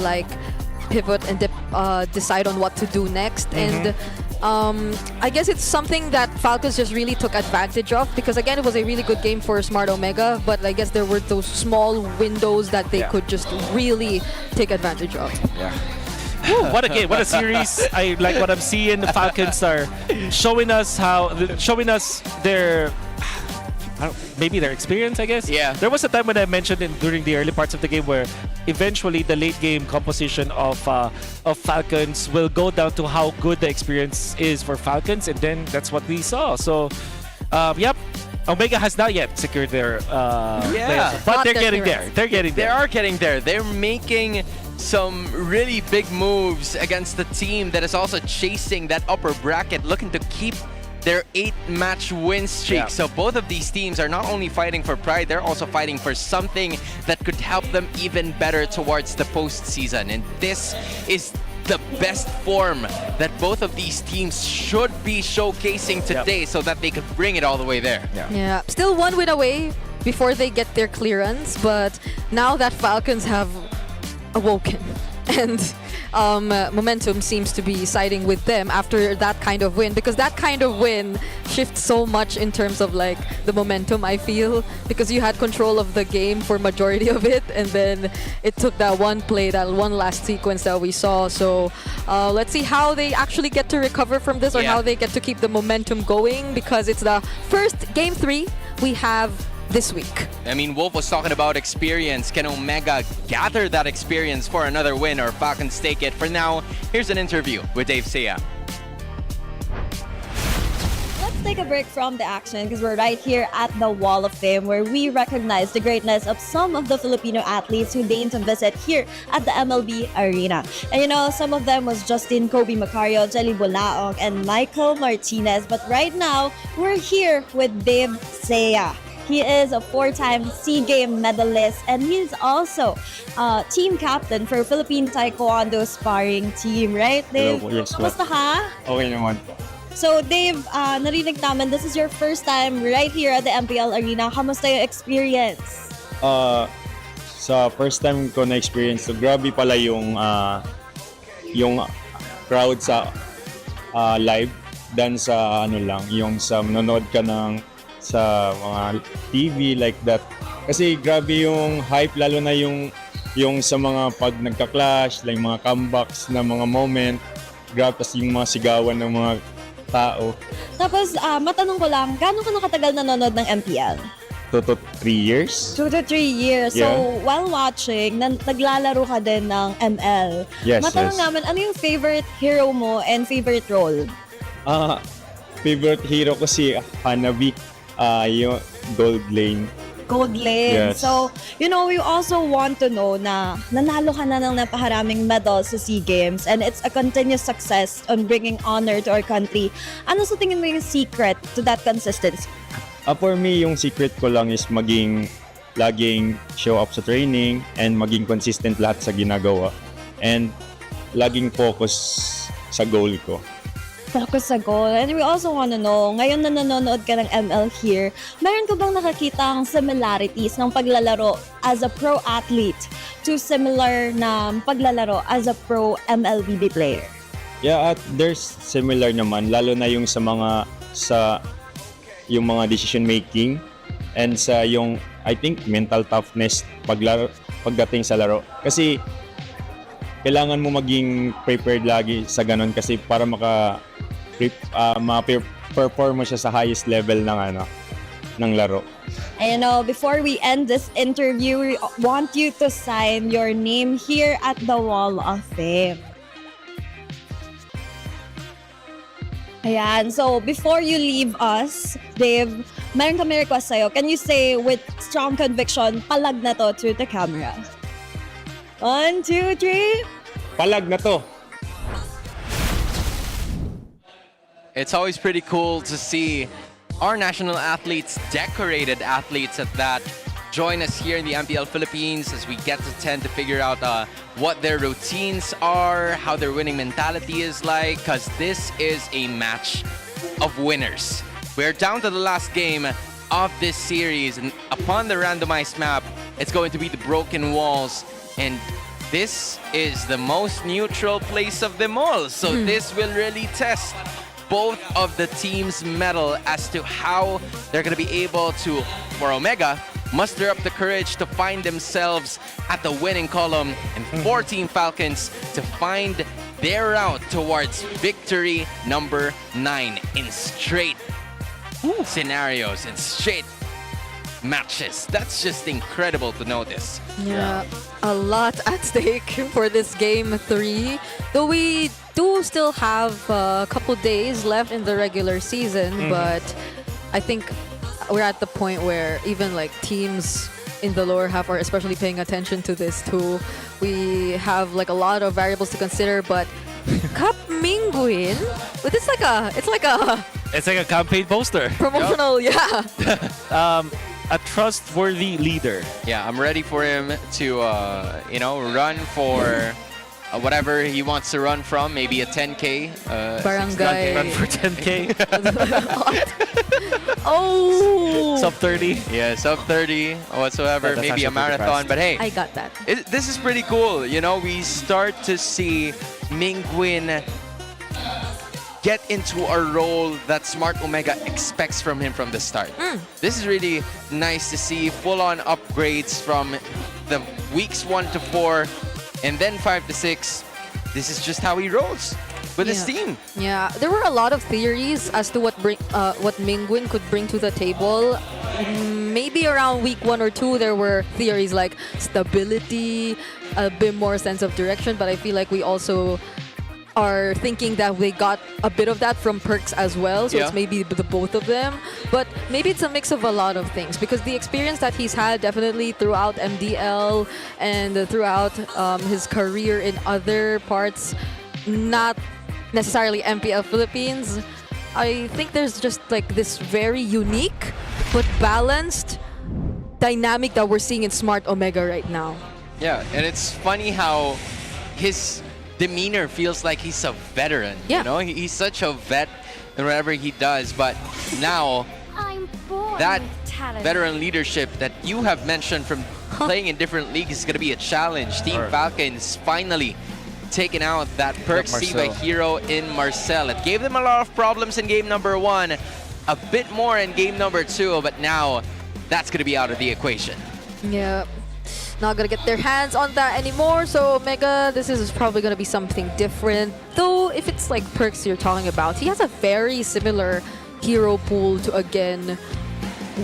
pivot and decide on what to do next. And I guess it's something that Falcons just really took advantage of, because again, it was a really good game for Smart Omega, but I guess there were those small windows that they could just really take advantage of. What a game! What a series! I like what I'm seeing. The Falcons are showing us their maybe their experience, I guess. Yeah. There was a time when I mentioned during the early parts of the game where eventually the late game composition of Falcons will go down to how good the experience is for Falcons, and then that's what we saw. So, yep. Omega has not yet secured their playoffs, but they're getting there. They're getting there. They are getting there. They're making some really big moves against the team that is also chasing that upper bracket, looking to keep their 8-match win streak. Yeah. So both of these teams are not only fighting for pride, they're also fighting for something that could help them even better towards the postseason. And this is the best form that both of these teams should be showcasing today so that they could bring it all the way there. Yeah, still one win away before they get their clearance, but now that Falcons have awoken and momentum seems to be siding with them after that kind of win, because that kind of win shifts so much in terms of like the momentum, I feel, because you had control of the game for majority of it, and then it took that one play, that one last sequence that we saw. So let's see how they actually get to recover from this, or how they get to keep the momentum going, because it's the first game 3 we have this week. I mean, Wolf was talking about experience. Can Omega gather that experience for another win, or Falcons take it? For now, here's an interview with Dave Sea. Let's take a break from the action because we're right here at the Wall of Fame, where we recognize the greatness of some of the Filipino athletes who deigned to visit here at the MLB Arena. And you know, some of them was Justin Kobe Macario, Jelly Bulaong, and Michael Martinez. But right now, we're here with Dave Sea. He is a 4-time SEA Games medalist, and he's also team captain for Philippine Taekwondo sparring team, right, Dave? Hello po, yes po. Kamusta ka? Okay naman. So, Dave, narinig namin, this is your first time right here at the MPL Arena. Kamusta yung experience? Sa first time ko na-experience, so grabe pala yung crowd sa live than sa yung sa manonood ka sa mga TV like that. Kasi grabe yung hype, lalo na yung sa mga pag nagka-clash, like mga comebacks na mga moment. Grabe, tas yung mga sigawan ng mga tao. Tapos, matanong ko lang, gaano ka nakatagal nanonood ng MPL? 2 to 3 years. 2 to 3 years. Yeah. So, while watching, naglalaro ka din ng ML. Yes, Matanong yes. namin, ano yung favorite hero mo and favorite role? Favorite hero ko si Hanabi. Yung Gold Lane. Gold Lane. Yes. So, you know, we also want to know na nanalo ka na ng napaharaming medals sa SEA Games, and it's a continuous success on bringing honor to our country. Ano sa tingin mo yung secret to that consistency? For me, yung secret ko lang is laging show up sa training and maging consistent lahat sa ginagawa. And laging focus sa goal ko. Focus sa goal. And we also want to know, ngayon na nanonood ka ng ML here, meron ka bang nakakitang similarities ng paglalaro as a pro athlete to similar na paglalaro as a pro MLBB player? Yeah, there's similar naman, lalo na yung yung mga decision making and sa yung, I think, mental toughness pagdating sa laro. Kasi kailangan mo maging prepared lagi sa ganun, kasi para ma-perform mo siya sa highest level ng laro. And you know, before we end this interview, we want you to sign your name here at the Wall of Fame. Ayan, so before you leave us, Dave, meron kami request sa'yo. Can you say with strong conviction, palag na to to the camera? 1, 2, 3. Palag na to. It's always pretty cool to see our national athletes, decorated athletes at that, join us here in the MPL Philippines as we get to tend to figure out what their routines are, how their winning mentality is like, because this is a match of winners. We're down to the last game of this series, and upon the randomized map, it's going to be the broken walls, and this is the most neutral place of them all. So this will really test both of the teams' mettle as to how they're going to be able to, for Omega, muster up the courage to find themselves at the winning column, and for Team Falcons to find their route towards victory number 9 in straight scenarios, in straight matches. That's just incredible to notice. Yeah, a lot at stake for this game 3. Though we do still have a couple days left in the regular season, but I think we're at the point where even like teams in the lower half are especially paying attention to this too. We have like a lot of variables to consider, but Cup Minguin, but it's like a campaign poster. Promotional, yeah. A trustworthy leader. Yeah, I'm ready for him to, run for whatever he wants to run from. Maybe a 10K. Barangay. Run for 10K. Oh! Sub 30. Yeah, sub 30 whatsoever. That's Maybe actually a marathon. pretty fast. But hey, I got that. this is pretty cool. You know, we start to see Minguin get into a role that Smart Omega expects from him from the start. This is really nice to see full-on upgrades from the weeks 1 to 4 and then 5 to 6. This is just how he rolls with his team. Yeah, there were a lot of theories as to what Minguin could bring to the table. Maybe around week 1 or 2, there were theories like stability, a bit more sense of direction, but I feel like we also are thinking that they got a bit of that from Perks as well, so it's maybe the both of them. But maybe it's a mix of a lot of things, because the experience that he's had definitely throughout MDL and throughout his career in other parts, not necessarily MPL Philippines, I think there's just like this very unique but balanced dynamic that we're seeing in Smart Omega right now. Yeah, and it's funny how his demeanor feels like he's a veteran. Yeah. You know, he's such a vet in whatever he does, but now that veteran leadership that you have mentioned from playing in different leagues is going to be a challenge. Team Falcons finally taking out that Perks Siva hero in Marcel. It gave them a lot of problems in game number 1, a bit more in game number 2, but now that's going to be out of the equation. Yeah. Not gonna get their hands on that anymore, so Omega, this is probably gonna be something different. Though, if it's like Perks you're talking about, he has a very similar hero pool to, again,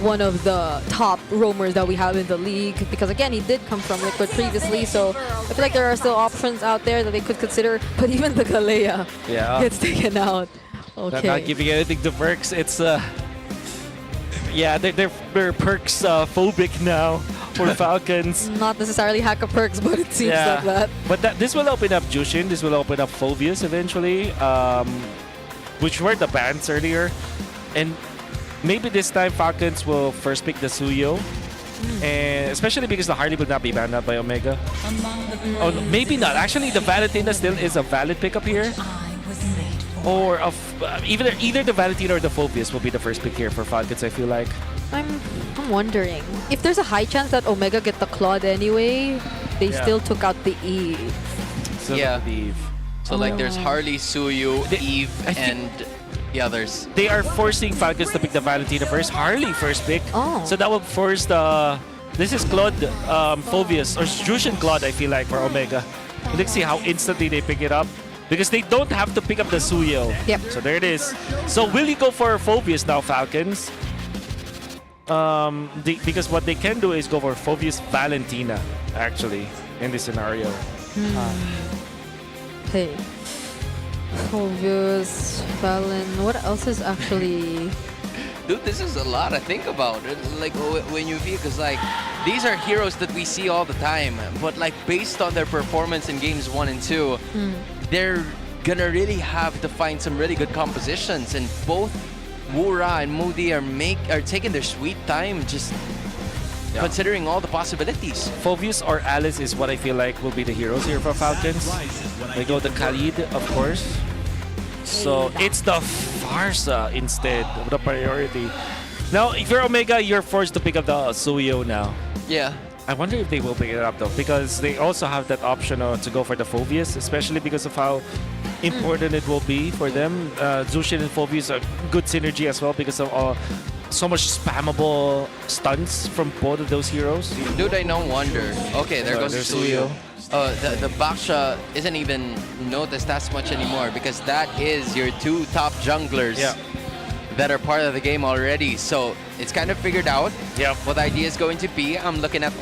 one of the top roamers that we have in the league. Because again, he did come from Liquid previously, so I feel like there are still options out there that they could consider. But even the Galea gets taken out. Okay. Not giving anything to Perks. It's yeah, they're Perks phobic now for Falcons. Not necessarily hack of Perks, but it seems like that. But this will open up Jushin. This will open up Phobius eventually, which were the bans earlier. And maybe this time Falcons will first pick the Suyo. And especially because the Harley will not be banned out by Omega. Oh, no, maybe not. Actually, the Valentina still is a valid pickup here. Or either the Valentina or the Phobius will be the first pick here for Falcons, I feel like. I'm wondering if there's a high chance that Omega get the Claude anyway. They still took out the Eve. So Eve. So like there's Harley, Suyu, Eve, and the others. They are forcing Falcons to pick the Valentina first. Harley first pick. Oh. So that will force the... This is Claude, Phobius, or Jushin Claude, I feel like, for Omega. Let's see how instantly they pick it up. Because they don't have to pick up the Suyo. Yep. So there it is. So will you go for Phobius now, Falcons? Because what they can do is go for Phobius Valentina, actually, in this scenario. Hey. Phobius, Valen. What else is actually... Dude, this is a lot to think about. Like when you feel, because like these are heroes that we see all the time, but like based on their performance in games 1 and 2, they're gonna really have to find some really good compositions, and both Wura and Moody are taking their sweet time, just considering all the possibilities. Phobius or Alice is what I feel like will be the heroes here for Falcons. They go the Khalid, of course. So it's the Farsa instead of the priority. Now, if you're Omega, you're forced to pick up the Suyo now. Yeah. I wonder if they will pick it up though, because they also have that option to go for the Phobius, especially because of how important it will be for them. Jushin and Phobius are good synergy as well because of so much spammable stunts from both of those heroes. Dude, I no wonder. Okay, there goes there's Suyo. Suyo. The Baksha isn't even noticed as much anymore because that is your two top junglers that are part of the game already. So it's kind of figured out what the idea is going to be. I'm looking at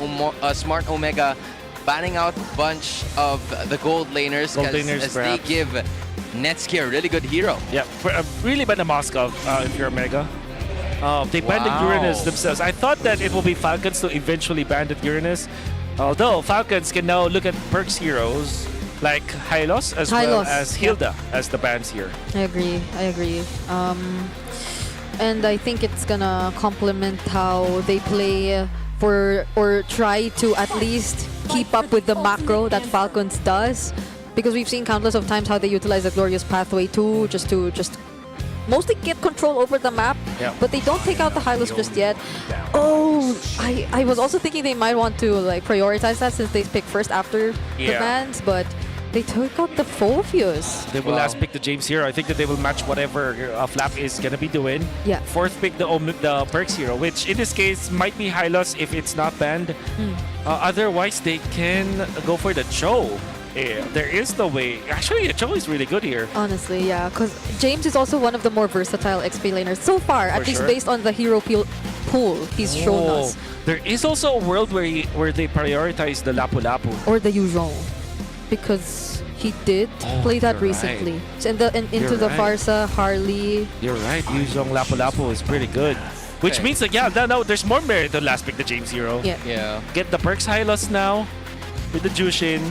Smart Omega banning out a bunch of the gold laners as they give Netsky a really good hero. Yeah, really bad the Moskov if you're Omega. They banned the Uranus themselves. I thought that it will be Falcons to eventually ban the Uranus. Although Falcons can now look at Perks heroes like Hylos as well as Hilda as the bans here. I agree. And I think it's gonna complement how they play or try to at least keep up with the macro that Falcons does. Because we've seen countless of times how they utilize the Glorious Pathway too, just mostly get control over the map, but they don't take out the Hylos just yet. Oh, I was also thinking they might want to like prioritize that since they pick first after the bans, but they took out the Phobius. They will last pick the James hero. I think that they will match whatever Flap is gonna be doing. Yeah. Fourth pick the Perks hero, which in this case might be Hylos if it's not banned. Otherwise, they can go for the Cho. Yeah, there is the way. Actually, Cho is really good here. Honestly, yeah, because James is also one of the more versatile XP laners so far, at least based on the hero pool he's shown us. There is also a world where they prioritize the Lapu Lapu. Or the Yuzhong, because he did play that recently. And into the Farsa, Harley. You're right, Yuzhong Lapu Lapu is pretty good. Which means that, no, there's more merit to last pick the James hero. Yeah. Get the Perks Hylos now with the Jushin.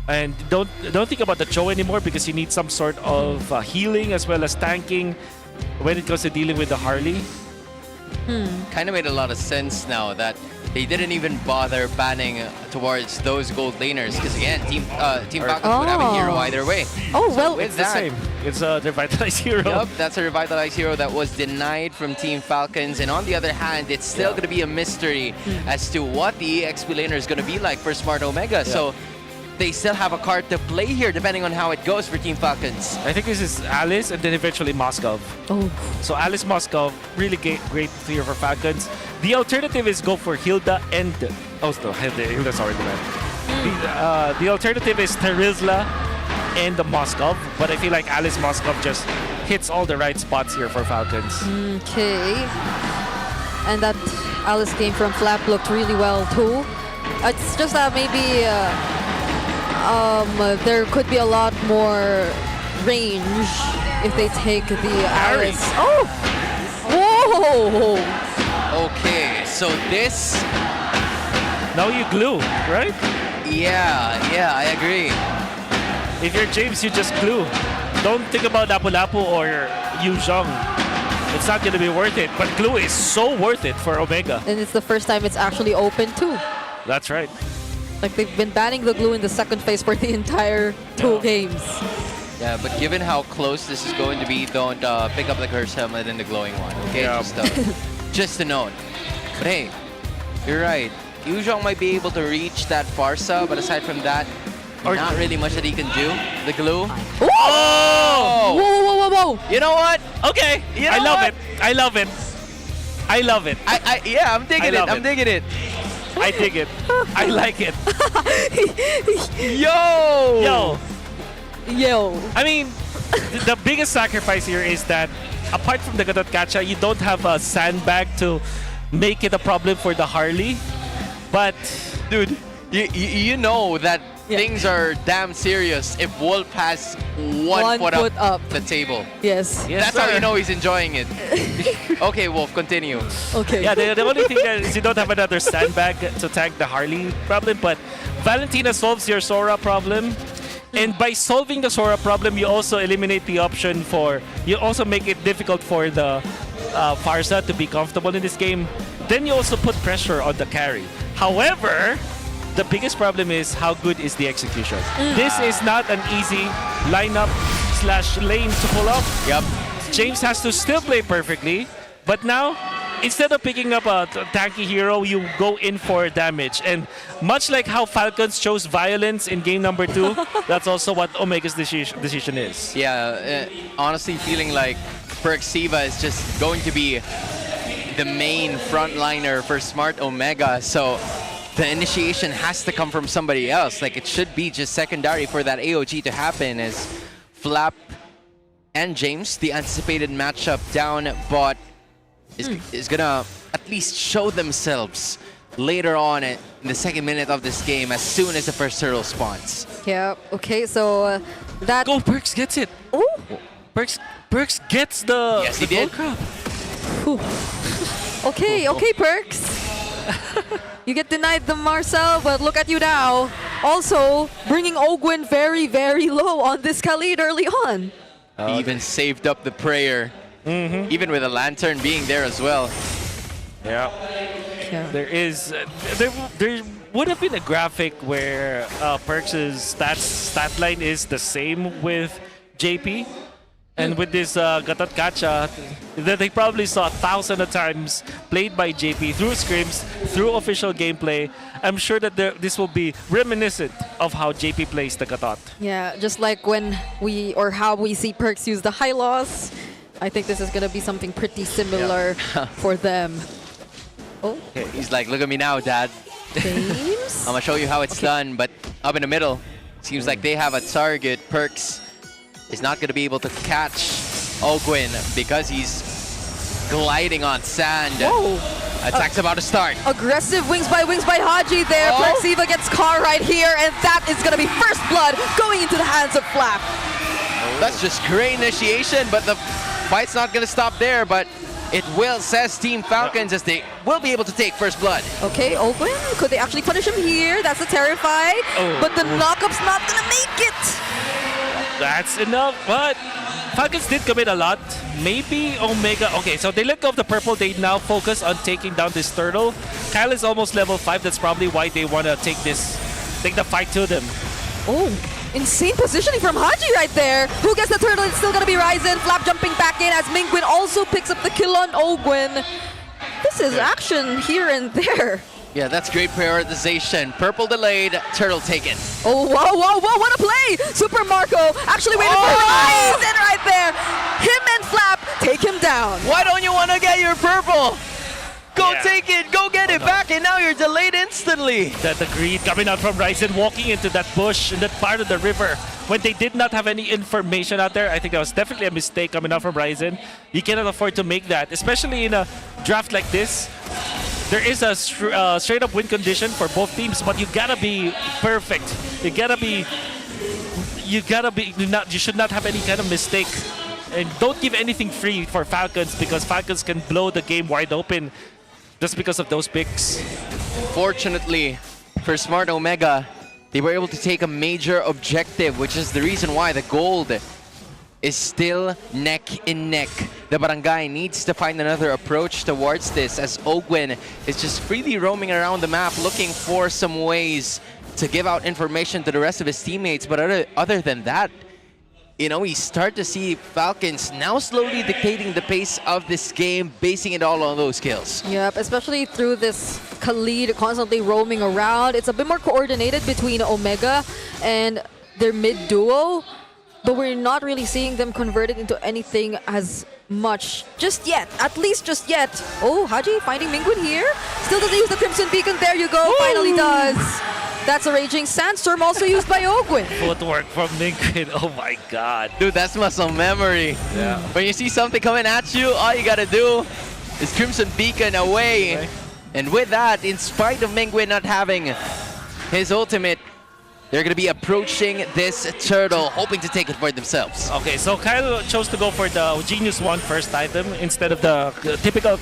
And don't think about the Cho anymore because you need some sort of healing as well as tanking when it comes to dealing with the Harley. Kind of made a lot of sense now that they didn't even bother banning towards those gold laners because again, Team Falcons would have a hero either way. Oh, well, it's the same. It's a revitalized hero. Yup, that's a revitalized hero that was denied from Team Falcons. And on the other hand, it's still going to be a mystery as to what the EXP laner is going to be like for Smart Omega. So they still have a card to play here depending on how it goes for Team Falcons. I think this is Alice and then eventually Moskov. So Alice Moskov, really great here for Falcons. The alternative is go for Hilda and... Hilda's already banned. The alternative is Terizla and the Moskov, but I feel like Alice Moskov just hits all the right spots here for Falcons. Okay. And that Alice game from Flap looked really well too. It's just that maybe... there could be a lot more range if they take the Alice. Oh! Whoa! Okay, so this... Now you glue, right? Yeah, I agree. If you're James, you just glue. Don't think about Lapu Lapu or Yuzhong. It's not going to be worth it, but glue is so worth it for Omega. And it's the first time it's actually open too. That's right. Like they've been banning the glue in the second phase for the entire 2 games. Yeah, but given how close this is going to be, don't pick up the curse helmet and the glowing one, okay? Just a note. But hey, you're right. Yuzhong might be able to reach that Farsa, but aside from that, not really much that he can do. The glue. Oh! Whoa! You know what? Okay, you know I love it. Yeah, I'm digging it. I dig it. I like it. Yo! I mean, the biggest sacrifice here is that apart from the Gadot Gacha, you don't have a sandbag to make it a problem for the Harley. But, dude, you know that things are damn serious if Wolf has one foot up the table. Yes. That's how you know he's enjoying it. Okay, Wolf, continue. Okay. Yeah, the only thing that is you don't have another sandbag to tank the Harley problem, but Valentina solves your Sora problem. And by solving the Sora problem, you also eliminate the option for... You also make it difficult for the Farsa to be comfortable in this game. Then you also put pressure on the carry. However, the biggest problem is how good is the execution. This is not an easy lineup / lane to pull off. Yep. James has to still play perfectly, but now, instead of picking up a tanky hero, you go in for damage. And much like how Falcons chose violence in game number 2, that's also what Omega's decision is. Yeah, honestly feeling like Perksiva is just going to be the main frontliner for Smart Omega. So the initiation has to come from somebody else. Like, it should be just secondary for that AOG to happen, as Flap and James, the anticipated matchup down bot, is gonna at least show themselves later on in the second minute of this game as soon as the first turtle spawns. Yeah, okay, so that... Go, Perks gets it. Oh! Perks gets the... Yes, he the did. gold crab. Okay, okay, Perks. You get denied the Marcel, but look at you now. Also, bringing Ogwin very, very low on this Khalid early on. He even saved up the prayer, even with a lantern being there as well. Yeah. There is... there would have been a graphic where Perks' stat line is the same with JP. And with this Gatot Kacha, that they probably saw 1,000 of times played by JP through scrims, through official gameplay. I'm sure that this will be reminiscent of how JP plays the Gatot. Yeah, just like when we, or how we see Perks use the high loss. I think this is going to be something pretty similar for them. Oh. Okay, he's like, look at me now, Dad. James? I'm gonna show you how it's done, but up in the middle, seems like they have a target. Perks is not going to be able to catch Ogwin because he's gliding on sand. Whoa. Attack's about to start. Aggressive wings by Haji there. Oh. Perksiva gets Car right here, and that is going to be first blood going into the hands of Flap. That's just great initiation, but the fight's not going to stop there, but it will, says Team Falcons, as they will be able to take first blood. Okay, Ogwin, could they actually punish him here? That's a terrify, but the knockup's not going to make it. That's enough, but Falcons did commit a lot. Maybe Omega... Okay, so they let go of the purple. They now focus on taking down this turtle. Kyle is almost level 5. That's probably why they want to take the fight to them. Oh, insane positioning from Haji right there. Who gets the turtle? It's still going to be Ryzen. Flap jumping back in as Mingwin also picks up the kill on Ogwin. This is action here and there. Yeah, that's great prioritization. Purple delayed, turtle taken. Oh, whoa, what a play! Super Marco actually waited for Ryzen right there. Him and Flap take him down. Why don't you want to get your purple? Go take it, go get it back, and now you're delayed instantly. The greed coming out from Ryzen, walking into that bush in that part of the river when they did not have any information out there. I think that was definitely a mistake coming out from Ryzen. You cannot afford to make that, especially in a draft like this. There is a straight up win condition for both teams, but you gotta be perfect. You should not have any kind of mistake. And don't give anything free for Falcons, because Falcons can blow the game wide open just because of those picks. Fortunately for Smart Omega, they were able to take a major objective, which is the reason why the gold is still neck in neck. The barangay needs to find another approach towards this, as Ogwin is just freely roaming around the map looking for some ways to give out information to the rest of his teammates. But other than that, you know, we start to see Falcons now slowly dictating the pace of this game, basing it all on those kills. Yep, especially through this Khalid constantly roaming around. It's a bit more coordinated between Omega and their mid duo, but we're not really seeing them convert it into anything as much just yet. At least just yet. Oh, Haji finding Mingwin here. Still doesn't use the Crimson Beacon. There you go. Woo! Finally does. That's a Raging Sandstorm, also used by Ogwin. Footwork from Mingwin. Oh my god. Dude, that's muscle memory. Yeah. When you see something coming at you, all you gotta do is Crimson Beacon away. Okay. And with that, in spite of Mingwin not having his ultimate, they're going to be approaching this turtle, hoping to take it for themselves. Okay, so Kyle chose to go for the Genius 1 first item instead of the typical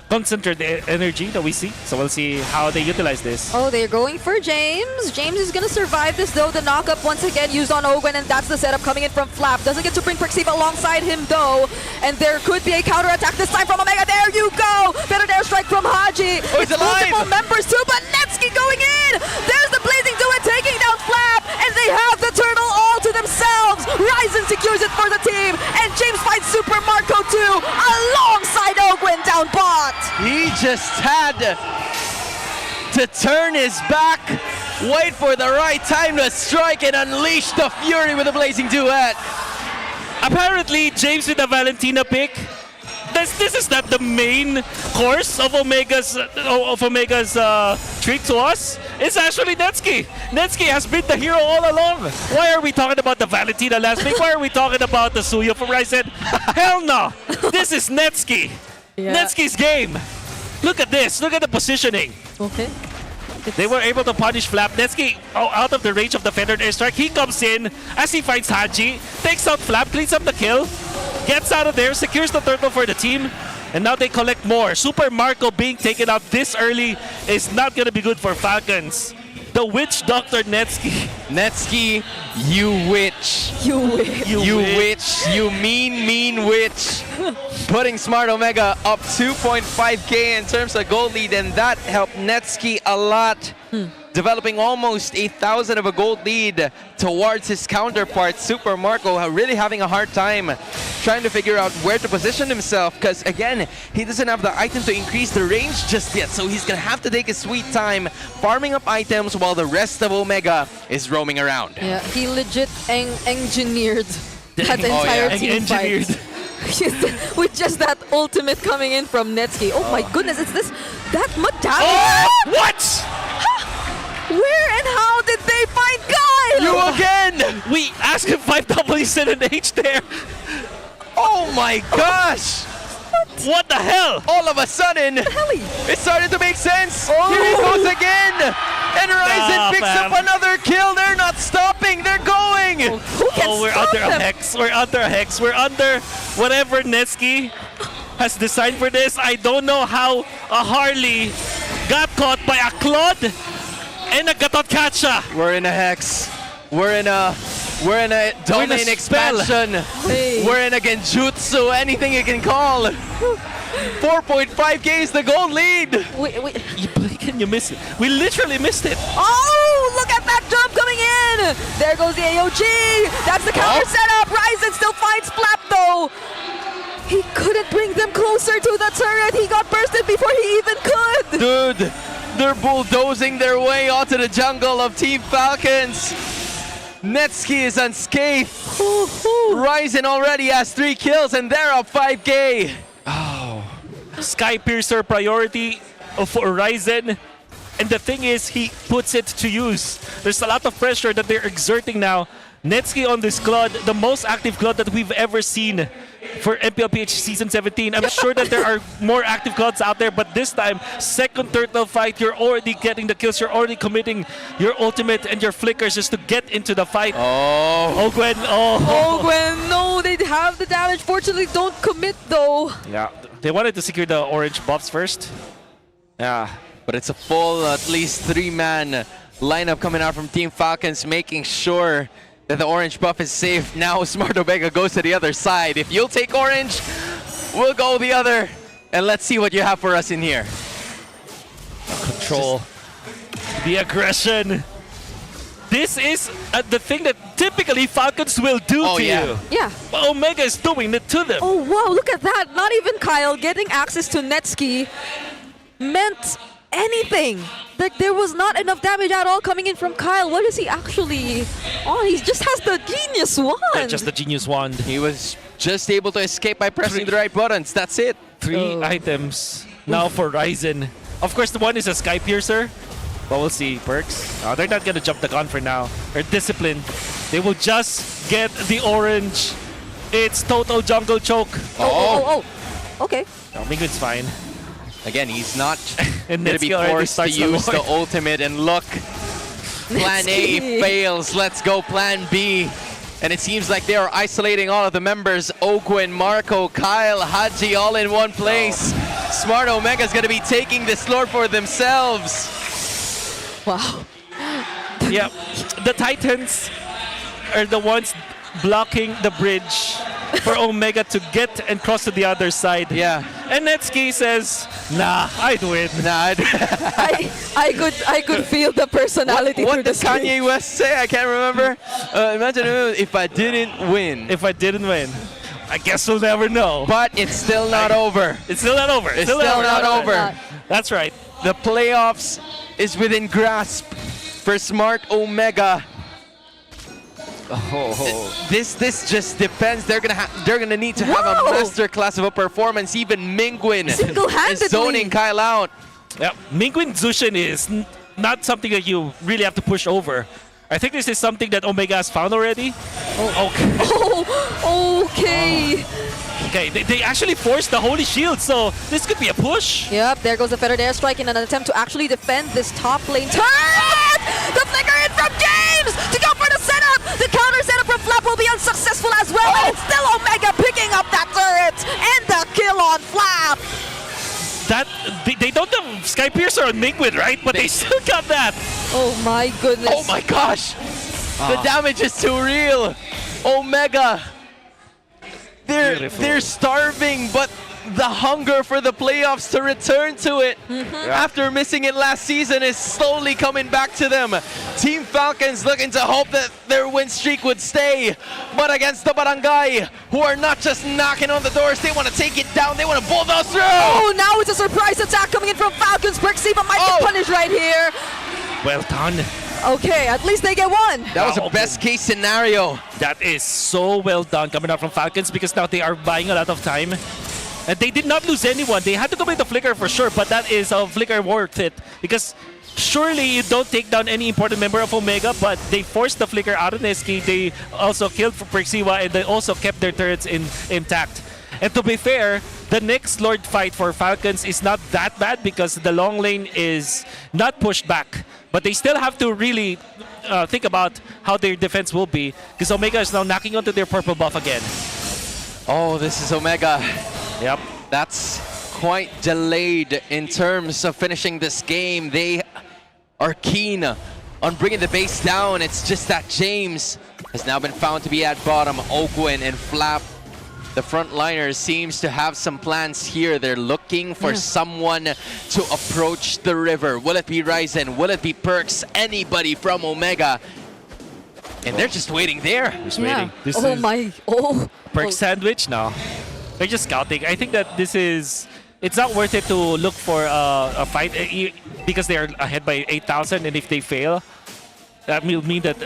concentrated energy that we see. So we'll see how they utilize this. Oh, they're going for James. James is going to survive this though. The knockup once again used on Ogwin, and that's the setup coming in from Flap. Doesn't get to bring Perksiva alongside him though. And there could be a counter attack this time from Omega. There you go. Better dare strike from Haji. Oh, it's alive. Multiple members too, but Netsky going in. There's the Blazing Duet taking down Flap, and they have the turtle all to themselves. Ryzen secures it for the team, and James fights Super Marco too alongside Ogwin down bot. He just had to turn his back, wait for the right time to strike, and unleash the fury with a Blazing Duet. Apparently, James with the Valentina pick this is not the main course of Omega's treat to us. It's actually Netsuki. Netsuki has been the hero all along. Why are we talking about the Valentina last week? Why are we talking about the Suyo from Ryzen? Hell no! This is Netsuki. Yeah. Netsuki's game. Look at this. Look at the positioning. Okay. They were able to punish Flap. Netsuki out of the range of the feathered airstrike. He comes in as he finds Haji, takes out Flap, cleans up the kill, gets out of there, secures the turtle for the team, and now they collect more. Super Marco being taken out this early is not going to be good for Falcons. The witch doctor Netsuki. Netsuki, you witch. You witch. You witch. You mean witch. Putting Smart Omega up 2.5k in terms of gold lead, and that helped Netsuki a lot. Developing almost 8,000 of a gold lead towards his counterpart, Super Marco, really having a hard time trying to figure out where to position himself, because again, he doesn't have the item to increase the range just yet, so he's gonna have to take his sweet time farming up items while the rest of Omega is roaming around. Yeah, he legit engineered that entire team fight. With just that ultimate coming in from Netsuki. Oh my goodness, it's that much damage? Oh, what? Where and how did they find Kyle? You again! We asked him 5 W's and an H there. Oh my gosh! What the hell? All of a sudden, it started to make sense. Here he goes again. And Ryzen picks up another kill. They're not stopping. They're going. We're under a hex. We're under a hex. We're under whatever Netsuki has designed for this. I don't know how a Harley got caught by a Claude and a Gatotkacha. We're in a hex. We're in a domain expansion. Hey. We're in a genjutsu. Anything you can call. 4.5k is the gold lead. Can you miss it? We literally missed it. Oh, look at that jump coming in. There goes the AOG. That's the counter setup. Ryzen still finds Flap though. He couldn't bring them closer to the turret. He got bursted before he even could. Dude, they're bulldozing their way onto the jungle of Team Falcons. Netsuki is unscathed. Ryzen already has 3 kills and they're up 5k. Oh, Sky Piercer priority for Ryzen. And the thing is, he puts it to use. There's a lot of pressure that they're exerting now. Netsuki on this Claude, the most active Claude that we've ever seen for MPLPH Season 17. I'm sure that there are more active Claudes out there, but this time, second turtle fight, you're already getting the kills, you're already committing your ultimate and your flickers just to get into the fight. Oh, Gwen, Gwen, no, they have the damage. Fortunately, don't commit though. Yeah, they wanted to secure the orange buffs first. Yeah, but it's a full, at least 3-man lineup coming out from Team Falcons, making sure that the orange buff is safe. Now Smart Omega goes to the other side. If you'll take orange, we'll go the other. And let's see what you have for us in here. Control. The aggression. This is the thing that typically Falcons will do to you. Yeah. But Omega is doing it to them. Oh wow, look at that. Not even Kyle getting access to Netsuki meant anything. Like there was not enough damage at all coming in from Kyle. What is he actually on? He just has the genius wand. Yeah, just the genius wand. He was just able to escape by pressing the right buttons. That's it. 3 items now for Ryzen. Of course, the one is a Sky Piercer. But we'll see. Perks. They're not going to jump the gun for now. They're disciplined. They will just get the orange. It's total jungle choke. Okay. Mingwin's fine. Again, he's not And going to be Netsuki already forced to starts use the Lord. ultimate. And look, Plan A fails. Let's go Plan B. And it seems like they are isolating all of the members. Ogwen, Marco, Kyle, Haji, all in one place. Smart Omega's going to be taking this lore for themselves. Wow. Yeah, the Titans are the ones blocking the bridge for Omega to get and cross to the other side. Yeah. And Netsuki says, nah, I'd win. Nah, I could feel the personality What through did the screen. Kanye West say? I can't remember. Imagine if I didn't win. If I didn't win, I guess we'll never know. But it's still not over. It's still not over. It's still not over. That's right. The playoffs is within grasp for Smart Omega. This just depends. They're gonna need to have a master class of a performance. Even Mingwin is zoning Kyle out. Yeah, Mingwin Zushin is not something that you really have to push over. I think this is something that Omega has found already. Okay. Okay, they actually forced the Holy Shield, so this could be a push. Yep, there goes the feathered airstrike in an attempt to actually defend this top lane turret! The flicker in from James to go for the setup! The counter setup from Flap will be unsuccessful as well, and it's still Omega picking up that turret! And the kill on Flap! They don't have Sky Piercer on Mingwin, right? But they still got that. Oh my goodness. Oh my gosh! The damage is too real. Omega. They're starving, but the hunger for the playoffs to return to it after missing it last season is slowly coming back to them. Team Falcons looking to hope that their win streak would stay, but against the Barangay, who are not just knocking on the doors, they want to take it down, they want to bulldoze through. Oh, now it's a surprise attack coming in from Falcons. Perxiva might get punished right here. Well done. Okay, at least they get one. That was a best case scenario. That is so well done coming out from Falcons, because now they are buying a lot of time. And they did not lose anyone. They had to complete the flicker for sure, but that is a flicker worth it, because surely you don't take down any important member of Omega, but they forced the flicker out of Neski. They also killed Perxiva, and they also kept their turrets intact. And to be fair, the next Lord fight for Falcons is not that bad, because the long lane is not pushed back. But they still have to really think about how their defense will be, because Omega is now knocking onto their purple buff again. Oh, this is Omega. Yep. That's quite delayed in terms of finishing this game. They are keen on bringing the base down. It's just that James has now been found to be at bottom. Ogwin and Flap, the frontliners, seems to have some plans here. They're looking for someone to approach the river. Will it be Ryzen? Will it be Perks? Anybody from Omega? And they're just waiting there. Just waiting. This Oh is my. Perks sandwich? No. They're just scouting. I think that this is... It's not worth it to look for a fight, because they are ahead by 8,000, and if they fail, that will mean that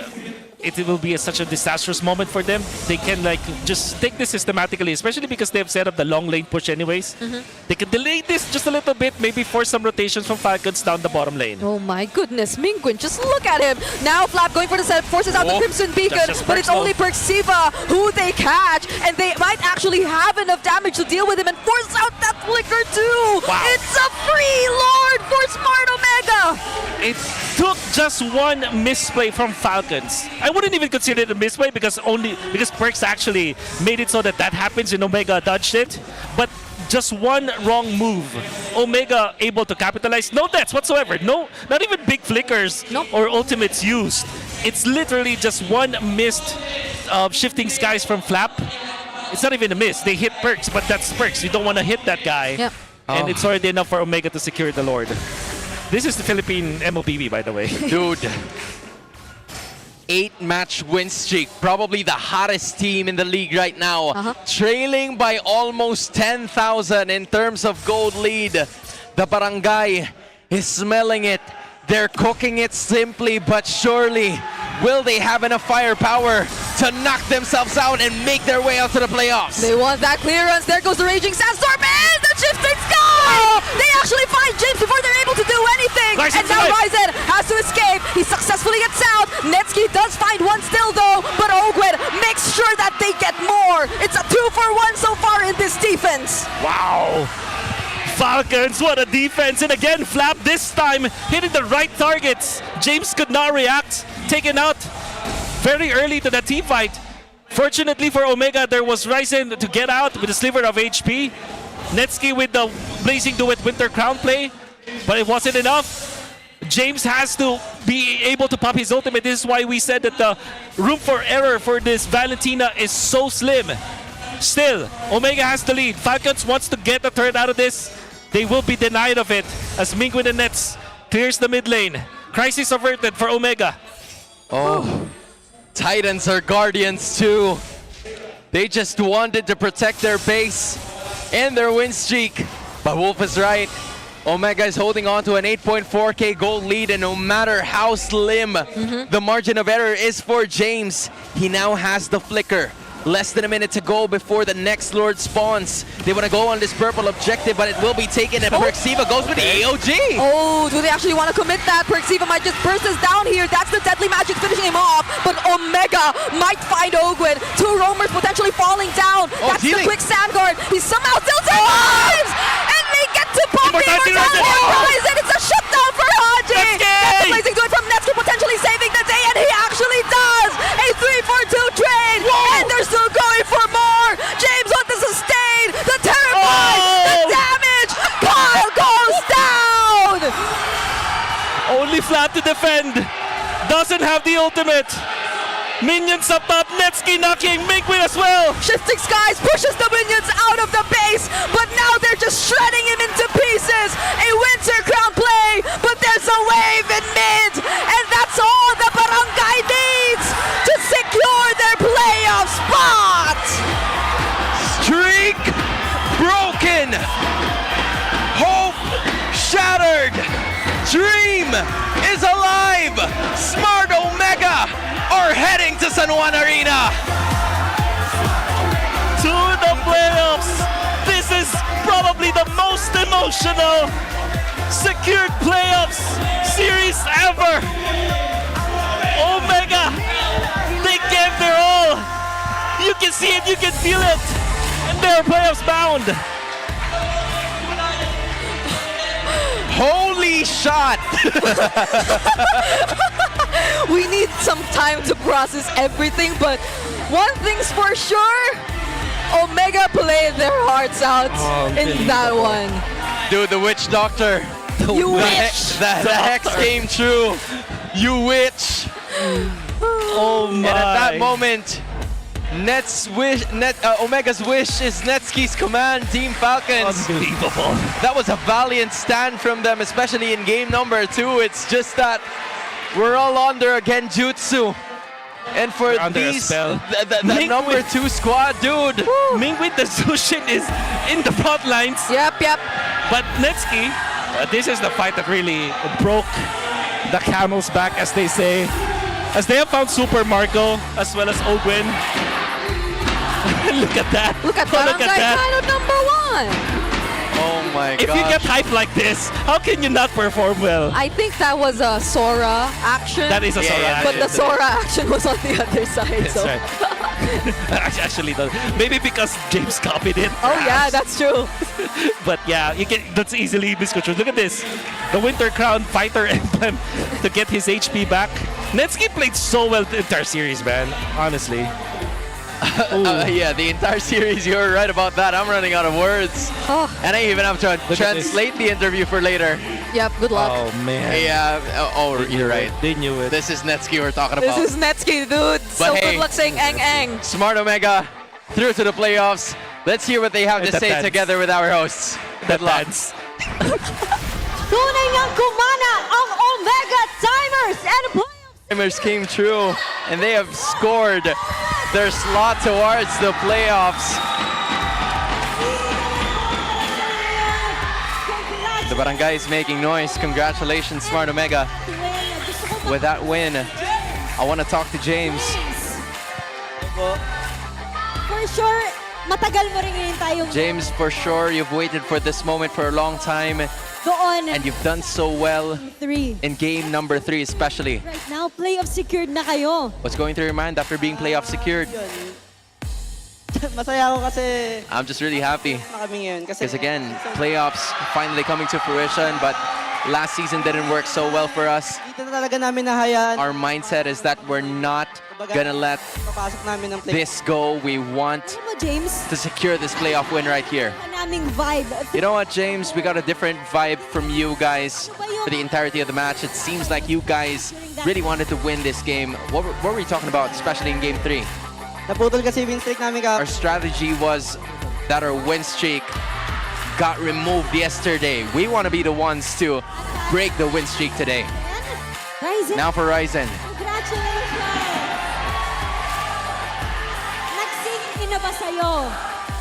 it will be such a disastrous moment for them. They can just take this systematically, especially because they have set up the long lane push anyways. They can delay this just a little bit, maybe force some rotations from Falcons down the bottom lane. Oh my goodness, Mingwin, just look at him. Now Flap going for the set, forces out the Crimson Beacon, but it's only Perxiva who they catch, and they might actually have enough damage to deal with him and force out that flicker too. Wow. It's a free Lord for Smart Omega. It took just one misplay from Falcons. I wouldn't even consider it a misplay, because Perks actually made it so that happens and Omega dodged it. But just one wrong move, Omega able to capitalize. No deaths whatsoever. No, not even big flickers or ultimates used. It's literally just one missed shifting skies from Flap. It's not even a miss. They hit Perks, but that's Perks. You don't want to hit that guy. Yep. And it's already enough for Omega to secure the Lord. This is the Philippine MLPB, by the way. Dude. 8-match win streak. Probably the hottest team in the league right now. Trailing by almost 10,000 in terms of gold lead. The Barangay is smelling it. They're cooking it simply but surely. Will they have enough firepower to knock themselves out and make their way out to the playoffs? They want that clearance. There goes the Raging Sandstorm and the Shifting Sky! They actually find James before they're able to do anything. And now Ryzen has to escape. He successfully gets out. Netsky does find one still though, but Ogwin makes sure that they get more. It's a 2-for-1 so far in this defense. Wow. Falcons, what a defense. And again, Flap this time hitting the right targets. James could not react. Taken out very early to the team fight. Fortunately for Omega, there was Ryzen to get out with a sliver of HP. Netsky with the Blazing Duet Winter Crown play, but it wasn't enough. James has to be able to pop his ultimate. This is why we said that the room for error for this Valentina is so slim. Still, Omega has the lead. Falcons wants to get a turn out of this. They will be denied of it as Mingwin and Nets clears the mid lane. Crisis averted for Omega. Oh, Titans are Guardians too. They just wanted to protect their base and their win streak. But Wolf is right. Omega is holding on to an 8.4K gold lead, and no matter how slim the margin of error is for James, he now has the flicker. Less than a minute to go before the next Lord spawns. They want to go on this purple objective, but it will be taken, and Perxiva goes with the AOG. Oh, do they actually want to commit that? Perxiva might just burst us down here. That's the deadly magic finishing him off, but Omega might find Ogwin. 2 roamers potentially falling down. That's the quick sand guard. He somehow still survives, and they get to pop the immortality prize, and it's a shutdown for Haji. That's amazing good from Netsky, potentially saving the day, and he actually does. A 3-4-2 trade, and they're still going for more. James on the sustain, the terrified, the damage. Kyle goes down. Only flat to defend. Doesn't have the ultimate. Minions up top, Netsky knocking Mingwin as well. Shifting Skies pushes the minions out of the base, but now they're just shredding him into pieces. A Winter Crown play, but there's a wave in mid, and that's all the Barangay needs to secure their playoff spot. Streak broken. Hope shattered. Dream is alive. Smart Omega are heading to San Juan Arena. To the playoffs. This is probably the most emotional secured playoffs series ever. Omega, they gave their all. You can see it, you can feel it. And they're playoffs bound. Holy shot! We need some time to process everything, but one thing's for sure, Omega played their hearts out in that one. Dude, the witch doctor. You the witch! The hex came true. You witch. Oh my. And at that moment, Omega's wish is Netsky's command, Team Falcons. Unbelievable. That was a valiant stand from them, especially in game number 2. It's just that we're all under a genjutsu. And for these, the number 2 squad, dude. Mingwin the Zushin is in the front lines. Yep. But Netsky, this is the fight that really broke the camel's back, as they say. As they have found Super Marco, as well as Ogwin. Look at that. Look at Barangay Pilot number 1. Oh my god. If you get hyped like this, how can you not perform well? I think that was a Sora action. That is a Sora action. But the Sora action was on the other side. That's so. right. Actually, maybe because James copied it. Oh yeah, that's true. But yeah, that's easily misconstrued. Look at this. The Winter Crown fighter emblem to get his HP back. Netsky played so well the entire series, man. Honestly. Yeah, the entire series, you're right about that. I'm running out of words. And I even have to translate the interview for later. Yep, good luck. Oh, man. Yeah, you're right. They knew it. This is Netsky we're talking about. This is Netsky, dude. So hey, good luck saying ang. Smart Omega through to the playoffs. Let's hear what they have to say together with our hosts. Good luck. Tunay ngang kumana ang Omega Timers and Timers came true, and they have scored their slot towards the playoffs. The barangay is making noise. Congratulations, Smart Omega. With that win, I want to talk to James. For sure, matagal mo rin hinihintay yung James, for sure, you've waited for this moment for a long time. doon. And you've done so well 3. in game number 3 especially. Right now, playoff secured na kayo. What's going through your mind after being playoff secured? Masaya ako kasi I'm just really happy. na kami ngayon. Kasi Because again, playoffs finally coming to fruition, but last season didn't work so well for us. dito na talaga namin nahayaan. Our mindset is that we're not gonna let Papasok namin ng play. this go. We want James, to secure this playoff win right here. naming vibe. You know what, James? We got a different vibe from you guys for the entirety of the match. It seems like you guys really wanted to win this game. What were we talking about, especially in game 3? Naputol kasi win streak namin Our strategy was that our win streak got removed yesterday. We want to be the ones to break the win streak today. Ryzen. Now for Ryzen. Congratulations! Nagsing ina ba sa'yo?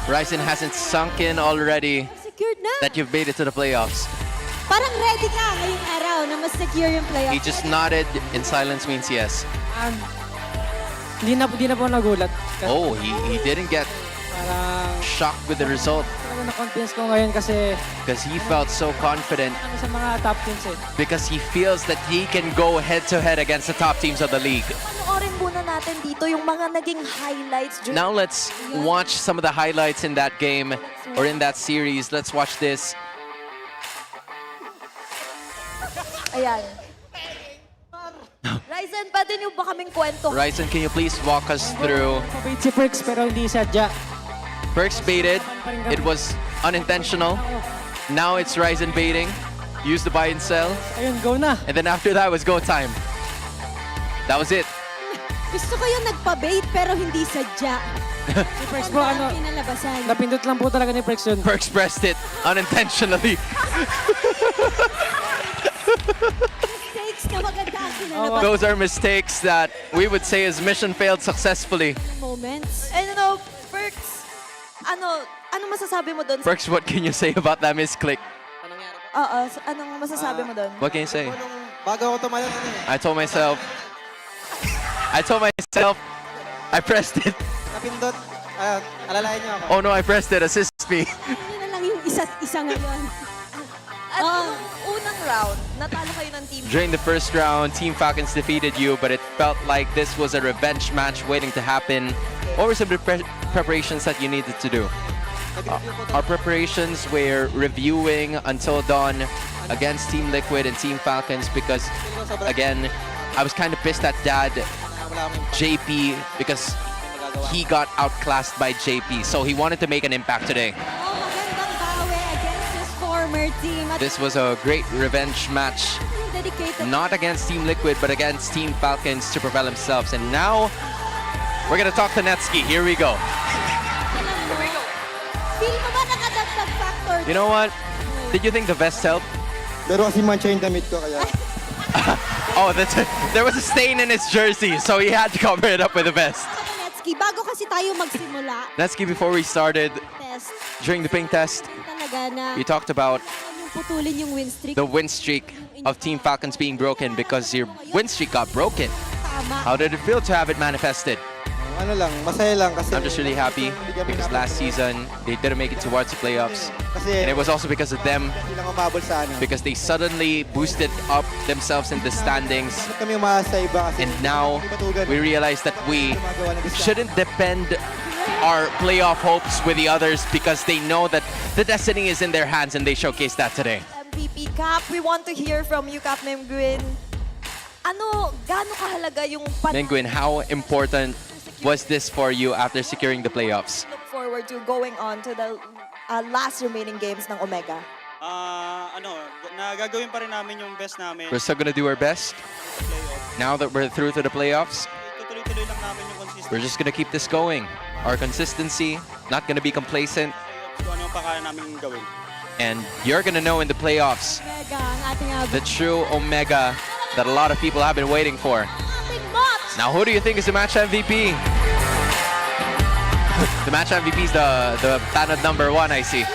Ryzen hasn't sunk in already Secured na. that you've made it to the playoffs. Parang ready ka ngayong araw na mas secure yung playoff. He just nodded in silence means yes. Hindi na po nagulat. Oh, he didn't get shocked with the result Talaga na-confidence ko ngayon kasi because he felt so confident sa mga top teams because he feels that he can go head-to-head against the top teams of the league. Panoorin muna natin dito yung mga naging highlights. Now let's watch some of the highlights in that game or in that series. Let's watch this. Ayan. Ryzen, pwede niyo ba kaming kwento? Ryzen, can you please walk us through? Pabait si Perks pero hindi sadya. Perks baited. It was unintentional. Now it's Ryzen baiting. Use the buy and sell. Ayun, go na. And then after that was go time. That was it. Gusto ko yung nagpa-bait pero hindi sadya. Si Perks po, Pinalabasan. napindot lang po talaga ni Perks yun. Perks pressed it unintentionally. Mistakes na maganda ang pinalabasan. Those are mistakes that we would say is mission failed successfully. Moments. And Perks, ano masasabi mo doon? Perks, what can you say about that misclick? Oo, anong masasabi mo doon? What can you say? Bago ako tumalan, I told myself, I pressed it. napindot. Alalayan niyo ako. Oh no, I pressed it. Assist me. Ano na lang yung isa't isa ngayon. At nung unang round, natalo kayo ng team. During the first round, Team Falcons defeated you, but it felt like this was a revenge match waiting to happen. What were some of the preparations that you needed to do? Our preparations were reviewing Until Dawn against Team Liquid and Team Falcons because, again, I was kind of pissed at Dad, JP, because he got outclassed by JP. So he wanted to make an impact today. Magandang bawi against his former team. At This was a great revenge match, dedicated. not against Team Liquid, but against Team Falcons to propel themselves. And now, we're gonna talk to Netsky. Here we go. Feel mo ba nakadagdag factor? You know what? Did you think the vest helped? Pero kasi mancha yung damit ko kaya. Oh, there was a stain in his jersey, so he had to cover it up with a vest. Netsky, bago kasi tayo magsimula, Netsky, before we started, test, during the ping test, talaga na you talked about yung putulin yung win streak. the win streak of Team Falcons being broken because your win streak got broken. Tama. How did it feel to have it manifested? Ano lang, masaya lang kasi I'm just really happy because last season they didn't make it towards the playoffs. kasi And it was also because of them, hindi lang umabol sa ano. because they suddenly boosted up themselves in the standings. Kami umaasa sa iba kasi And now we realize that we shouldn't depend our playoff hopes with the others because they know that the destiny is in their hands and they showcased that today. MVP Cap, we want to hear from you, Cap Memguin. Gaano kahalaga yung Menguin, how important was this for you after securing the playoffs? look forward to going on to the last remaining games ng Omega? Gagawin pa rin namin yung best namin. We're still gonna do our best. Now that we're through to the playoffs, Tuloy-tuloy lang namin yung consistency. we're just gonna keep this going. Our consistency, not gonna be complacent, Kung ano yung pakaya namin gawin. and you're gonna know in the playoffs Omega, ang ating the true Omega that a lot of people have been waiting for. Now, who do you think is the match MVP? The match MVP is the Tanod number 1, I see.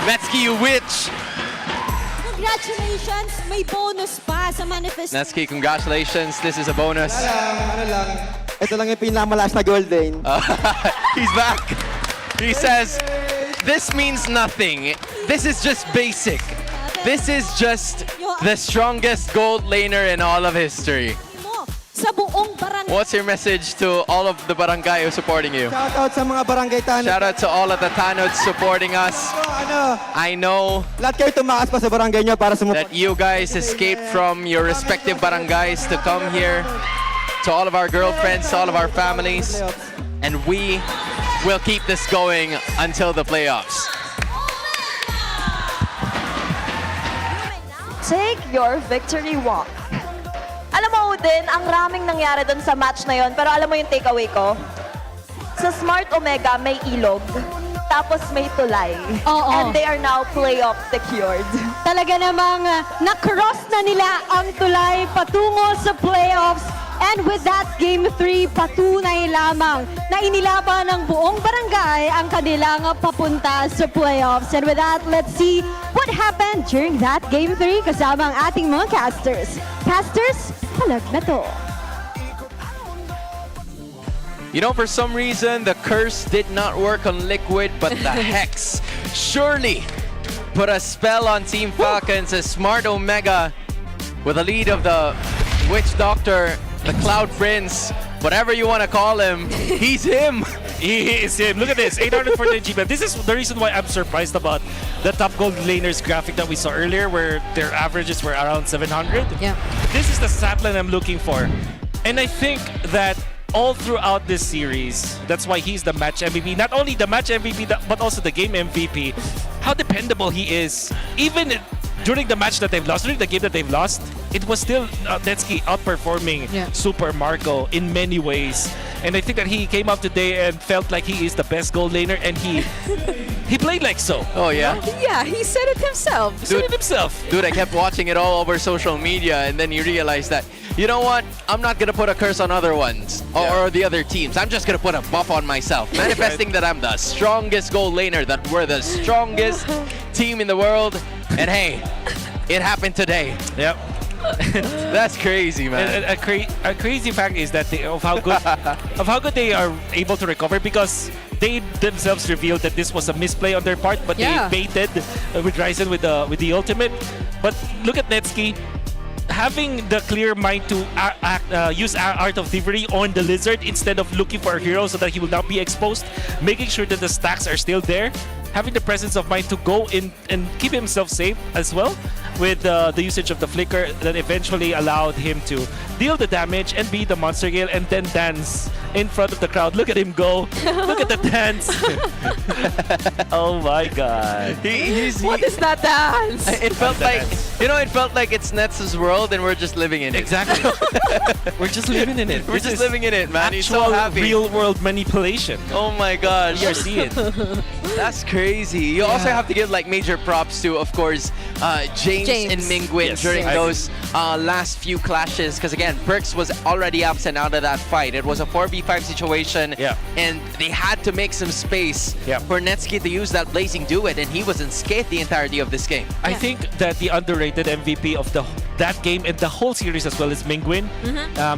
Netsky, you witch! Congratulations! May bonus pa sa manifest. Netsky, congratulations. This is a bonus. Ano lang, ito lang yung pinamalakas na golden. He's back. He says, this means nothing. This is just basic. This is just the strongest gold laner in all of history. Sa buong barangay. What's your message to all of the barangay who are supporting you? Shout out sa mga barangay Tanod. Shout out to all of the Tanods supporting us. I know Lahat kayo tumakas pa sa barangay nyo para that you guys escaped from your respective barangays to come here, to all of our girlfriends, to all of our families, and we will keep this going until the playoffs. Take your victory walk. Alam mo din, ang raming nangyari doon sa match na yon, pero alam mo yung takeaway ko? Sa Smart Omega, may ilog. Tapos may tulay. Oo. And they are now playoff secured. Talaga namang na-cross na nila ang tulay patungo sa playoffs. And with that, Game 3, patunay lamang na inilaban ng buong barangay ang kanilang papunta sa playoffs. And with that, let's see what happened during that Game 3 kasama ang ating mga casters. Casters, palag na to. You know, for some reason, the curse did not work on Liquid, but the Hex surely put a spell on Team Falcons as Smart Omega, with a lead of the Witch Doctor, the Cloud Prince, whatever you want to call him, he's him. He is him. Look at this, 814 GP. This is the reason why I'm surprised about the top gold laners graphic that we saw earlier, where their averages were around 700. Yeah. This is the stat line I'm looking for. And I think that all throughout this series, that's why he's the match MVP. Not only the match MVP, but also the game MVP. How dependable he is. Even during the match that they've lost, during the game that they've lost, it was still Netsky outperforming Super Marco in many ways. And I think that he came up today and felt like he is the best gold laner, and he played like so. Oh, yeah? Yeah, he said it himself. Dude, I kept watching it all over social media, and then you realize that, you know what? I'm not going to put a curse on other ones or the other teams. I'm just going to put a buff on myself, manifesting that I'm the strongest gold laner, that we're the strongest team in the world. And hey, it happened today. Yep. That's crazy, man. A crazy fact is that of how good they are able to recover, because they themselves revealed that this was a misplay on their part, but they baited with Ryzen with the ultimate. But look at Netsky, having the clear mind to use Art of Thievery on the Lizard instead of looking for a hero so that he will not be exposed, making sure that the stacks are still there, having the presence of mind to go in and keep himself safe as well with the usage of the flicker that eventually allowed him to deal the damage and be the monster gale and then dance in front of the crowd. Look at him go. Look at the dance. Oh my god. What is that dance? It felt like, it felt like it's Nets' world and we're just living in it. Exactly. We're just living in it. We're just living in it, man. He's so Actual happy. real world manipulation. Oh my gosh. You're seeing. That's crazy. You also have to give like major props to, of course, James and Mingwin during those last few clashes. Because again, Perks was already absent out of that fight. It was a 4v5 situation. And they had to make some space for Netsky to use that Blazing Duet. And he was unscathed the entirety of this game. I think that the underrated MVP of that game and the whole series as well is Mingwin.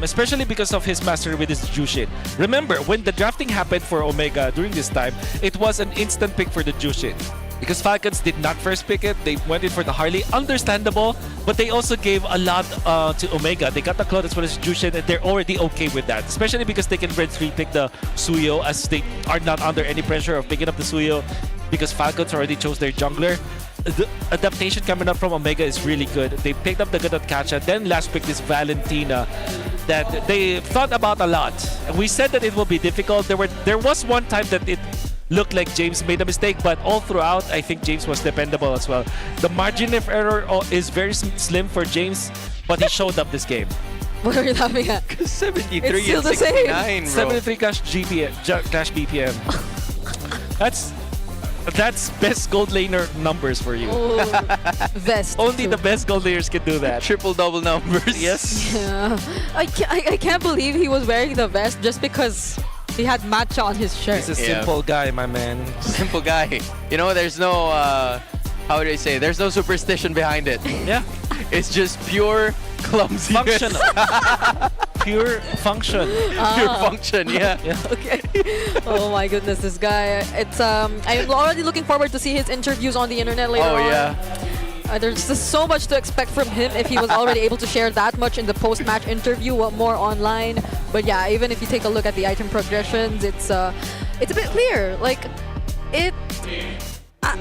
Especially because of his mastery with his Jushin. Remember, when the drafting happened for Omega during this time, it was an instant pick for the Jushin. Because Falcons did not first pick it, they went in for the Harley. Understandable, but they also gave a lot to Omega. They got the Cloud as well as Jushin, and they're already okay with that. Especially because they can red 3 pick the Suyo, as they are not under any pressure of picking up the Suyo because Falcons already chose their jungler. The adaptation coming up from Omega is really good. They picked up the good Kacha, then last pick this Valentina that they thought about a lot. We said that it will be difficult. There was one time that it looked like James made a mistake, but all throughout, I think James was dependable as well. The margin of error is very slim for James, but he showed up this game. What are you laughing at? 73 and 69, bro. 73 clash BPM. That's best gold laner numbers for you. Vest. Only the best gold laners can do that. Triple-double numbers. Yes. Yeah. I can't believe he was wearing the vest just because he had matcha on his shirt. He's a simple guy, my man. Simple guy. You know, there's no, how do I say, there's no superstition behind it. Yeah. It's just pure clumsiness. Functional. Pure function. Pure function, yeah. Okay. Oh my goodness, this guy. It's I'm already looking forward to see his interviews on the internet later on. Oh yeah. There's just so much to expect from him if he was already able to share that much in the post-match interview, more online. But yeah, even if you take a look at the item progressions, it's a bit clear. Like,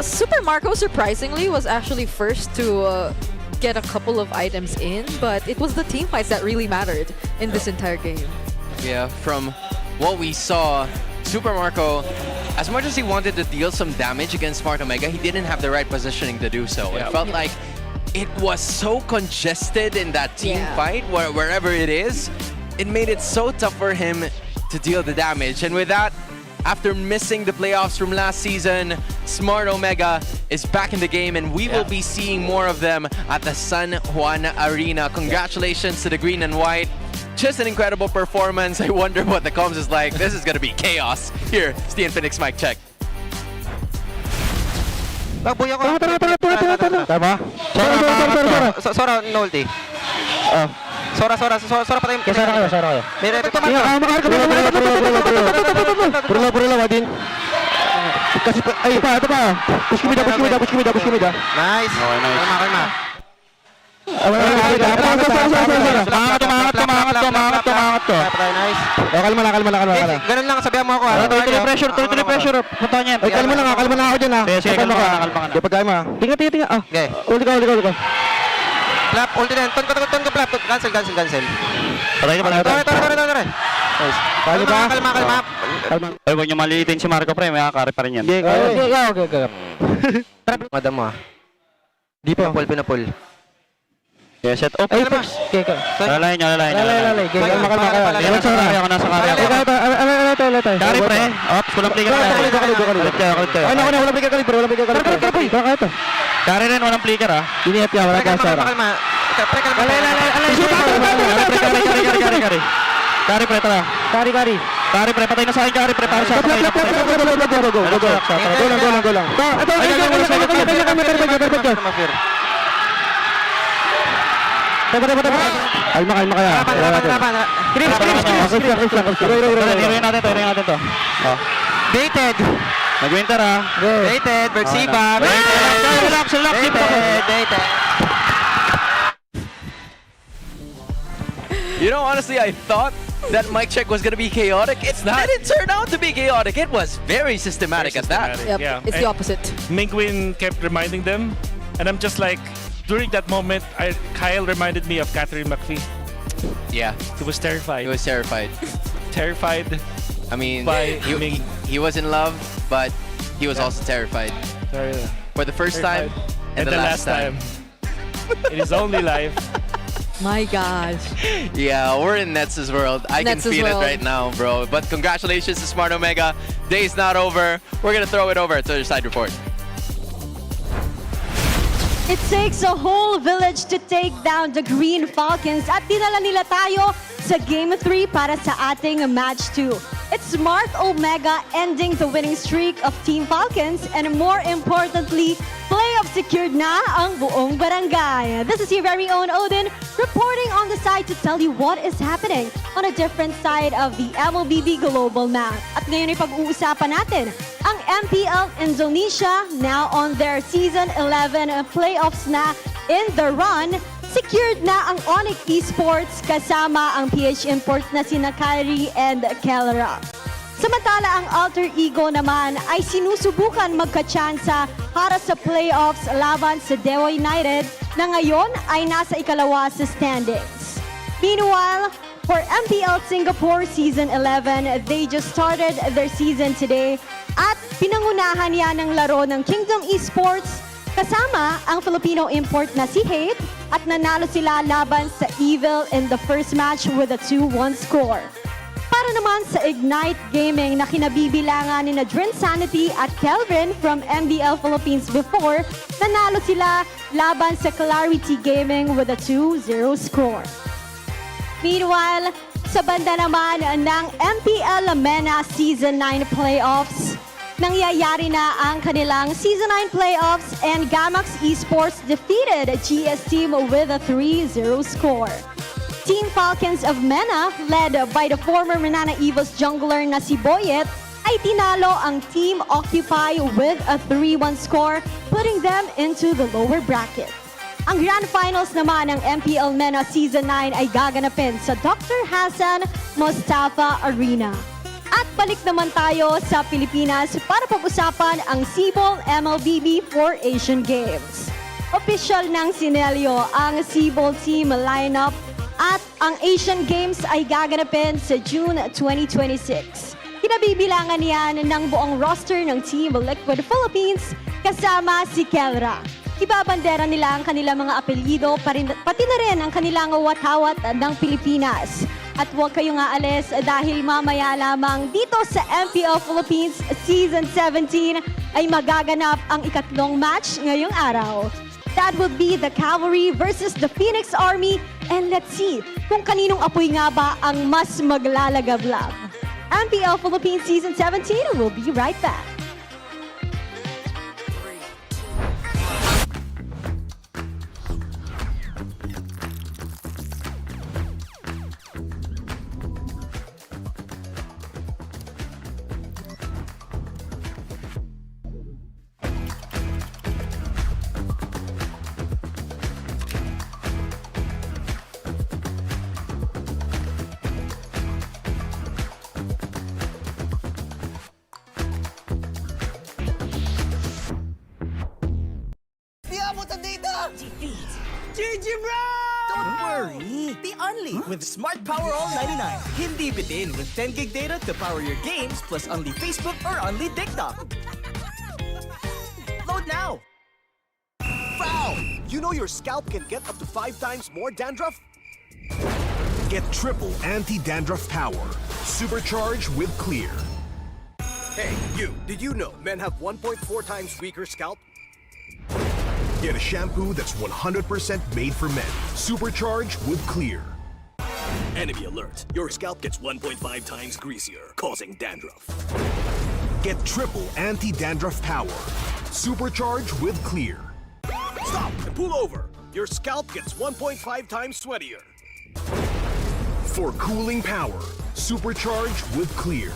Super Marco surprisingly was actually first to get a couple of items in, but it was the team fights that really mattered in this entire game. Yeah, from what we saw, Super Marco, as much as he wanted to deal some damage against Smart Omega, he didn't have the right positioning to do so. It felt like it was so congested in that team fight, wherever it is, it made it so tough for him to deal the damage. And with that, after missing the playoffs from last season, Smart Omega is back in the game, and we will be seeing more of them at the San Juan Arena. Congratulations to the green and white. just an incredible performance. I wonder what the comms is like. This is gonna be chaos. Here, it's the Infinix mic check. Nagbuya ko. Tama? Sora, no ulti. Sora patay. Sora kayo. May repet naman. Purula, wadin. Kasi, ay, ito pa. Push kumida. Nice. Kalma. Mangat ko. Nice. Kalma lang. Ganun lang, sabihan mo ako. Tuloy pressure. Punta niya. Kalma lang ako dyan ha. Sige, kalma ka. Di pagkain mo ha. Tinga. Okay. Ulti ko. Flap, ulti na. Ton ko flap. Cancel. Patay na. Tara. Nice. Kalma. Ay, huwag niyo maliitin si Marco Pre, may kakari pa rin yan. Okay. Madam mo ha. Di pa. Pinapul. Yeah, set up. Ay, Okay. Lalay. Kalma. Ako nasa kari. Ito. Kari pre. Ops, walang pligar. Walang pligar kalibre. Bakit? Kari rin, walang pligar ah. Inihap yan, wala ka Sara. Kari. Kari pre, tara. Kari pre, patay na sa akin, Kari pre. Para sa akin. Go lang. Kalma kaya. Chris. Tuloy natin to. Dated. Nag-winter ah. Dated. Berksiba. Dated. You know, honestly, I thought that mic check was gonna be chaotic. It didn't turn out to be chaotic. It was very systematic at that. Yep, Yeah. it's the opposite. Mingwin kept reminding them, and I'm just like, during that moment, Kyle reminded me of Catherine McPhee. Yeah, He was terrified. he was terrified. Terrified. I mean, By he was in love, but he was also terrified. For the first time and the last time. In his only life. My gosh. Yeah, we're in Nets' world. I can Nets' feel it world. right now, bro. But congratulations to Smart Omega. Day's not over. We're gonna throw it over to the side report. It takes a whole village to take down the Green Falcons at dinala nila tayo sa Game 3 para sa ating Match 2. It's Smart Omega ending the winning streak of Team Falcons and more importantly, playoff secured na ang buong barangay. This is your very own Odin reporting on the side to tell you what is happening on a different side of the MLBB global map. At ngayon ay pag-uusapan natin ang MPL Indonesia now on their Season 11 playoffs na in the run. Secured na ang Onyx Esports kasama ang PH Import na sina Kyrie and Kelra. Samantala ang Alter Ego naman ay sinusubukan magkatsansa para sa playoffs laban sa Dewa United na ngayon ay nasa ikalawa sa standings. Meanwhile, for MPL Singapore Season 11, they just started their season today at pinangunahan yan ng laro ng Kingdom Esports kasama ang Filipino import na si Hate at nanalo sila laban sa Evil in the first match with a 2-1 score. Para naman sa Ignite Gaming na kinabibilangan ni Drin Sanity at Kelvin from MPL Philippines before, nanalo sila laban sa Clarity Gaming with a 2-0 score. Meanwhile, sa banda naman ng MPL MENA Season 9 playoffs, nangyayari na ang kanilang Season 9 playoffs and Gamax Esports defeated GS Team with a 3-0 score. Team Falcons of MENA, led by the former Manana Evils jungler na si Boyet, ay tinalo ang Team Occupy with a 3-1 score, putting them into the lower bracket. Ang Grand Finals naman ng MPL MENA Season 9 ay gaganapin sa Dr. Hassan Mustafa Arena. At balik naman tayo sa Pilipinas para pag-usapan ang Cebol MLBB for Asian Games. Official ng sinelyo ang Cebol team lineup at ang Asian Games ay gaganapin sa June 2026. Kinabibilangan yan ng buong roster ng Team Liquid Philippines kasama si Kelra. Ibabandera nila ang kanilang mga apelyido pati na rin ang kanilang watawat ng Pilipinas. At huwag kayong aalis dahil mamaya lamang dito sa MPL Philippines Season 17 ay magaganap ang ikatlong match ngayong araw. That would be the Cavalry versus the Phoenix Army. And let's see kung kaninong apoy nga ba ang mas maglalagablab. MPL Philippines Season 17 will be right back. GG bro! Don't worry! Be only with Smart Power All 99. Hindi bitin with 10 gig data to power your games plus only Facebook or only TikTok. Load now! Foul! You know your scalp can get up to 5 times more dandruff? Get triple anti-dandruff power. Supercharged with Clear. Hey, you! Did you know men have 1.4 times weaker scalp? Get a shampoo that's 100% made for men. Supercharged with Clear. Enemy alert. Your scalp gets 1.5 times greasier, causing dandruff. Get triple anti-dandruff power. Supercharged with Clear. Stop and pull over. Your scalp gets 1.5 times sweatier. For cooling power, supercharged with Clear.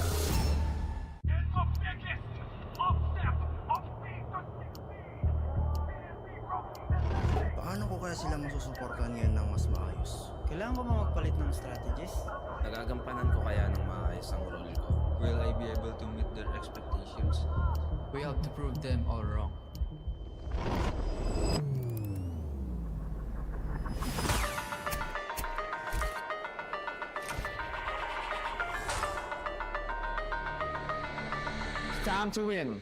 Paano ko kaya sila masusuportahan ngayon ng mas maayos? Kailangan ko ba magpalit ng strategies? Nagagampanan ko kaya ng maayos ang role ko? Will I be able to meet their expectations? We have to prove them all wrong. Time to win.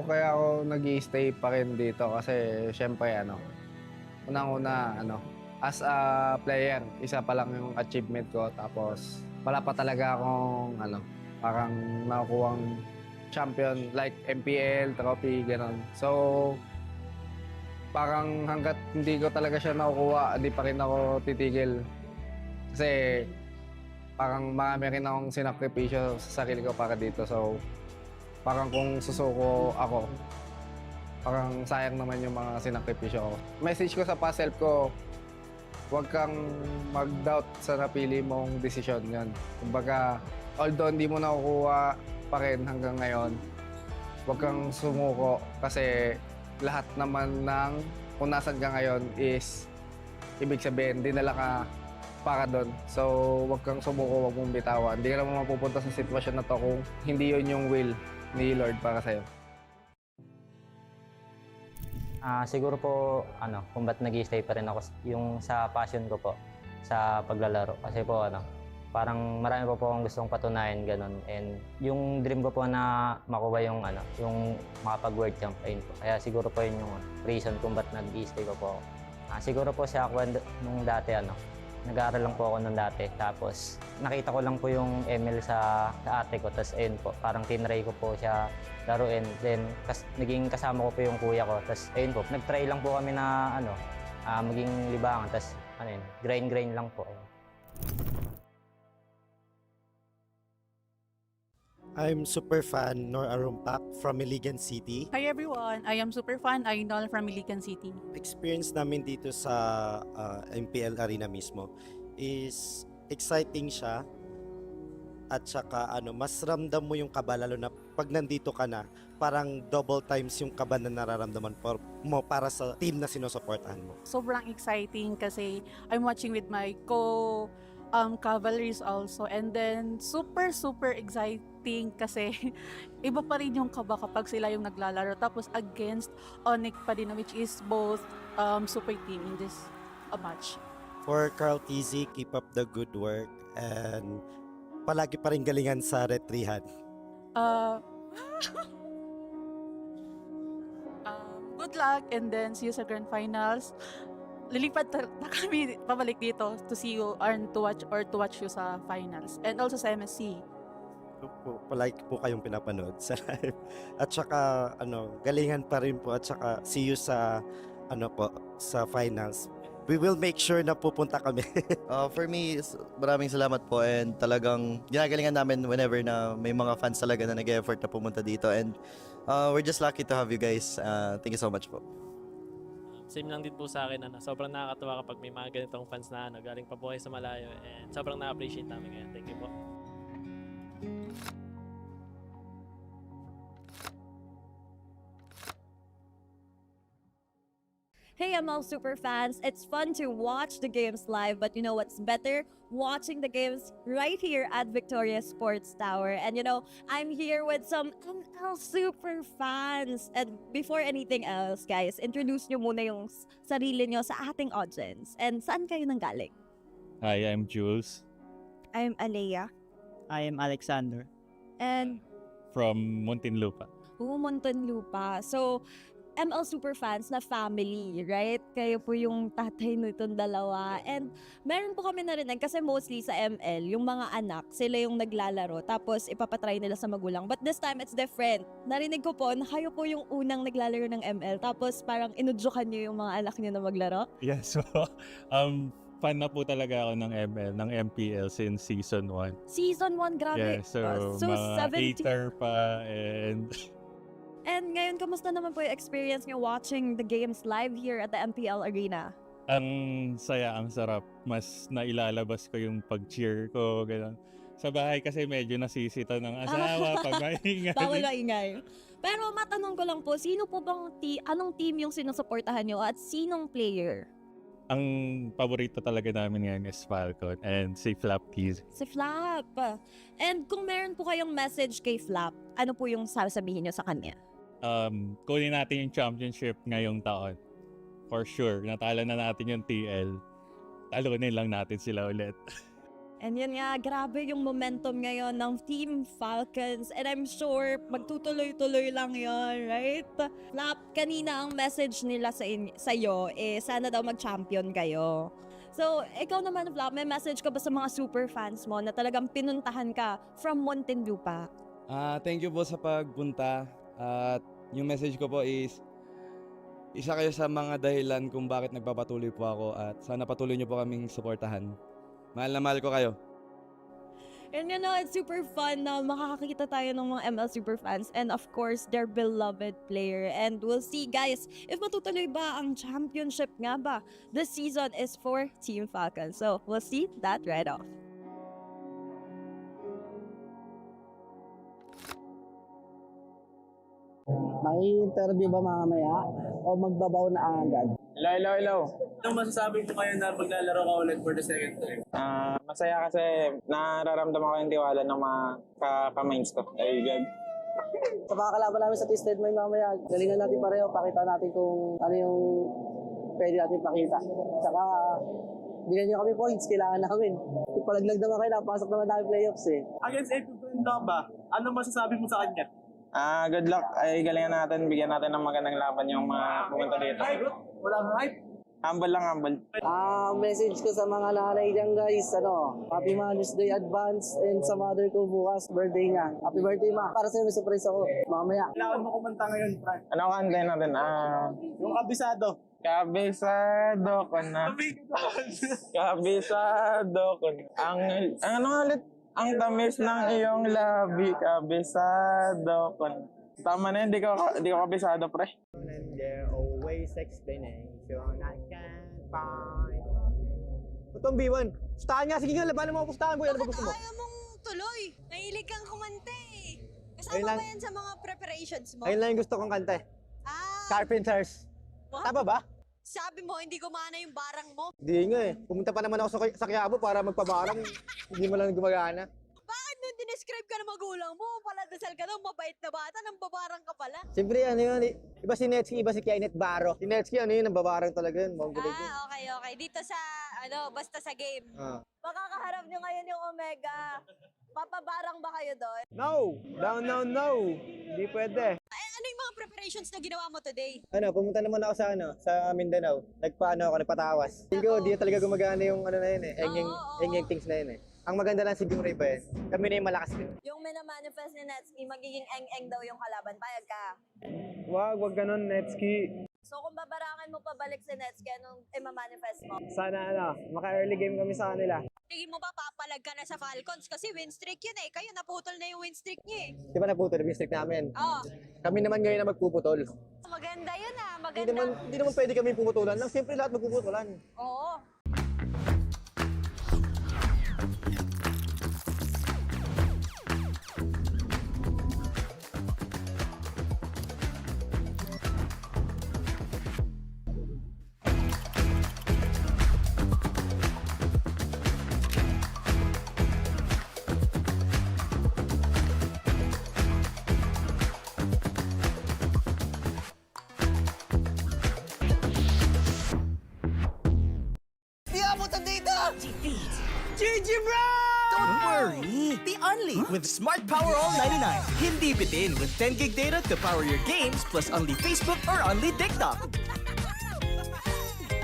Kaya ako nag-i-stay pa rin dito kasi syempre unang-una as a player, isa pa lang yung achievement ko tapos wala pa talaga akong parang nakukuhang champion like MPL, trophy, gano'n. So parang hanggat hindi ko talaga siya nakukuha, hindi pa rin ako titigil. Kasi parang marami rin akong sinakripisyo sa sarili ko para dito. So parang kung susuko ako, parang sayang naman yung mga sinakripisyo ko. Message ko sa past self ko, huwag kang mag-doubt sa napili mong desisyon yan. Kumbaga, although hindi mo nakukuha pa rin hanggang ngayon, huwag kang sumuko kasi lahat naman ng kung nasan ka ngayon is ibig sabihin, dinala ka para doon. So, huwag kang sumuko, huwag mong bitawan. Hindi ka naman mapupunta sa sitwasyon na to kung hindi yun yung will ni Lord para sa'yo. Siguro po, kung ba't nag-stay pa rin ako, yung sa passion ko po, sa paglalaro. Kasi po, parang marami po akong gustong patunayan, ganun. And yung dream ko po na makuha yung, yung makapag-world champ, ayun po. Kaya siguro po yun yung reason kung ba't nag-stay ko po ako. Siguro po siya ako nung dati, nag-aaral lang po ako nung dati. Tapos, nakita ko lang po yung ML sa ate ko. Tapos, ayun po, parang tinry ko po siya laruin. Then, naging kasama ko po yung kuya ko. Tapos, ayun po, nag-try lang po kami na, maging libangan. Tapos, grind lang po. I'm super fan Nor Arumpak from Iligan City. Hi everyone, I am super fan Ainol from Iligan City. Experience namin dito sa MPL Arena mismo is exciting siya at saka mas ramdam mo yung kaba lalo na pag nandito ka na, parang double times yung kaba na nararamdaman mo para sa team na sinusuportahan mo. Sobrang exciting kasi I'm watching with my cavalries also, and then super exciting kasi iba pa rin yung kaba kapag sila yung naglalaro tapos against Onyx pa din, which is both super team in this match. For Carl TZ, keep up the good work and palagi pa rin galingan sa retrihan. Good luck and then see you sa grand finals. Lilipat na kami pabalik dito to see you and to watch you sa finals and also sa MSC. Palagi po kayong pinapanood sa live. At saka galingan pa rin po at saka see you sa sa finals. We will make sure na pupunta kami. For me, maraming salamat po and talagang ginagalingan namin whenever na may mga fans talaga na nag-effort na pumunta dito and we're just lucky to have you guys. Thank you so much po. Same lang din po sa akin, sobrang nakakatuwa kapag may mga ganitong fans na galing pa po kayo sa malayo and sobrang na-appreciate namin ngayon. Thank you po. Hey ML super fans, it's fun to watch the games live, but you know what's better? Watching the games right here at Victoria Sports Tower. And I'm here with some ML super fans. And before anything else, guys, introduce nyo muna yung sarili nyo sa ating audience. And saan kayo nanggaling? Hi, I'm Jules. I'm Alea. I am Alexander. And From Muntinlupa. Muntinlupa. So, ML super fans na family, right? Kayo po yung tatay nitong dalawa. And meron po kami narinig kasi mostly sa ML, yung mga anak, sila yung naglalaro tapos ipapatry nila sa magulang. But this time, it's different. Narinig ko po na kayo po yung unang naglalaro ng ML tapos parang inudyukan nyo yung mga anak nyo na maglaro. Yes, so fan na po talaga ako ng ML, ng MPL since season 1. Season 1, grabe. Yeah, so mga 17. 8er pa and... And ngayon, kamusta naman po yung experience nyo watching the games live here at the MPL Arena? Ang saya, ang sarap. Mas nailalabas ko yung pag-cheer ko, gano'n. Sa bahay kasi medyo nasisita ng asawa pag maingay. Bawal maingay. Pero matanong ko lang po, sino po bang anong team yung sinusuportahan nyo at sinong player? Ang paborito talaga namin ngayon is Falcon and si Flap Keys. Si Flap. And kung meron po kayong message kay Flap, ano po yung sasabihin nyo sa kanya? Kunin natin yung championship ngayong taon. For sure, natalo na natin yung TL. Talunin lang natin sila ulit. And yun nga, grabe yung momentum ngayon ng Team Falcons. And I'm sure magtutuloy-tuloy lang yon, right? Flap, kanina ang message nila sa iyo sana daw mag-champion kayo. So, ikaw naman, Flap, may message ka ba sa mga super fans mo na talagang pinuntahan ka from Muntinlupa? Thank you po sa pagpunta. At yung message ko po is, isa kayo sa mga dahilan kung bakit nagpapatuloy po ako at sana patuloy niyo po kaming suportahan. Mahal na mahal ko kayo. And it's super fun na makakakita tayo ng mga ML super fans and of course, their beloved player. And we'll see, guys, if matutuloy ba ang championship nga ba. This season is for Team Falcon. So, we'll see that right off. May interview ba mamaya o magbabaw na agad? Hello. Anong masasabi ko ngayon na maglalaro ka ulit for the second time? Masaya kasi nararamdaman ko yung tiwala ng mga ka-minds ko. Ay, God. Sa mga kalaban namin sa Twisted Mind mamaya, galingan natin pareho, pakita natin kung ano yung pwede natin pakita. Saka, bigyan nyo kami points, kailangan namin. Palaglag naman kayo, napasok naman namin playoffs eh. Against APBR ba? Ano masasabi mo sa kanya? Good luck. Ay, galingan natin. Bigyan natin ng magandang laban yung mga pumunta dito. Walang hype. Humble lang, humble. Message ko sa mga nanay dyan guys, Happy Mother's Day advance and sa mother ko bukas, birthday niya. Happy birthday ma. Para sa'yo may surprise ako, mamaya. Kailangan mo kumanta ngayon, Frank. Ano kantahin natin? Yung kabisado. Kabisado ko na. Kabisado ko na. Ano ulit? Ang tamis ng iyong labi. Kabisado ko na. Tama na yun, di ko kabisado, pre. And there always explanation I can't find. Itong B1. Pustahan nga. Sige nga, labanan mo. Pustahan boy. Ano ba gusto mo? Ayaw mong tuloy. Mahilig kang kumanta eh. Kasama Ayun lang. ba yan sa mga preparations mo? Ayun lang yung gusto kong kanta eh. Carpenters. Tama ba? Sabi mo, hindi gumana yung barang mo. Hindi nga eh. Pumunta pa naman ako sa Quiapo para magpabarang. Hindi mo lang gumagana. Bakit nung dinescribe ka ng magulang mo, paladasal ka daw, mabait na bata, nang babarang ka pala? Siyempre ano yun, iba si Netsky, iba si Kenneth Barro. Si Netsky ano yun, nababarang talaga yun. Okay. Dito sa, basta sa game. Makakaharap nyo ngayon yung Omega. Papabarang ba kayo doon? No! No! Hindi pwede. Ano yung mga preparations na ginawa mo today? Pumunta naman ako sa Mindanao. Nagpatawas. Hindi talaga gumagana yung na yun eh. Engeng things na yun eh. Ang maganda lang siguro iba eh. Kami na yung malakas din. Yung minamanifest ni Netsky, magiging eng-eng daw yung kalaban. Payag ka. Wag ganun, Netsky. So kung babarangan mo pabalik si Netsky, anong i-manifest mo? Sana maka-early game kami sa kanila. Tingin mo ba papalag ka na sa Falcons? Kasi win streak yun eh. Kayo naputol na yung win streak niyo eh. Di ba naputol yung streak namin? Oo. Kami naman ngayon na magpuputol. Maganda yun maganda. Hindi naman pwede kami puputulan lang. Siyempre lahat magpuputulan. Oo. GG bro! Don't worry, be only with Smart Power All 99. Hindi bitin with 10 gig data to power your games plus only Facebook or only TikTok.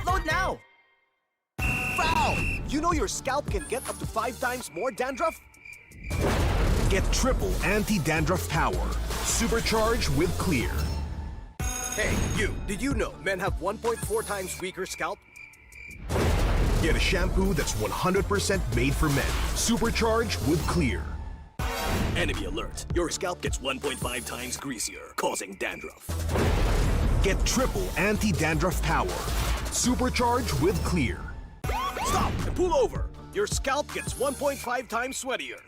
Load now! Foul! You know your scalp can get up to 5 times more dandruff? Get triple anti-dandruff power. Supercharged with Clear. Hey, you, did you know men have 1.4 times weaker scalp? Get a shampoo that's 100% made for men. Supercharged with Clear. Enemy alert. Your scalp gets 1.5 times greasier, causing dandruff. Get triple anti-dandruff power. Supercharged with Clear. Stop and pull over. Your scalp gets 1.5 times sweatier.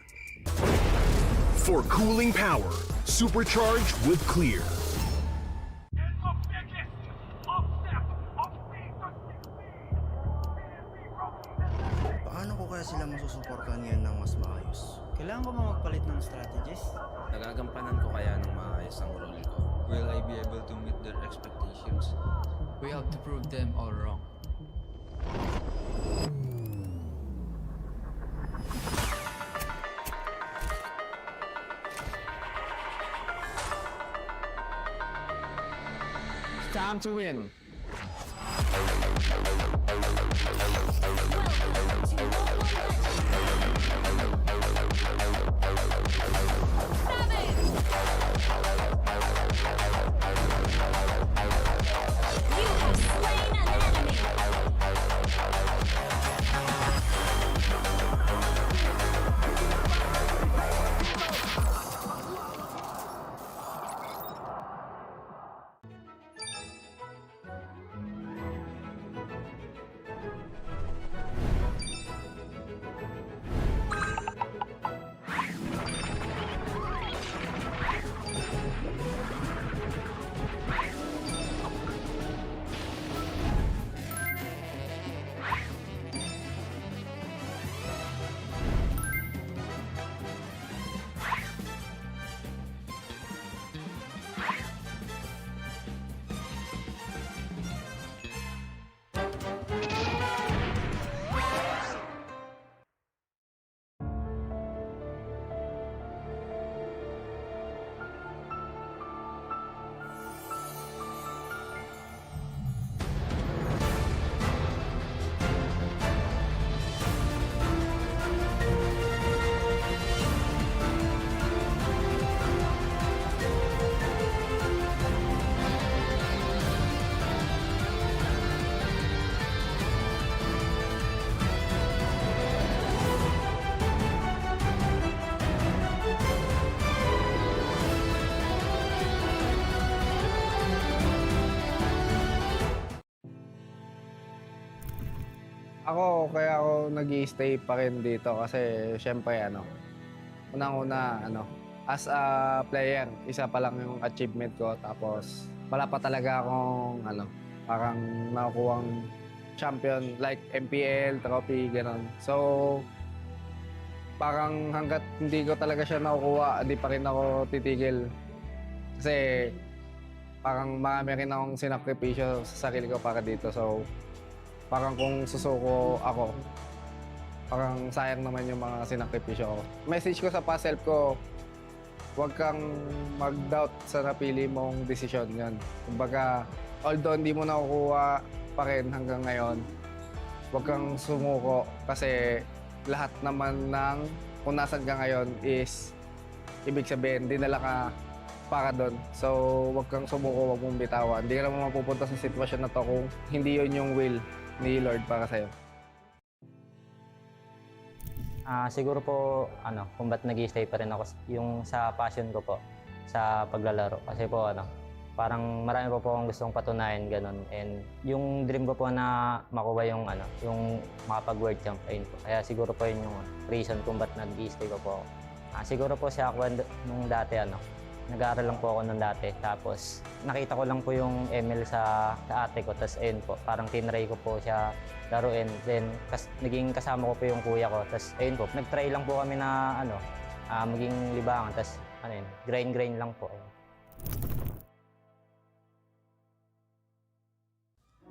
For cooling power. Supercharged with Clear. Paano ko kaya sila masusuportahan ngayon ng mas maayos? Kailangan ko ba magpalit ng strategies? Nagagampanan ko kaya ng maayos ang role ko? Will I be able to meet their expectations? We have to prove them all wrong. It's time to win. Kaya ako nag-i-stay pa rin dito kasi syempre unang-una as a player, isa pa lang yung achievement ko tapos wala pa talaga akong parang nakukuhang champion like MPL, trophy, gano'n. So, parang hanggat hindi ko talaga siya nakukuha, hindi pa rin ako titigil. Kasi parang marami rin akong sinakripisyo sa sarili ko para dito. So, parang kung susuko ako, parang sayang naman yung mga sinakripisyo ko. Message ko sa past self ko, huwag kang mag-doubt sa napili mong desisyon yan. Kumbaga, although hindi mo nakukuha pa rin hanggang ngayon, huwag kang sumuko kasi lahat naman ng kung nasan ka ngayon is ibig sabihin, dinala ka para doon. So, huwag kang sumuko, huwag mong bitawan. Hindi ka naman mapupunta sa sitwasyon na to kung hindi yun yung will ni Lord para sa'yo. Siguro po, kung ba't nag-i-stay pa rin ako yung sa passion ko po, sa paglalaro. Kasi po, parang marami po akong gustong patunayan, ganun. And yung dream ko po na makuha yung, yung makapag-world champ, ayun po. Kaya siguro po yun yung reason kung ba't nag-i-stay ko po ako. Siguro po siya ako nung dati, nag-aaral lang po ako nung dati. Tapos, nakita ko lang po yung ML sa ate ko. Tapos, ayun po, parang tinry ko po siya laruin. Then, naging kasama ko po yung kuya ko. Tapos, ayun po, nag-try lang po kami na, maging libangan. Tapos, grind lang po. Ayun.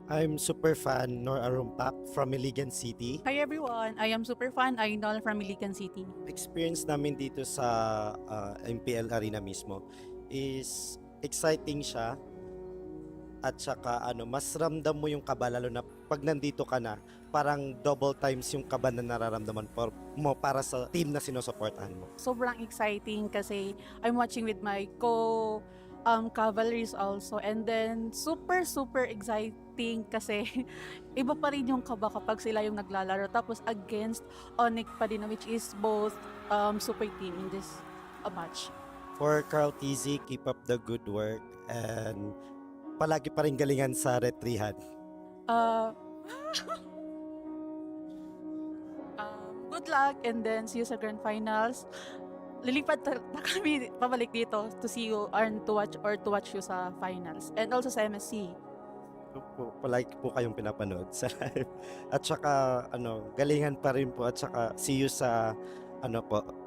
I'm super fan Nor Arumpak from Iligan City. Hi everyone, I am super fan Ainol from Iligan City. Experience namin dito sa MPL Arena mismo is exciting siya at saka mas ramdam mo yung kaba lalo na pag nandito ka na, parang double times yung kaba na nararamdaman mo para sa team na sinusuportahan mo. Sobrang exciting kasi I'm watching with my cavalries also, and then super exciting kasi iba pa rin yung kaba kapag sila yung naglalaro tapos against Onyx pa din, which is both super team in this match. For Carl TZ, keep up the good work and palagi pa rin galingan sa retrihan. Good luck and then see you sa grand finals. Lilipat na kami pabalik dito to see you and to watch you sa finals and also sa MSC. Palagi po kayong pinapanood sa live. At saka galingan pa rin po at saka see you sa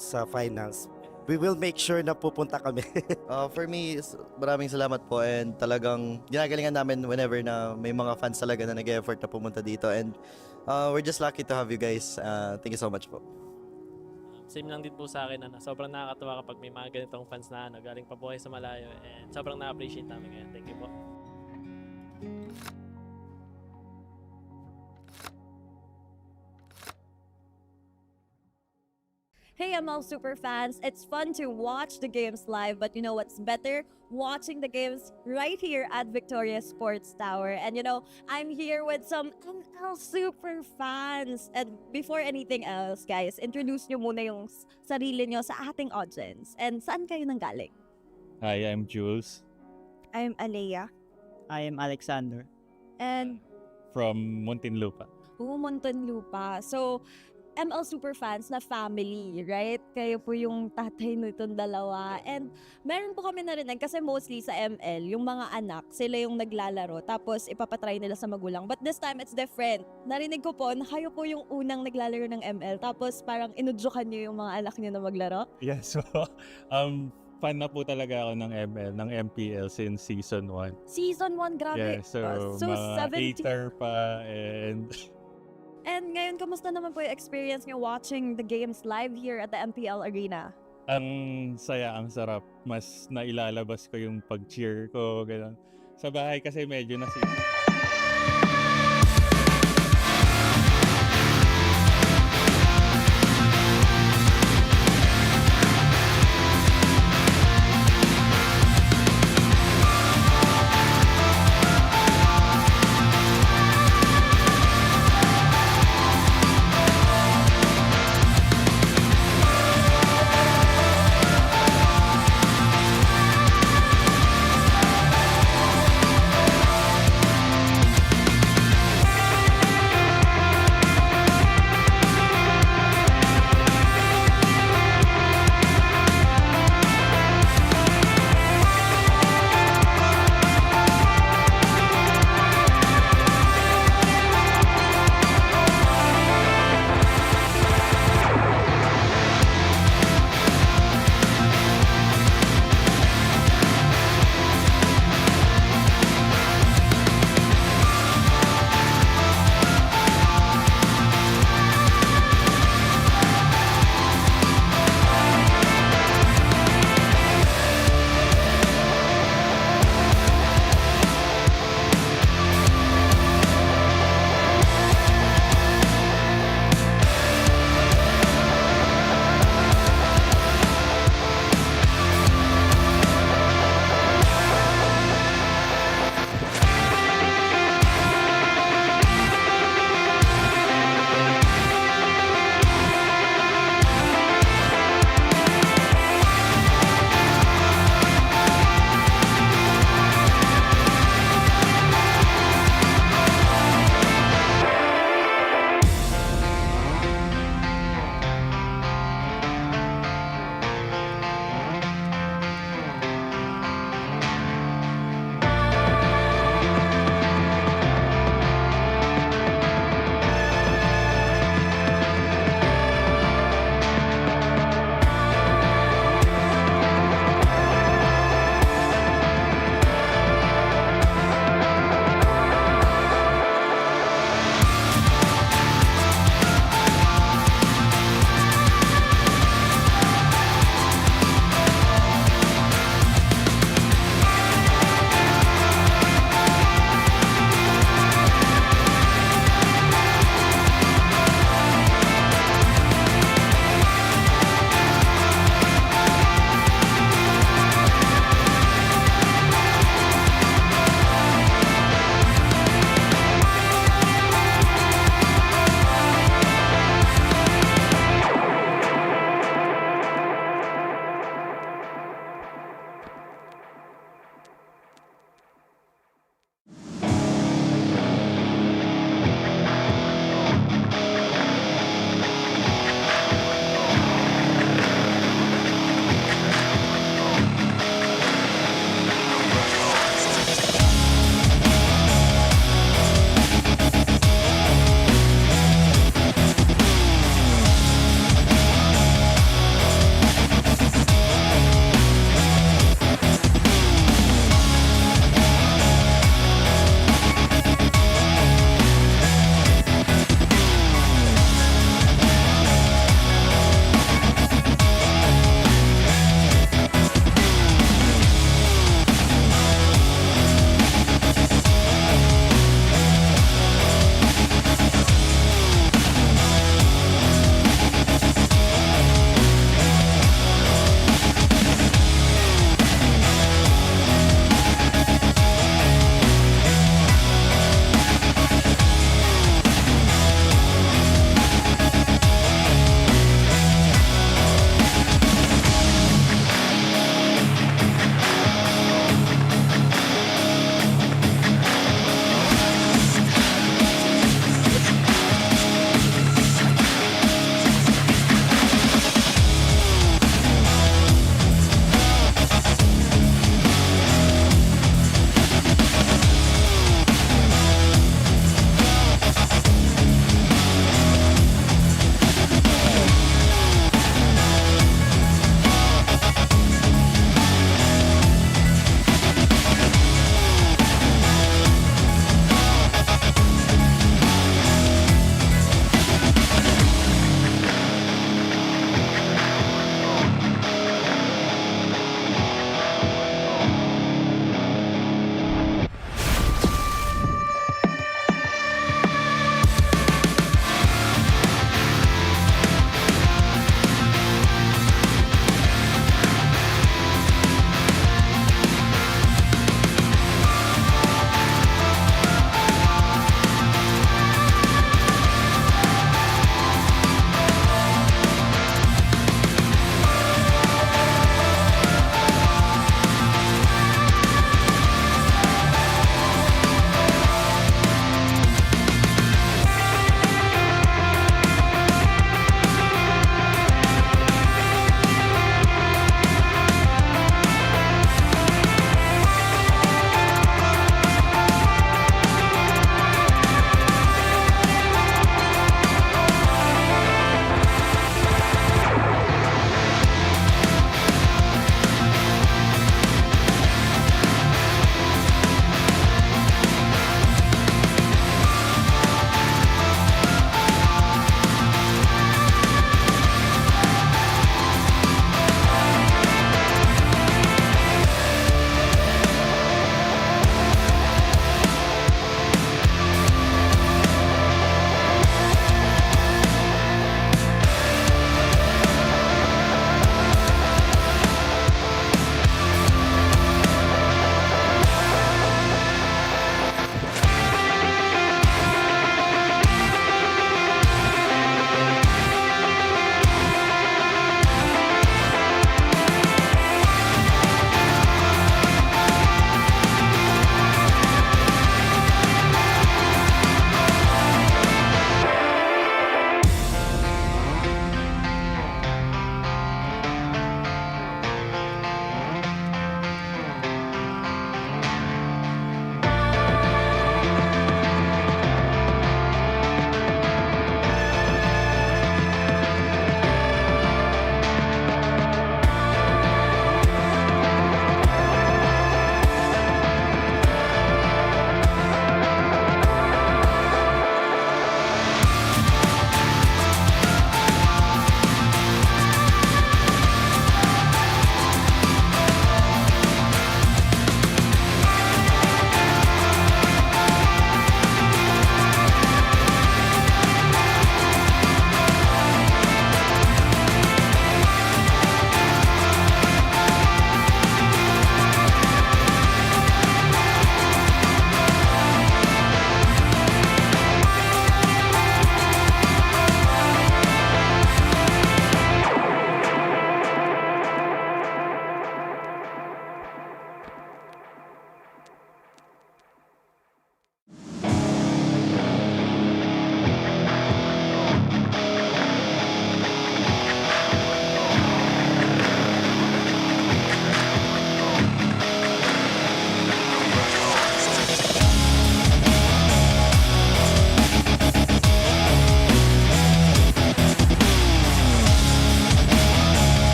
sa finals. We will make sure na pupunta kami. For me, maraming salamat po and talagang ginagalingan namin whenever na may mga fans talaga na nag-effort na pumunta dito and we're just lucky to have you guys. Thank you so much po. Same lang din po sa akin, sobrang nakakatuwa kapag may mga ganitong fans na galing pa buhay sa malayo, and sobrang na-appreciate namin ngayon. Thank you po. Hey ML super fans, it's fun to watch the games live, but you know what's better? Watching the games right here at Victoria Sports Tower. And I'm here with some ML super fans. And before anything else, guys, introduce nyo muna yung sarili nyo sa ating audience. And saan kayo nanggaling? Hi, I'm Jules. I'm Alea. I am Alexander. And From Muntinlupa. Muntinlupa. So, ML super fans na family, right? Kayo po yung tatay nitong dalawa. And meron po kami narinig kasi mostly sa ML, yung mga anak, sila yung naglalaro tapos ipapatry nila sa magulang. But this time, it's different. Narinig ko po na kayo po yung unang naglalaro ng ML tapos parang inudyukan niyo yung mga anak niyo na maglaro. Yes, so fan na po talaga ako ng ML, ng MPL since season 1. Season 1, grabe. Yeah, so mga 8er pa and... And ngayon, kamusta naman po yung experience nyo watching the games live here at the MPL Arena? Ang saya, ang sarap. Mas nailalabas ko yung pag-cheer ko, gano'n. Sa bahay kasi medyo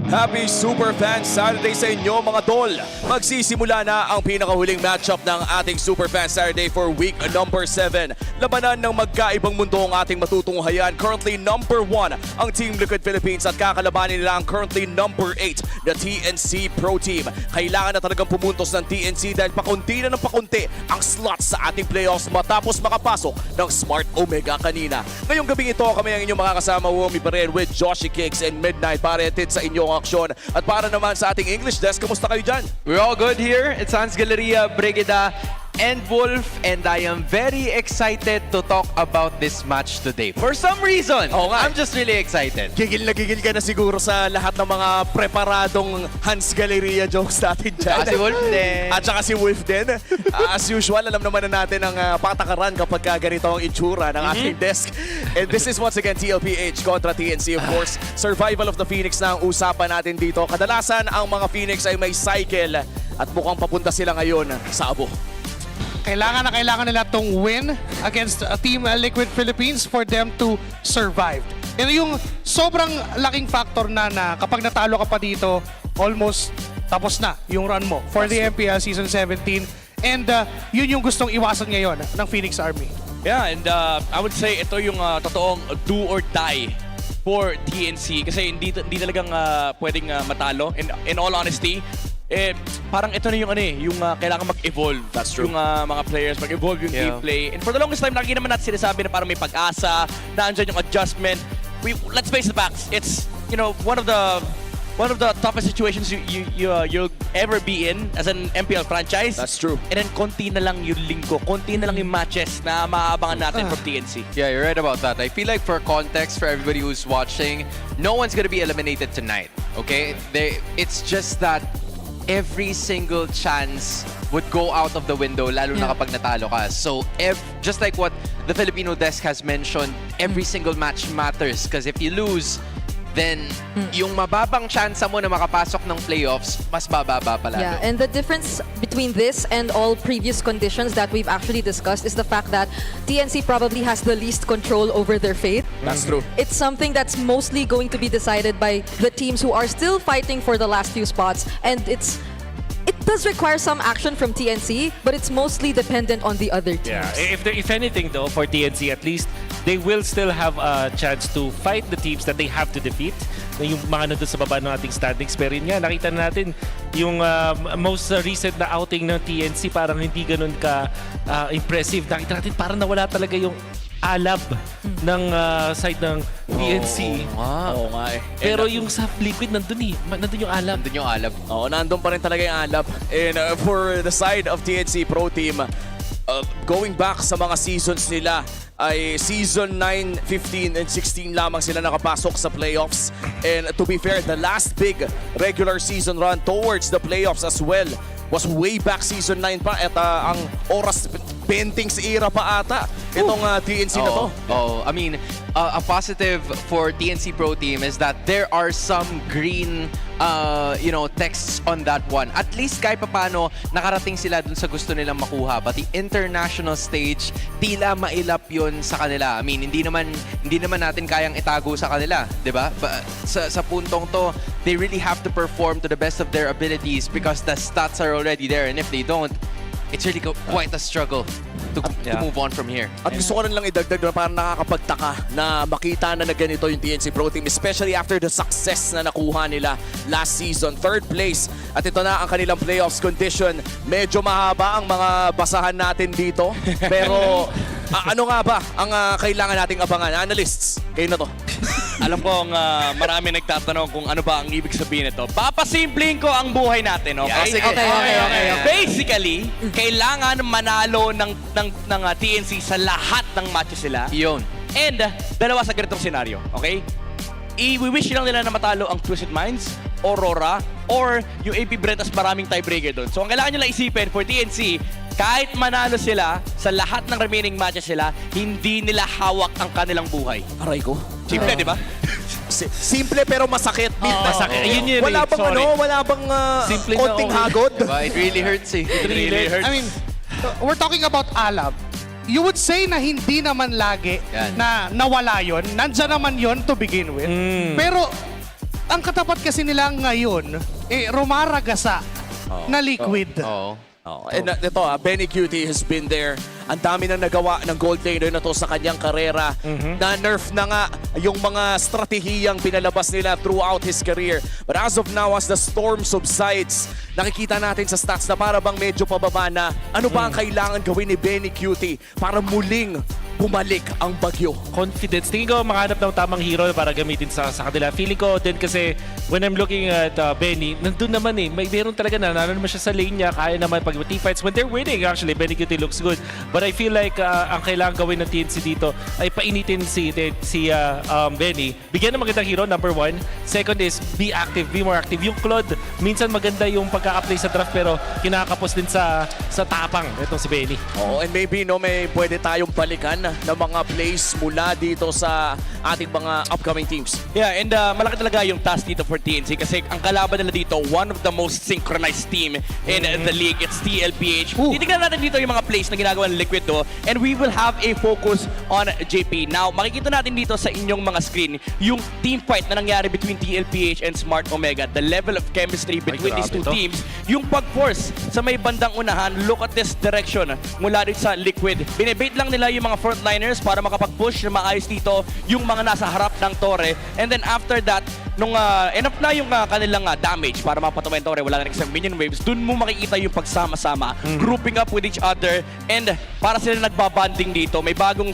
Happy Super Fan Saturday sa inyo mga tol! Magsisimula na ang pinakahuling matchup ng ating Super Fan Saturday for week number 7. Labanan ng magkaibang mundo ang ating matutunghayan. Currently number 1 ang Team Liquid Philippines at kakalabanin nila ang currently number 8 na TNC Pro Team. Kailangan na talagang pumuntos ng TNC dahil pakunti na ng pakunti ang slots sa ating playoffs matapos makapasok ng Smart Omega kanina. Ngayong gabing ito kami ang inyong makakasama Wumi pa rin with Joshi Kicks and Midnight para hatid sa inyong aksyon. At para naman sa ating English desk, kamusta kayo dyan? We're all good here. It's Hans Galleria, Brigida, and Wolf, and I am very excited to talk about this match today. For some reason, I'm just really excited. Gigil na gigil ka na siguro sa lahat ng mga preparadong Hans Galleria jokes natin dyan. At si Wolf din. At saka si Wolf din. As usual, alam naman na natin ang patakaran kapag ganito ang itsura ng ating desk. And this is once again TLPH kontra TNC. Of course, survival of the Phoenix na ang usapan natin dito. Kadalasan, ang mga Phoenix ay may cycle at mukhang papunta sila ngayon sa abo. Kailangan nila itong win against Team Liquid Philippines for them to survive. Ito yung sobrang laking factor na kapag natalo ka pa dito, almost tapos na yung run mo for the MPL Season 17. And yun yung gustong iwasan ngayon ng Phoenix Army. Yeah, and I would say ito yung totoong do or die for TNC kasi hindi talagang pwedeng matalo. In all honesty, parang ito na yung yung kailangan mag-evolve. That's true. Yung mga players, mag-evolve yung gameplay. And for the longest time, nakikita naman natin sinasabi na parang may pag-asa, na andyan yung adjustment. Let's face the facts. It's, one of the toughest situations you'll ever be in as an MPL franchise. That's true. And then konti na lang yung linggo, konti na lang yung matches na maaabangan natin from TNC. Yeah, you're right about that. I feel like for context, for everybody who's watching, no one's gonna be eliminated tonight, okay? It's just that every single chance would go out of the window, lalo na kapag natalo ka. So, just like what the Filipino desk has mentioned, every single match matters. Because if you lose, then yung mababang chance mo na makapasok ng playoffs, mas bababa pala. Yeah, and the difference between this and all previous conditions that we've actually discussed is the fact that TNC probably has the least control over their fate. That's true. It's something that's mostly going to be decided by the teams who are still fighting for the last few spots, and it does require some action from TNC, but it's mostly dependent on the other teams. Yeah, if anything though, for TNC at least, they will still have a chance to fight the teams that they have to defeat. Yung mga nandun sa baba ng ating standings. Pero yun nga, nakita natin yung most recent na outing ng TNC parang hindi ganun ka impressive. Nakita natin parang nawala talaga yung alab ng side ng TNC. Oo nga eh. Pero yung sa Liquid, nandun yung alab. Nandun yung alab. Oo, nandun pa rin talaga yung alab. And for the side of TNC Pro Team, going back sa mga seasons nila, ay season 9, 15, and 16 lamang sila nakapasok sa playoffs. And to be fair, the last big regular season run towards the playoffs as well was way back season 9 pa. At ang oras Bentings era pa ata itong TNC na to. I mean, a positive for TNC Pro Team is that there are some green texts on that one. At least kahit paano nakarating sila dun sa gusto nilang makuha. But the international stage, tila mailap yun sa kanila. I mean, hindi naman natin kayang itago sa kanila, 'di ba? Sa puntong to, they really have to perform to the best of their abilities because the stats are already there, and if they don't, it's really quite a struggle to move on from here. At gusto ko rin lang idagdag na parang nakakapagtaka na makita na ganito yung TNC Pro Team, especially after the success na nakuha nila last season. 3rd place. At ito na ang kanilang playoffs condition. Medyo mahaba ang mga basahan natin dito. Pero ano nga ba ang kailangan nating abangan? Analysts, kayo na to. Alam ko marami nagtatanong kung ano ba ang ibig sabihin nito. Papasimpleng ko ang buhay natin, okay? Okay. Basically, kailangan manalo ng TNC sa lahat ng matches sila. Yun. And dalawa sa ganitong scenario, okay? I-wish lang nila na matalo ang Twisted Minds, Aurora, or yung APBR as maraming tiebreaker doon. So ang kailangan nyo lang isipin for TNC, kahit manalo sila sa lahat ng remaining matches sila, hindi nila hawak ang kanilang buhay. Aray ko. Simple, di ba? Simple pero masakit. Masakit. Yun Wala bang wala bang konting hagod? Diba? It really hurts eh. It really hurts. I mean, we're talking about alab. You would say na hindi naman lagi na nawala yon. Nandyan naman yon to begin with. Pero ang katapat kasi nila ngayon, rumaragasa na Liquid. And ito Benny Cutie has been there. Ang dami na nagawa ng gold laner na to sa kanyang karera. Na-nerf na nga yung mga stratehiyang pinalabas nila throughout his career. But as of now, as the storm subsides, nakikita natin sa stats na para bang medyo pababa na. Ano ba ang kailangan gawin ni Benny Cutie para muling bumalik ang bagyo? Confidence. Tingin ko makahanap ng tamang hero para gamitin sa kanila. Feeling ko din kasi when I'm looking at Benny, nandun naman meron talaga nanalo naman siya sa lane niya. Kaya naman pag teamfights when they're winning. Actually, Benny Cutie looks good. But I feel like ang kailangan gawin ng TNC dito ay painitin si Benny. Bigyan ng magandang hero, number 1. Second is be active, be more active. Yung Claude, minsan maganda yung pagkaka-play sa draft pero kinakapos din sa tapang itong si Benny. And maybe may pwede tayong balikan ng mga plays mula dito sa ating mga upcoming teams. Yeah, and malaki talaga yung task dito for TNC kasi ang kalaban nila dito, one of the most synchronized team in the league. It's TLPH. Titignan natin dito yung mga plays na ginagawa ng Liquid do, and we will have a focus on JP. Now, makikita natin dito sa inyong mga screen yung team fight na nangyari between TLPH and Smart Omega. The level of chemistry between these two teams. Yung pag-force sa may bandang unahan, look at this direction mula dito sa Liquid. Binibait lang nila yung mga frontliners para makapag-push na maayos dito yung mga nasa harap ng Torre. And then after that, nung enough na yung kanilang damage para mapatuloy yung Torre, wala na isang minion waves, dun mo makikita yung pagsama-sama, grouping up with each other, and para sila nagbabanding dito. May bagong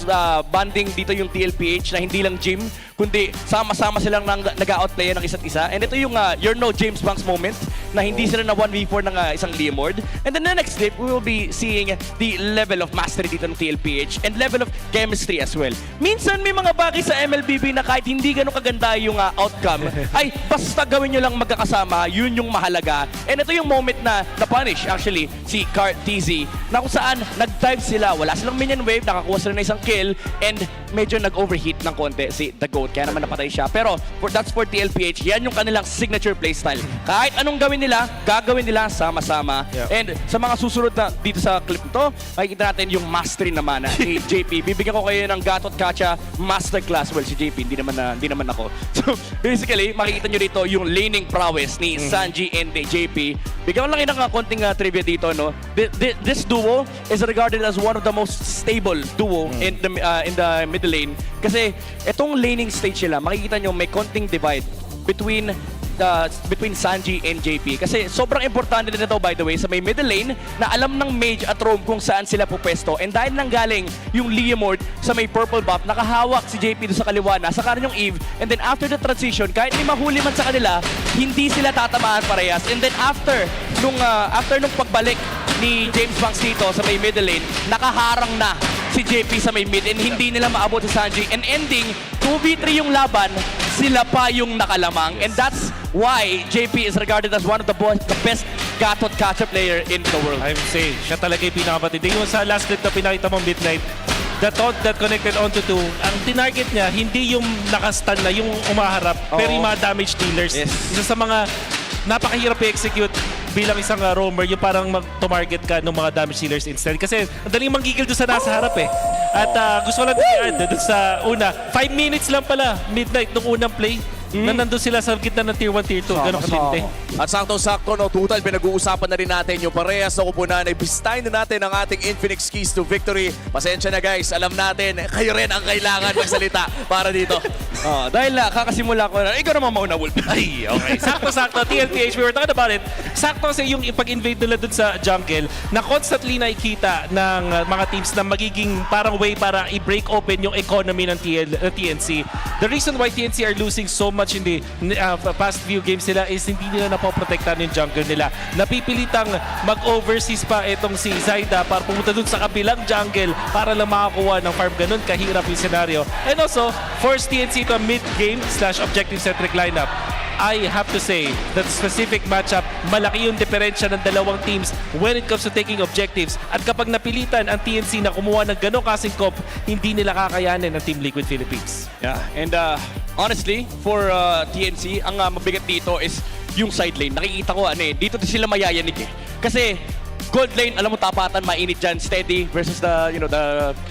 banding dito yung TLPH na hindi lang gym, kundi sama-sama silang nag-outplay ng isa't isa. And ito yung you're no James Banks moment na hindi sila na 1v4 ng isang Leomord. And then the next clip, we will be seeing the level of mastery dito ng TLPH and level of chemistry as well. Minsan may mga bagay sa MLBB na kahit hindi ganun kaganda yung outcome, ay basta gawin nyo lang magkakasama, yun yung mahalaga. And ito yung moment na na-punish actually si Cart TZ na kung saan nag-dive sila, wala silang minion wave, nakakuha sila ng isang kill, and medyo nag-overheat ng konti si The Goat, kaya naman napatay siya. Pero that's for TLPH, yan yung kanilang signature playstyle. Kahit anong gawin nila, gagawin nila sama-sama. And sa mga susunod na dito sa clip nito, makikita natin yung mastery naman ni JP. Bibigyan ko kayo ng Gatot Kacha Masterclass. Well, si JP, hindi naman ako. So, basically, makikita nyo dito yung laning prowess ni Sanji and JP. Bigyan ko lang ng konting trivia dito, no? This duo is regarded as one of the most stable duo in the middle lane. Kasi itong laning stage nila, makikita nyo may konting divide between Sanji and JP. Kasi sobrang importante din ito, by the way, sa may middle lane na alam ng Mage at Roam kung saan sila pupwesto. And dahil nanggaling yung Leomord sa may purple buff, nakahawak si JP doon sa kaliwa, nasa kanan yung Eve. And then after the transition, kahit may mahuli man sa kanila, hindi sila tatamaan parehas. And then after nung pagbalik ni James Banks dito sa may middle lane, nakaharang na si JP sa may mid and hindi nila maabot si Sanji. And ending, 2v3 yung laban, sila pa yung nakalamang. And that's why JP is regarded as one of the best Gatot Kacha player in the world. I would say, siya talaga yung pinakamatindi. Yung sa last clip na pinakita mo, Midnight, the thought that connected onto 2, ang tinarget niya, hindi yung nakastan na, yung umaharap, pero yung mga damage dealers. Isa sa mga napakahirap i-execute bilang isang roamer, yung parang mag-target ka ng mga damage dealers instead. Kasi ang daling manggigil doon sa nasa harap eh. At gusto ko lang i-add doon sa una, 5 minutes lang pala, Midnight, nung unang play, na nandun sila sa gitna ng Tier 1, Tier 2. Ganun katindi. At saktong-sakto, no, total, pinag-uusapan na rin natin yung parehas na kupunan. Ibistahin na natin ang ating Infinix Keys to Victory. Pasensya na guys, alam natin, kayo rin ang kailangan magsalita para dito. Dahil kakasimula ko na, ikaw naman mauna, Wolf. Ay, okay. Sakto-sakto, TLPH, we were talking about it. Sakto kasi yung pag-invade nila dun sa jungle na constantly nakikita ng mga teams na magiging parang way para i-break open yung economy ng TNC. The reason why TNC are losing so much in the past few games nila is hindi nila napoprotektan yung jungle nila. Napipilitang mag-overseas pa itong si Zaida para pumunta dun sa kabilang jungle para lang makakuha ng farm. Ganun kahirap yung scenario. And also, force TNC to a mid-game / objective-centric lineup. I have to say that specific matchup, malaki yung diferensya ng dalawang teams when it comes to taking objectives. At kapag napilitan ang TNC na kumuha ng ganong kasing comp, hindi nila kakayanin ng Team Liquid Philippines. Yeah, and honestly, for TNC, ang mabigat dito is yung side lane. Nakikita ko, dito sila mayayanig eh. Kasi gold lane, alam mo tapatan, mainit dyan, steady versus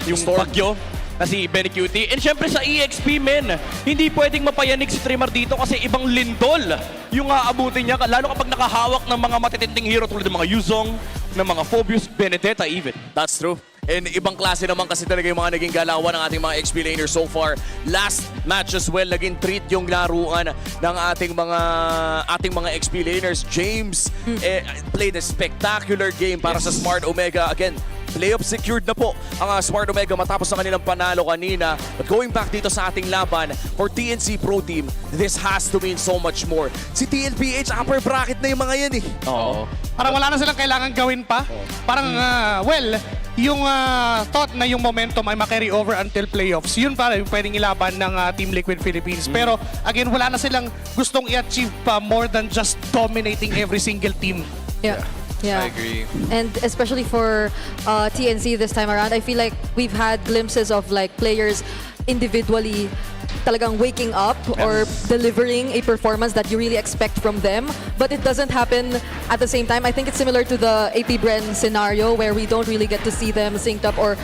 yung bagyo. na si Benny Cutie. And syempre sa EXP, men, hindi pwedeng mapayanig si Trimar dito kasi ibang lindol yung aabutin niya, lalo kapag nakahawak ng mga matitinding hero tulad ng mga Yuzong, ng mga Phobius, Benedetta even. That's true. And ibang klase naman kasi talaga yung mga naging galawan ng ating mga XP laners so far. Last match as well, naging treat yung laruan ng ating mga XP laners. James played a spectacular game para sa Smart Omega. Again, playoff secured na po ang Smart Omega matapos ang kanilang panalo kanina. But going back dito sa ating laban, for TNC Pro Team, this has to mean so much more. Si TLPH, upper bracket na yung mga yan eh. Oo. Parang wala na silang kailangan gawin pa. Parang, yung thought na yung momentum ay makarry over until playoffs, yun para yung pwedeng ilaban ng Team Liquid Philippines. Pero again, wala na silang gustong i-achieve pa more than just dominating every single team. Yeah. I agree. And especially for TNC this time around, I feel like we've had glimpses of like players individually talagang waking up or delivering a performance that you really expect from them, but it doesn't happen at the same time. I think it's similar to the APBR scenario where we don't really get to see them synced up or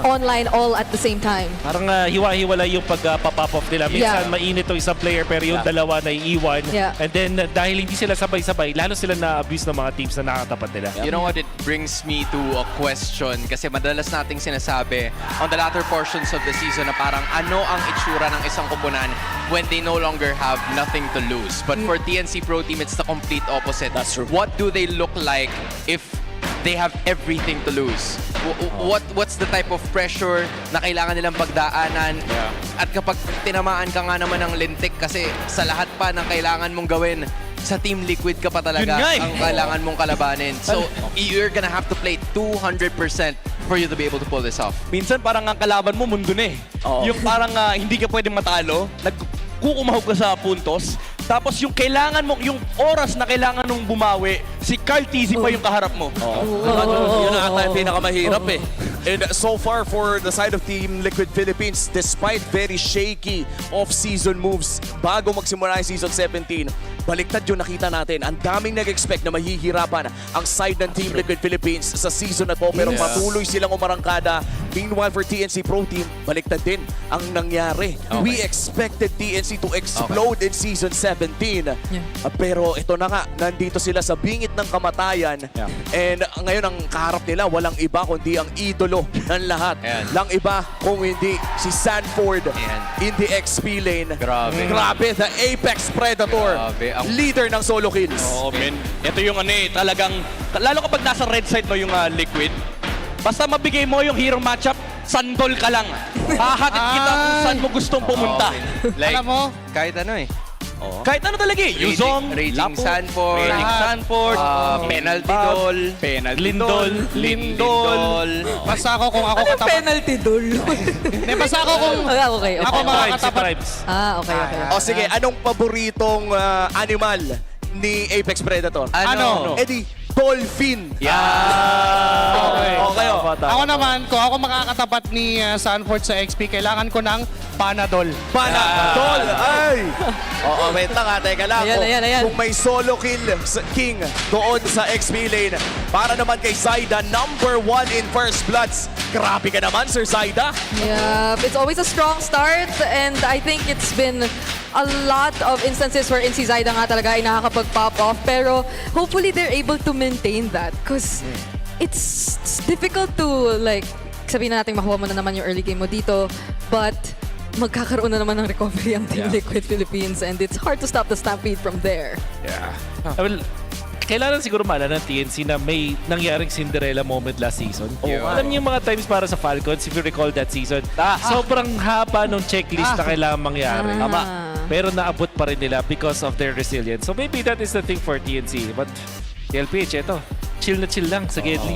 online all at the same time. Parang hiwa-hiwala yung pag-pop off nila. Minsan mainit yung isang player pero yung dalawa na iiwan. And then dahil hindi sila sabay-sabay, lalo sila na-abuse ng mga teams na nakatapat nila. You know what, it brings me to a question kasi madalas nating sinasabi on the latter portions of the season na parang ano ang itsura ng isang koponan when they no longer have nothing to lose. But for TNC Pro Team, it's the complete opposite. That's true. What do they look like if they have everything to lose? What's the type of pressure na kailangan nilang pagdaanan? At kapag tinamaan ka nga naman ng lintik kasi sa lahat pa ng kailangan mong gawin, sa Team Liquid ka pa talaga ang kailangan mong kalabanin. So, you're gonna have to play 200% for you to be able to pull this off. Minsan parang ang kalaban mo mundo na eh. Yung parang hindi ka pwedeng matalo, nagkukumahog ka sa puntos, tapos yung kailangan mo, yung oras na kailangan mong bumawi, si Carl Tizzy pa yung kaharap mo. Yun ang ata yung pinakamahirap eh. And so far for the side of Team Liquid Philippines, despite very shaky off-season moves bago magsimula yung Season 17, baliktad yung nakita natin. Ang daming nag-expect na mahihirapan ang side ng Team Liquid Philippines sa season na to, pero patuloy silang umarangkada. Meanwhile for TNC Pro Team, baliktad din ang nangyari. We expected TNC to explode in Season 17. Pero ito na nga, nandito sila sa bingit ng kamatayan. And ngayon ang kaharap nila, walang iba kundi ang idolo ng lahat. Lang iba kung hindi si Sanford in the XP lane. Grabe, the Apex Predator. Leader ng solo kills. Oo, men. Ito yung talagang, lalo kapag nasa red side mo yung Liquid, basta mabigay mo yung hero matchup, sandol ka lang. Hahatid kita kung saan mo gustong pumunta. Like, alam mo, kahit ano eh. Kahit ano talaga eh. Yuzong, Raging Sanford, Penalty Doll, Lindol. basta ako kung ako katapat. Penalty duel. Basta ako kung Okay. ako makakatapat. Okay. O sige, anong paboritong animal ni Apex Predator? Ano? Eddie, dolphin. Okay. Ako naman, kung ako makakatapat ni Sanford sa XP, kailangan ko ng Panadol. Panadol! Ay! Wait lang teka lang. Ayan. Kung may solo kill king doon sa XP lane, para naman kay Zaida, #1 in First Bloods. Grabe ka naman, Sir Zaida. Yeah, it's always a strong start and I think it's been a lot of instances where si Zaida nga talaga ay nakakapag-pop off pero hopefully they're able to maintain that because it's difficult to like sabihin na natin makuha mo na naman yung early game mo dito but magkakaroon na naman ng recovery ang Team Liquid Philippines and it's hard to stop the stampede from there. Well, kailangan siguro maalala ng TNC na may nangyaring Cinderella moment last season. Alam niyo yung mga times para sa Falcons, if you recall that season, sobrang haba ng checklist na kailangan mangyari. Pero naabot pa rin nila because of their resilience. So maybe that is the thing for TNC. But TLPH, eto, chill na chill lang sa Gedli.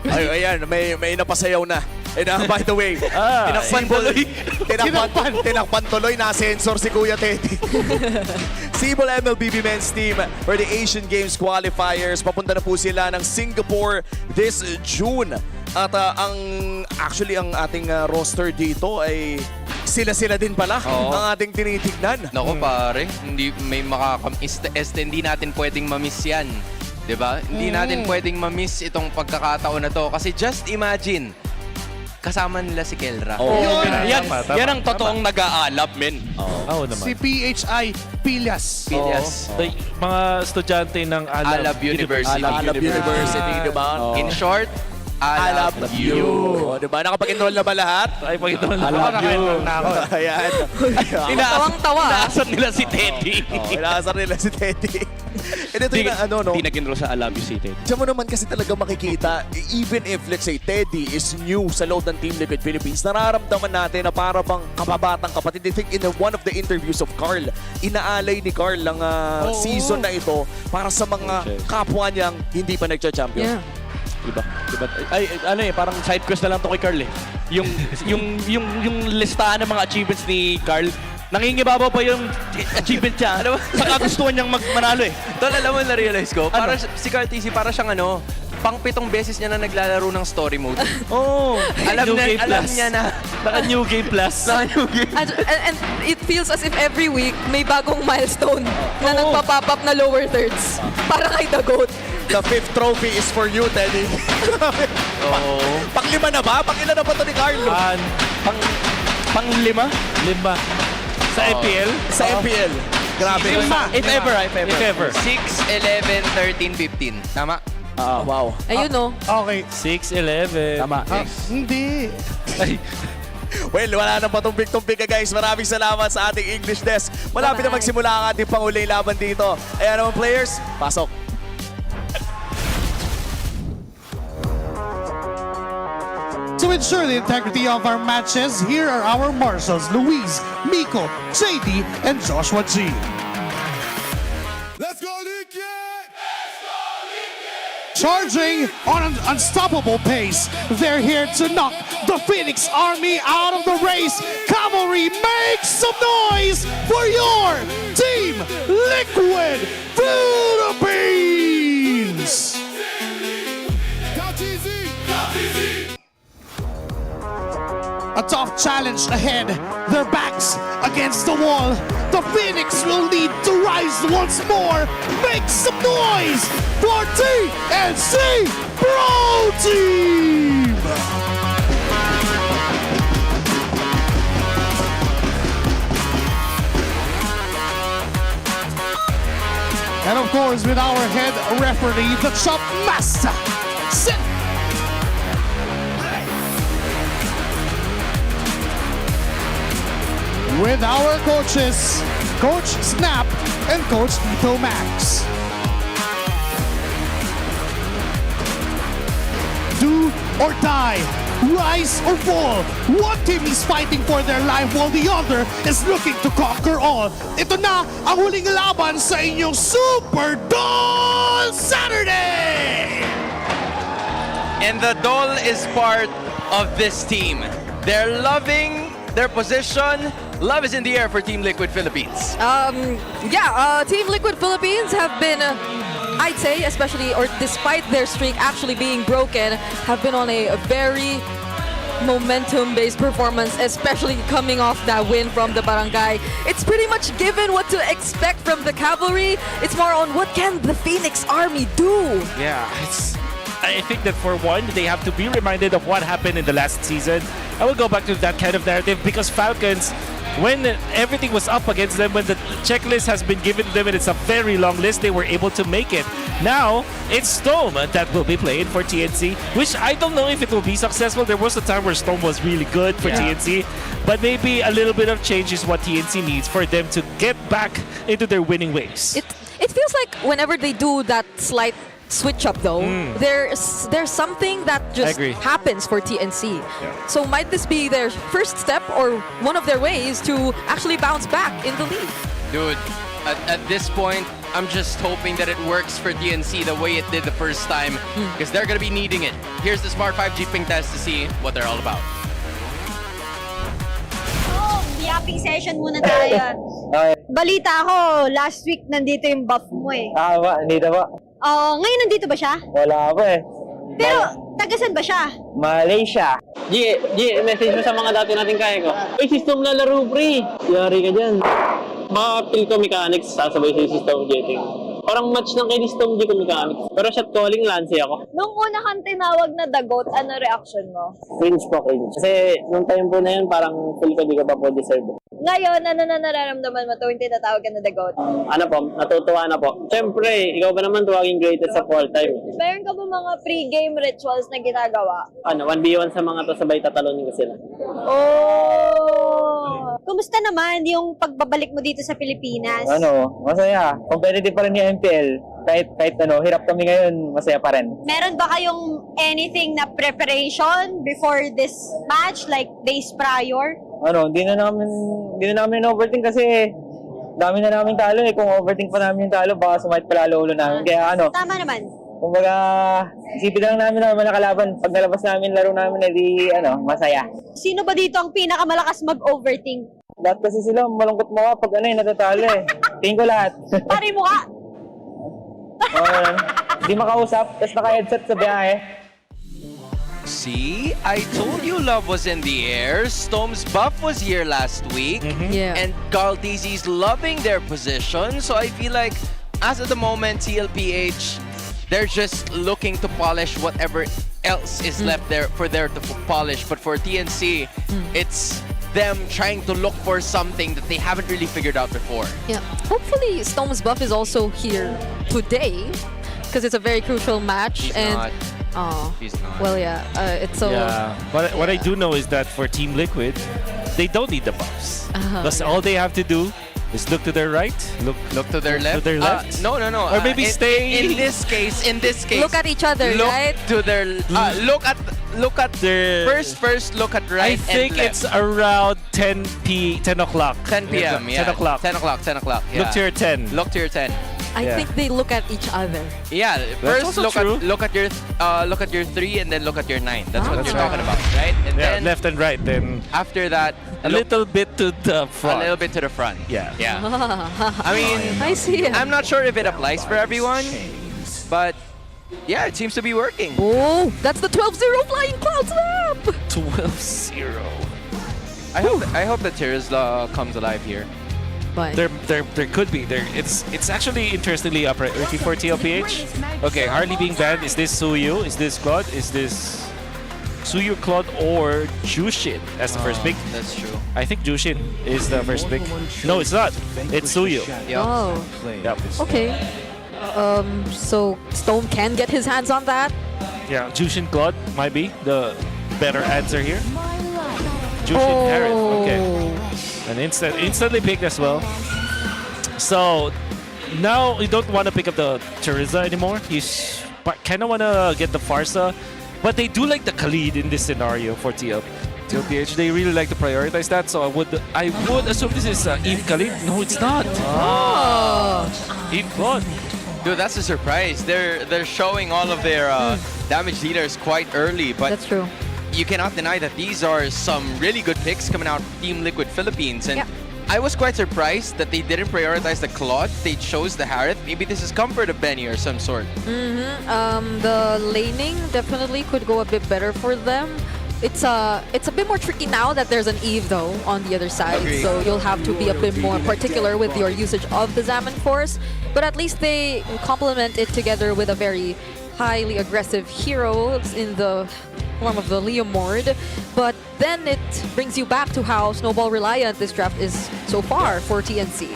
Ayan, may napasayaw na. And by the way, tinakpan tuloy na sensor si Kuya Teddy. Sibol MLBB Men's Team for the Asian Games qualifiers. Papunta na po sila ng Singapore this June. At ang ating roster dito ay sila din pala ang ating tinitignan. Naku pare, hindi natin pwedeng ma-miss yan. Diba? Hindi natin pwedeng ma-miss itong pagkakataon na to. Kasi just imagine, kasama nila si Kelra. Yan ang totoong nag-aalab, men. Oo naman. Si PHI Pilyas. Mga estudyante ng Alab University. Alab University, diba? In short, Alab you. Diba? Nakapag-enroll na ba lahat? Ay, pag-enroll na ako. Ayan. Tawang-tawa. Inaasar nila si Teddy. Inaasar nila si Teddy. And ito yung no? Di nag-enroll sa Alab you si Teddy. Diyan mo naman kasi talaga makikita, even if, let's say, Teddy is new sa loob ng Team Liquid Philippines, nararamdaman natin na para bang kababatang kapatid. I think in one of the interviews of Carl, inaalay ni Carl ang season na ito para sa mga kapwa niyang hindi pa nagcha-champion. Yeah. Diba? Ay, parang side quest na lang to kay Carl eh. Yung listahan ng mga achievements ni Carl, nangingibabaw pa yung achievement niya. Ano ba? Saka gustuhan niyang manalo eh. Tol, alam mo na-realize ko, para si Carl TC, para siyang pang 7 beses niya na naglalaro ng story mode. Alam niya na. Naka-new game plus. And it feels as if every week may bagong milestone na nagpa-pop up na lower thirds. Para kay The GOAT. The 5th trophy is for you, Teddy. Pang-5 na ba? Pang-ilan na ba ito ni Carlo? Pang-5? 5. Sa MPL? Sa MPL. Grabe. If ever. 6, 11, 13, 15. Tama? Wow. Ayun Okay. 6-11. Tama. Hindi. Well, wala nang patumpik-tumpik guys. Maraming salamat sa ating English desk. Malapit na magsimula ang ating panguling laban dito. Ayan naman players, pasok. To ensure the integrity of our matches, here are our marshals, Luis, Miko, JD, and Joshua G. Let's go, Lincoln! Charging on an unstoppable pace, they're here to knock the Phoenix Army out of the race. Cavalry, make some noise for your Team Liquid Philippines! A tough challenge ahead. Their backs against the wall. The Phoenix will need to rise once more. Make some noise for TNC Pro Team! And of course, with our head referee, the Chop Master, Sit. With our coaches, Coach Snap and Coach Tito Max. Do or die, rise or fall. One team is fighting for their life while the other is looking to conquer all. Ito na ang huling laban sa inyong Super Doll Saturday! And the doll is part of this team. They're loving their position. Love is in the air for Team Liquid Philippines. Team Liquid Philippines have been, I'd say, especially, or despite their streak actually being broken, have been on a very momentum-based performance, especially coming off that win from the Barangay. It's pretty much given what to expect from the Cavalry. It's more on what can the Phoenix Army do? Yeah, I think that for one, they have to be reminded of what happened in the last season. I will go back to that kind of narrative because Falcons, when everything was up against them, when the checklist has been given to them and it's a very long list, they were able to make it. Now, it's Storm that will be played for TNC, which I don't know if it will be successful. There was a time where Storm was really good for TNC, but maybe a little bit of change is what TNC needs for them to get back into their winning ways. It feels like whenever they do that slight switch up though, there's something that just happens for TNC. So might this be their first step or one of their ways to actually bounce back in the league? Dude, at this point, I'm just hoping that it works for TNC the way it did the first time because they're going to be needing it. Here's the Smart 5G ping test to see what they're all about. Yapping session muna tayo. Balita ko, last week nandito yung buff mo eh. Nandito ba? Ngayon nandito ba siya? Wala pa eh. Pero, tagasan ba siya? Malaysia. Message mo sa mga dati nating kaya ko. Ay, system na laro, pre. Yari ka dyan. Mga Pilco Mechanics, sasabay sa system jetting. Parang match ng kay Storm, di ko magamit. Pero shot calling, Lance ako. Nung una kang tinawag na The GOAT, ano reaction mo? Cringe po, cringe. Kasi nung time po na yun, parang feel ko di ko pa po deserve. Ngayon, ano na nararamdaman mo tuwing tinatawag ka na The GOAT? Ano po, natutuwa na po. Siyempre, ikaw ba naman tuwaging greatest of all time? Meron ka ba mga pre-game rituals na ginagawa? 1v1 sa mga to, sabay tatalunin ko sila. Oh! Kumusta naman yung pagbabalik mo dito sa Pilipinas? Masaya. Competitive pa rin yung MPL. Kahit hirap kami ngayon, masaya pa rin. Meron ba kayong anything na preparation before this match, like days prior? Hindi na namin overthink kasi dami na namin talo eh. Kung overthink pa namin yung talo, baka sumait palalo ulo namin. Kaya Tama naman. kumbaga, isipin lang namin na nakalaban. Pag nalabas namin laro namin, edi masaya. Sino ba dito ang pinakamalakas mag-overthink? Lahat kasi sila malungkot mo pag natatalo eh. Tingin ko lahat. Pari mo ka! Di makausap, tapos naka-headset sa biyahe. See, I told you love was in the air. Stone's buff was here last week. Yeah. And Carl DZ's loving their position. So I feel like, as of the moment, TLPH, they're just looking to polish whatever else is left there for there to polish. But for TNC, it's them trying to look for something that they haven't really figured out before. Yeah. Hopefully, Stone's buff is also here today because it's a very crucial match. He's and not. Oh, He's not. well, yeah. It's so. Yeah. What I do know is that for Team Liquid, they don't need the buffs. Because all they have to do is look to their right, look to their left. To their left. No. Or maybe stay. In this case, Look at each other, look right? to their look at their first look at right. I think and left. it's around 10 o'clock. 10 p.m. Yeah. 10 o'clock. 10 o'clock. 10 o'clock. Yeah. Look to your 10. Look to your 10. I think they look at each other. Yeah. First also true. look at your 3 and then look at your 9. That's what you're talking about, right? And Yeah, then left and right. Then after that, a little bit to the front. A little bit to the front. Yeah. Yeah. I mean, I see it. I'm not sure if it applies for everyone, but yeah, it seems to be working. Oh, that's the 12-0 flying cloud slap. 12-0. I hope that Tirzla comes alive here. But There could be. It's actually interestingly a priority for TLPH. Okay, Harley being banned. Is this Suyu? Is this Claude? Is this Suyu, Claude, or Jushin as the first pick? That's true. I think Jushin is the first pick. No, it's not. It's Suyu. Yep. Oh, Yep. okay. So Stone can get his hands on that. Yeah, Jushin, Claude might be the better answer here. Jushin, Harris. Okay. And instantly picked as well. So now you don't want to pick up the Teresa anymore. You kind of want to get the Farsa, but they do like the Khalid in this scenario for TLPH. They really like to prioritize that. So I would assume this is Eve Khalid. No, it's not. Eve Claude. Dude, that's a surprise. They're showing all of their damage dealers quite early, but That's true. you cannot deny that these are some really good picks coming out of Team Liquid Philippines. And Yeah. I was quite surprised that they didn't prioritize the Claude. They chose the Harith. Maybe this is comfort of Benny or some sort. The laning definitely could go a bit better for them. It's a bit more tricky now that there's an Eve though on the other side. Agree. So you'll have to be a bit more particular with your usage of the Zaman Force. But at least they complement it together with a very highly aggressive hero in the form of the Leomord. But then it brings you back to how snowball reliant this draft is so far for TNC.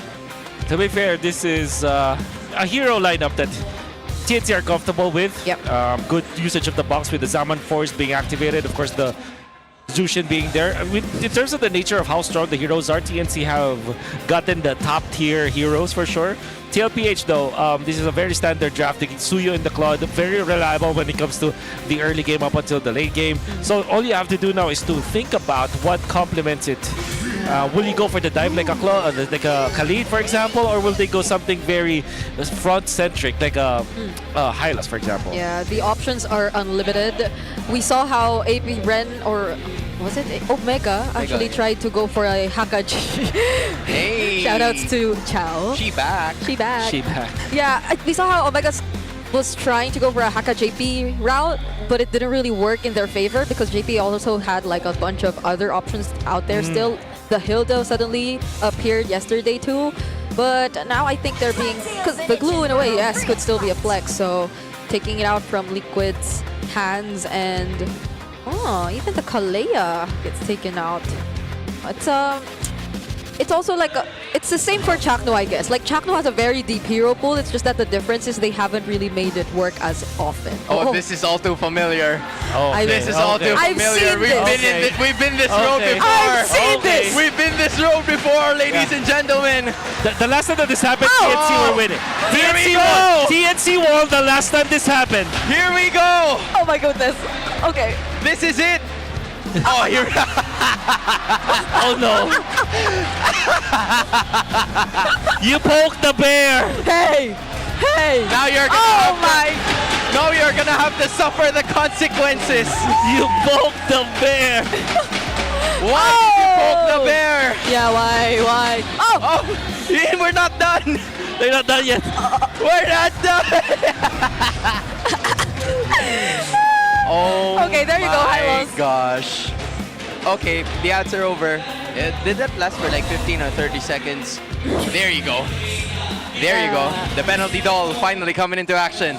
To be fair, this is a hero lineup that TNC are comfortable with. Yep. Good usage of the box with the Zaman Force being activated. Of course, the Jushin being there. I mean, in terms of the nature of how strong the heroes are, TNC have gotten the top tier heroes for sure. TLPH though, this is a very standard draft. Suyu in the Claude, very reliable when it comes to the early game up until the late game. So all you have to do now is to think about what complements it. Will you go for the dive like a Claude, like a Khalid, for example, or will they go something very front-centric, like a Hylas, for example? Yeah, the options are unlimited. We saw how AP Ren, or was it Omega, actually tried to go for a Hakaji. Hey! Shoutouts to Chow. She back. She back. She back. Yeah, we saw how Omega was trying to go for a Haka JP route, but it didn't really work in their favor because JP also had like a bunch of other options out there still. The Hilda suddenly appeared yesterday too. But now I think they're being, because the glue in a way, yes, could still be a flex. So taking it out from Liquid's hands, and even the Kalea gets taken out. It's also like it's the same for Chakno, I guess. Like Chakno has a very deep hero pool. It's just that the difference is they haven't really made it work as often. Oh, this is all too familiar. Okay, This is all too I've familiar. seen this. We've been this road before. I've seen this. We've been this road before, ladies and gentlemen. The last time that this happened, TNC were winning. Here we TNC go. won. TNC won the last time this happened. Here we go. Oh my goodness. Okay. This is it. Oh, here. Oh no. You poked the bear. Hey. Now you're gonna now you're gonna have to suffer the consequences. You poked the bear. Why did you poke the bear? Yeah, why? Oh, we're not done. They're not done yet. We're not done. Oh, Okay, there you go, my Hylos. gosh. Okay, the ads are over. Did that last for like 15 or 30 seconds? There you go. There you go. The penalty doll finally coming into action.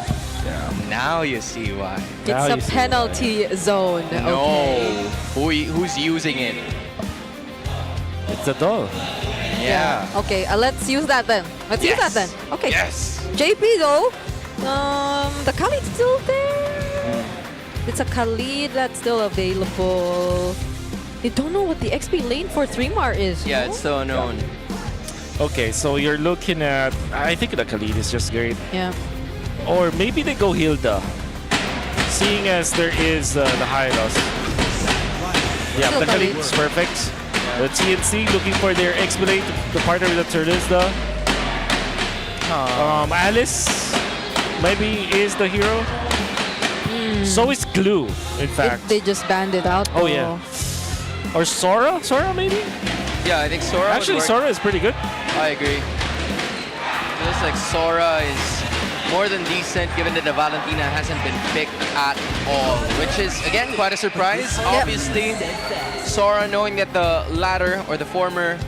Now you see why. It's a penalty zone. No. Okay. Who's using it? It's a doll. Yeah. Okay, let's use that then. Let's use that then. Okay. Yes. JP though, the Khalid's still there. It's a Khalid that's still available. I don't know what the XP lane for 3mar is. Yeah, no? it's still unknown. Okay, so you're looking at, I think the Khalid is just great. Yeah. Or maybe they go Hilda, seeing as there is the high loss. Yeah, Still the Khalid Khalid. is perfect. The TNC looking for their XP lane to partner with the Turtles. Alice maybe is the hero. So is Glue, in fact. They just banned it out. Oh yeah. Or Sora? Sora maybe? Yeah, I think Sora. Actually, Sora is pretty good. I agree. Feels like Sora is more than decent, given that the Valentina hasn't been picked at all, which is again quite a surprise. Obviously, Sora knowing that the latter or the former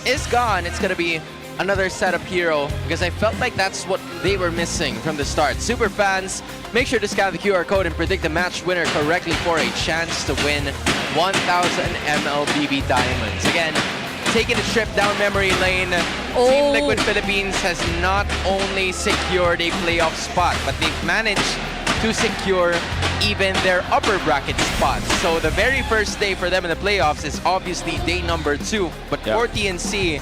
is gone, it's gonna be another setup hero, because I felt like that's what they were missing from the start. Super fans, make sure to scan the QR code and predict the match winner correctly for a chance to win 1,000 MLBB diamonds. Again, taking a trip down memory lane, Team Liquid Philippines has not only secured a playoff spot, but they've managed to secure even their upper bracket spots. So the very first day for them in the playoffs is obviously day number 2. But for TNC,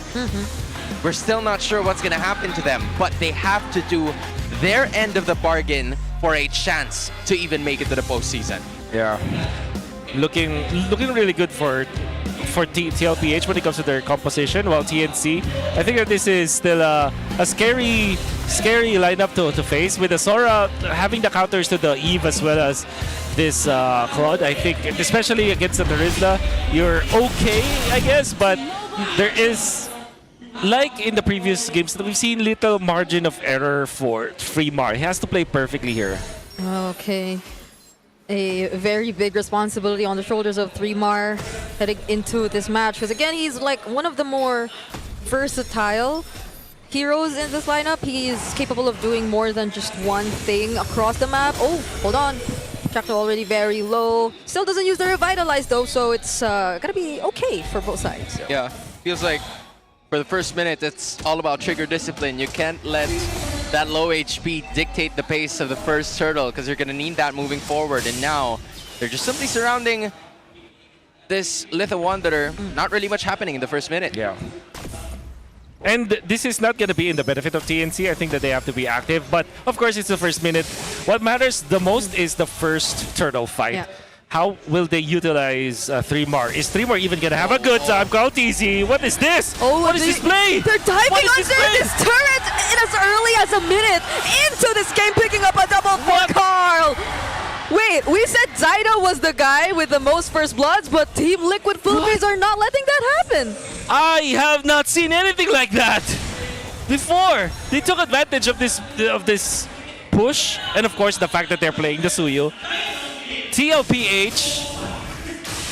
we're still not sure what's going to happen to them, but they have to do their end of the bargain for a chance to even make it to the postseason. Yeah. Looking really good for TLPH when it comes to their composition, while TNC, I think that this is still a scary lineup to face, with the Sora having the counters to the Eve as well as this Claude. I think, especially against the Narizla, you're okay, I guess, but there is, like in the previous games, we've seen little margin of error for Freemar. He has to play perfectly here. Okay. A very big responsibility on the shoulders of 3mar heading into this match, because again, he's like one of the more versatile heroes in this lineup. He is capable of doing more than just one thing across the map. Oh, hold on. Chakno already very low. Still doesn't use the Revitalize though, so it's gonna be okay for both sides. Yeah, feels like for the first minute, it's all about trigger discipline. You can't let that low HP dictate the pace of the first turtle, because you're going to need that moving forward. And now, they're just simply surrounding this Litho Wanderer. Not really much happening in the first minute. Yeah. And this is not going to be in the benefit of TNC. I think that they have to be active. But, of course, it's the first minute. What matters the most is the first turtle fight. Yeah. How will they utilize 3mar? Is 3mar even going to have a good time? Go easy. What is this? Oh, what is this play? They're diving under this turret in as early as a minute into this game, picking up a double for Carl. Wait, we said Zyda was the guy with the most first bloods, but Team Liquid Philippines are not letting that happen. I have not seen anything like that before. They took advantage of this push, and of course the fact that they're playing the Suyo. TLPH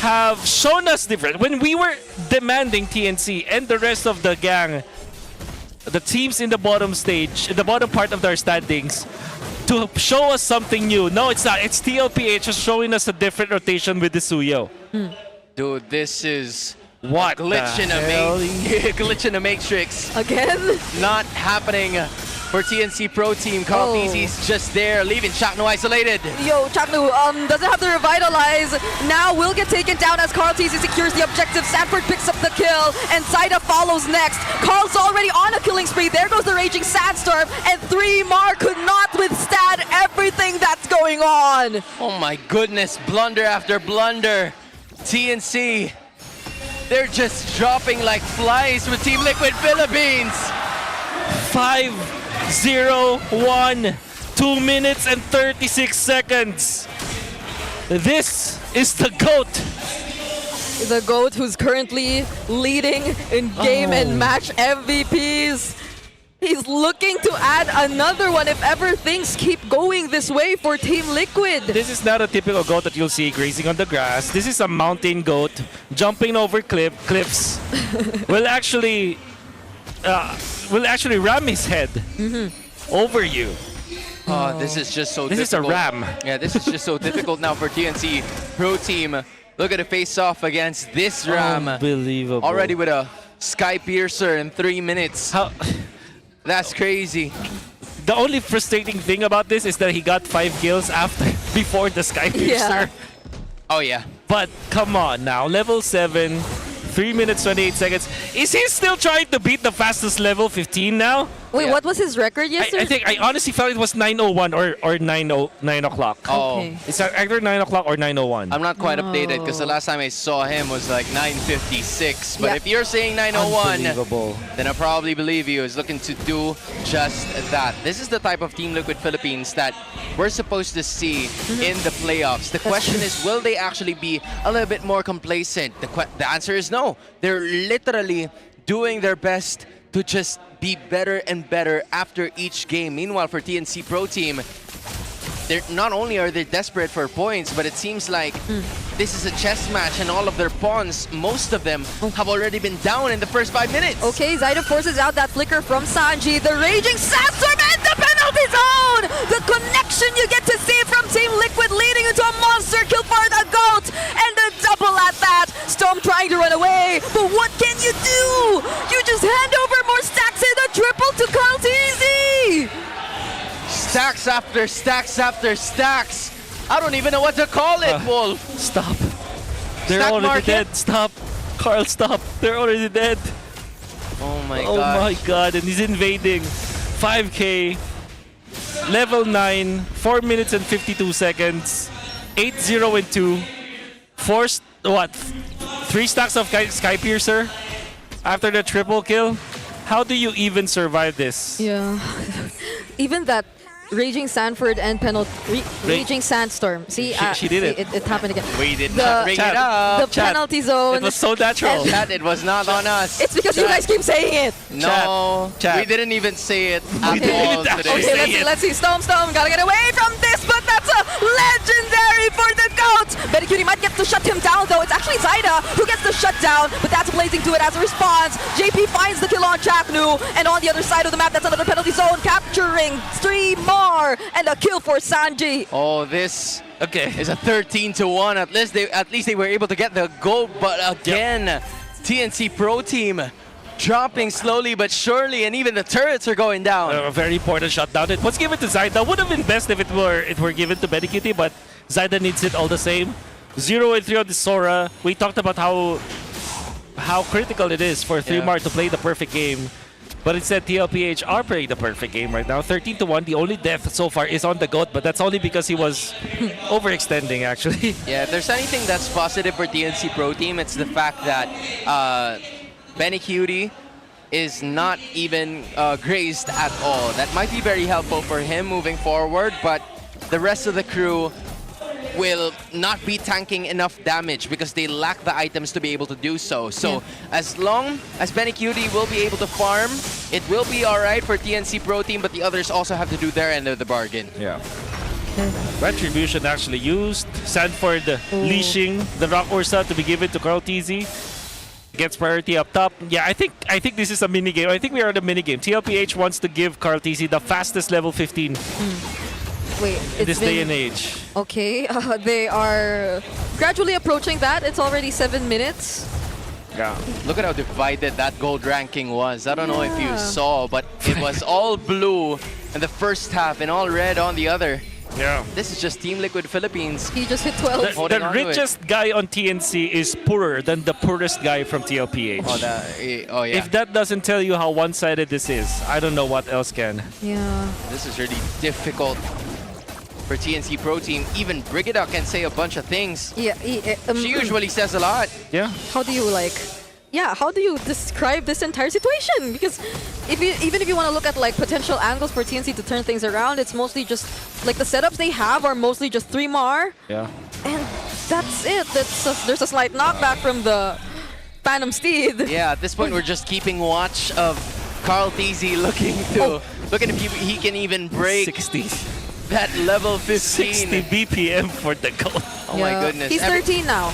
have shown us different. When we were demanding TNC and the rest of the gang the teams in the bottom stage, in the bottom part of their standings, to show us something new. No, it's not. It's TLPH just showing us a different rotation with the Suyo. Dude, this is what a glitch the in a hell? glitch in a matrix. Again? Not happening for TNC Pro Team. Carl Tizzy's just there, leaving Chakno isolated. Yo, Chaknu doesn't have to revitalize. Now will get taken down as Carl Tizzy secures the objective. Sanford picks up the kill, and Zaida follows next. Carl's already on a killing spree. There goes the Raging Sandstorm, and 3mar could not withstand everything that's going on. Oh my goodness, blunder after blunder. TNC, they're just dropping like flies with Team Liquid Philippines. 5-0-1, 2 minutes and 36 seconds. This is the GOAT. The GOAT who's currently leading in game and match MVPs. He's looking to add another one if ever things keep going this way for Team Liquid. This is not a typical goat that you'll see grazing on the grass. This is a mountain goat jumping over cliffs. will actually ram his head over you. Oh, this is just so This difficult. is a ram. Yeah, this is just so difficult now for TNC Pro Team. Look at the face-off against this ram. Unbelievable. Already with a Sky Piercer in 3 minutes. That's crazy. The only frustrating thing about this is that he got 5 kills before the Sky Piercer. Oh yeah. But come on now, level 7, 3 minutes 28 seconds. Is he still trying to beat the fastest level 15 now? Wait, what was his record yesterday? I honestly felt it was 9:01 or 9 o'clock. Oh. It's either 9 o'clock or 9:01. I'm not quite updated because the last time I saw him was like 9:56. But Yeah. if you're saying 9:01, Unbelievable. then I probably believe you. Is looking to do just that. This is the type of Team Liquid Philippines that we're supposed to see in the playoffs. The question is, will they actually be a little bit more complacent? The answer is no. They're literally doing their best to just be better and better after each game. Meanwhile, for TNC Pro Team, they're not only are they desperate for points, but it seems like this is a chess match and all of their pawns, most of them have already been down in the first 5 minutes. Okay, Zaida forces out that flicker from Sanji. The Raging Sandstorm and the penalty zone! The connection you get to see from Team Liquid leading into a monster kill for the GOAT! And a double at that! Storm trying to run away, but what can you do? You just hand over more stacks and a triple to Carl Tizzy! Stacks after stacks after stacks. I don't even know what to call it, Wolf. Stop. They're Stack already market. dead. Stop. Carl, stop. They're already dead. Oh my Oh god. my god. And he's invading. 5K. Level 9. 4 minutes and 52 seconds. 8-0 and 2. 3 stacks of Sky Piercer after the triple kill. How do you even survive this? Yeah. Even that Raging Sanford and Raging Sandstorm. See, She did it. It happened again. We did The- not bring it up. The penalty zone. It was so natural. Chat, it was not on us. It's because you guys keep saying it. No, we didn't even say it at all today. Okay, let's see. Stone, gotta get away from this, but that's a legendary for the GOAT. Betty Cutie might get to shut him down, though. It's actually Zaida who gets the shutdown, but that's blazing to it as a response. JP finds the kill on Chaknu, and on the other side of the map, that's another penalty zone, capturing 3 more, and a kill for Sanji. Oh, this is a 13-1. At least they were able to get the goal, but again, TNC Pro Team dropping slowly but surely, and even the turrets are going down. A very important shutdown. It was given to Zaida. Would have been best if it were given to Betty Cutie, but Zaida needs it all the same. 0-3 on the Sora. We talked about how critical it is for 3mar to play the perfect game. But instead, TLPH are playing the perfect game right now. 13-1. The only death so far is on the GOAT, but that's only because he was overextending, actually. Yeah, if there's anything that's positive for TNC Pro Team, it's the fact that Benny Cutie is not even grazed at all. That might be very helpful for him moving forward, but the rest of the crew will not be tanking enough damage because they lack the items to be able to do so. So as long as Benny Cutie will be able to farm, it will be alright for TNC Pro Team, but the others also have to do their end of the bargain. Yeah. Retribution actually used. Sanford leashing the Rock Ursa to be given to Carl Tizzy. Gets priority up top. Yeah, I think this is a mini game. I think we are at a mini game. TLPH wants to give Carl TZ the fastest level 15 Wait, in this day and age. Okay, they are gradually approaching that. It's already 7 minutes. Yeah. Look at how divided that gold ranking was. I don't know if you Yeah. saw, but it was all blue in the first half and all red on the other. Yeah. This is just Team Liquid Philippines. He just hit 12. The richest guy on TNC is poorer than the poorest guy from TLPH. Oh, yeah. If that doesn't tell you how one-sided this is, I don't know what else can. Yeah. This is really difficult for TNC Pro Team. Even Brigida can say a bunch of things. Yeah. She usually says a lot. Yeah. How do you how do you describe this entire situation? Because even if you want to look at like potential angles for TNC to turn things around, it's mostly just like the setups they have are mostly just 3 Mar. Yeah. And that's it. There's a slight knockback from the Phantom Steed. Yeah, at this point we're just keeping watch of Carl TZ looking if he can even break 60. that level 15. 60 BPM for the gold. Oh my goodness. He's 13 now.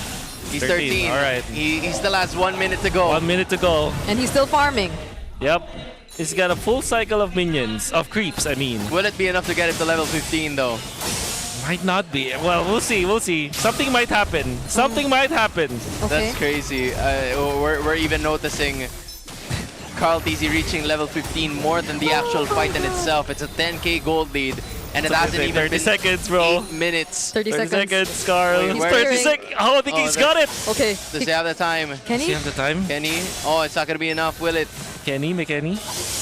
He's 13. All right. He still has 1 minute to go. 1 minute to go. And he's still farming. Yep. He's got a full cycle of minions, of creeps, I mean. Will it be enough to get it to level 15 though? Might not be. Well, we'll see. We'll see. Something might happen. Something might happen. That's crazy. We're even noticing Carl TZ reaching level 15 more than the actual fight in itself. It's a 10k gold lead. And it hasn't even 30 been seconds, bro. 8 minutes. 30 seconds. Carl. Wait, where 30 is he? seconds. Oh, I think he's got it. Okay. Does he have the time? Can he? Does he have the time? Can he? Oh, it's not going to be enough, will it? Kenny, McKenny.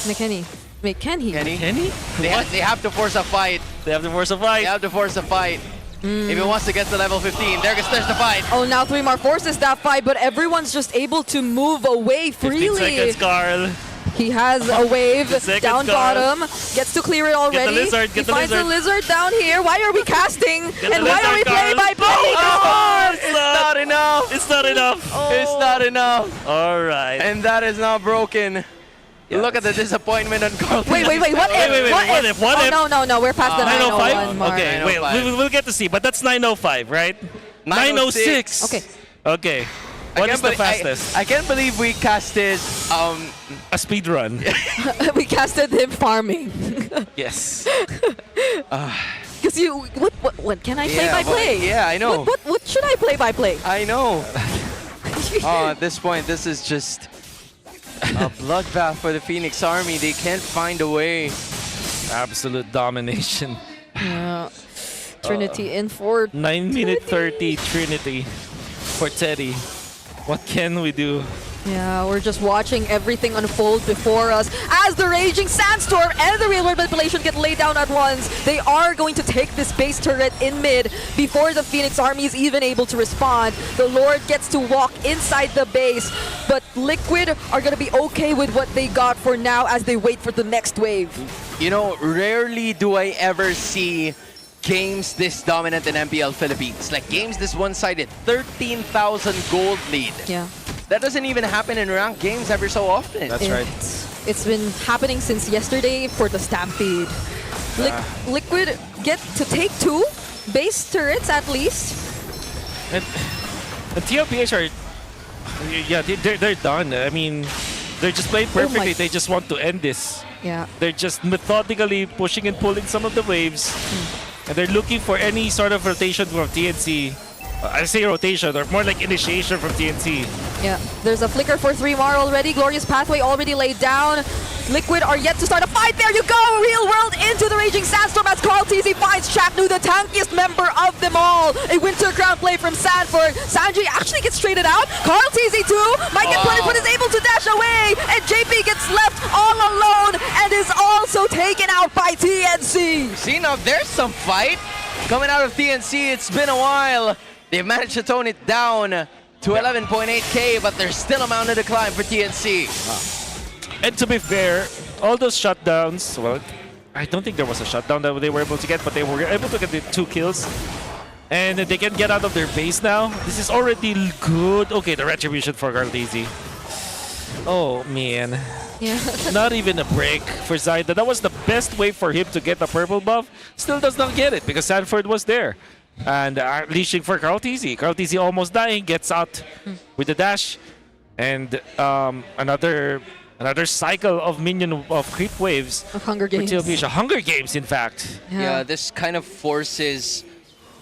McKenny. Wait, can he? Kenny? Kenny? They have to force a fight. They have to force a fight. They have to force a fight. If he wants to get to level 15, there's the fight. Oh, now 3 Mar forces that fight, but everyone's just able to move away 15 freely. seconds, Carl. He has a wave down bottom, gets to clear it already. Get the lizard, he finds the lizard down here. Why are we casting? And why are we playing by play? It's not enough. It's not enough. It's not enough. All right. And that is now broken. Look at the disappointment on Carl. Wait, what if? What if? Oh, no, we're past the 901 mark. Okay, wait, we'll get to see, but that's 905, right? 906. Okay. Okay. What is the fastest? I can't believe we casted a speed run. We casted him farming. Yes. Because what can I play by play? Yeah, I know. What should I play by play? I know. At this point, this is just a bloodbath for the Phoenix Army. They can't find a way. Absolute domination. Yeah. Trinity in for 9 minute 30 Trinity for Teddy. What can we do? Yeah, we're just watching everything unfold before us as the Raging Sandstorm and the Real World Manipulation get laid down at once. They are going to take this base turret in mid before the Phoenix Army is even able to respond. The Lord gets to walk inside the base, but Liquid are going to be okay with what they got for now as they wait for the next wave. You know, rarely do I ever see games this dominant in MPL Philippines. Like games this one-sided, 13,000 gold lead. Yeah. That doesn't even happen in ranked games ever so often. That's right. It's been happening since yesterday for the Stampede. Liquid get to take 2 base turrets at least. And TLPH are, yeah, they're done. I mean, they're just playing perfectly. They just want to end this. Yeah. They're just methodically pushing and pulling some of the waves. And they're looking for any sort of rotation from TNC. I say rotation, or more like initiation from TNC. Yeah, there's a flicker for 3 Mar already. Glorious Pathway already laid down. Liquid are yet to start a fight. There you go! Real World into the Raging Sandstorm as Carl TZ finds Chaknu, the tankiest member of them all. A Winter Crown play from Sanford. Sanji actually gets traded out. Carl TZ too might get put, but is able to dash away. And JP gets left all alone and is also taken out by TNC. See, now there's some fight coming out of TNC. It's been a while. They've managed to tone it down to 11.8k, but there's still a mountain to climb for TNC. And to be fair, all those shutdowns, well, I don't think there was a shutdown that they were able to get, but they were able to get the 2 kills. And they can get out of their base now. This is already good. Okay, the retribution for Carl TZ. Oh, man. Yeah. Not even a break for Zaida. That was the best way for him to get the purple buff. Still does not get it because Sanford was there. And unleashing for Carl TZ. Carl TZ almost dying, gets out with the dash. And another cycle of creep waves of Hunger for Games. TLPH. Hunger Games, in fact. Yeah, this kind of forces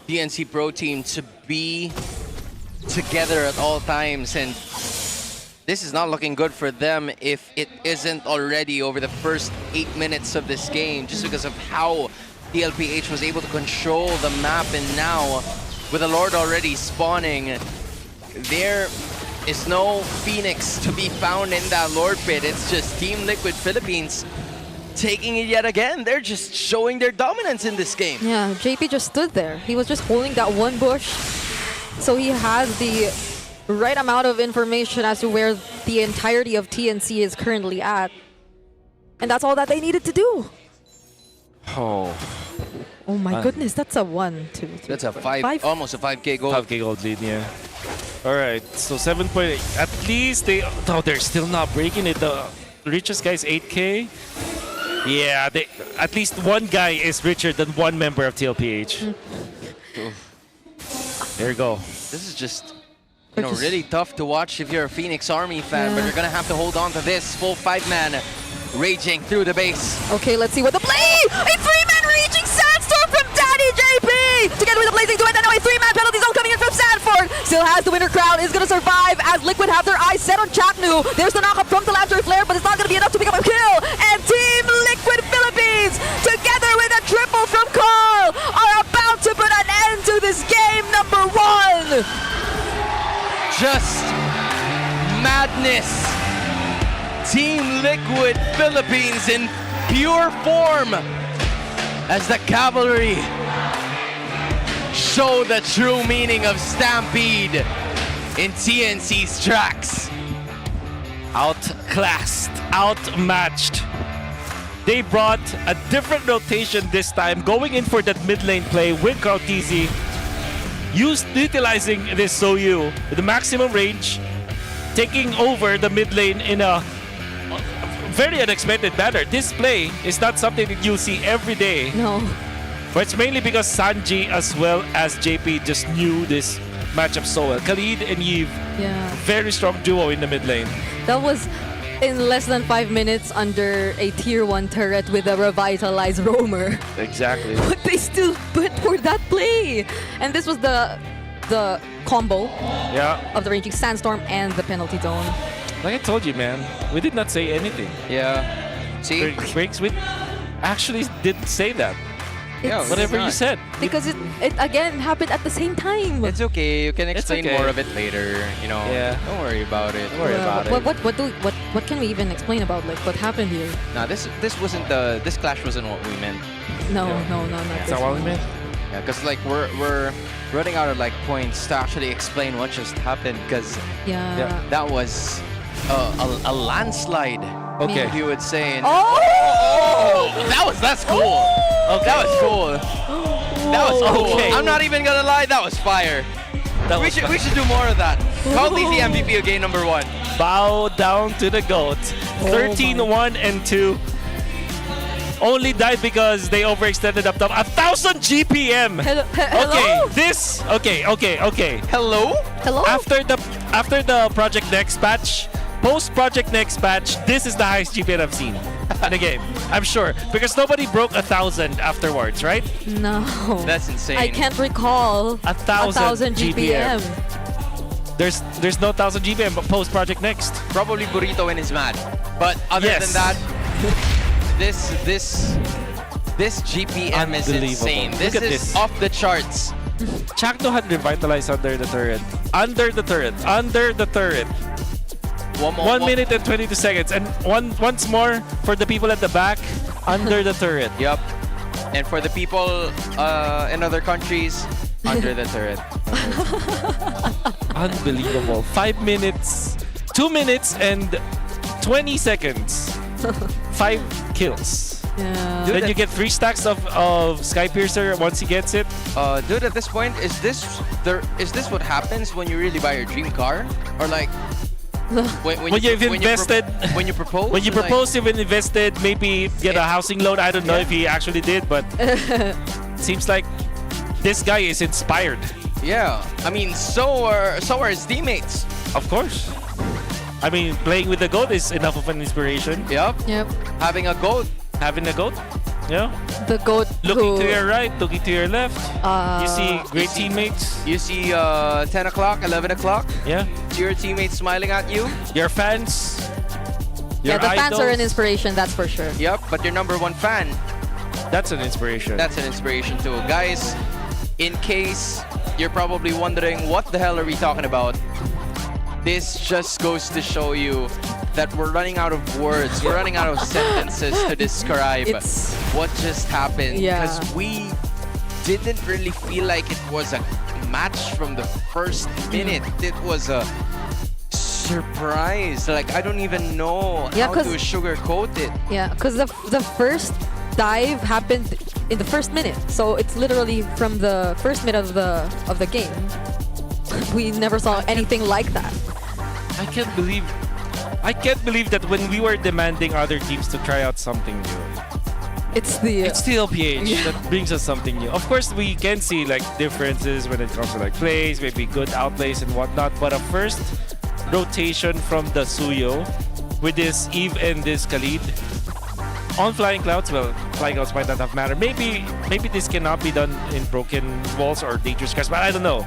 TNC Pro Team to be together at all times, and this is not looking good for them if it isn't already over the first 8 minutes of this game, just because of how TLPH was able to control the map. And now, with the Lord already spawning, there is no Phoenix to be found in that Lord pit. It's just Team Liquid Philippines taking it yet again. They're just showing their dominance in this game. Yeah, JP just stood there. He was just holding that one bush. So he has the right amount of information as to where the entirety of TNC is currently at. And that's all that they needed to do. Oh. Oh my goodness, that's a 1, 2, 3. That's a almost a 5K gold. 5K gold lead, yeah. All right, so 7.8. At least they're still not breaking it. The richest guy is 8K. Yeah, at least one guy is richer than one member of TLPH. There you go. This is just, really tough to watch if you're a Phoenix Army fan, but you're gonna have to hold on to this full 5-man raging through the base. Okay, let's see what the play! A 3-man raging Sandstorm from Daddy JP! Together with the blazing duet, and now a 3-man penalty zone coming in from Sanford. Still has the winner crown, is gonna survive as Liquid have their eyes set on Chapnu. There's the knockup from the Laboratory Flare, but it's not gonna be enough to pick up a kill. And Team Liquid Philippines, together with a triple from Carl, are about to put an end to this game number 1. Just madness. Team Liquid Philippines in pure form as the cavalry show the true meaning of Stampede in TNC's tracks. Outclassed, outmatched. They brought a different rotation this time, going in for that mid lane play with Krautizi, utilizing this Soyu with the maximum range, taking over the mid lane in a very unexpected manner. This play is not something that you'll see every day. No. But it's mainly because Sanji as well as JP just knew this matchup so well. Khalid and Yves, very strong duo in the mid lane. That was in less than 5 minutes under a tier 1 turret with a revitalized roamer. Exactly. But they still went for that play. And this was the combo of the raging Sandstorm and the penalty zone. Like I told you, man, we did not say anything. Yeah. See? Breaks, we actually didn't say that. Yeah, whatever you said. Because it again happened at the same time. It's okay. You can explain more of it later. Yeah. Don't worry about it. Don't worry about it. What can we even explain about what happened here? Nah, this wasn't this clash wasn't what we meant. No, not That's not what we meant. Yeah, because we're running out of points to actually explain what just happened. Because that was a landslide. Okay. You would say. And that's cool. Okay. That was cool. That was cool. Okay. I'm not even gonna lie. That was fire. We should do more of that. Call these the MVP of game number 1. Bow down to the GOAT. 13-1 and 2. Only died because they overextended up top. 1,000 GPM. Hello? Okay. Hello? After the Project Next patch, post Project Next patch, this is the highest GPM I've seen in the game. I'm sure because nobody broke 1,000 afterwards, right? No. That's insane. I can't recall 1,000 GPM. There's no 1,000 GPM but post Project Next. Probably Burrito when he's mad. But other than that, this GPM is insane. This is off the charts. Chakno had revitalized under the turret. 1 minute and 22 seconds. And once more for the people at the back, under the turret. Yep. And for the people in other countries, under the turret. Unbelievable. 5 minutes, 2 minutes and 20 seconds. 5 kills. Yeah. Then you get 3 stacks of Skypiercer once he gets it. Dude, at this point, is this what happens when you really buy your dream car? Or when you've invested, when you propose? When you propose, you've invested, maybe get a housing loan. I don't know if he actually did, but seems like this guy is inspired. Yeah, I mean, so are his teammates. Of course. I mean, playing with the GOAT is enough of an inspiration. Yep. Having a GOAT. Having a GOAT. Yeah. The GOAT. Looking to your right, looking to your left. You see great teammates. You see 10 o'clock, 11 o'clock. Yeah. See your teammates smiling at you. Your fans. Yeah, Your the fans are an idols. inspiration, that's for sure. Yep, but your number one fan. That's an inspiration. That's an inspiration too. Guys, in case you're probably wondering what the hell are we talking about, this just goes to show you that we're running out of words. We're running out of sentences to describe what just happened. Yeah. Because we didn't really feel like it was a match from the first minute. It was a surprise. Like, I don't even know how to sugarcoat it. Yeah, because the first dive happened in the first minute. So it's literally from the first minute of the game. We never saw anything like that. I can't believe that when we were demanding other teams to try out something new, it's TLPH that brings us something new. Of course, we can see like differences when it comes to like plays, maybe good outplays and whatnot. But a first rotation from the Suyo with this Eve and this Khalid on Flying Clouds. Well, Flying Clouds might not have mattered. Maybe this cannot be done in broken walls or dangerous cars, but I don't know.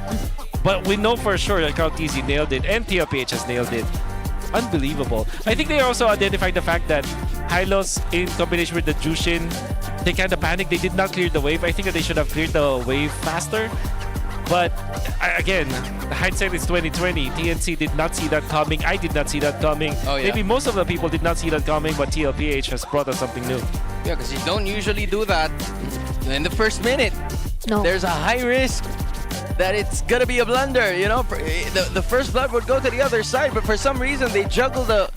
But we know for sure that TZ nailed it and TLPH has nailed it. Unbelievable. I think they also identified the fact that Hylos in combination with the Jushin, they kind of panicked. They did not clear the wave. I think that they should have cleared the wave faster. But again, the hindsight is 2020. TNC did not see that coming. I did not see that coming. Oh, yeah. Maybe most of the people did not see that coming, but TLPH has brought us something new. Yeah, because you don't usually do that in the first minute. No. There's a high risk that it's gonna be a blunder, you know? The first blood would go to the other side, but for some reason they juggled the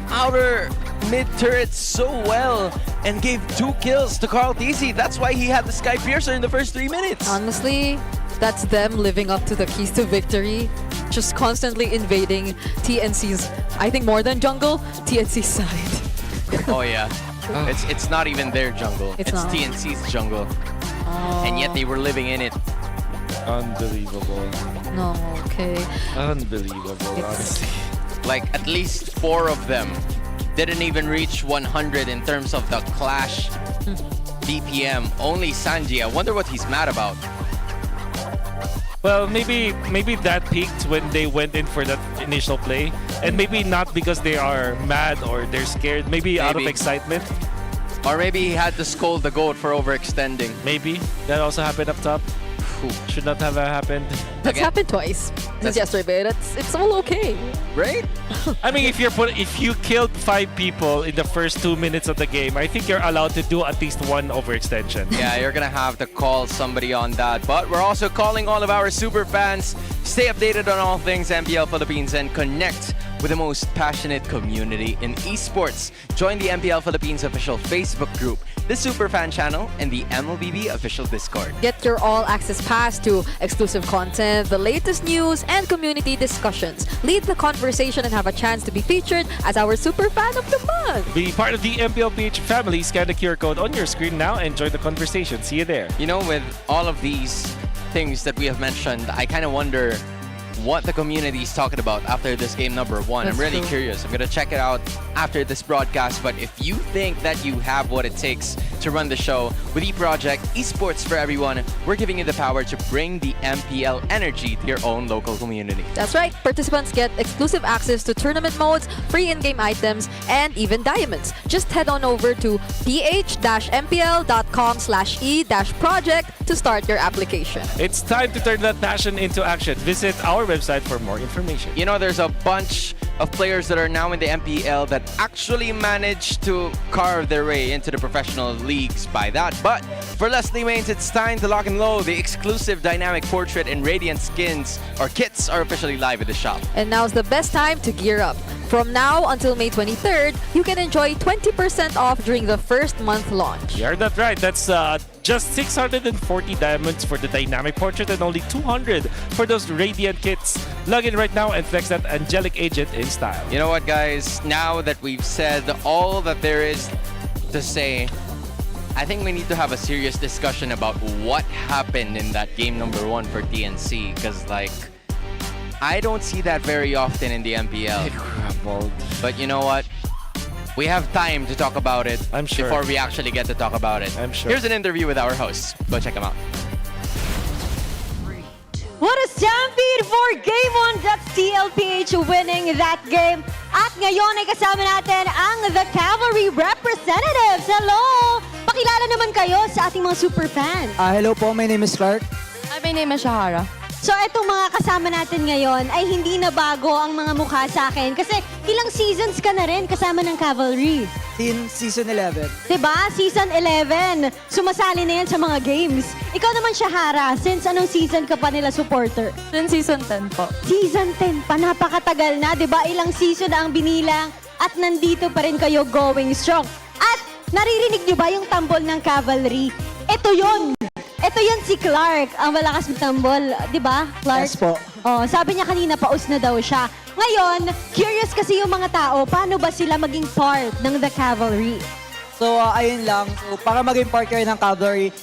outer mid turret so well and gave 2 kills to Carl TZ. That's why he had the Sky Piercer in the first 3 minutes. Honestly, that's them living up to the keys to victory. Just constantly invading TNC's, I think more than jungle, TNC's side. Oh yeah. It's not even their jungle. It's not. TNC's jungle. And yet they were living in it. Unbelievable. No, okay. Unbelievable, honestly. Like, at least 4 of them didn't even reach 100 in terms of the clash BPM. Only Sanji. I wonder what he's mad about. Well, maybe that peaked when they went in for that initial play. And maybe not because they are mad or they're scared. Maybe out of excitement. Or maybe he had to scold the GOAT for overextending. Maybe. That also happened up top. Should not have happened. That's happened twice since yesterday, but it's all okay. Right? I mean, if you killed 5 people in the first 2 minutes of the game, I think you're allowed to do at least 1 overextension. Yeah, you're gonna have to call somebody on that. But we're also calling all of our super fans. Stay updated on all things MPL Philippines and connect with the most passionate community in esports. Join the MPL Philippines official Facebook group, the Superfan channel, and the MLBB official Discord. Get your all-access pass to exclusive content, the latest news, and community discussions. Lead the conversation and have a chance to be featured as our Super Fan of the Month. Be part of the MPLPH family. Scan the QR code on your screen now and join the conversation. See you there. You know, with all of these things that we have mentioned, I kind of wonder what the community is talking about after this game number 1. That's I'm really true. curious. I'm gonna check it out after this broadcast. But if you think that you have what it takes to run the show with eProject Esports for Everyone, we're giving you the power to bring the MPL energy to your own local community. That's right. Participants get exclusive access to tournament modes, free in-game items, and even diamonds. Just head on over to ph-mpl.com/e-project to start your application. It's time to turn that passion into action. Visit our website for more information. You know, there's a bunch of players that are now in the MPL that actually managed to carve their way into the professional leagues by that. But for Leslie Mains, it's time to lock and load. The exclusive dynamic portrait and radiant skins or kits are officially live at the shop. And now's the best time to gear up. From now until May 23rd, you can enjoy 20% off during the first month launch. Yeah, that's right. That's just 640 diamonds for the dynamic portrait and only 200 for those radiant kits. Log in right now and flex that angelic agent in style. You know what, guys? Now that we've said all that there is to say, I think we need to have a serious discussion about what happened in that game number 1 for TNC. Because, like, I don't see that very often in the MPL. involved. But you know what? We have time to talk about it I'm sure. before we actually get to talk about it. I'm sure. Here's an interview with our hosts. Go check them out. What a stampede for Game 1! That's TLPH winning that game. At ngayon ay kasama natin ang The Cavalry Representatives. Hello! Pakilala naman kayo sa ating mga super fans. Hello po, my name is Clark. My name is Shahara. So itong mga kasama natin ngayon ay hindi na bago ang mga mukha sa akin kasi ilang seasons ka na rin kasama ng Cavalry. Since season 11. Diba? Season 11. Sumasali na yan sa mga games. Ikaw naman, Shahara, since anong season ka pa nila supporter? Since season 10 po. Season 10 pa, napakatagal na, diba? Ilang season na ang binilang at nandito pa rin kayo going strong. At naririnig nyo ba yung tambol ng Cavalry? Ito yun! Ito yun si Clark, ang malakas tambol. Di ba, Clark? Yes po. Oh, sabi niya kanina, paus na daw siya. Ngayon, curious kasi yung mga tao, paano ba sila maging part ng The Cavalry? So, ayun lang. So, para maging part kayo ng Cavalry,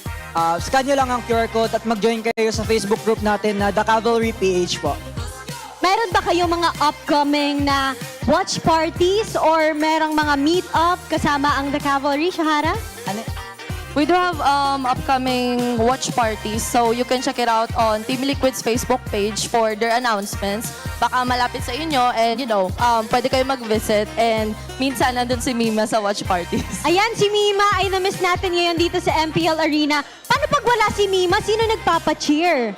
scan nyo lang ang QR code at mag-join kayo sa Facebook group natin na The Cavalry PH po. Meron ba kayong mga upcoming na watch parties or merong mga meet-up kasama ang The Cavalry, Shahara? We do have upcoming watch parties, so you can check it out on Team Liquid's Facebook page for their announcements. Baka malapit sa inyo and pwede kayo mag-visit and minsan nandun si Mima sa watch parties. Ayan, si Mima ay na-miss natin ngayon dito sa MPL Arena. Paano pag wala si Mima? Sino nagpapa-cheer?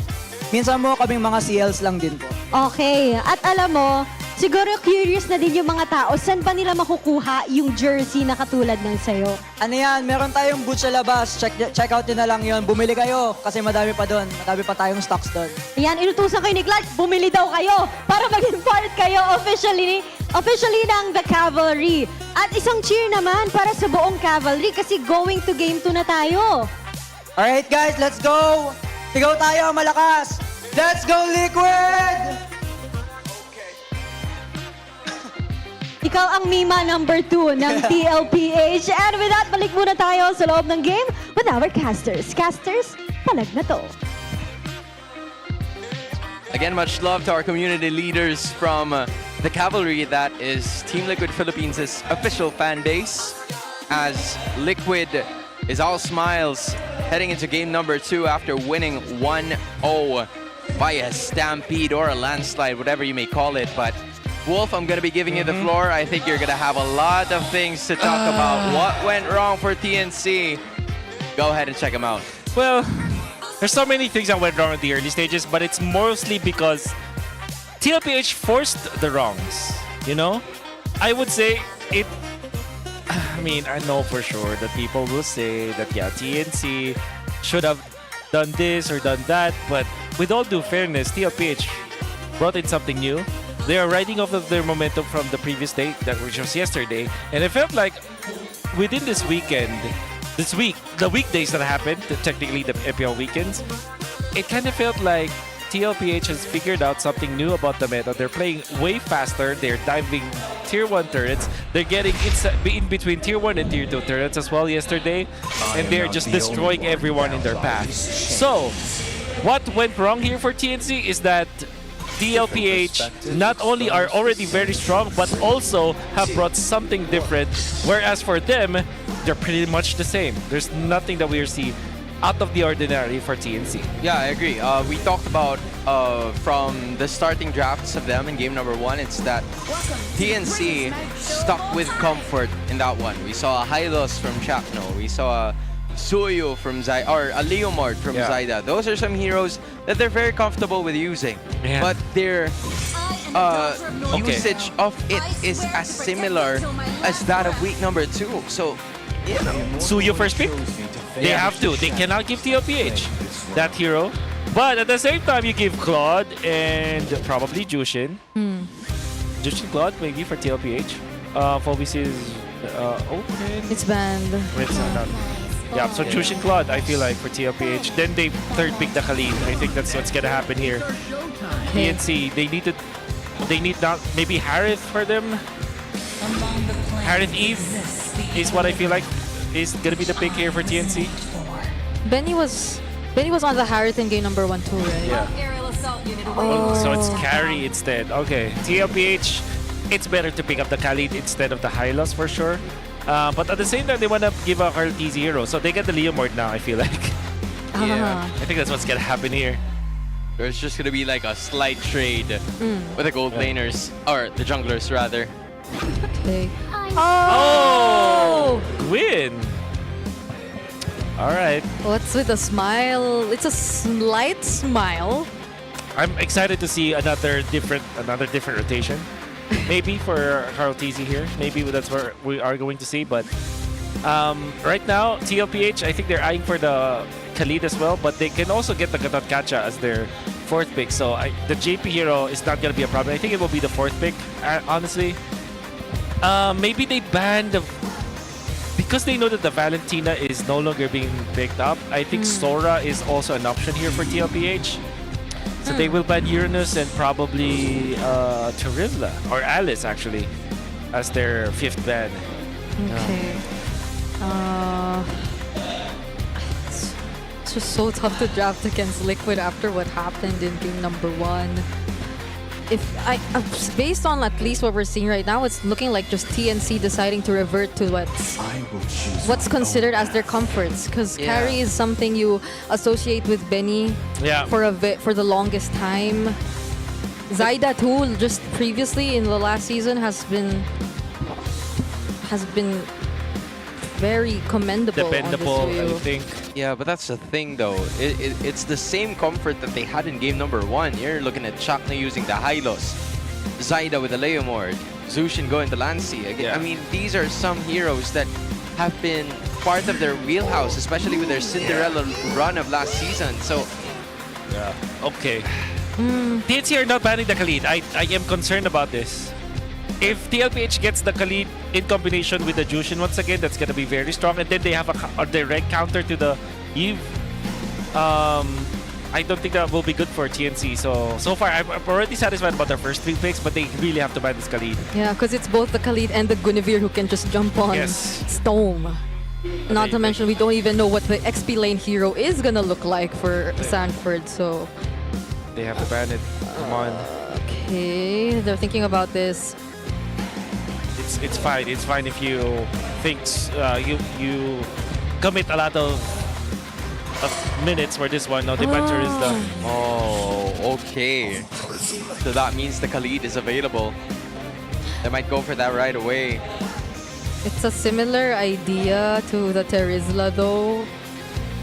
Minsan mo kaming mga CLs lang din po. Okay, at alam mo, siguro curious na din yung mga tao, saan ba nila makukuha yung jersey na katulad ng sayo? Ano yan, meron tayong booth sa labas. Check out nyo na lang yun. Bumili kayo kasi madami pa doon. Madami pa tayong stocks doon. Ayan, inutusan kayo ni Clark, bumili daw kayo para maging part kayo officially ng The Cavalry. At isang cheer naman para sa buong Cavalry kasi going to Game 2 na tayo. Alright guys, let's go! Sigaw tayo malakas! Let's go Liquid! Ikaw ang Mima number 2 ng TLPH. And with that, balik muna tayo sa loob ng game with our casters. Casters, palag na to. Again, much love to our community leaders from the Cavalry. That is Team Liquid Philippines' official fan base. As Liquid is all smiles heading into game number 2 after winning 1-0 by a stampede or a landslide, whatever you may call it. But Wolf, I'm going to be giving you the floor. I think you're going to have a lot of things to talk about. What went wrong for TNC? Go ahead and check them out. Well, there's so many things that went wrong in the early stages, but it's mostly because TLPH forced the wrongs, you know? I would say it... I mean, I know for sure that people will say that, yeah, TNC should have done this or done that, but with all due fairness, TLPH brought in something new. They are riding off of their momentum from the previous day, which was yesterday, and it felt like within this weekend, the weekdays that happened, technically the MPL weekends, it kind of felt like TLPH has figured out something new about the meta. They're playing way faster. They're diving tier 1 turrets. They're getting in between tier 1 and tier 2 turrets as well yesterday, and they're just destroying everyone in their path. So, what went wrong here for TNC is that TLPH not only are already very strong, but also have brought something different, whereas for them, they're pretty much the same. There's nothing that we see out of the ordinary for TNC. Yeah, I agree. We talked about from the starting drafts of them in game number 1, it's that TNC stuck with comfort in that one. We saw a Hylos from Shakno. We saw a Suyu from Zyda, or a Leomord from Zyda. Those are some heroes that they're very comfortable with using. Yeah. But their usage of it is as similar as that of week number 2. So, you know. Suyu first pick? They have to. They cannot give TLPH that hero. But at the same time, you give Claude and probably Jushin. Jushin Claude, maybe for TLPH. Phobos is open. It's banned. It's not. Yeah, so Jushin Claude, I feel like, for TLPH. Then they third pick the Khalid. I think that's what's gonna happen here. TNC, they need not maybe Harith for them. Harith Eve is what I feel like is gonna be the pick here for TNC. Benny was on the Harith in game number 1 too, right? Yeah. Oh, so it's carry instead. Okay, TLPH it's better to pick up the Khalid instead of the Hylos for sure. But at the same time, they want to give a Carl TZ hero, so they get the Leomord now, I feel like. Yeah. I think that's what's gonna happen here. There's just gonna be like a slight trade with the gold laners, or the junglers rather. Okay. Oh! Win! Alright. What's with a smile? It's a slight smile. I'm excited to see another different rotation. Maybe for Carl TZ here. Maybe that's where we are going to see. But right now, TLPH, I think they're eyeing for the Khalid as well. But they can also get the Gatot Kacha as their fourth pick. So the JP hero is not going to be a problem. I think it will be the fourth pick, honestly. Maybe they ban the... Because they know that the Valentina is no longer being picked up, I think Sora is also an option here for TLPH. So they will ban Uranus and probably Terizla, or Alice actually, as their fifth ban. Okay. It's just so tough to draft against Liquid after what happened in game number 1. If based on at least what we're seeing right now, it's looking like just TNC deciding to revert to what's considered as their comforts. Because carry is something you associate with Benny for the longest time. Zaida too, just previously in the last season has been very commendable. Dependable, on this I think. Yeah, but that's the thing though. It's the same comfort that they had in game number 1. You're looking at Chakna using the Hylos, Zaida with the Leomord, Zushin going to Lancy. Again, I mean, these are some heroes that have been part of their wheelhouse, especially with their Cinderella run of last season. So, Okay. TNC are not banning the Khalid. I am concerned about this. If TLPH gets the Khalid in combination with the Jushin once again, that's going to be very strong. And then they have a direct counter to the Eve. I don't think that will be good for TNC. So far, I'm already satisfied about their first 3 picks, but they really have to ban this Khalid. Yeah, because it's both the Khalid and the Guinevere who can just jump on Storm. Not to mention, we don't even know what the XP lane hero is going to look like for Sanford, so... They have to ban it. Come on. Okay, they're thinking about this. It's fine. It's fine if you think you commit a lot of minutes for this one. No, the banter is done. oh, okay. So that means the Khalid is available. They might go for that right away. It's a similar idea to the Terizla though.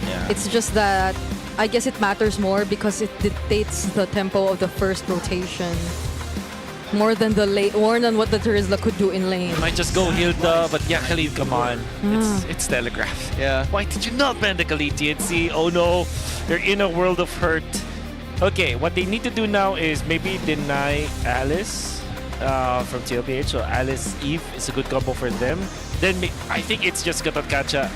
Yeah. It's just that I guess it matters more because it dictates the tempo of the first rotation. More than what the Terizla could do in lane. Might just go Hilda, but yeah, Khalid, come on. It's telegraphed. Yeah. Why did you not ban the Khalid, TNC? Oh no, they're in a world of hurt. Okay, what they need to do now is maybe deny Alice from TLPH. So Alice Eve is a good combo for them. Then I think it's just Gatot Kacha.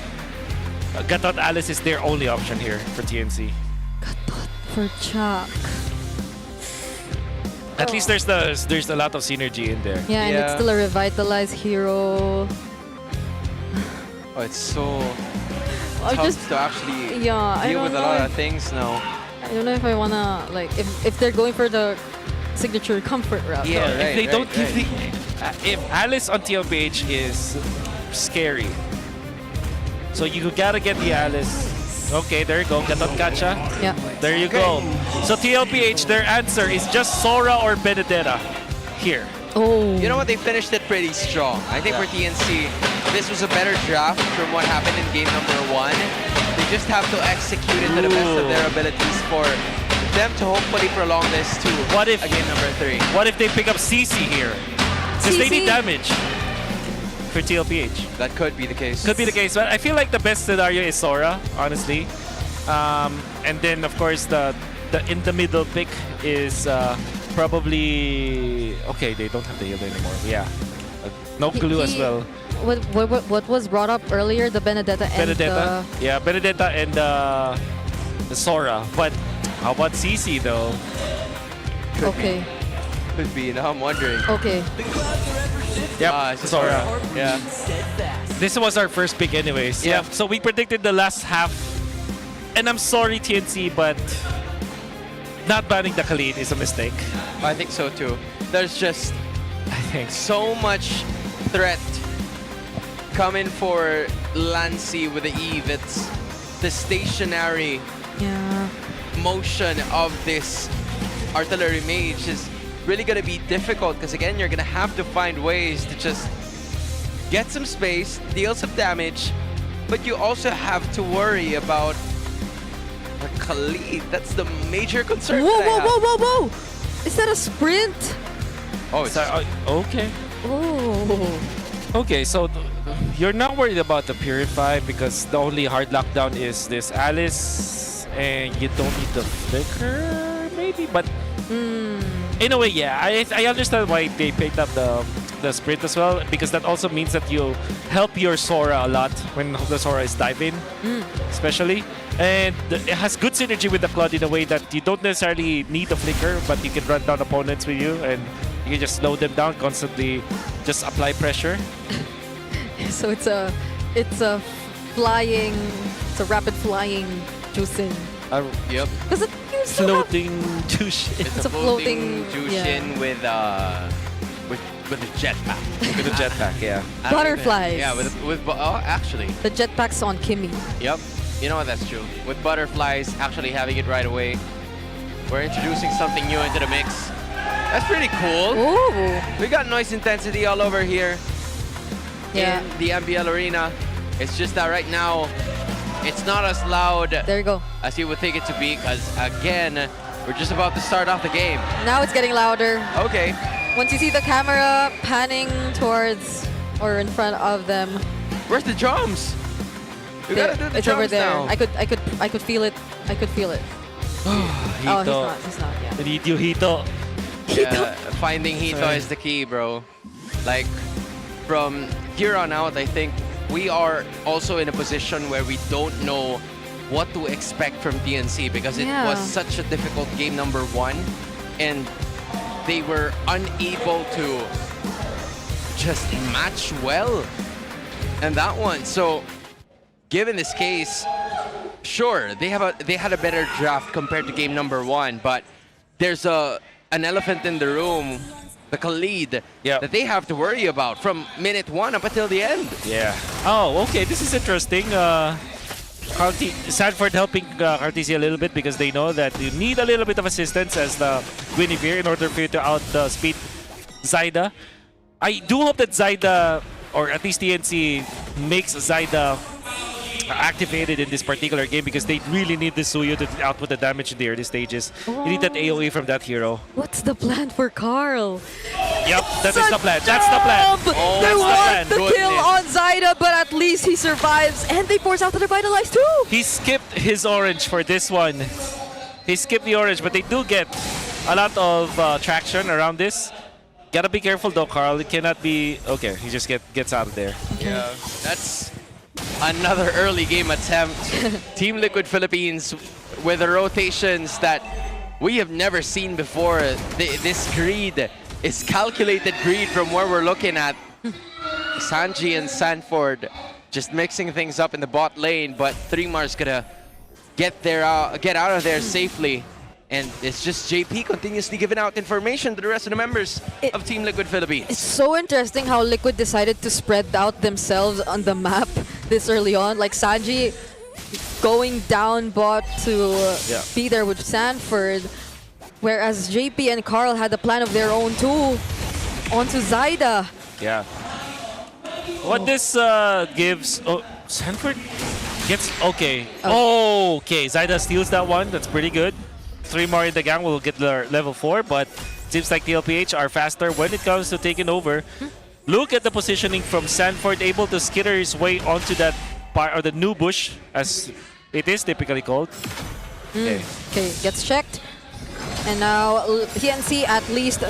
Gatot Alice is their only option here for TNC. Gatot for Chuck. At least there's a lot of synergy in there. Yeah, and it's still a revitalized hero. Oh, it's so tough to actually deal with a lot of things now. I don't know if I wanna if they're going for the signature comfort route. Yeah, if they don't give the if Alice on TLPH is scary, so you gotta get the Alice. Okay, there you go. Gatot Kacha. Yeah. There you go. So TLPH, their answer is just Sora or Benedetta here. Oh. You know what? They finished it pretty strong. I think for TNC, this was a better draft from what happened in game number 1. They just have to execute it to the best of their abilities for them to hopefully prolong this to a game number 3. What if they pick up CC here? Because they need damage for TLPH. That could be the case. Could be the case, but I feel like the best scenario is Sora, honestly. And then, of course, the in the middle pick is probably... Okay, they don't have the heal anymore. Yeah. No clue as well. What was brought up earlier, the Benedetta and Yeah, Benedetta and the Sora. But how about CC, though? Could be. Now I'm wondering. Okay. Yep, Sora. Yeah. This was our first pick anyways. Yeah. So we predicted the last half. And I'm sorry, TNC, but not banning the Khalid is a mistake. I think so too. There's just I think so much threat coming for Lancy with the Eve. It's the stationary motion of this artillery mage is really going to be difficult because again, you're going to have to find ways to just get some space, deal some damage, but you also have to worry about the Khalid. That's the major concern. Whoa, that I whoa, have. whoa, whoa, whoa! Is that a sprint? Oh, it's okay. Oh. Okay, so you're not worried about the Purify because the only hard lockdown is this Alice, and you don't need the Flicker, maybe. But in a way, yeah, I understand why they picked up the sprint as well, because that also means that you help your Sora a lot when the Sora is diving, especially. And it has good synergy with the Claude in a way that you don't necessarily need a Flicker, but you can run down opponents with you and you can just slow them down constantly, just apply pressure. So it's a rapid flying Jushin. Yep. Because it floating Jushin. It's a floating Jushin with a jetpack. With a jetpack, yeah. Butterflies. Yeah, actually. The jetpack's on Kimmy. Yep. You know what? That's true. With butterflies, actually having it right away, we're introducing something new into the mix. That's pretty cool. Ooh. We got noise intensity all over here in the MPL arena. It's just that right now, it's not as loud there you go. as you would think it to be, because again, we're just about to start off the game. Now it's getting louder. Okay. Once you see the camera panning towards or in front of them. Where's the drums? We gotta do the it's over drums there. now. I could feel it. I could feel it. Oh, he's not. Yeah. Need you, Hito. Yeah, finding Hito is the key, bro. Like, from here on out, I think we are also in a position where we don't know what to expect from TNC because it was such a difficult game number 1 and they were unable to just match well in that one. So, given this case, sure, they had a better draft compared to game number 1, but there's an elephant in the room, the Khalid, that they have to worry about from minute 1 up until the end. Yeah. Oh, okay. This is interesting. Sanford helping Cartesia a little bit because they know that you need a little bit of assistance as the Guinevere in order for you to outspeed Zyda. I do hope that Zyda, or at least TNC, makes Zyda activated in this particular game because they really need the Suyo to output the damage in the early stages. You need that AoE from that hero. What's the plan for Carl? Yep, that is the plan. That's the plan. They want the kill on Zyda, but at least he survives, and they force out the Revitalize too. He skipped his orange for this one. He skipped the orange, but they do get a lot of traction around this. Gotta be careful though, Carl. It cannot be... Okay, he just gets out of there. Yeah, that's another early game attempt. Team Liquid Philippines with the rotations that we have never seen before. This greed is calculated greed from where we're looking at. Sanji and Sanford just mixing things up in the bot lane, but 3mar's gonna get out of there safely. And it's just JP continuously giving out information to the rest of the members of Team Liquid Philippines. It's so interesting how Liquid decided to spread out themselves on the map this early on. Like Sanji going down bot to be there with Sanford, whereas JP and Carl had a plan of their own too onto Zyda. Yeah. What this gives... Oh, Sanford gets... Okay. Oh, okay. Zyda steals that one. That's pretty good. 3 more in the gang will get their level 4, but seems like TLPH are faster when it comes to taking over. Look at the positioning from Sanford, able to skitter his way onto that part, or the new bush, as it is typically called. Okay, gets checked. And now TNC at least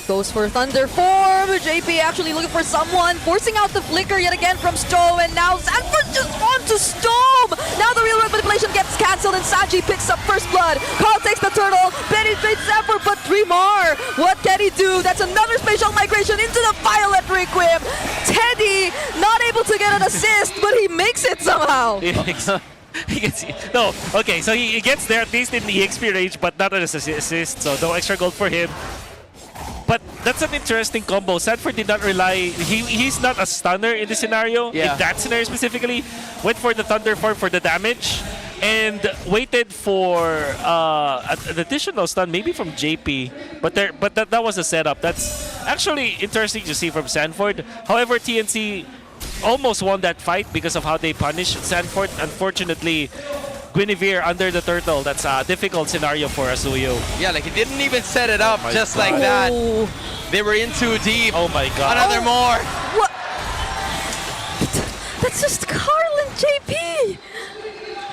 goes for Thunder Form. JP actually looking for someone, forcing out the flicker yet again from Stome, and now Sanford just onto Stome! Now the real manipulation gets cancelled and Sanji picks up first blood. Carl takes the turtle, penetrates Sanford, but 3mar. What can he do? That's another spatial migration into the Violet Requiem. Teddy not able to get an assist, but he makes it somehow. He gets, no, okay, so he gets there at least in the EXP range, but not an assist, so no extra gold for him. But that's an interesting combo. Sanford did not rely. He's not a stunner in this scenario. Yeah. In that scenario specifically, went for the Thunder Form for the damage, and waited for an additional stun, maybe from JP. But that was a setup. That's actually interesting to see from Sanford. However, TNC almost won that fight because of how they punished Sanford. Unfortunately, Guinevere under the turtle. That's a difficult scenario for Asuyo. Yeah, like he didn't even set it up just like that. They were in too deep. Oh my god. Another more. What? That's just Carl and JP.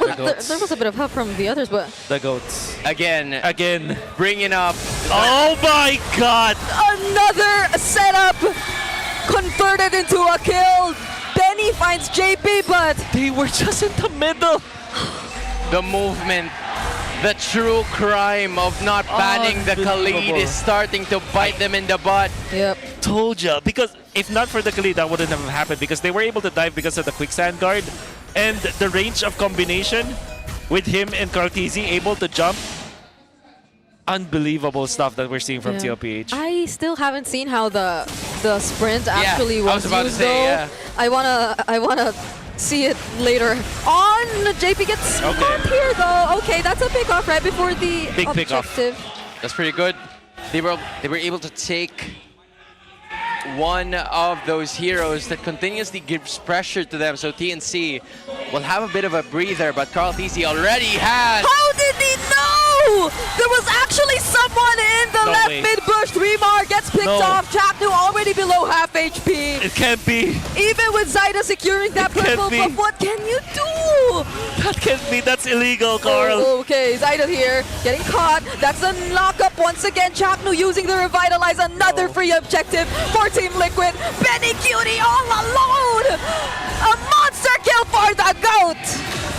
Well, there was a bit of help from the others, but the goats again bringing up. Oh my god! Another setup converted into a kill. Benny finds JP, but they were just in the middle. The movement, the true crime of not banning the Khalid is starting to bite them in the butt. Yep. Told ya. Because if not for the Khalid, that wouldn't have happened, because they were able to dive because of the quicksand guard and the range of combination with him and Cartesi able to jump. Unbelievable stuff that we're seeing from TLPH. I still haven't seen how the sprint actually was I was about used, to say, though. yeah. I wanna see it later on. JP gets caught here though. Okay, that's a pick off right before the Big pick off. objective. That's pretty good. They were able to take one of those heroes that continuously gives pressure to them. So TNC will have a bit of a breather, but Carl TC already has. How did he know? There was actually someone in the left mid bush. 3mar gets picked off. Chapnu already below half HP. It can't be. Even with Zyda securing that purple buff, what can you do? That can't be. That's illegal, Carl. Oh, okay, Zyda here getting caught. That's a lockup once again. Chapnu using the revitalize. Another free objective for Team Liquid. Benny Cutie all alone. A monster kill for the GOAT.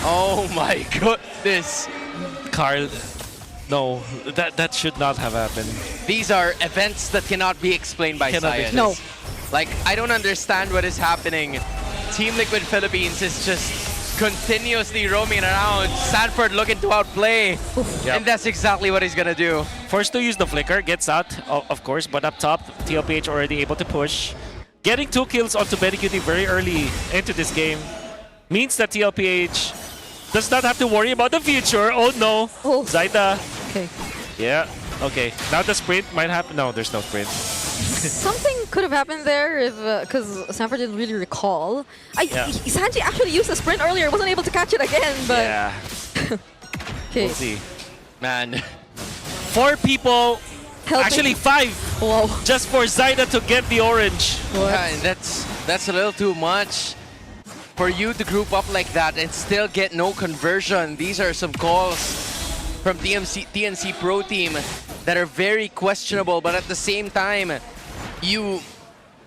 Oh my goodness. Carl, no, that should not have happened. These are events that cannot be explained by science. No. Like, I don't understand what is happening. Team Liquid Philippines is just continuously roaming around. Sanford looking to outplay. Yep. And that's exactly what he's gonna do. Forced to use the flicker, gets out, of course, but up top, TLPH already able to push. Getting 2 kills onto Benny Cutie very early into this game means that TLPH does not have to worry about the future. Oh no. Zyda. Okay. Yeah. Okay. Now the sprint might happen. No, there's no sprint. Something could have happened there if because Sanford didn't really recall. Sanji actually used the sprint earlier, wasn't able to catch it again, but Yeah. okay. We'll see. Man. 4 people. Helping. Actually 5. Whoa. Just for Zyda to get the orange. Yeah, and that's a little too much. For you to group up like that and still get no conversion, these are some calls from TNC Pro Team that are very questionable, but at the same time, you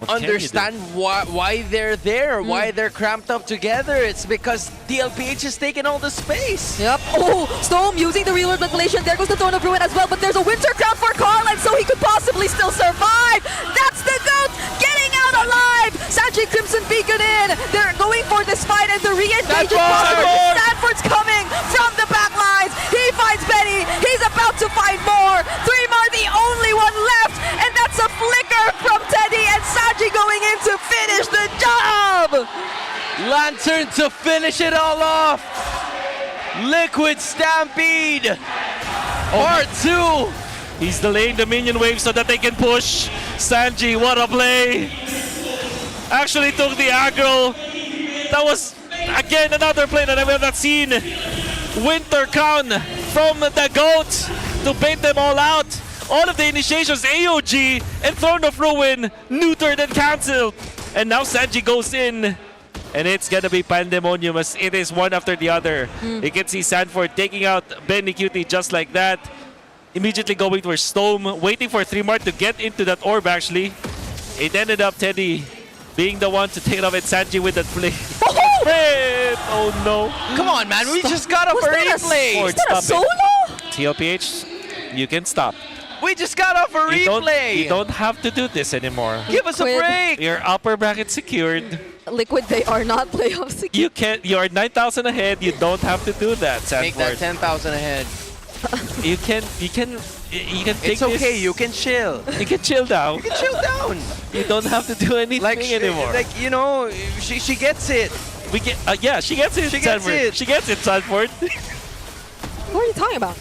understand why they're there, why they're cramped up together. It's because TLPH is taking all the space. Yep. Oh, Storm using the real world manipulation. There goes the Throne of Ruin as well, but there's a Winter Crown for Carlin, so he could possibly still survive. That's the GOAT getting out alive. Sanji Crimson Beacon in. They're going for this fight, and the re-engage is possible. Sanford's coming from the back lines. He finds Benny. He's about to find more. 3mar the only one left, and that's a flicker from Teddy, and Sanji going in to finish the job. Lantern to finish it all off. Liquid Stampede. Part 2. He's delaying the minion wave so that they can push. Sanji, what a play. Actually took the aggro. That was, again, another play that I have not seen. Winter Crown from the GOAT to bait them all out. All of the initiations, AOG and Throne of Ruin, neutered and cancelled. And now Sanji goes in. And it's gonna be pandemonium as it is one after the other. You can see Sanford taking out Benny Cutie just like that. Immediately going for Storm, waiting for 3mar to get into that orb actually. It ended up Teddy being the one to take it off, and Sanji with that play. Oh no. Come on, man, we just got off a replay. Was that a solo? TLPH, you can stop. We just got off a replay. You don't have to do this anymore. Give us a break. Your upper bracket secured. Liquid, they are not playoff secure. You are 9,000 ahead. You don't have to do that, Sanford. Make that 10,000 ahead. You can take It's okay. this. You can chill. You can chill now. You can chill down. You don't have to do anything anymore. Like you know, she gets it. We get yeah, she gets it. She gets Sanford. it. She gets it, Sanford. What are you talking about?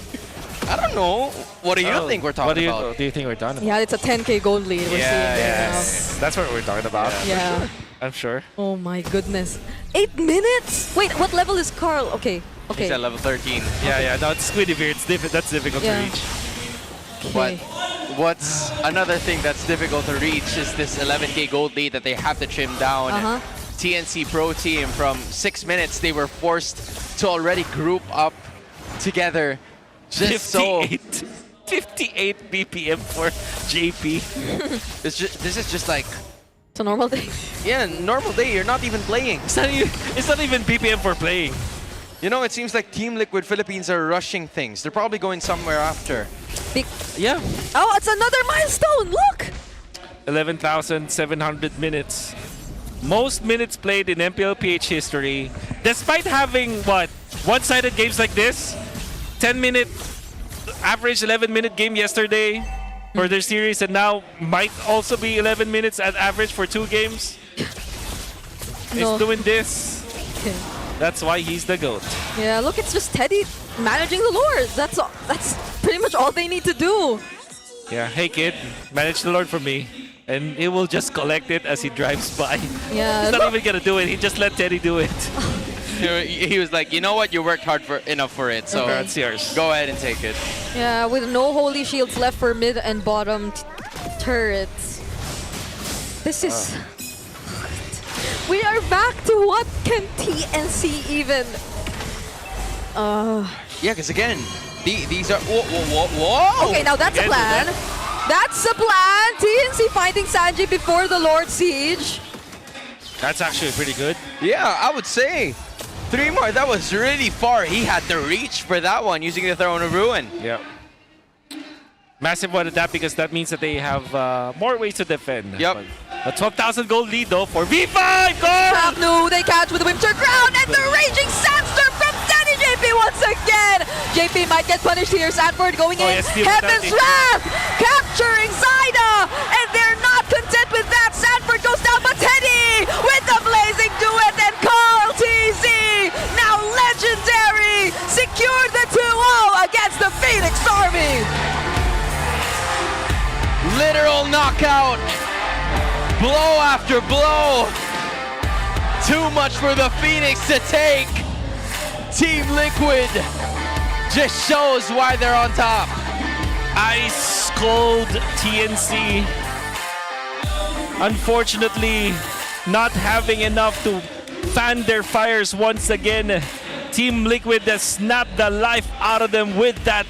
I don't know. What do you think we're talking about? What do you think we're talking about? Yeah, it's a 10K gold lead we're seeing right now. That's what we're talking about. Yeah. I'm sure. Oh my goodness. 8 minutes? Wait, what level is Carl? Okay. He's at level 13. Yeah. No, it's Squiddy Beer. That's difficult to Yeah. reach. But what's another thing that's difficult to reach is this 11K gold lead that they have to trim down. TNC Pro Team, from 6 minutes, they were forced to already group up together. Just 58 BPM for JP. This is just like... It's a normal day. Yeah, normal day. You're not even playing. It's not even BPM for playing. You know, it seems like Team Liquid Philippines are rushing things. They're probably going somewhere after. Yeah. Oh, it's another milestone. Look. 11,700 minutes. Most minutes played in MPLPH history. Despite having, what, one-sided games like this? 10-minute, average 11-minute game yesterday for their series, and now might also be 11 minutes at average for 2 games. He's doing this. Okay. That's why he's the GOAT. Yeah, look, it's just Teddy managing the Lord. That's pretty much all they need to do. Yeah, hey kid, manage the Lord for me. And he will just collect it as he drives by. Yeah. He's not even gonna do it, he just let Teddy do it. He was like, you know what, you worked hard enough for it, so that's yours. Go ahead and take it. Yeah, with no holy shields left for mid and bottom turrets. This is... We are back to what can TNC even... Yeah, because again, these are... Whoa! Okay, now that's a plan. That's a plan. TNC finding Sanji before the Lord Siege. That's actually pretty good. Yeah, I would say. 3 more. That was really far. He had to reach for that one using the Throne of Ruin. Yeah. Massive one at that, because that means that they have more ways to defend. Yep. A 12,000 gold lead though for V5. Go! Trapnu, they catch with the Winter Crown and the Raging Sandstorm from Danny JP once again. JP might get punished here. Sanford going in. Yes, Heaven's Wrath capturing Zaida, and they're not content with that. Sanford goes down, but Teddy with the blazing duet and Carl TZ, now legendary, secured the 2-0 against the Phoenix Army. Literal knockout. Blow after blow. Too much for the Phoenix to take. Team Liquid just shows why they're on top. Ice cold TNC. Unfortunately, not having enough to fan their fires once again. Team Liquid has snapped the life out of them with that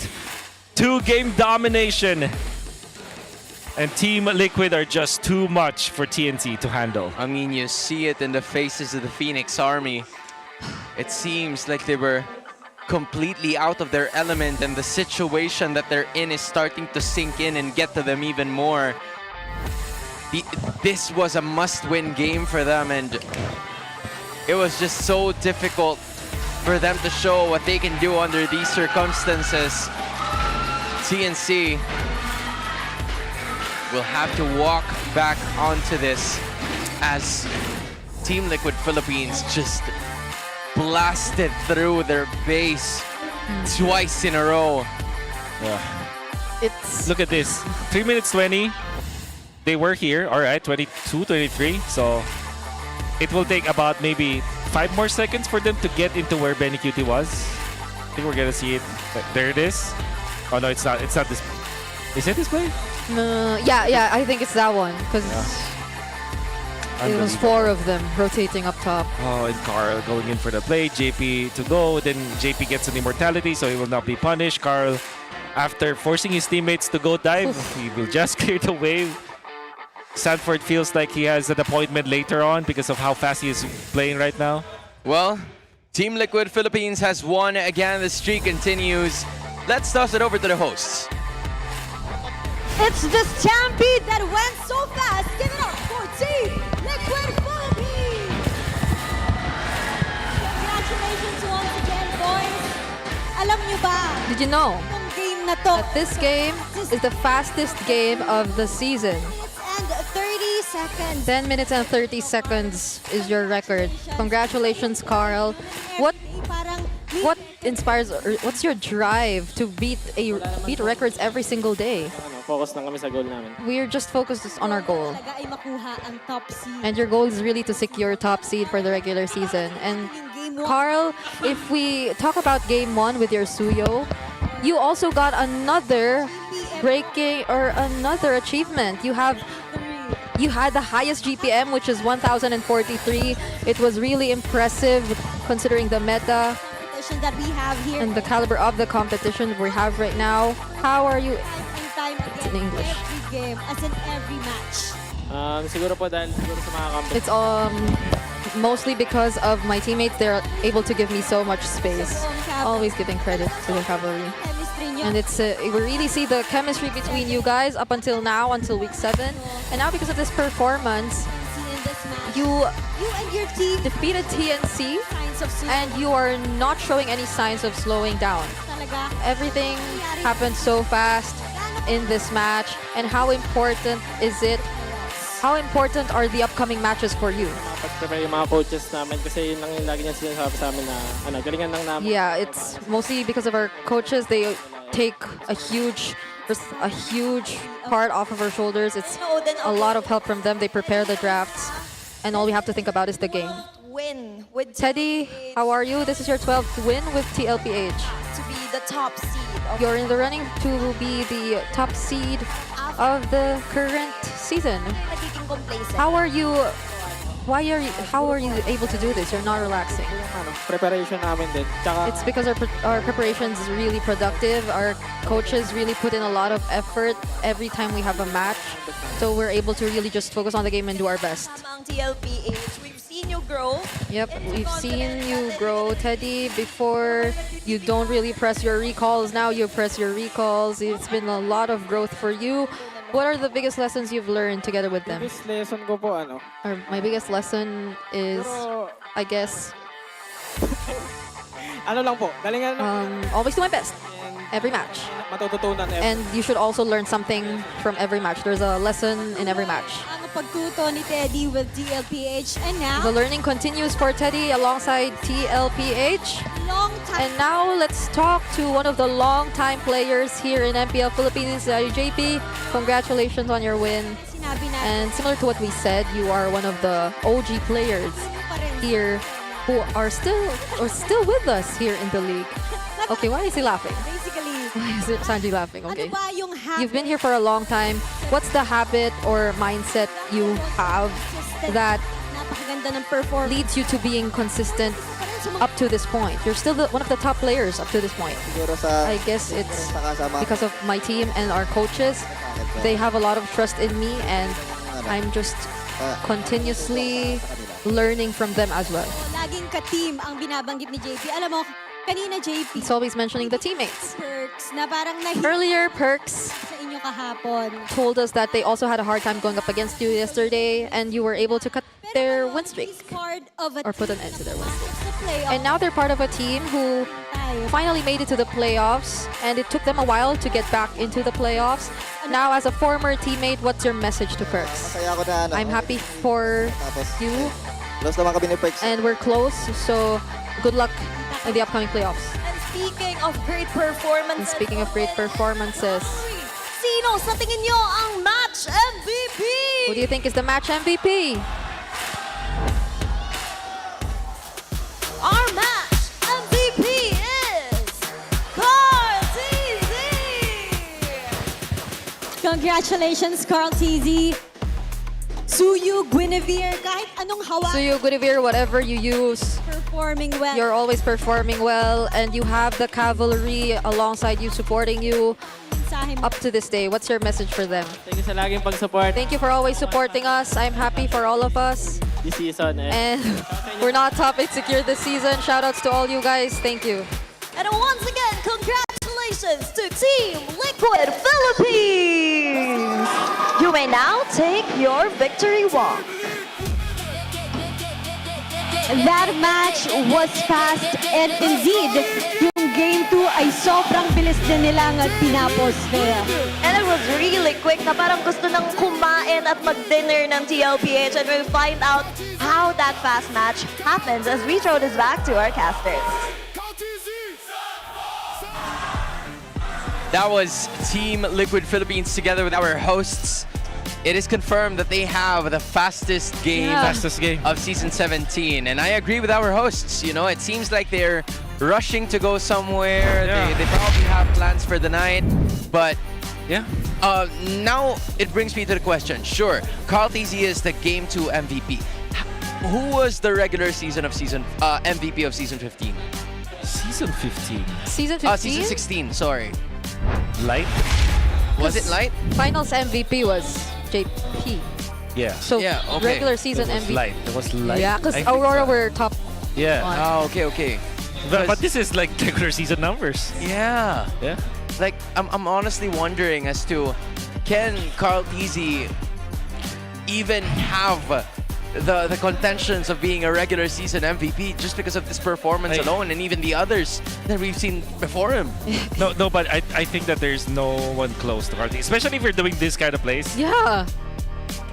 2-game domination. And Team Liquid are just too much for TNC to handle. I mean, you see it in the faces of the Phoenix Army. It seems like they were completely out of their element, and the situation that they're in is starting to sink in and get to them even more. This was a must-win game for them, and it was just so difficult for them to show what they can do under these circumstances. TNC will have to walk back onto this as Team Liquid Philippines just blasted through their base twice in a row. Look at this. 3 minutes 20. They were here. All right, 22, 23. So it will take about maybe 5 more seconds for them to get into where Benny Cutie was. I think we're gonna see it. There it is. Oh no, it's not. It's not this. Is it this play? Yeah, I think it's that one, because it was 4 of them rotating up top. Oh, and Carl going in for the play. JP to go. Then JP gets an immortality, so he will not be punished. Carl, after forcing his teammates to go dive, he will just clear the wave. Sanford feels like he has an appointment later on because of how fast he is playing right now. Well, Team Liquid Philippines has won again. The streak continues. Let's toss it over to the hosts. It's the stampede that went so fast. Give it up for Team Liquid Philippines. Congratulations once again, boys. Alam nyo ba? Did you know? Kung na to. This game is the fastest game of the season. And 30 seconds. 10 minutes and 30 seconds is your record. Congratulations, Carl. What inspires, or what's your drive to beat records every single day? Focus lang kami sa goal namin. We're just focused on our goal. Talaga ay makuha ang top seed. And your goal is really to secure top seed for the regular season. And Carl, if we talk about game 1 with your Suyo, you also got another another achievement. You had the highest GPM, which is 1,043. It was really impressive considering the meta that we have here. and the caliber of the competition we have right now. How are you? It's in English. Every game, as in every match. Siguro po dahil sa mga competition. It's mostly because of my teammates. They're able to give me so much space. Always giving credit to the cavalry. And it's we really see the chemistry between you guys up until now, until week 7. And now because of this performance, you and your team defeated TNC, and you are not showing any signs of slowing down. Everything happened so fast in this match. And how important is it? How important are the upcoming matches for you? Pag-prepare yung mga coaches namin kasi yun lang yung lagi niya sinasabi sa amin na galingan lang namin. Yeah, it's mostly because of our coaches. They take a huge part off of our shoulders. It's a lot of help from them. They prepare the drafts, and all we have to think about is the game. Win with Teddy, how are you? This is your 12th win with TLPH. To be the top seed. You're in the running to be the top seed of the current season. How are you able to do this? You're not relaxing. Preparation namin din. Tsaka, It's because our preparations is really productive. Our coaches really put in a lot of effort every time we have a match. So we're able to really just focus on the game and do our best. Ang TLPH, we've seen you grow. Yep, we've seen you grow, Teddy. Before, you don't really press your recalls. Now you press your recalls. It's been a lot of growth for you. What are the biggest lessons you've learned together with them? biggest lesson ko po My biggest lesson is, I guess, lang po, galingan always do my best every match. matututunan And you should also learn something from every match. There's a lesson in every match. Ang pagtuto ni Teddy with TLPH. And now, The learning continues for Teddy alongside TLPH. long time. And now let's talk to one of the long-time players here in MPL Philippines, JP. Congratulations on your win. Sinabi natin. And similar to what we said, you are one of the OG players here who are still with us here in the league. Okay, why is he laughing? Basically, Why is Sanji laughing? Okay. ano ba yung habit? You've been here for a long time. What's the habit or mindset you have that Napakaganda ng performance. leads you to being consistent up to this point? You're still one of the top players up to this point. I guess it's because of my team and our coaches. They have a lot of trust in me, and I'm just continuously learning from them as well. Laging ka-team ang binabanggit ni JP. Alam mo, kanina JP, It's always mentioning the teammates. Perks na parang Earlier, Perks sa inyo kahapon. told us that they also had a hard time going up against you yesterday, and you were able to cut their win streak Part of a or put an end to their win streak. playoff. And now they're part of a team who finally made it to the playoffs, and it took them a while to get back into the playoffs. Now, as a former teammate, what's your message to Perks? Masaya ako na I'm happy for you, Close naman kami ni Perks. and we're close, so good luck in the upcoming playoffs. And speaking of great performance, And speaking of great performances, sino sa tingin nyo ang match MVP? who do you think is the match MVP? Our match MVP is Carl TZ! Congratulations, Carl TZ! Suyu, Guinevere, kahit anong hawak, So you, Guinevere, whatever you use, performing well. you're always performing well, and you have the cavalry alongside you, supporting you up to this day. What's your message for them? Thank you sa laging pag-support Thank you for always supporting us. I'm happy for all of us. this season. And we're not top 8 secure this season. Shoutouts to all you guys. Thank you. And once again, congratulations to Team Liquid Philippines! You may now take your victory walk. That match was fast, and indeed, yung Game 2 ay sobrang bilis din nilang tinapos. Kaya. And it was really quick na parang gusto nang kumain at mag-dinner ng TLPH, and we'll find out how that fast match happens as we throw this back to our casters. That was Team Liquid Philippines together with our hosts. It is confirmed that they have the fastest game of Season 17. And I agree with our hosts. You know, it seems like they're rushing to go somewhere. They probably have plans for the night. But now it brings me to the question. Sure, Carl TZ is the Game 2 MVP. Who was the regular season of MVP of Season 15? Season 15? Season 15? Season 16, sorry. Light? Was it Light? Finals MVP was JP. Yeah. So regular season it was MVP. Light. It was Light. Yeah, because Aurora were top. Yeah. one. Oh, okay. But this is like regular season numbers. Yeah. Yeah. Like, I'm honestly wondering as to, can Carl TZ even have the contentions of being a regular season MVP just because of this performance alone, and even the others that we've seen before him? No, but I think that there's no one close to Carl TZ, especially if you're doing this kind of plays. Yeah.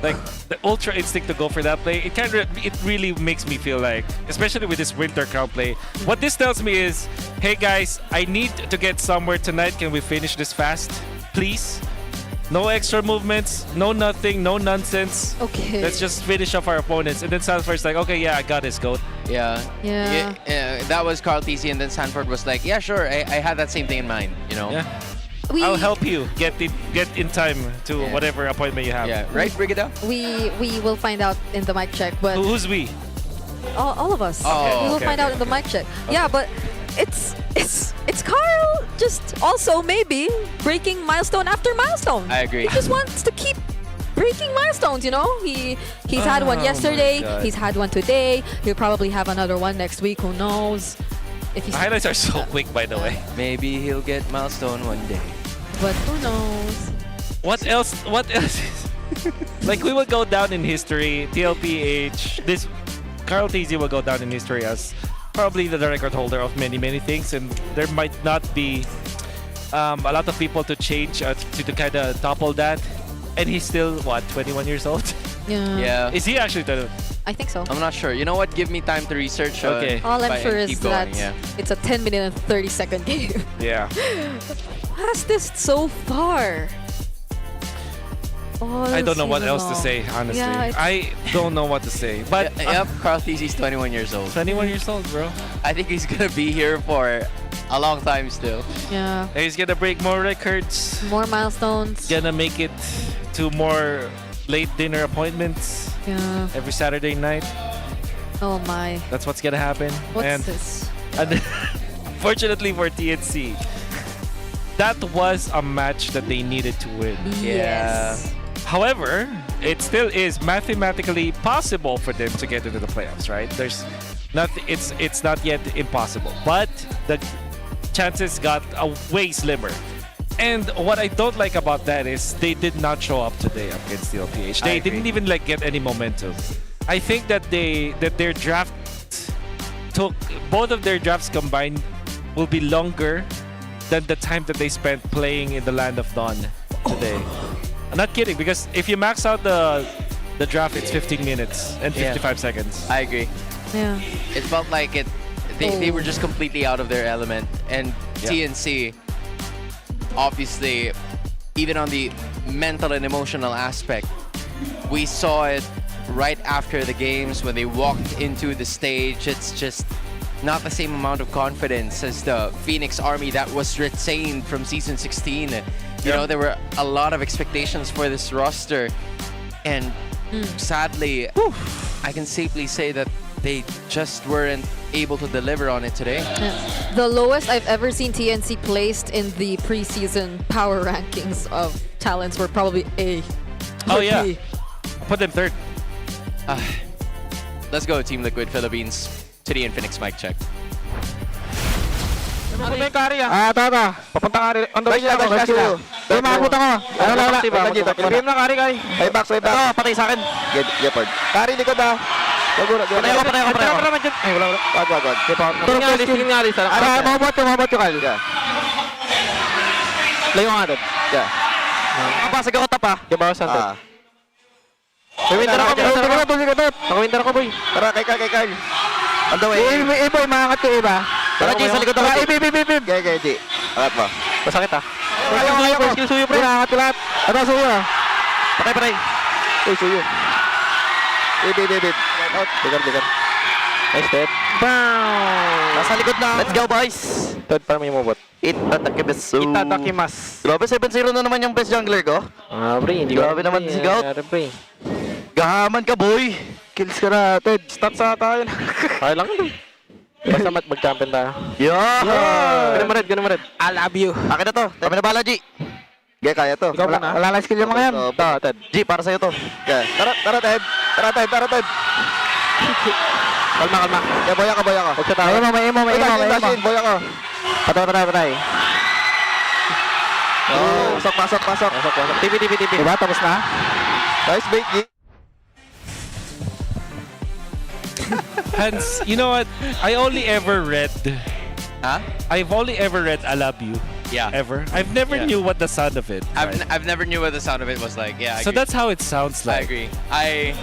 Like the ultra instinct to go for that play, it really makes me feel like, especially with this winter crown play, what this tells me is, hey guys, I need to get somewhere tonight. Can we finish this fast, please? No extra movements, no nothing, no nonsense. Okay. Let's just finish off our opponents. And then Sanford's like, okay, yeah, I got this, GOAT. Yeah. Yeah. That was Carl TZ, and then Sanford was like, yeah, sure, I had that same thing in mind, you know? Yeah. I'll help you get in time to whatever appointment you have. Yeah, right, Brigida? We will find out in the mic check, but Who's we? all of us. Oh, we will okay, find out in the mic check. Yeah, but it's Carl just also maybe breaking milestone after milestone. I agree. He just wants to keep breaking milestones, you know? He's had one yesterday, he's had one today, he'll probably have another one next week, who knows? If he's Highlights are so quick, by the way. Maybe he'll get milestone one day. But who knows? What else is like, we will go down in history, TLPH, this Carl TZ will go down in history as probably the record holder of many things, and there might not be a lot of people to change to kind of topple that. And he's still, what, 21 years old? Yeah. Is he actually 21? I think so. I'm not sure. You know what? Give me time to research. Okay. All I'm sure and is keep going, that it's a 10-minute and 30-second game. Yeah. Fastest so far. I don't know what else to say, honestly. Yeah, I don't know what to say. But yep, Carl TZ's 21 years old. 21 years old, bro. I think he's gonna be here for a long time still. Yeah. He's gonna break more records. More milestones. Gonna make it to more late dinner appointments. Yeah. Every Saturday night. Oh my. That's what's gonna happen. What's this? And fortunately for TNC, that was a match that they needed to win. Yes. However, it still is mathematically possible for them to get into the playoffs, right? There's nothing. It's not yet impossible, but the chances got a way slimmer. And what I don't like about that is they did not show up today against TLPH. They didn't even like get any momentum. I think that their draft took, both of their drafts combined will be longer than the time that they spent playing in the Land of Dawn today. I'm not kidding, because if you max out the draft, it's 15 minutes and 55 seconds. I agree. Yeah. It felt like they were just completely out of their element. And TNC, obviously, even on the mental and emotional aspect, we saw it right after the games when they walked into the stage. It's just not the same amount of confidence as the Phoenix Army that was retained from Season 16. You know, there were a lot of expectations for this roster, and sadly, I can safely say that they just weren't able to deliver on it today. Yeah. The lowest I've ever seen TNC placed in the preseason power rankings of talents were probably A. Oh or yeah, B. put them third. Let's go, Team Liquid Philippines. Today in Phoenix mic check. Ano ba yung kari ah? Tata. Papunta kari. On the way na ako. Kaya makabutan ko. Ano wala. Ilbim na kari kay. Way back. Ito, patay sa akin. Gepard. Kari likod ah. Patay ako. Ay, wala. Wag. Tulog ko. Tingin nga rin. Mabot yung kali. Layo nga doon. Yeah. Kapasag ako tapa. Kabawasan doon. May winter ako, may winter ako. Naka-winter ako, boy. Tara, kay Carl. On the way. Boy, maangat ko iba. Tara, G, sa likod ako. Ibib. Kaya, G. Angat mo. Masakit ah. Skill suyo, pre. Maangat ko lahat. Ano, suyo ah. Patay. Uy, suyo. Ibib. Out. Ligar. Nice step. Bow! Nasa likod na. Let's go, boys. Third para may umubot. Itadakimasu. Grabe, 7-0 na naman yung best jungler ko. Pre, hindi ko. Grabe naman si Gout. Gahaman ka, boy. Kills ka na, Ted. Stats sa tayo. Kaya lang ito. Basta mag-champion tayo. Yeah! Ganun mo red. I love you. Akin na to. Tayo na bala, G. Kaya to. Ikaw na. Wala lang skill yung mga yan. Ito, Ted. G, para sa'yo to. Tara, Ted. Tara, Ted. Kalma. Kaya boya ka. Huwag siya tayo. May emo. Boya ka. Patay. Oh, pasok. TV. Diba? Tapos na? Nice bait, G. Hans, you know what? I only ever read... Huh? I've only ever read I love you. Yeah. Ever. I've never knew what the sound of it. I've never knew what the sound of it was like. Yeah. I So agree. that's how it sounds I like. agree.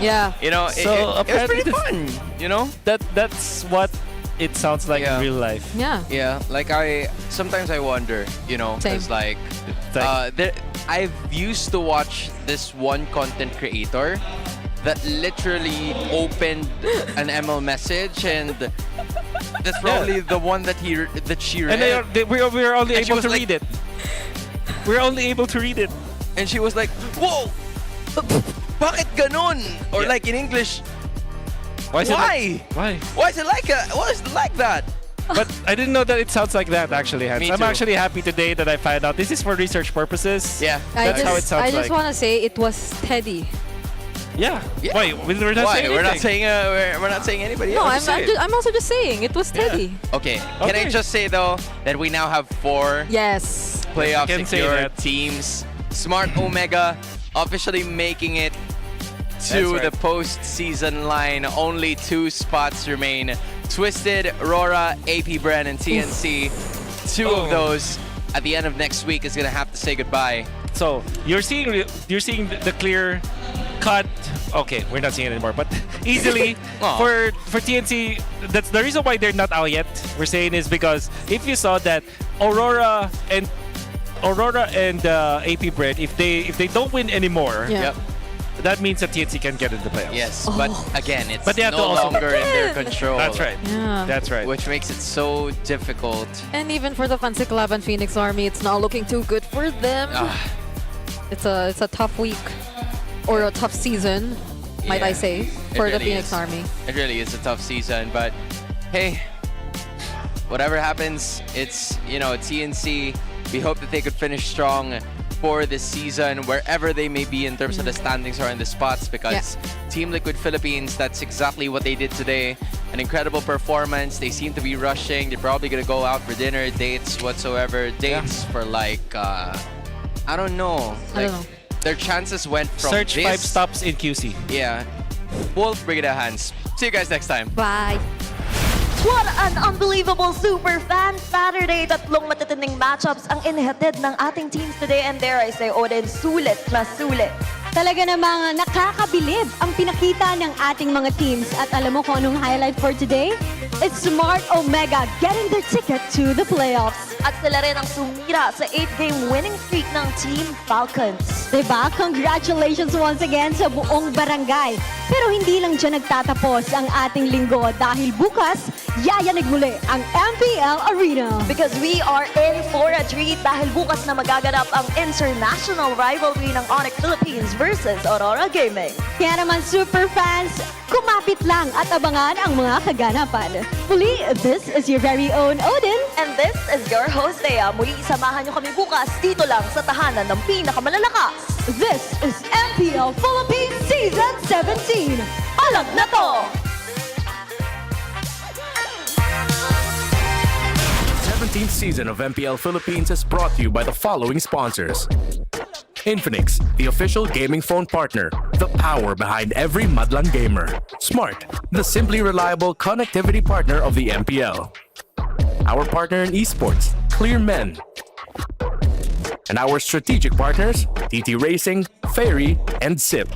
Yeah. You know, So it was apparently pretty fun. You know. That's what it sounds like in real life. Yeah. Yeah. Like sometimes I wonder. You know, Same. it's like, I've used to watch this one content creator that literally opened an ML message, and that's probably the one that she read. And we were only And she able was to like- read it. We're only able to read it. And she was like, "Whoa, bakit ganon?" Or like in English, Why? Why is it like that? But I didn't know that it sounds like that, actually, Hans. Me I'm too. actually happy today that I found out. This is for research purposes. Yeah. That's how it sounds I just like. want to say it was Teddy. Yeah. Why? We're not saying We're not anything. saying we're not saying anybody No, else. I'm also just saying it was Teddy. Okay. Can I just say though that we now have 4 Yes. playoff You can say secure that. teams. Smart Omega officially making it to That's right. the postseason line. Only 2 spots remain. Twisted, Rora, APBR, and TNC. 2 of those at the end of next week is gonna have to say goodbye. So you're seeing the clear cut. Okay, we're not seeing it anymore, but easily for TNC. That's the reason why they're not out yet. We're saying is because if you saw that Aurora and APBR, if they don't win anymore, Yeah. that means that TNC can get into the playoffs. Yes, but again, it's But they have to no also- longer in their control. That's right. Yeah. That's right. Which makes it so difficult. And even for the Fancy Club and Phoenix Army, it's not looking too good for them. It's a tough week or a tough season, might I Yeah, say, it for the really Phoenix is. Army. It really is a tough season, but hey, whatever happens, it's, TNC. We hope that they could finish strong for this season, wherever they may be in terms of the standings or in the spots, because Team Liquid Philippines, that's exactly what they did today. An incredible performance. They seem to be rushing. They're probably going to go out for dinner, dates, whatsoever. Dates for like, I don't know. I don't know. Their chances went from Search this. 5 stops in QC. Yeah. We'll bring it at hands. See you guys next time. Bye. What an unbelievable super fan Saturday! Tatlong matitinding matchups ang inihatid ng ating teams today, and dare I say, Odin, sulit na sulit. Talaga namang nakakabilib ang pinakita ng ating mga teams. At alam mo kung anong highlight for today? It's Smart Omega getting their ticket to the playoffs. At sila rin ang sumira sa 8-game winning streak ng Team Falcons. Diba? Congratulations once again sa buong barangay. Pero hindi lang dyan nagtatapos ang ating linggo dahil bukas, yayanig muli ang MPL Arena. Because we are in for a treat dahil bukas na magaganap ang international rivalry ng Onyx Philippines versus Aurora Gaming. Kaya naman super fans, kumapit lang at abangan ang mga kaganapan. Muli, this is your very own Odin. And this is your host, Thea. Muli samahan niyo kami bukas dito lang sa tahanan ng pinakamalalakas. This is MPL Philippines Season 17. Alam na to! 17th season of MPL Philippines is brought to you by the following sponsors. Infinix, the official gaming phone partner, the power behind every Madlang gamer. Smart, the simply reliable connectivity partner of the MPL. Our partner in esports, Clear Men. and our strategic partners, TT Racing, Ferry, and SIP.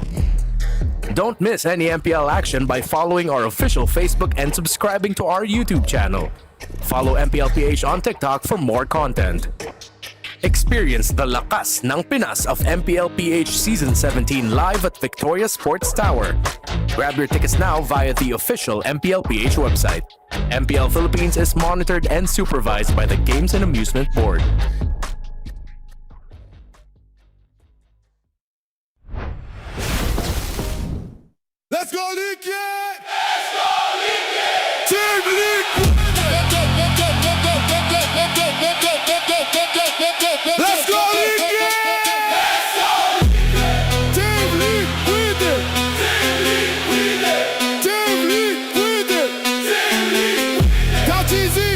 Don't miss any MPL action by following our official Facebook and subscribing to our YouTube channel. Follow MPLPH on TikTok for more content. Experience the lakas ng Pinas of MPLPH Season 17 live at Victoria Sports Tower. Grab your tickets now via the official MPLPH website. MPL Philippines is monitored and supervised by the Games and Amusement Board. Let's go, Liquid! Let's go, Liquid! Team Liquid! Let's go, Liquid! Let's go! Team Liquid! Team Liquid! Team Liquid! Team Liquid! Count easy!